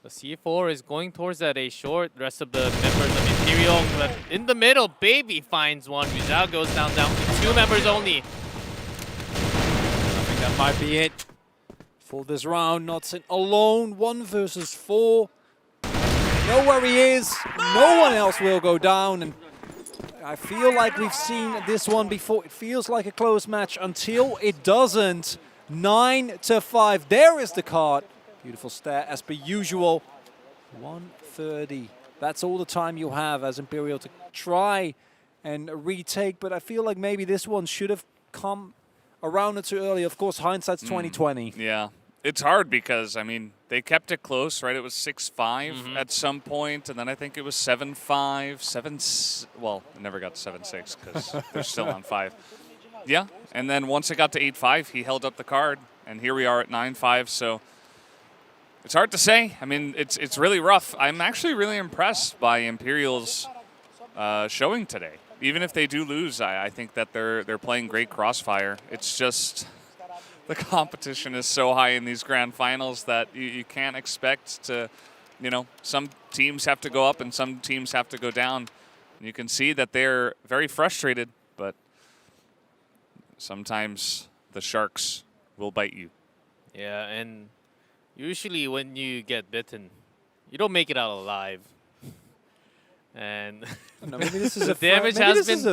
The C4 is going towards that A short. The rest of the members of Imperial, but in the middle, Baby finds one. Rizal goes down to 2 members only. I think that might be it for this round. Notson alone, 1 versus 4. Know where he is. No one else will go down, and I feel like we've seen this one before. It feels like a close match until it doesn't. 9-5. There is the card. Beautiful stat as per usual. 1:30. That's all the time you have as Imperial to try and retake, but I feel like maybe this one should have come around it too early. Of course, hindsight's 2020. Yeah. It's hard because, I mean, they kept it close, right? It was 6-5 at some point, and then I think it was 7-5, well, it never got to 7-6 because they're still on 5. Yeah, and then once it got to 8-5, he held up the card, and here we are at 9-5, so it's hard to say. I mean, it's really rough. I'm actually really impressed by Imperial's showing today. Even if they do lose, I think that they're playing great Crossfire. It's just the competition is so high in these grand finals that you can't expect to, you know, some teams have to go up and some teams have to go down. You can see that they're very frustrated, but sometimes the sharks will bite you. Yeah, and usually when you get bitten, you don't make it out alive. And no, maybe this is the damage has been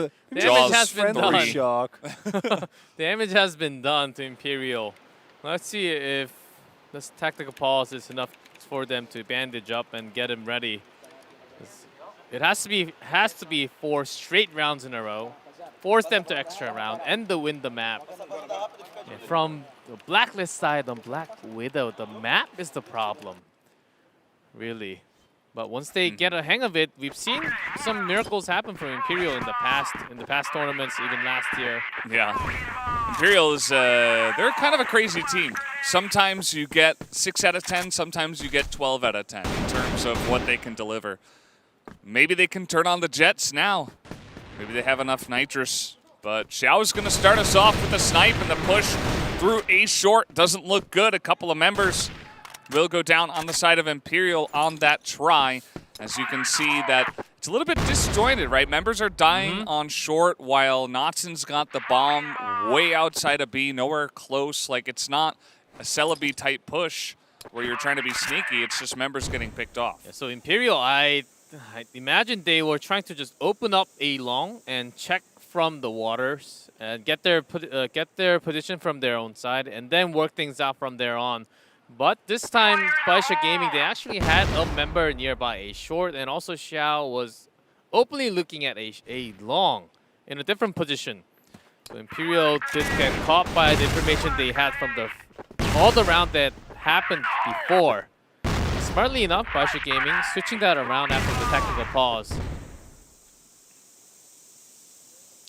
done. Shark. Damage has been done to Imperial. Let's see if this tactical pause is enough for them to bandage up and get him ready. It has to be 4 straight rounds in a row. Force them to extra round and to win the map. Yeah, from the Blacklist side on Black Widow, the map is the problem. Really. But once they get a hang of it, we've seen some miracles happen for Imperial in the past tournaments, even last year. Yeah. Imperial is, they're kind of a crazy team. Sometimes you get 6 out of 10, sometimes you get 12 out of 10 in terms of what they can deliver. Maybe they can turn on the Jets now. Maybe they have enough nitrous. But Xiao's going to start us off with a snipe, and the push through A short doesn't look good. A couple of members will go down on the side of Imperial on that try. As you can see that it's a little bit disjointed, right? Members are dying on short while Notzen's got the bomb way outside of B, nowhere close. Like, it's not a Celebi type push where you're trying to be sneaky. It's just members getting picked off. Yeah, so Imperial, I imagine they were trying to just open up A long and check from the waters and get their position from their own side and then work things out from there on. But this time, Baisha Gaming, they actually had a member nearby A short, and also Xiao was openly looking at A long in a different position. So Imperial did get caught by the information they had from all the round that happened before. Smartly enough, Baisha Gaming switching that around after the tactical pause.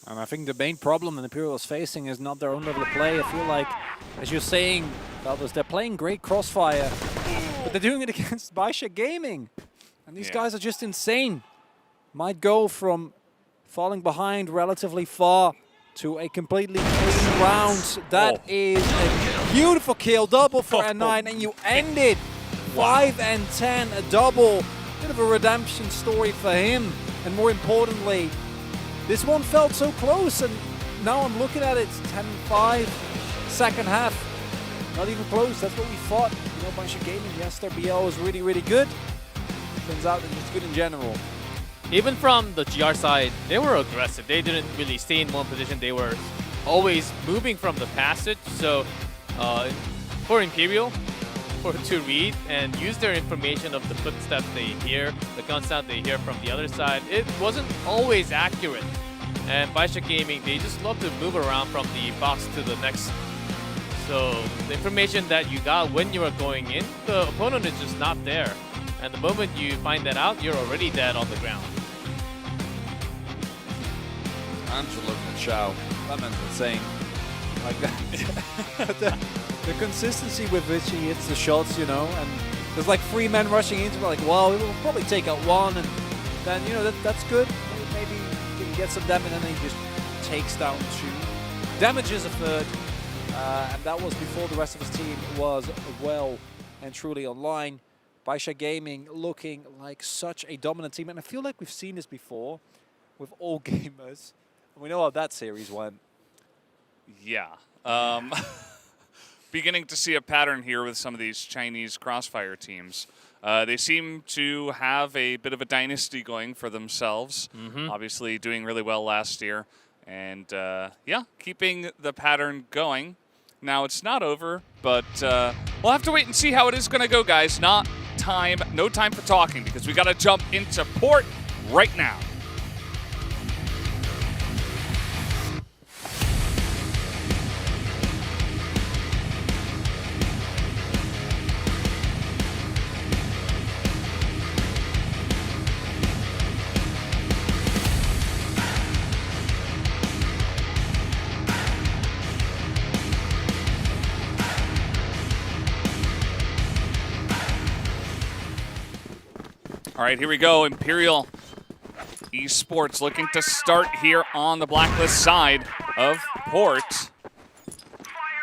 And I think the main problem that Imperial is facing is not their own level of play. I feel like, as you're saying, Valdos, they're playing great Crossfire, but they're doing it against Baisha Gaming. And these guys are just insane. Might go from falling behind relatively far to a completely clean round. That is a beautiful kill, double for N9, and you ended 5 and 10, a double. Bit of a redemption story for him, and more importantly, this one felt so close, and now I'm looking at it, it's 10-5, second half. Not even close, that's what we thought. You know, Baisha Gaming, yes, their BL was really, really good. Turns out that it's good in general. Even from the GR side, they were aggressive. They didn't really stay in one position. They were always moving from the passage. So for Imperial, to read and use their information of the footsteps they hear, the gun sound they hear from the other side, it wasn't always accurate. And Baisha Gaming, they just love to move around from the box to the next. So the information that you got when you were going in, the opponent is just not there. And the moment you find that out, you're already dead on the ground. Angela looking at Xiao. That man's insane. Like that. The consistency with which he hits the shots, you know, and there's like 3 men rushing into it, like, well, we'll probably take out 1, and then, you know, that's good. Maybe he can get some damage, and then he just takes down 2. Damages a 3rd, and that was before the rest of his team was well and truly online. Baisha Gaming looking like such a dominant team, and I feel like we've seen this before with all gamers. We know how that series went. Yeah. Beginning to see a pattern here with some of these Chinese Crossfire teams. They seem to have a bit of a dynasty going for themselves. Obviously doing really well last year. And yeah, keeping the pattern going. Now it's not over, but we'll have to wait and see how it is going to go, guys. No time for talking, because we got to jump into port right now. All right, here we go. Imperial Esports looking to start here on the Blacklist side of Port.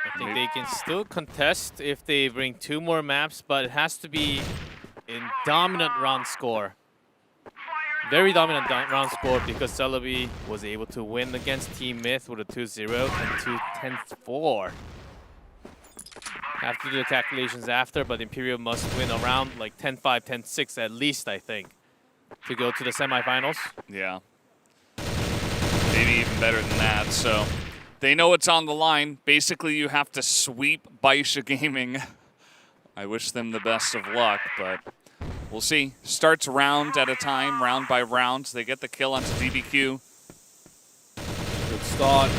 I think they can still contest if they bring 2 more maps, but it has to be in dominant round score. Very dominant round score because Celebi was able to win against Team Myth with a 2-0 and 2-10-4. Have to do the calculations after, but Imperial must win around like 10-5, 10-6 at least, I think, to go to the semifinals. Yeah. Maybe even better than that. So they know it's on the line. Basically, you have to sweep Baisha Gaming. I wish them the best of luck, but we'll see. Starts round at a time, round by round. They get the kill onto DBQ. Good start.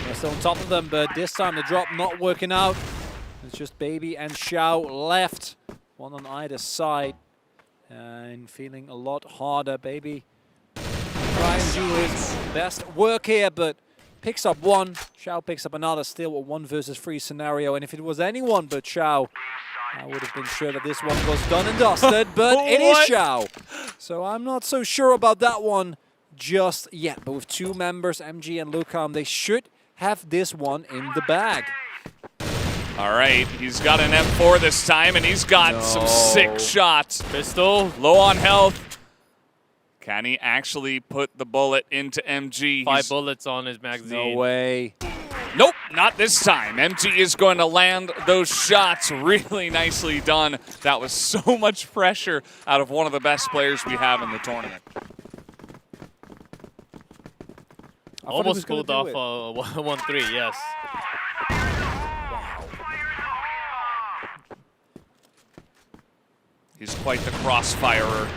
They're still on top of them, but this time the drop not working out. It's just Baby and Xiao left, one on either side, and feeling a lot harder. Baby trying to do his best work here, but picks up one. Xiao picks up another, still a 1 versus 3 scenario. And if it was anyone but Xiao, I would have been sure that this one was done and dusted, but it is Xiao. So I'm not so sure about that one just yet. But with 2 members, MG and Lucam, they should have this one in the bag. All right, he's got an M4 this time, and he's got some sick shots. Pistol. Low on health. Can he actually put the bullet into MG? 5 bullets on his magazine. No way. Nope, not this time. MG is going to land those shots. Really nicely done. That was so much pressure out of one of the best players we have in the tournament. Almost pulled off a 1-3, yes. He's quite the crossfirer.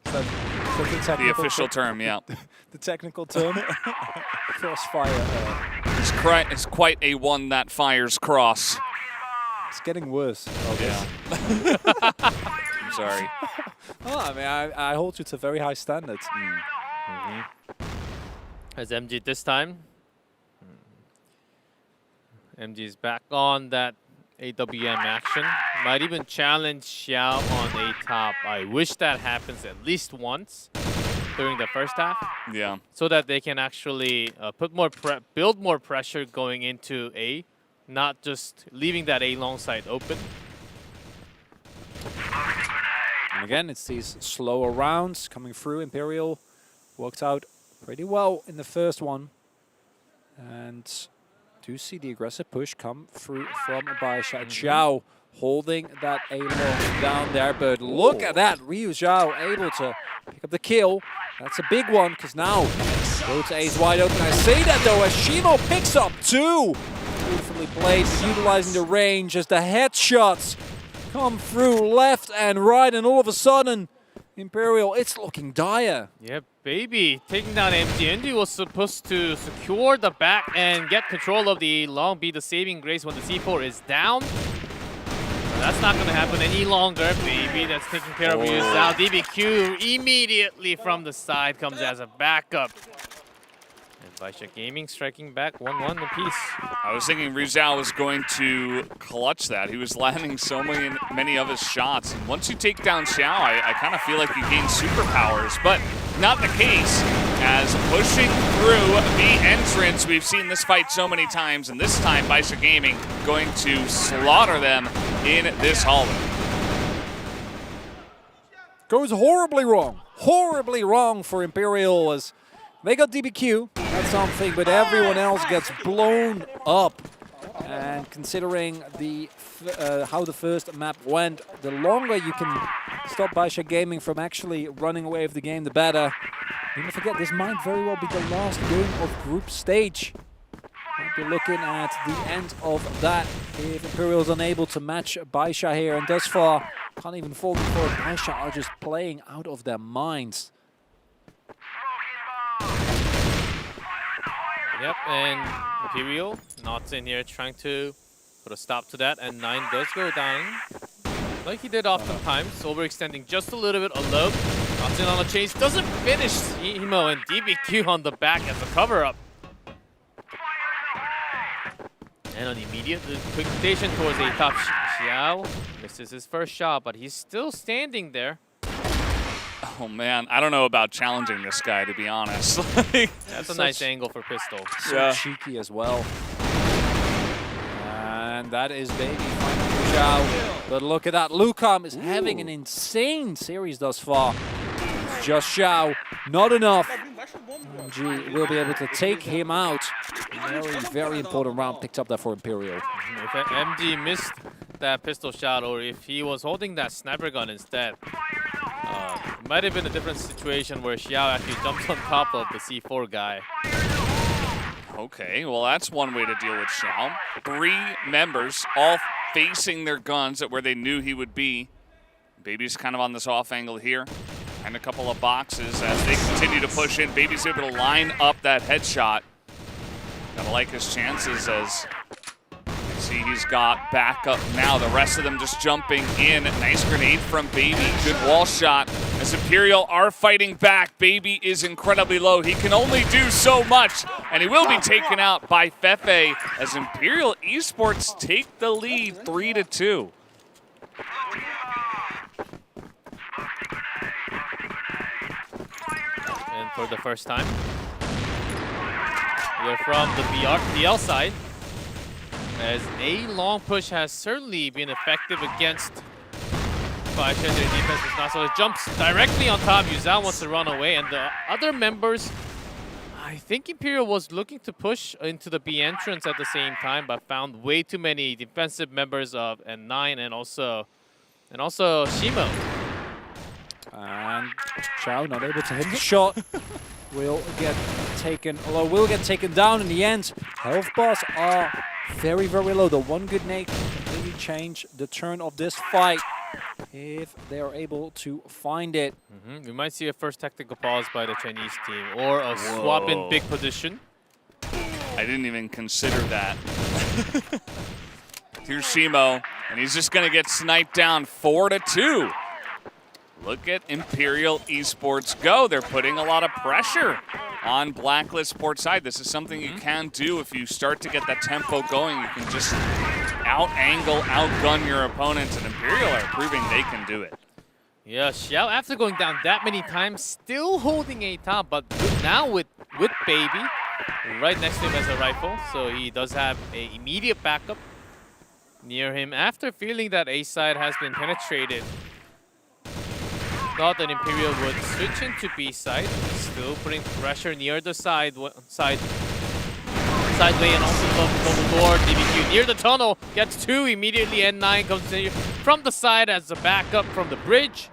The official term, yeah. The technical term? Crossfire. It's quite a one that fires cross. It's getting worse. Yeah. I'm sorry. Oh, I mean, I hold you to very high standards. As MG this time. MG's back on that AWM action. Might even challenge Xiao on A top. I wish that happens at least once during the first half. Yeah. So that they can actually build more pressure going into A, not just leaving that A long side open. And again, it's these slower rounds coming through. Imperial worked out pretty well in the first one. And do see the aggressive push come through from Baisha. Xiao holding that A long down there, but look at that. Ryu Xiao able to pick up the kill. That's a big one, because now go to A's wide open. I say that though, as Shimo picks up 2. Beautifully played, utilizing the range as the headshots come through left and right, and all of a sudden, Imperial, it's looking dire. Yeah, Baby taking down MG. MG was supposed to secure the back and get control of the long, be the saving grace when the C4 is down. But that's not going to happen any longer. Baby that's taking care of you. Now DBQ immediately from the side comes as a backup. And Baisha Gaming striking back 1-1 apiece. I was thinking Rizal was going to clutch that. He was landing so many of his shots. And once you take down Xiao, I kind of feel like you gain superpowers, but not the case. As pushing through the entrance, we've seen this fight so many times, and this time Baisha Gaming going to slaughter them in this hallway. Goes horribly wrong for Imperial, as they got DBQ, that's something, but everyone else gets blown up. And considering the how the first map went, the longer you can stop Baisha Gaming from actually running away with the game, the better. Don't forget, this might very well be the last game of group stage. Might be looking at the end of that if Imperial is unable to match Baisha here, and thus far can't even fall before Baisha are just playing out of their minds. Yep, and Imperial Knots in here trying to put a stop to that, and 9 does go down like he did oftentimes, overextending just a little bit alone. Knots in on the chase, doesn't finish Emo, and DBQ on the back as a cover-up. And an immediate quick rotation towards A top. Xiao misses his first shot, but he's still standing there. Oh man, I don't know about challenging this guy, to be honest. That's a nice angle for pistol. So cheeky as well. And that is Baby finding Zhao. But look at that. Lucam is having an insane series thus far. Just Zhao. Not enough. MG will be able to take him out. Very, very important round picked up there for Imperial. If MG missed that pistol shot, or if he was holding that sniper gun instead, it might have been a different situation where Xiao actually jumps on top of the C4 guy. Okay, well that's one way to deal with Xiao. 3 members all facing their guns at where they knew he would be. Baby's kind of on this off angle here. And a couple of boxes as they continue to push in. Baby's able to line up that headshot. Gotta like his chances as you see he's got backup now. The rest of them just jumping in. Nice grenade from Baby. Good wall shot as Imperial are fighting back. Baby is incredibly low. He can only do so much, and he will be taken out by Fefe as Imperial Esports take the lead 3-2. And for the first time, we're from the BL side, as a long push has certainly been effective against Baisha. Their defense is not so. It jumps directly on top. Yuzao wants to run away, and the other members, I think Imperial was looking to push into the B entrance at the same time, but found way too many defensive members of N9 and also Shimo. And Zhao not able to hit the shot. Will get taken, although will get taken down in the end. Health bars are very, very low. The one good nade can completely change the turn of this fight if they are able to find it. We might see a first tactical pause by the Chinese team, or a swap in big position. I didn't even consider that. Here's Shimo, and he's just gonna get sniped down 4-2. Look at Imperial Esports go. They're putting a lot of pressure on Blacklist Sports side. This is something you can do if you start to get that tempo going. You can just out-angle, outgun your opponents, and Imperial are proving they can do it. Yeah, Xiao, after going down that many times, still holding a top, but now with Baby right next to him as a rifle, so he does have an immediate backup near him after feeling that A side has been penetrated. Thought that Imperial would switch into B side, still putting pressure near the sideway and also double door. DBQ near the tunnel, gets 2 immediately. N9 comes in from the side as a backup from the bridge.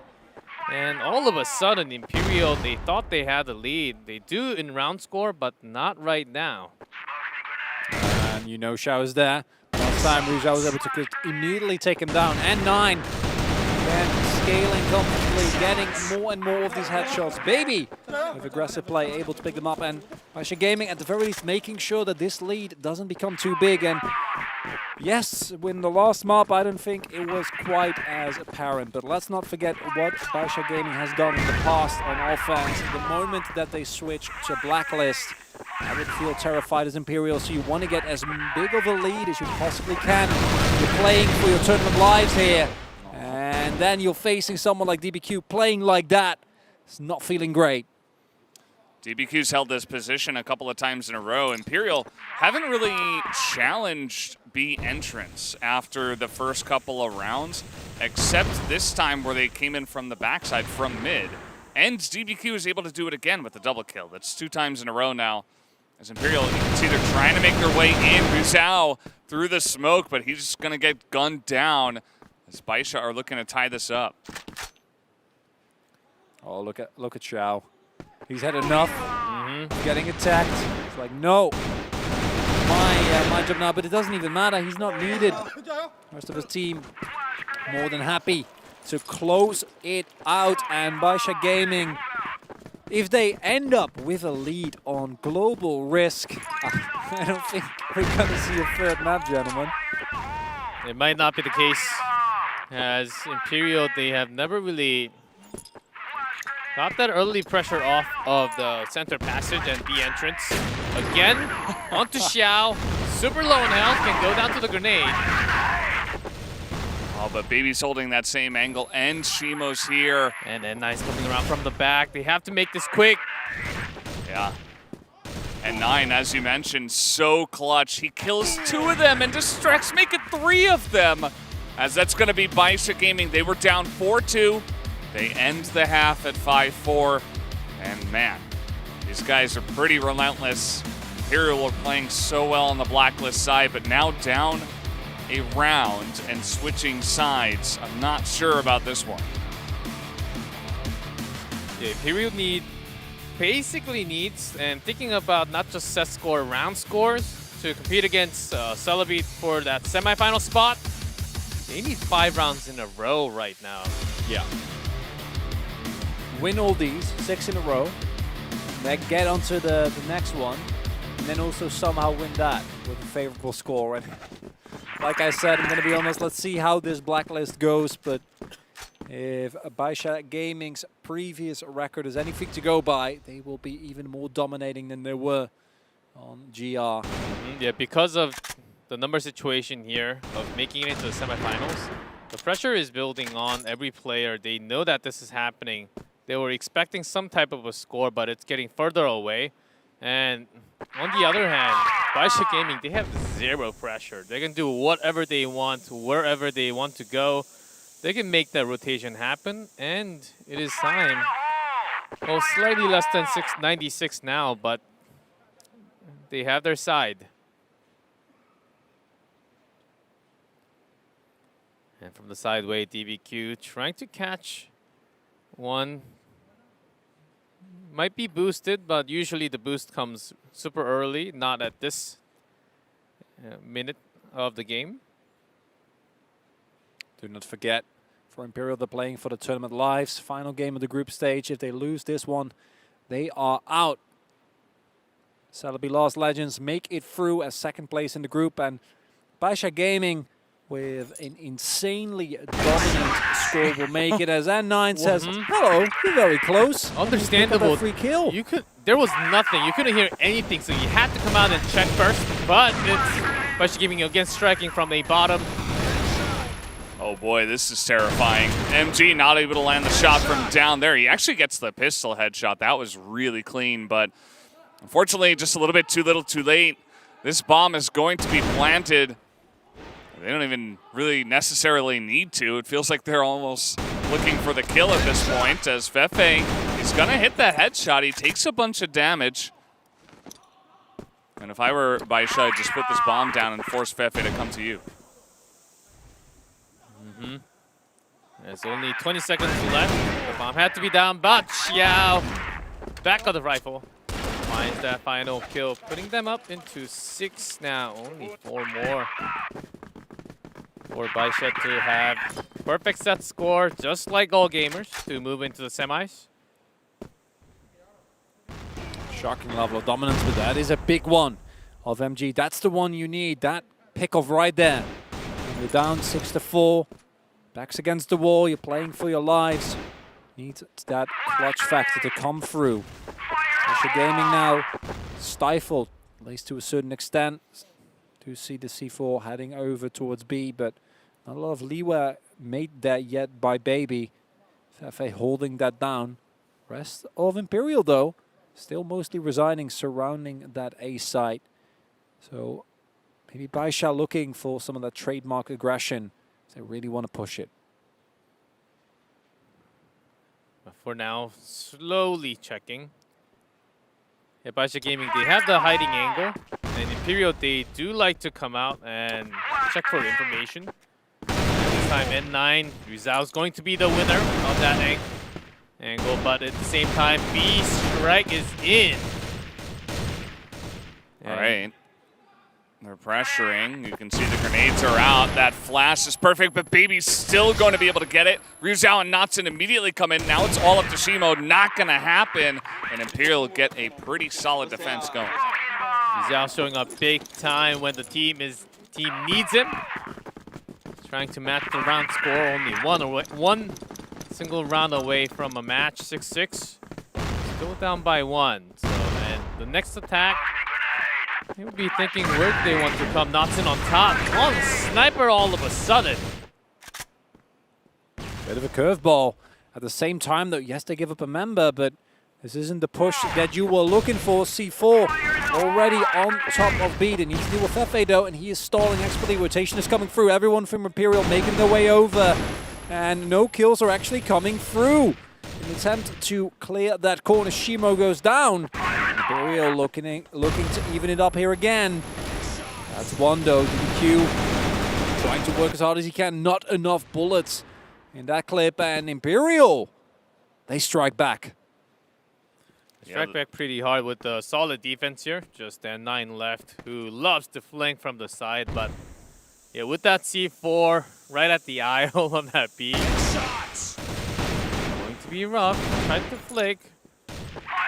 And all of a sudden, Imperial, they thought they had the lead. They do in round score, but not right now. And you know Xiao is there. Last time Zhao was able to immediately take him down. N9 then scaling comfortably, getting more and more of these headshots. Baby with aggressive play, able to pick them up, and Baisha Gaming at the very least making sure that this lead doesn't become too big. And yes, in the last map, I don't think it was quite as apparent, but let's not forget what Baisha Gaming has done in the past on offense. The moment that they switch to Blacklist, I would feel terrified as Imperial, so you want to get as big of a lead as you possibly can. You're playing for your tournament lives here, and then you're facing someone like DBQ playing like that. It's not feeling great. DBQ's held this position a couple of times in a row. Imperial haven't really challenged B entrance after the first couple of rounds, except this time where they came in from the backside from mid. And DBQ is able to do it again with the double kill. That's 2 times in a row now. As Imperial, you can see they're trying to make their way in. Zhao through the smoke, but he's just going to get gunned down as Baisha are looking to tie this up. Oh, look at Zhao. He's had enough. Getting attacked. It's like, no. My job now, but it doesn't even matter. He's not needed. Rest of his team more than happy to close it out. And Baisha Gaming, if they end up with a lead on Global Risk, I don't think we're going to see a third map, gentlemen. It might not be the case, as Imperial, they have never really got that early pressure off of the center passage and B entrance. Again, onto Xiao. Super low in health, can go down to the grenade. Oh, but Baby's holding that same angle, and Shimo's here. And then Nice coming around from the back. They have to make this quick. Yeah. And 9, as you mentioned, so clutch. He kills 2 of them and distracts, make it 3 of them. As that's going to be Baisha Gaming. They were down 4-2. They end the half at 5-4. And man, these guys are pretty relentless. Imperial are playing so well on the Blacklist side, but now down a round and switching sides. I'm not sure about this one. Yeah, Imperial basically needs, and thinking about not just set score, round scores, to compete against Celebi for that semifinal spot, they need 5 rounds in a row right now. Yeah. Win all these, 6 in a row, then get onto the next one, and then also somehow win that with a favorable score. And like I said, I'm going to be honest, let's see how this Blacklist goes, but if Baisha Gaming's previous record is anything to go by, they will be even more dominating than they were on GR. Yeah, because of the number situation here of making it into the semifinals, the pressure is building on every player. They know that this is happening. They were expecting some type of a score, but it's getting further away. And on the other hand, Baisha Gaming, they have 0 pressure. They can do whatever they want, wherever they want to go. They can make that rotation happen, and it is time. Well, slightly less than 96 now, but they have their side. And from the sideway, DBQ trying to catch one. Might be boosted, but usually the boost comes super early, not at this minute of the game. Do not forget, for Imperial, they're playing for the tournament lives. Final game of the group stage. If they lose this one, they are out. Celebi Lost Legends make it through as second place in the group, and Baisha Gaming with an insanely dominant score will make it, as N9 says, hello, you're very close. Understandable. Free kill. There was nothing. You couldn't hear anything, so you had to come out and check first. But it's Baisha Gaming again striking from a bottom. Oh boy, this is terrifying. MG not able to land the shot from down there. He actually gets the pistol headshot. That was really clean, but unfortunately just a little bit too little too late. This bomb is going to be planted. They don't even really necessarily need to. It feels like they're almost looking for the kill at this point, as Fefe is going to hit that headshot. He takes a bunch of damage. And if I were Baisha, I'd just put this bomb down and force Fefe to come to you. There's only 20 seconds left. The bomb had to be down, but Xiao, back of the rifle, finds that final kill, putting them up into 6 now. Only 4 more for Baisha to have perfect set score, just like all gamers, to move into the semis. Shocking level of dominance, but that is a big one of MG. That's the one you need, that pick-off right there. You're down 6-4. Backs against the wall, you're playing for your lives. Needs that clutch factor to come through. Baisha Gaming now stifled, at least to a certain extent. Do see the C4 heading over towards B, but not a lot of leeway made there yet by Baby. Fefe holding that down. Rest of Imperial, though, still mostly resigning surrounding that A site. So maybe Baisha looking for some of that trademark aggression. They really want to push it. But for now, slowly checking. Yeah, Baisha Gaming, they have the hiding angle. And Imperial, they do like to come out and check for information. This time, N9, Rizal's going to be the winner of that angle. But at the same time, B strike is in. All right. They're pressuring. You can see the grenades are out. That flash is perfect, but Baby's still going to be able to get it. Ryuzhao and Natsun immediately come in. Now it's all up to Shimo. Not going to happen. And Imperial get a pretty solid defense going. Ryuzhao showing up big time when the team needs him. Trying to match the round score. Only one single round away from a match. 6-6. Still down by 1. So, and the next attack, they would be thinking where do they want to come. Natsun on top. One sniper all of a sudden. Bit of a curveball. At the same time, though, yes, they give up a member, but this isn't the push that you were looking for. C4 already on top of B. They need to deal with Fefe, though, and he is stalling expertly. Rotation is coming through. Everyone from Imperial making their way over. And no kills are actually coming through. In an attempt to clear that corner, Shimo goes down. Imperial looking to even it up here again. That's one, though. DBQ trying to work as hard as he can. Not enough bullets in that clip, and Imperial, they strike back. Strike back pretty hard with the solid defense here. Just N9 left, who loves to flank from the side, but yeah, with that C4 right at the aisle on that B, going to be rough. Tried to flick.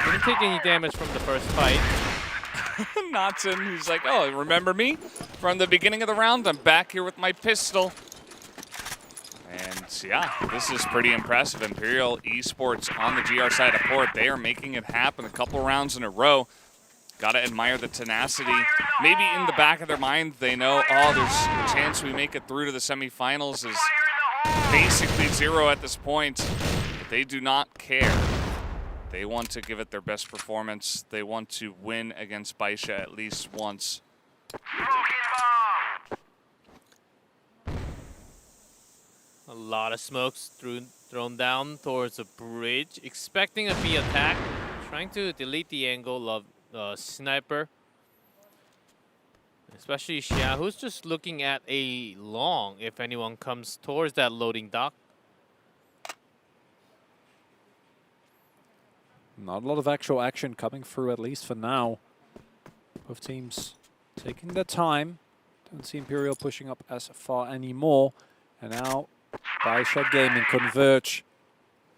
Didn't take any damage from the first fight. Notson, who's like, oh, remember me? From the beginning of the round, I'm back here with my pistol. And yeah, this is pretty impressive. Imperial Esports on the GR side of port. They are making it happen a couple rounds in a row. Gotta admire the tenacity. Maybe in the back of their mind, they know, oh, there's a chance we make it through to the semifinals is basically zero at this point. But they do not care. They want to give it their best performance. They want to win against Baisha at least once. A lot of smokes thrown down towards the bridge, expecting a B attack, trying to delete the angle of the sniper. Especially Xia, who's just looking at a long if anyone comes towards that loading dock. Not a lot of actual action coming through, at least for now. Both teams taking their time. Don't see Imperial pushing up as far anymore. And now Baisha Gaming converge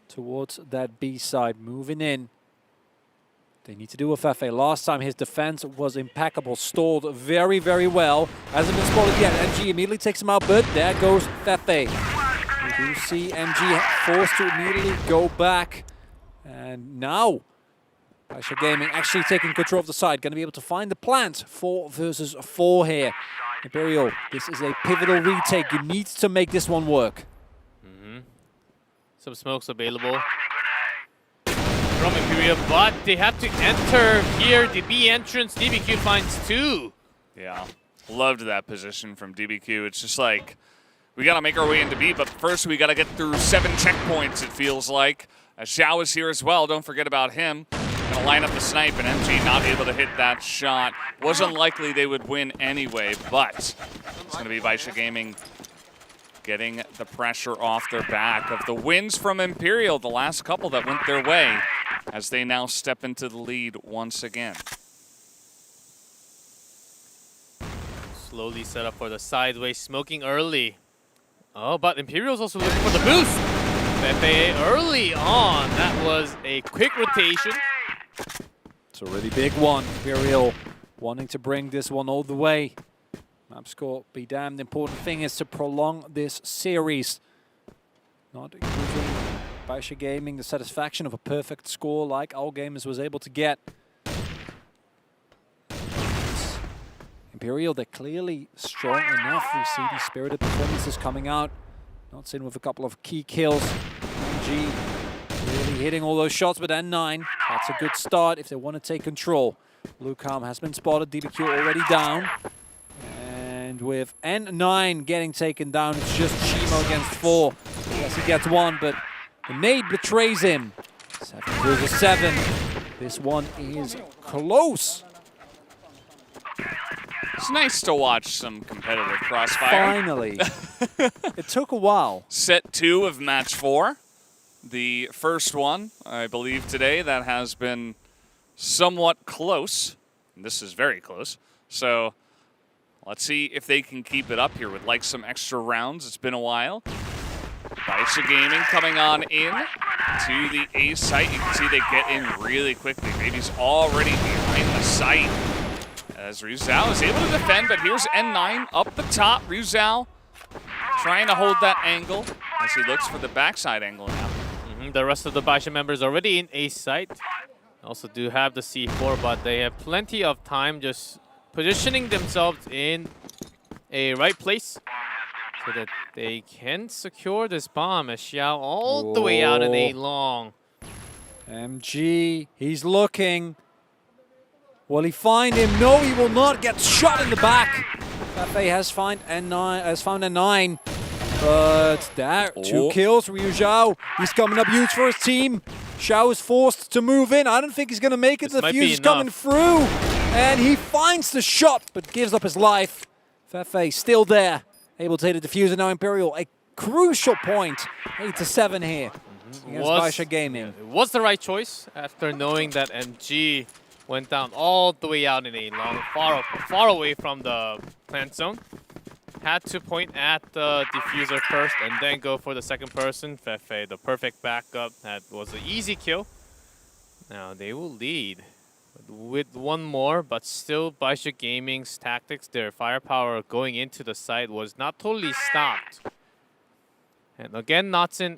towards that B side, moving in. They need to do with Fefe. Last time his defense was impeccable, stalled very, very well. Hasn't been spotted yet. MG immediately takes him out, but there goes Fefe. We do see MG forced to immediately go back. And now, Baisha Gaming actually taking control of the side. Going to be able to find the plant. 4 versus 4 here. Imperial, this is a pivotal retake. You need to make this one work. Some smokes available from Imperial, but they have to enter here. The B entrance, DBQ finds 2. Yeah, loved that position from DBQ. It's just like, we got to make our way into B, but first we got to get through 7 checkpoints, it feels like. Xiao is here as well, don't forget about him. Gonna line up the snipe, and MG not able to hit that shot. Was unlikely they would win anyway, but it's gonna be Baisha Gaming getting the pressure off their back of the wins from Imperial, the last couple that went their way, as they now step into the lead once again. Slowly set up for the sideways, smoking early. Oh, but Imperial's also looking for the boost. Fefe early on. That was a quick rotation. It's a really big one. Imperial wanting to bring this one all the way. Map score be damned. Important thing is to prolong this series. Not giving Baisha Gaming the satisfaction of a perfect score like our gamers was able to get. Imperial, they're clearly strong enough. We see these spirited performances coming out. Notson with a couple of key kills. MG really hitting all those shots with N9. That's a good start if they want to take control. Lucam has been spotted. DBQ already down. And with N9 getting taken down, it's just Shimo against 4. Yes, he gets 1, but the nade betrays him. 7 versus 7. This one is close. It's nice to watch some competitive crossfire. Finally. It took a while. Set 2 of match 4. The first one, I believe today, that has been somewhat close. And this is very close. So let's see if they can keep it up here with like some extra rounds. It's been a while. Baisha Gaming coming on in to the A site. You can see they get in really quickly. Baby's already behind the site. As Ryu Zhao is able to defend, but here's N9 up the top. Ryu Zhao trying to hold that angle as he looks for the backside angle now. The rest of the Baisha members already in A site. Also do have the C4, but they have plenty of time just positioning themselves in a right place. so that they can secure this bomb as Xiao all the way out in A long. MG, he's looking. Will he find him? No, he will not. Get shot in the back. Fefe has found a 9, but there, 2 kills. Ryu Zhao, he's coming up huge for his team. Xiao is forced to move in. I don't think he's going to make it. The fuse is coming through, and he finds the shot, but gives up his life. Fefe still there, able to hit a diffuser. Now Imperial, a crucial point. 8-7 here against Baisha Gaming. It was the right choice after knowing that MG went down all the way out in A long, far away from the plant zone. Had to point at the diffuser first and then go for the second person. Fefe, the perfect backup. That was an easy kill. Now they will lead with 1 more, but still Baisha Gaming's tactics, their firepower going into the site was not totally stopped. And again, Notson,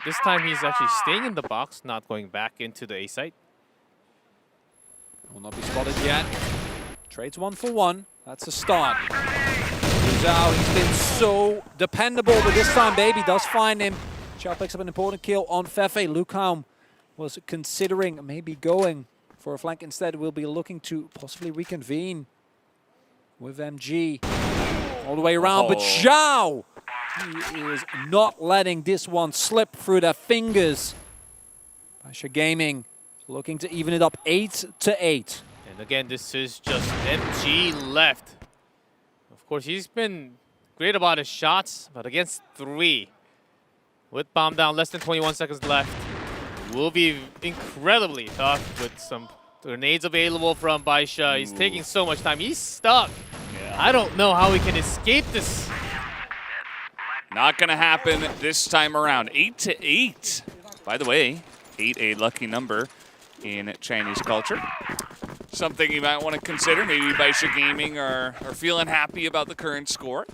this time he's actually staying in the box, not going back into the A site. Will not be spotted yet. Trades 1 for 1. That's a start. Zhao, he's been so dependable, but this time Baby does find him. Xiao picks up an important kill on Fefe. Lukaum was considering maybe going for a flank. Instead, will be looking to possibly reconvene with MG all the way around. But Zhao, he is not letting this one slip through their fingers. Baisha Gaming looking to even it up 8-8. And again, this is just MG left. Of course, he's been great about his shots, but against 3, with bomb down, less than 21 seconds left, will be incredibly tough with some grenades available from Baisha. He's taking so much time. He's stuck. Yeah. I don't know how he can escape this. Not going to happen this time around. 8-8. By the way, 8 a lucky number in Chinese culture. Something you might want to consider. Maybe Baisha Gaming are feeling happy about the current score.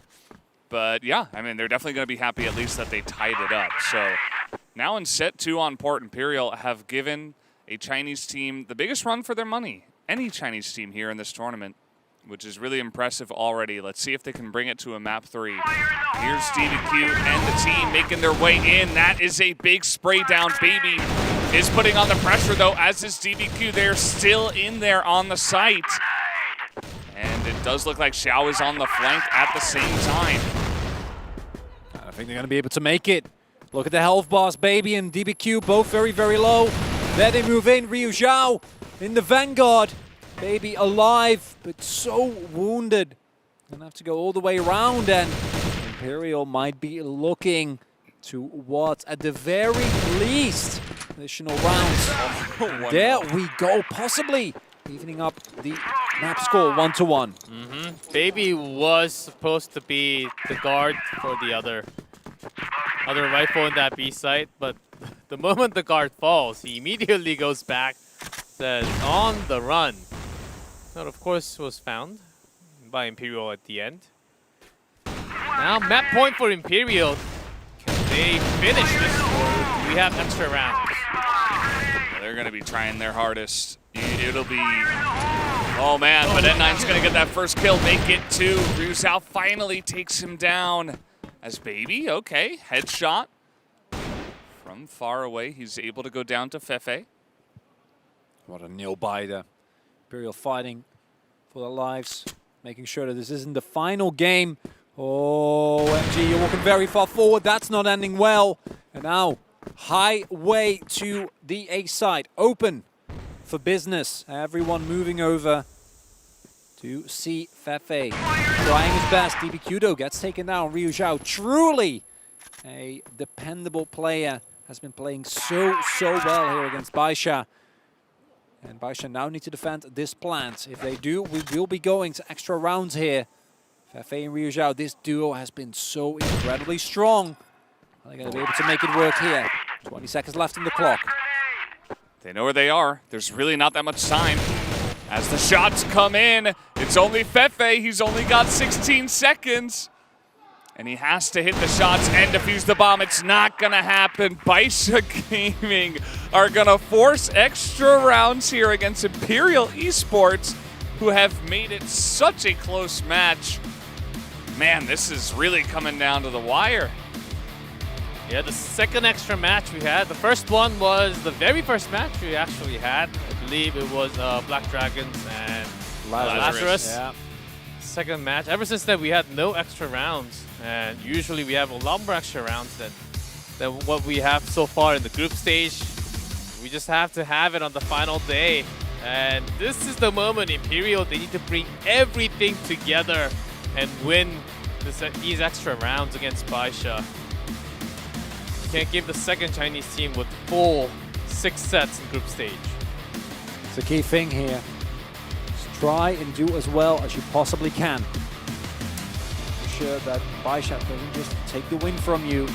But yeah, I mean, they're definitely going to be happy at least that they tied it up. So now in set 2 on Port, Imperial have given a Chinese team the biggest run for their money. Any Chinese team here in this tournament, which is really impressive already. Let's see if they can bring it to a map 3. Here's DBQ and the team making their way in. That is a big spray down. Baby is putting on the pressure, though, as is DBQ. They're still in there on the site. And it does look like Xiao is on the flank at the same time. I think they're going to be able to make it. Look at the health bars. Baby and DBQ both very, very low. There they move in. Ryu Zhao in the vanguard. Baby alive, but so wounded. Gonna have to go all the way around, and Imperial might be looking to what, at the very least, additional rounds. There we go, possibly evening up the map score 1-1. Baby was supposed to be the guard for the other rifle in that B site, but the moment the guard falls, he immediately goes back, says on the run. That, of course, was found by Imperial at the end. Now, map point for Imperial. Can they finish this, or do we have extra rounds? They're going to be trying their hardest. It'll be... Oh, man, but N9's going to get that first kill, make it 2. Ryu Zhao finally takes him down. As Baby, okay, headshot. From far away, he's able to go down to Fefe. What a nail biter. Imperial fighting for their lives, making sure that this isn't the final game. Oh, MG, you're walking very far forward. That's not ending well. And now, highway to the A side, open for business. Everyone moving over to see Fefe. Trying his best. DBQ, though, gets taken down. Ryu Zhao, truly a dependable player, has been playing so well here against Baisha. And Baisha now need to defend this plant. If they do, we will be going to extra rounds here. Fefe and Ryu Zhao, this duo has been so incredibly strong. Are they going to be able to make it work here? 20 seconds left on the clock. They know where they are. There's really not that much time. As the shots come in, it's only Fefe. He's only got 16 seconds. And he has to hit the shots and defuse the bomb. It's not going to happen. Baisha Gaming are going to force extra rounds here against Imperial Esports, who have made it such a close match. Man, this is really coming down to the wire. Yeah, the second extra match we had. The first one was the very first match we actually had. I believe it was Black Dragons and Lazarus. Yeah. Second match. Ever since then, we had no extra rounds. And usually we have a lot more extra rounds than what we have so far in the group stage. We just have to have it on the final day. And this is the moment Imperial, they need to bring everything together and win these extra rounds against Baisha. Can't give the second Chinese team with full 6 sets in group stage. It's the key thing here. Just try and do as well as you possibly can. Ensure that Baisha doesn't just take the win from you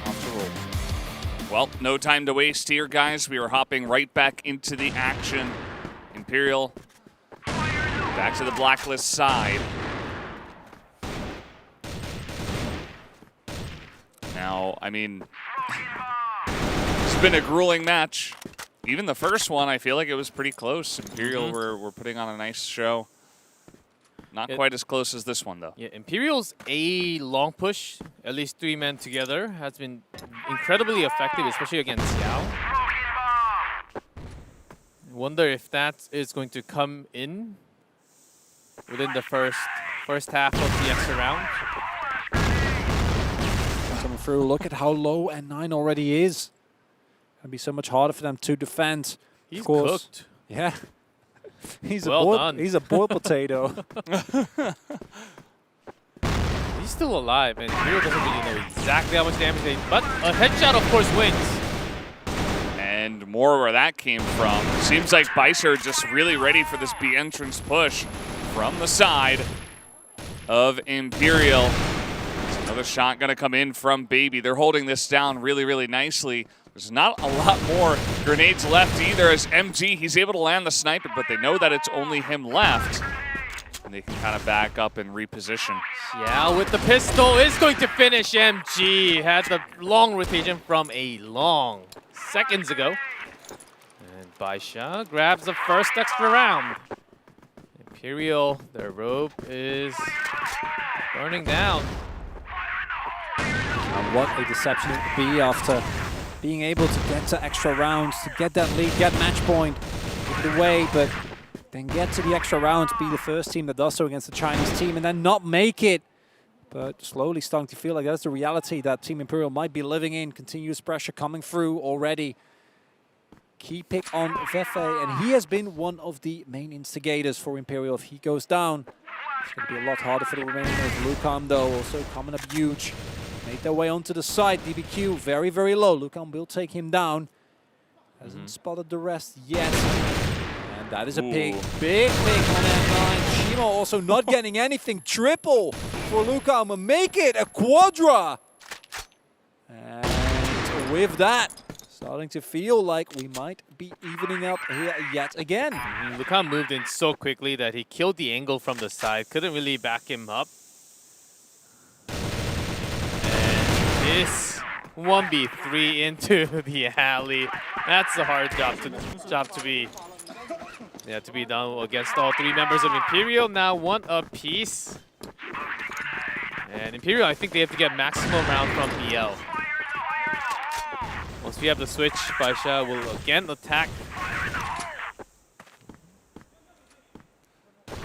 after all. Well, no time to waste here, guys. We are hopping right back into the action. Imperial back to the blacklist side. Now, I mean, it's been a grueling match. Even the first one, I feel like it was pretty close. Imperial were putting on a nice show. Not quite as close as this one, though. Yeah, Imperial's A long push, at least 3 men together, has been incredibly effective, especially against Xiao. I wonder if that is going to come in within the first half of the extra round. Coming through, look at how low N9 already is. Gonna be so much harder for them to defend. He's of course. cooked. Yeah. He's done. He's a boiled potato. He's still alive, and Imperial doesn't really know exactly how much damage they, but a headshot, of course, wins. And more where that came from. Seems like Baisha are just really ready for this B entrance push from the side of Imperial. There's another shot gonna come in from Baby. They're holding this down really, really nicely. There's not a lot more grenades left either as MG, he's able to land the sniper, but they know that it's only him left. And they can kind of back up and reposition. Yeah, with the pistol is going to finish MG. Had the long rotation from a long seconds ago. And Baisha grabs the first extra round. Imperial, their rope is burning down. And what a deception it would be after being able to get to extra rounds, to get that lead, get match point, give it away, but then get to the extra rounds, be the first team that does so against the Chinese team, and then not make it. But slowly starting to feel like that's the reality that Team Imperial might be living in. Continuous pressure coming through already. Key pick on Fefe, and he has been one of the main instigators for Imperial. If he goes down, it's going to be a lot harder for the remainers. Lucan, though, also coming up huge. Made their way onto the side. DBQ very, very low. Lucan will take him down. Hasn't spotted the rest yet. And that is a big pick on N9. Shimo also not getting anything. Triple for Lucan. Will make it a quadra. And with that, starting to feel like we might be evening up here yet again. Lucan moved in so quickly that he killed the angle from the side. Couldn't really back him up. This 1v3 into the alley. That's a hard job to be done against all 3 members of Imperial. Now 1 apiece. And Imperial, I think they have to get maximum round from BL. Once we have the switch, Baisha will again attack.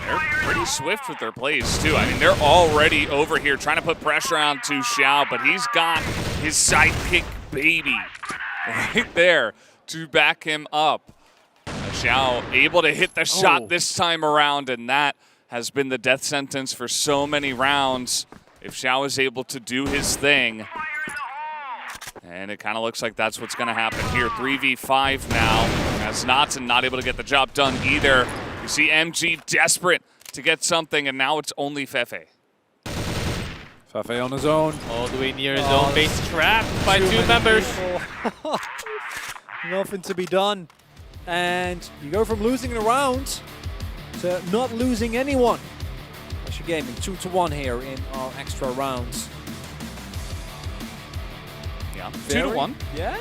They're pretty swift with their plays, too. I mean, they're already over here trying to put pressure on to Xiao, but he's got his sidekick Baby right there to back him up. Xiao able to hit the shot this time around, and that has been the death sentence for so many rounds. If Xiao is able to do his thing, and it kind of looks like that's what's going to happen here. 3v5 now, as Knotson not able to get the job done either. You see MG desperate to get something, and now it's only Fefe. Fefe on his own. All the way near his own base, trapped by 2 members. Nothing to be done. And you go from losing a round to not losing anyone. Actually gaming 2-1 here in our extra rounds. Yeah, 2-1. Yeah.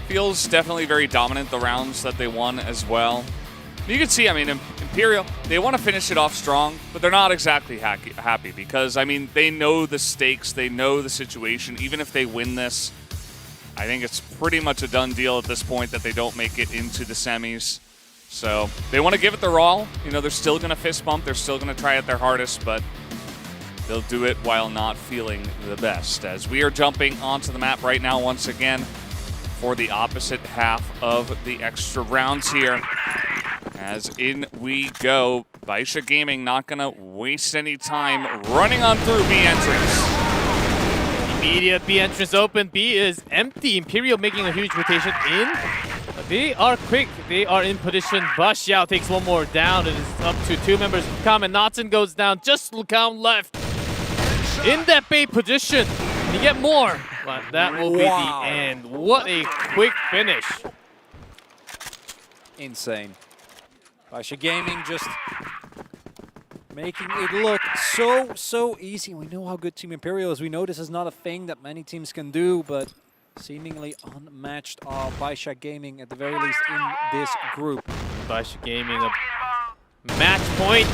Feels definitely very dominant, the rounds that they won as well. You can see, I mean, Imperial, they want to finish it off strong, but they're not exactly happy because, I mean, they know the stakes, they know the situation. Even if they win this, I think it's pretty much a done deal at this point that they don't make it into the semis. So they want to give it their all. You know, they're still going to fist bump. They're still going to try at their hardest, but they'll do it while not feeling the best. As we are jumping onto the map right now once again for the opposite half of the extra rounds here. As in we go. Baisha Gaming not going to waste any time running on through B entrance. Immediate B entrance open. B is empty. Imperial making a huge rotation in. They are quick. They are in position. Xiao takes one more down. It is up to 2 members to come, and Natsun goes down. Just Lucam left in that bait position. And you get more, but that will be the end. What a quick finish. Insane. Baisha Gaming just making it look so easy. We know how good Team Imperial is. We know this is not a thing that many teams can do, but seemingly unmatched are Baisha Gaming at the very least in this group. Baisha Gaming a match point.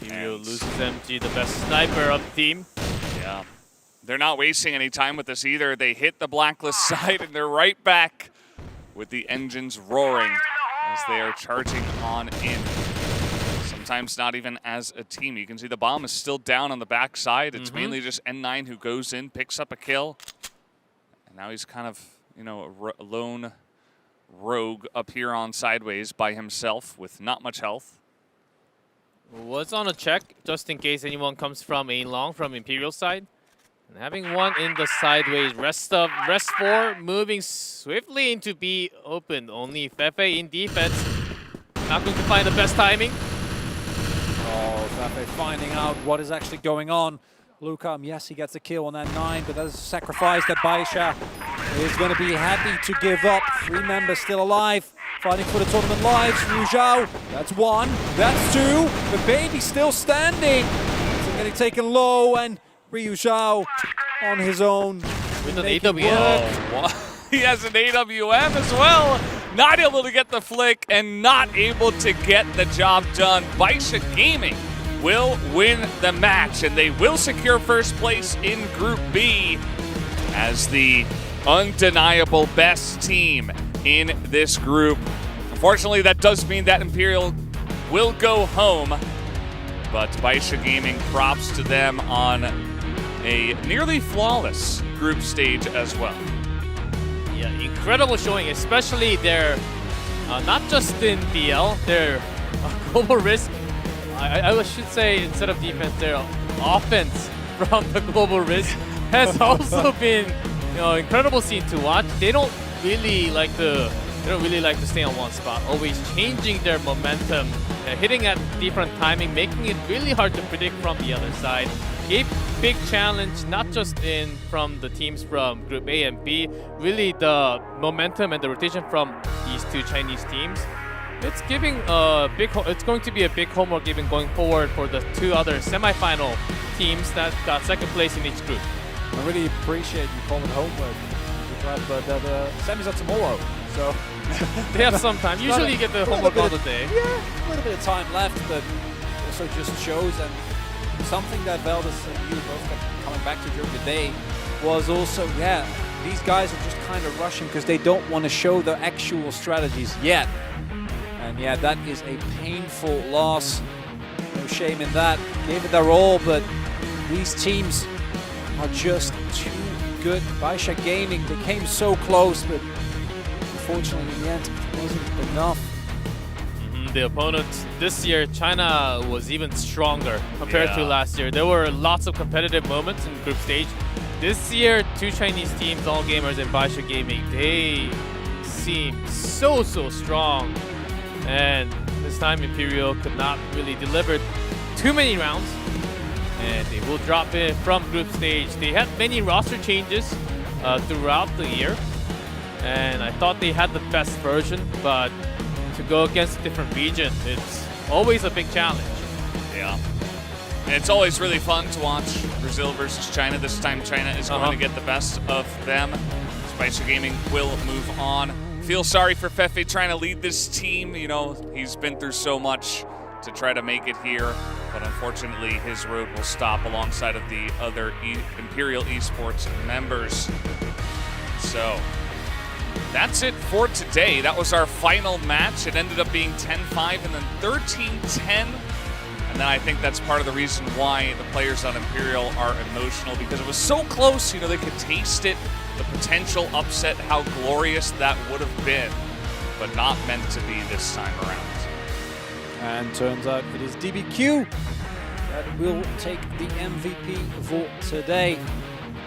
Imperial loses MG, the best sniper of the team. Yeah, they're not wasting any time with this either. They hit the blacklist side and they're right back with the engines roaring as they are charging on in. Sometimes not even as a team. You can see the bomb is still down on the back side. It's mainly just N9 who goes in, picks up a kill. And now he's kind of, you know, a lone rogue up here on sideways by himself with not much health. Was on a check just in case anyone comes from A long from Imperial side. And having one in the sideways, rest 4 moving swiftly into B open. Only Fefe in defense. Not going to find the best timing. Oh, Fefe finding out what is actually going on. Lucam, yes, he gets a kill on that 9, but that is a sacrifice that Baisha is going to be happy to give up. 3 members still alive, fighting for the tournament lives. Yu Zhao, that's 1, that's 2. The baby still standing. So getting taken low, and Ryu Zhao on his own. With an AWM. He has an AWM as well. Not able to get the flick and not able to get the job done. Baisha Gaming will win the match, and they will secure first place in Group B as the undeniable best team in this group. Unfortunately, that does mean that Imperial will go home, but Baisha Gaming, props to them on a nearly flawless group stage as well. Yeah, incredible showing, especially their, not just in BL, their global risk. I should say, instead of defense, their offense from the global risk has also been, you know, incredible scene to watch. They don't really like to stay on one spot, always changing their momentum, hitting at different timing, making it really hard to predict from the other side. A big challenge, not just from the teams from Group A and B, really the momentum and the rotation from these 2 Chinese teams. It's going to be a big homework even going forward for the 2 other semi-final teams that got second place in each group. I really appreciate you calling it homework, but the semis are tomorrow, so they have some time. Usually you get the homework on the day. Yeah, a little bit of time left, but also just shows, and something that Veldis and you both kept coming back to during the day was also, yeah, these guys are just kind of rushing because they don't want to show their actual strategies yet. And yeah, that is a painful loss. No shame in that. Gave it their all, but these teams are just too good. Baisha Gaming, they came so close, but unfortunately in the end, it wasn't enough. The opponents this year, China was even stronger compared to last year. There were lots of competitive moments in group stage. This year, 2 Chinese teams, All Gamers and Baisha Gaming, they seem so strong. And this time Imperial could not really deliver too many rounds, and they will drop in from group stage. They had many roster changes throughout the year, and I thought they had the best version, but to go against a different region, it's always a big challenge. Yeah. And it's always really fun to watch Brazil versus China. This time China is going to get the best of them. Baisha Gaming will move on feel sorry for Fefe trying to lead this team. You know, he's been through so much to try to make it here, but unfortunately his road will stop alongside of the other Imperial Esports members. So that's it for today. That was our final match. It ended up being 10-5 and then 13-10. And then I think that's part of the reason why the players on Imperial are emotional, because it was so close. You know, they could taste it, the potential upset, how glorious that would have been, but not meant to be this time around. And turns out it is DBQ that will take the MVP for today.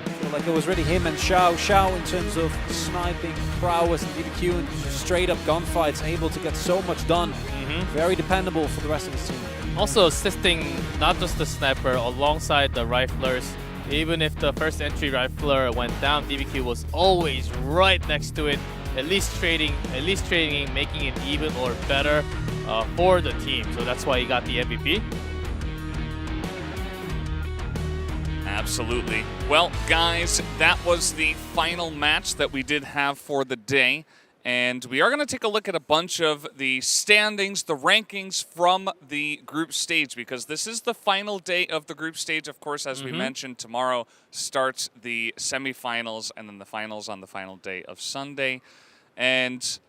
I feel like it was really him and Xiao. Xiao in terms of sniping prowess, and DBQ in straight up gunfights, able to get so much done. Very dependable for the rest of his team. Also assisting not just the sniper alongside the riflers. Even if the first entry rifler went down, DBQ was always right next to it, at least trading, making it even or better for the team. So that's why he got the MVP. Absolutely. Well, guys, that was the final match that we did have for the day. And we are going to take a look at a bunch of the standings, the rankings from the group stage, because this is the final day of the group stage. Of course, as we mentioned, tomorrow starts the semifinals and then the finals on the final day of Sunday. And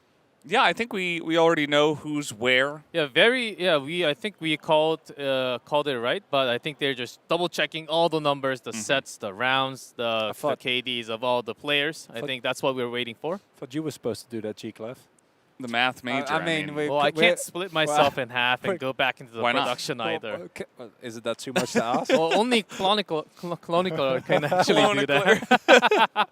yeah, I think we already know who's where. Yeah, I think we called it right, but I think they're just double checking all the numbers, the sets, the rounds, the KDs of all the players. I think that's what we were waiting for. I thought you were supposed to do that, G-Clef. The math major. I mean well, I can't split myself in half and go back into the production either. Is it that too much to ask? Well, only Clonicler can actually do that.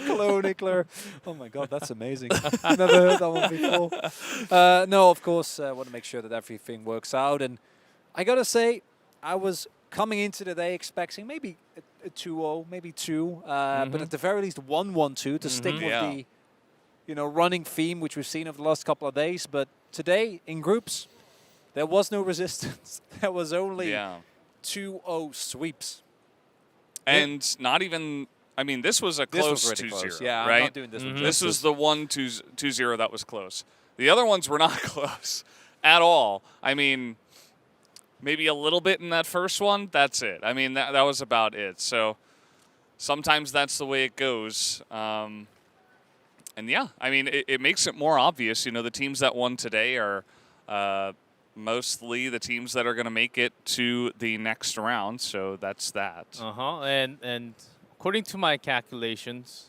Clonicler. Oh my god, that's amazing. Never heard that one before. No, of course, I want to make sure that everything works out. And I got to say, I was coming into the day expecting maybe a 2-0, maybe 2, but at the very least 1-1-2 to stick with the running theme which we've seen over the last couple of days. But today in groups, there was no resistance. There was only 2-0 sweeps. And not even, I mean, this was a close 2-0, yeah, right? I'm not doing this one. This was the 1-2-0 that was close. The other ones were not close at all. I mean, maybe a little bit in that first one, that's it. I mean, that was about it. So sometimes that's the way it goes. And yeah, I mean, it makes it more obvious. You know, the teams that won today are mostly the teams that are going to make it to the next round. So that's that. And according to my calculations,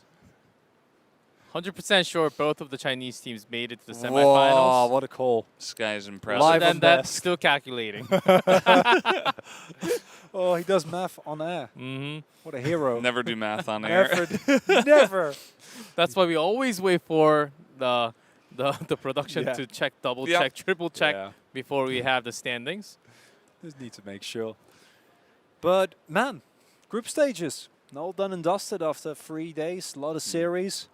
100% sure both of the Chinese teams made it to the semifinals. Whoa, what a call. This guy's impressive. Live and that's still calculating. Oh, he does math on air. What a hero. Never do math on air. Never. That's why we always wait for the production to check, double check, triple check before we have the standings. Just need to make sure. But man, group stages, all done and dusted after 3 days. A lot of series.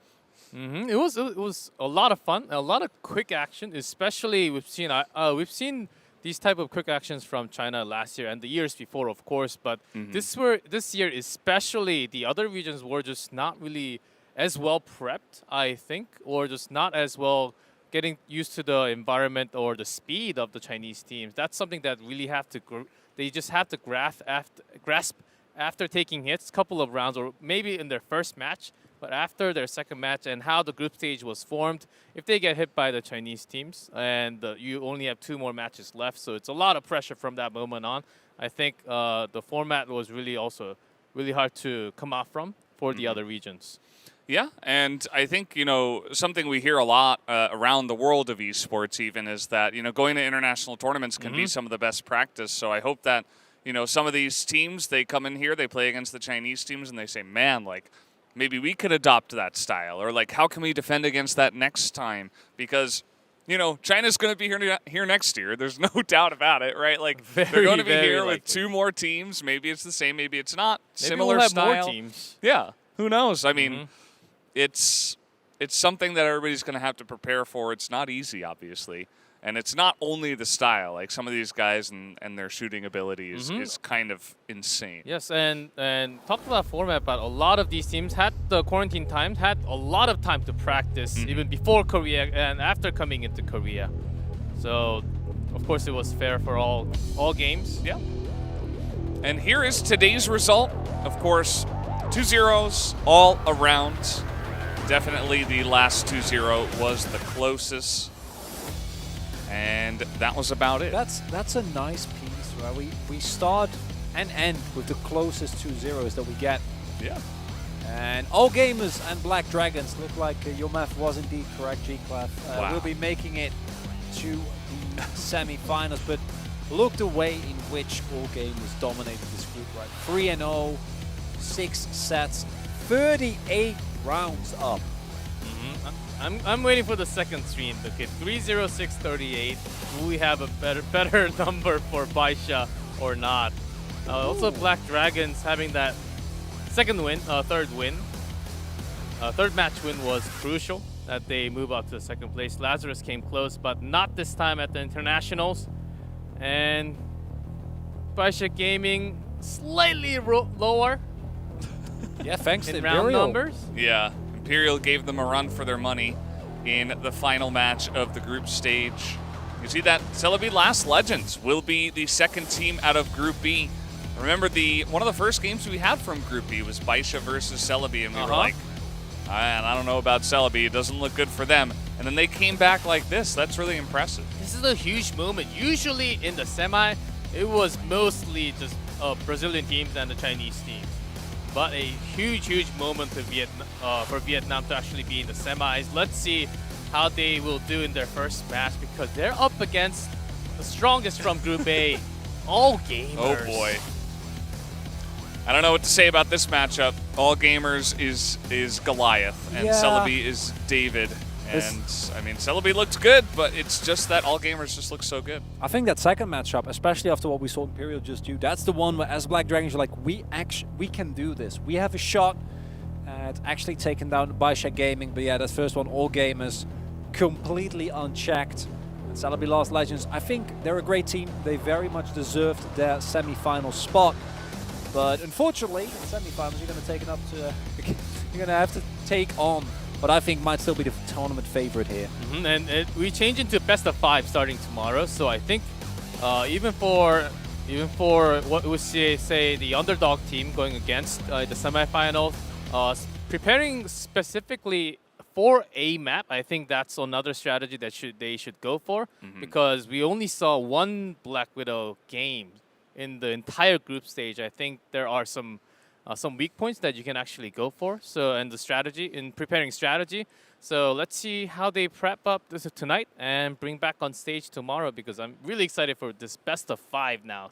It was a lot of fun, a lot of quick action. Especially we've seen these type of quick actions from China last year and the years before, of course. But this year especially, the other regions were just not really as well prepped, I think, or just not as well getting used to the environment or the speed of the Chinese teams. That's something that really they just have to grasp after taking hits, couple of rounds, or maybe in their first match, but after their second match and how the group stage was formed. If they get hit by the Chinese teams and you only have 2 more matches left, so it's a lot of pressure from that moment on. I think the format was really also really hard to come off from for the other regions. Yeah, and I think, something we hear a lot around the world of esports even is that, going to international tournaments can be some of the best practice. So I hope that, some of these teams, they come in here, they play against the Chinese teams, and they say, man, like, maybe we could adopt that style. Or, like, how can we defend against that next time? Because, China's going to be here next year. There's no doubt about it, right? Like, they're going to be here with 2 more teams. Maybe it's the same, maybe it's not. Maybe Similar we'll have style. more teams. Yeah, who knows? I mean, it's something that everybody's going to have to prepare for. It's not easy, obviously. And it's not only the style. Like some of these guys and their shooting ability is kind of insane. Yes, and talked about format, but a lot of these teams had the quarantine time, had a lot of time to practice even before Korea and after coming into Korea. So, of course, it was fair for all games. Yeah. And here is today's result. Of course, 2-0s all around. Definitely the last 2-0 was the closest. And that was about it. That's a nice piece, right? We start and end with the closest 2-0s that we get. Yeah. And All Gamers and Black Dragons look like your math was indeed correct, G-Clef. Wow. We'll be making it to the semi-finals, but look the way in which All Gamers dominated this group, right? 3-0, 6 sets, 38 rounds up. I'm waiting for the second stream. Okay, 3-0-6-38. Will we have a better number for Baisha or not? Also, Black Dragons having that second win, third win. Third match win was crucial that they move up to second place. Lazarus came close, but not this time at the internationals. And Baisha Gaming slightly lower. Yeah, thanks in to round Imperial. numbers. Yeah, Imperial gave them a run for their money in the final match of the group stage. You see that Celebi Last Legends will be the second team out of Group B. Remember, one of the first games we had from Group B was Baisha versus Celebi, and we were like, I don't know about Celebi. It doesn't look good for them. And then they came back like this. That's really impressive. This is a huge moment. Usually in the semi, it was mostly just Brazilian teams and the Chinese teams. But a huge moment for Vietnam to actually be in the semis. Let's see how they will do in their first match, because they're up against the strongest from Group A, All Gamers. Oh boy. I don't know what to say about this matchup. All Gamers is Goliath, and Celebi is David. And I mean, Celebi looked good, but it's just that All Gamers just look so good. I think that second matchup, especially after what we saw Imperial just do, that's the one where, as Black Dragons, you're like, we can do this. We have a shot at actually taking down Baisha Gaming. But yeah, that first one, All Gamers, completely unchecked. And Celebi Last Legends, I think they're a great team. They very much deserved their semi-final spot. But unfortunately, in semi-finals, you're going to take it up to you're going to have to take on what I think might still be the tournament favorite here. And we change into best of 5 starting tomorrow. So I think even for what we say the underdog team going against the semifinals, preparing specifically for a map, I think that's another strategy that they should go for, because we only saw one Black Widow game in the entire group stage. I think there are some weak points that you can actually go for. So, and the strategy, in preparing strategy. So let's see how they prep up this tonight and bring back on stage tomorrow, because I'm really excited for this best of 5 now,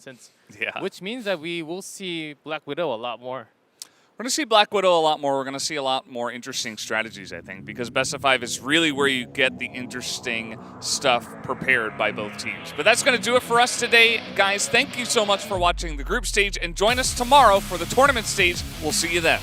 which means that we will see Black Widow a lot more. We're going to see Black Widow a lot more. We're going to see a lot more interesting strategies, I think, because best of 5 is really where you get the interesting stuff prepared by both teams. But that's going to do it for us today, guys. Thank you so much for watching the group stage, and join us tomorrow for the tournament stage. We'll see you then.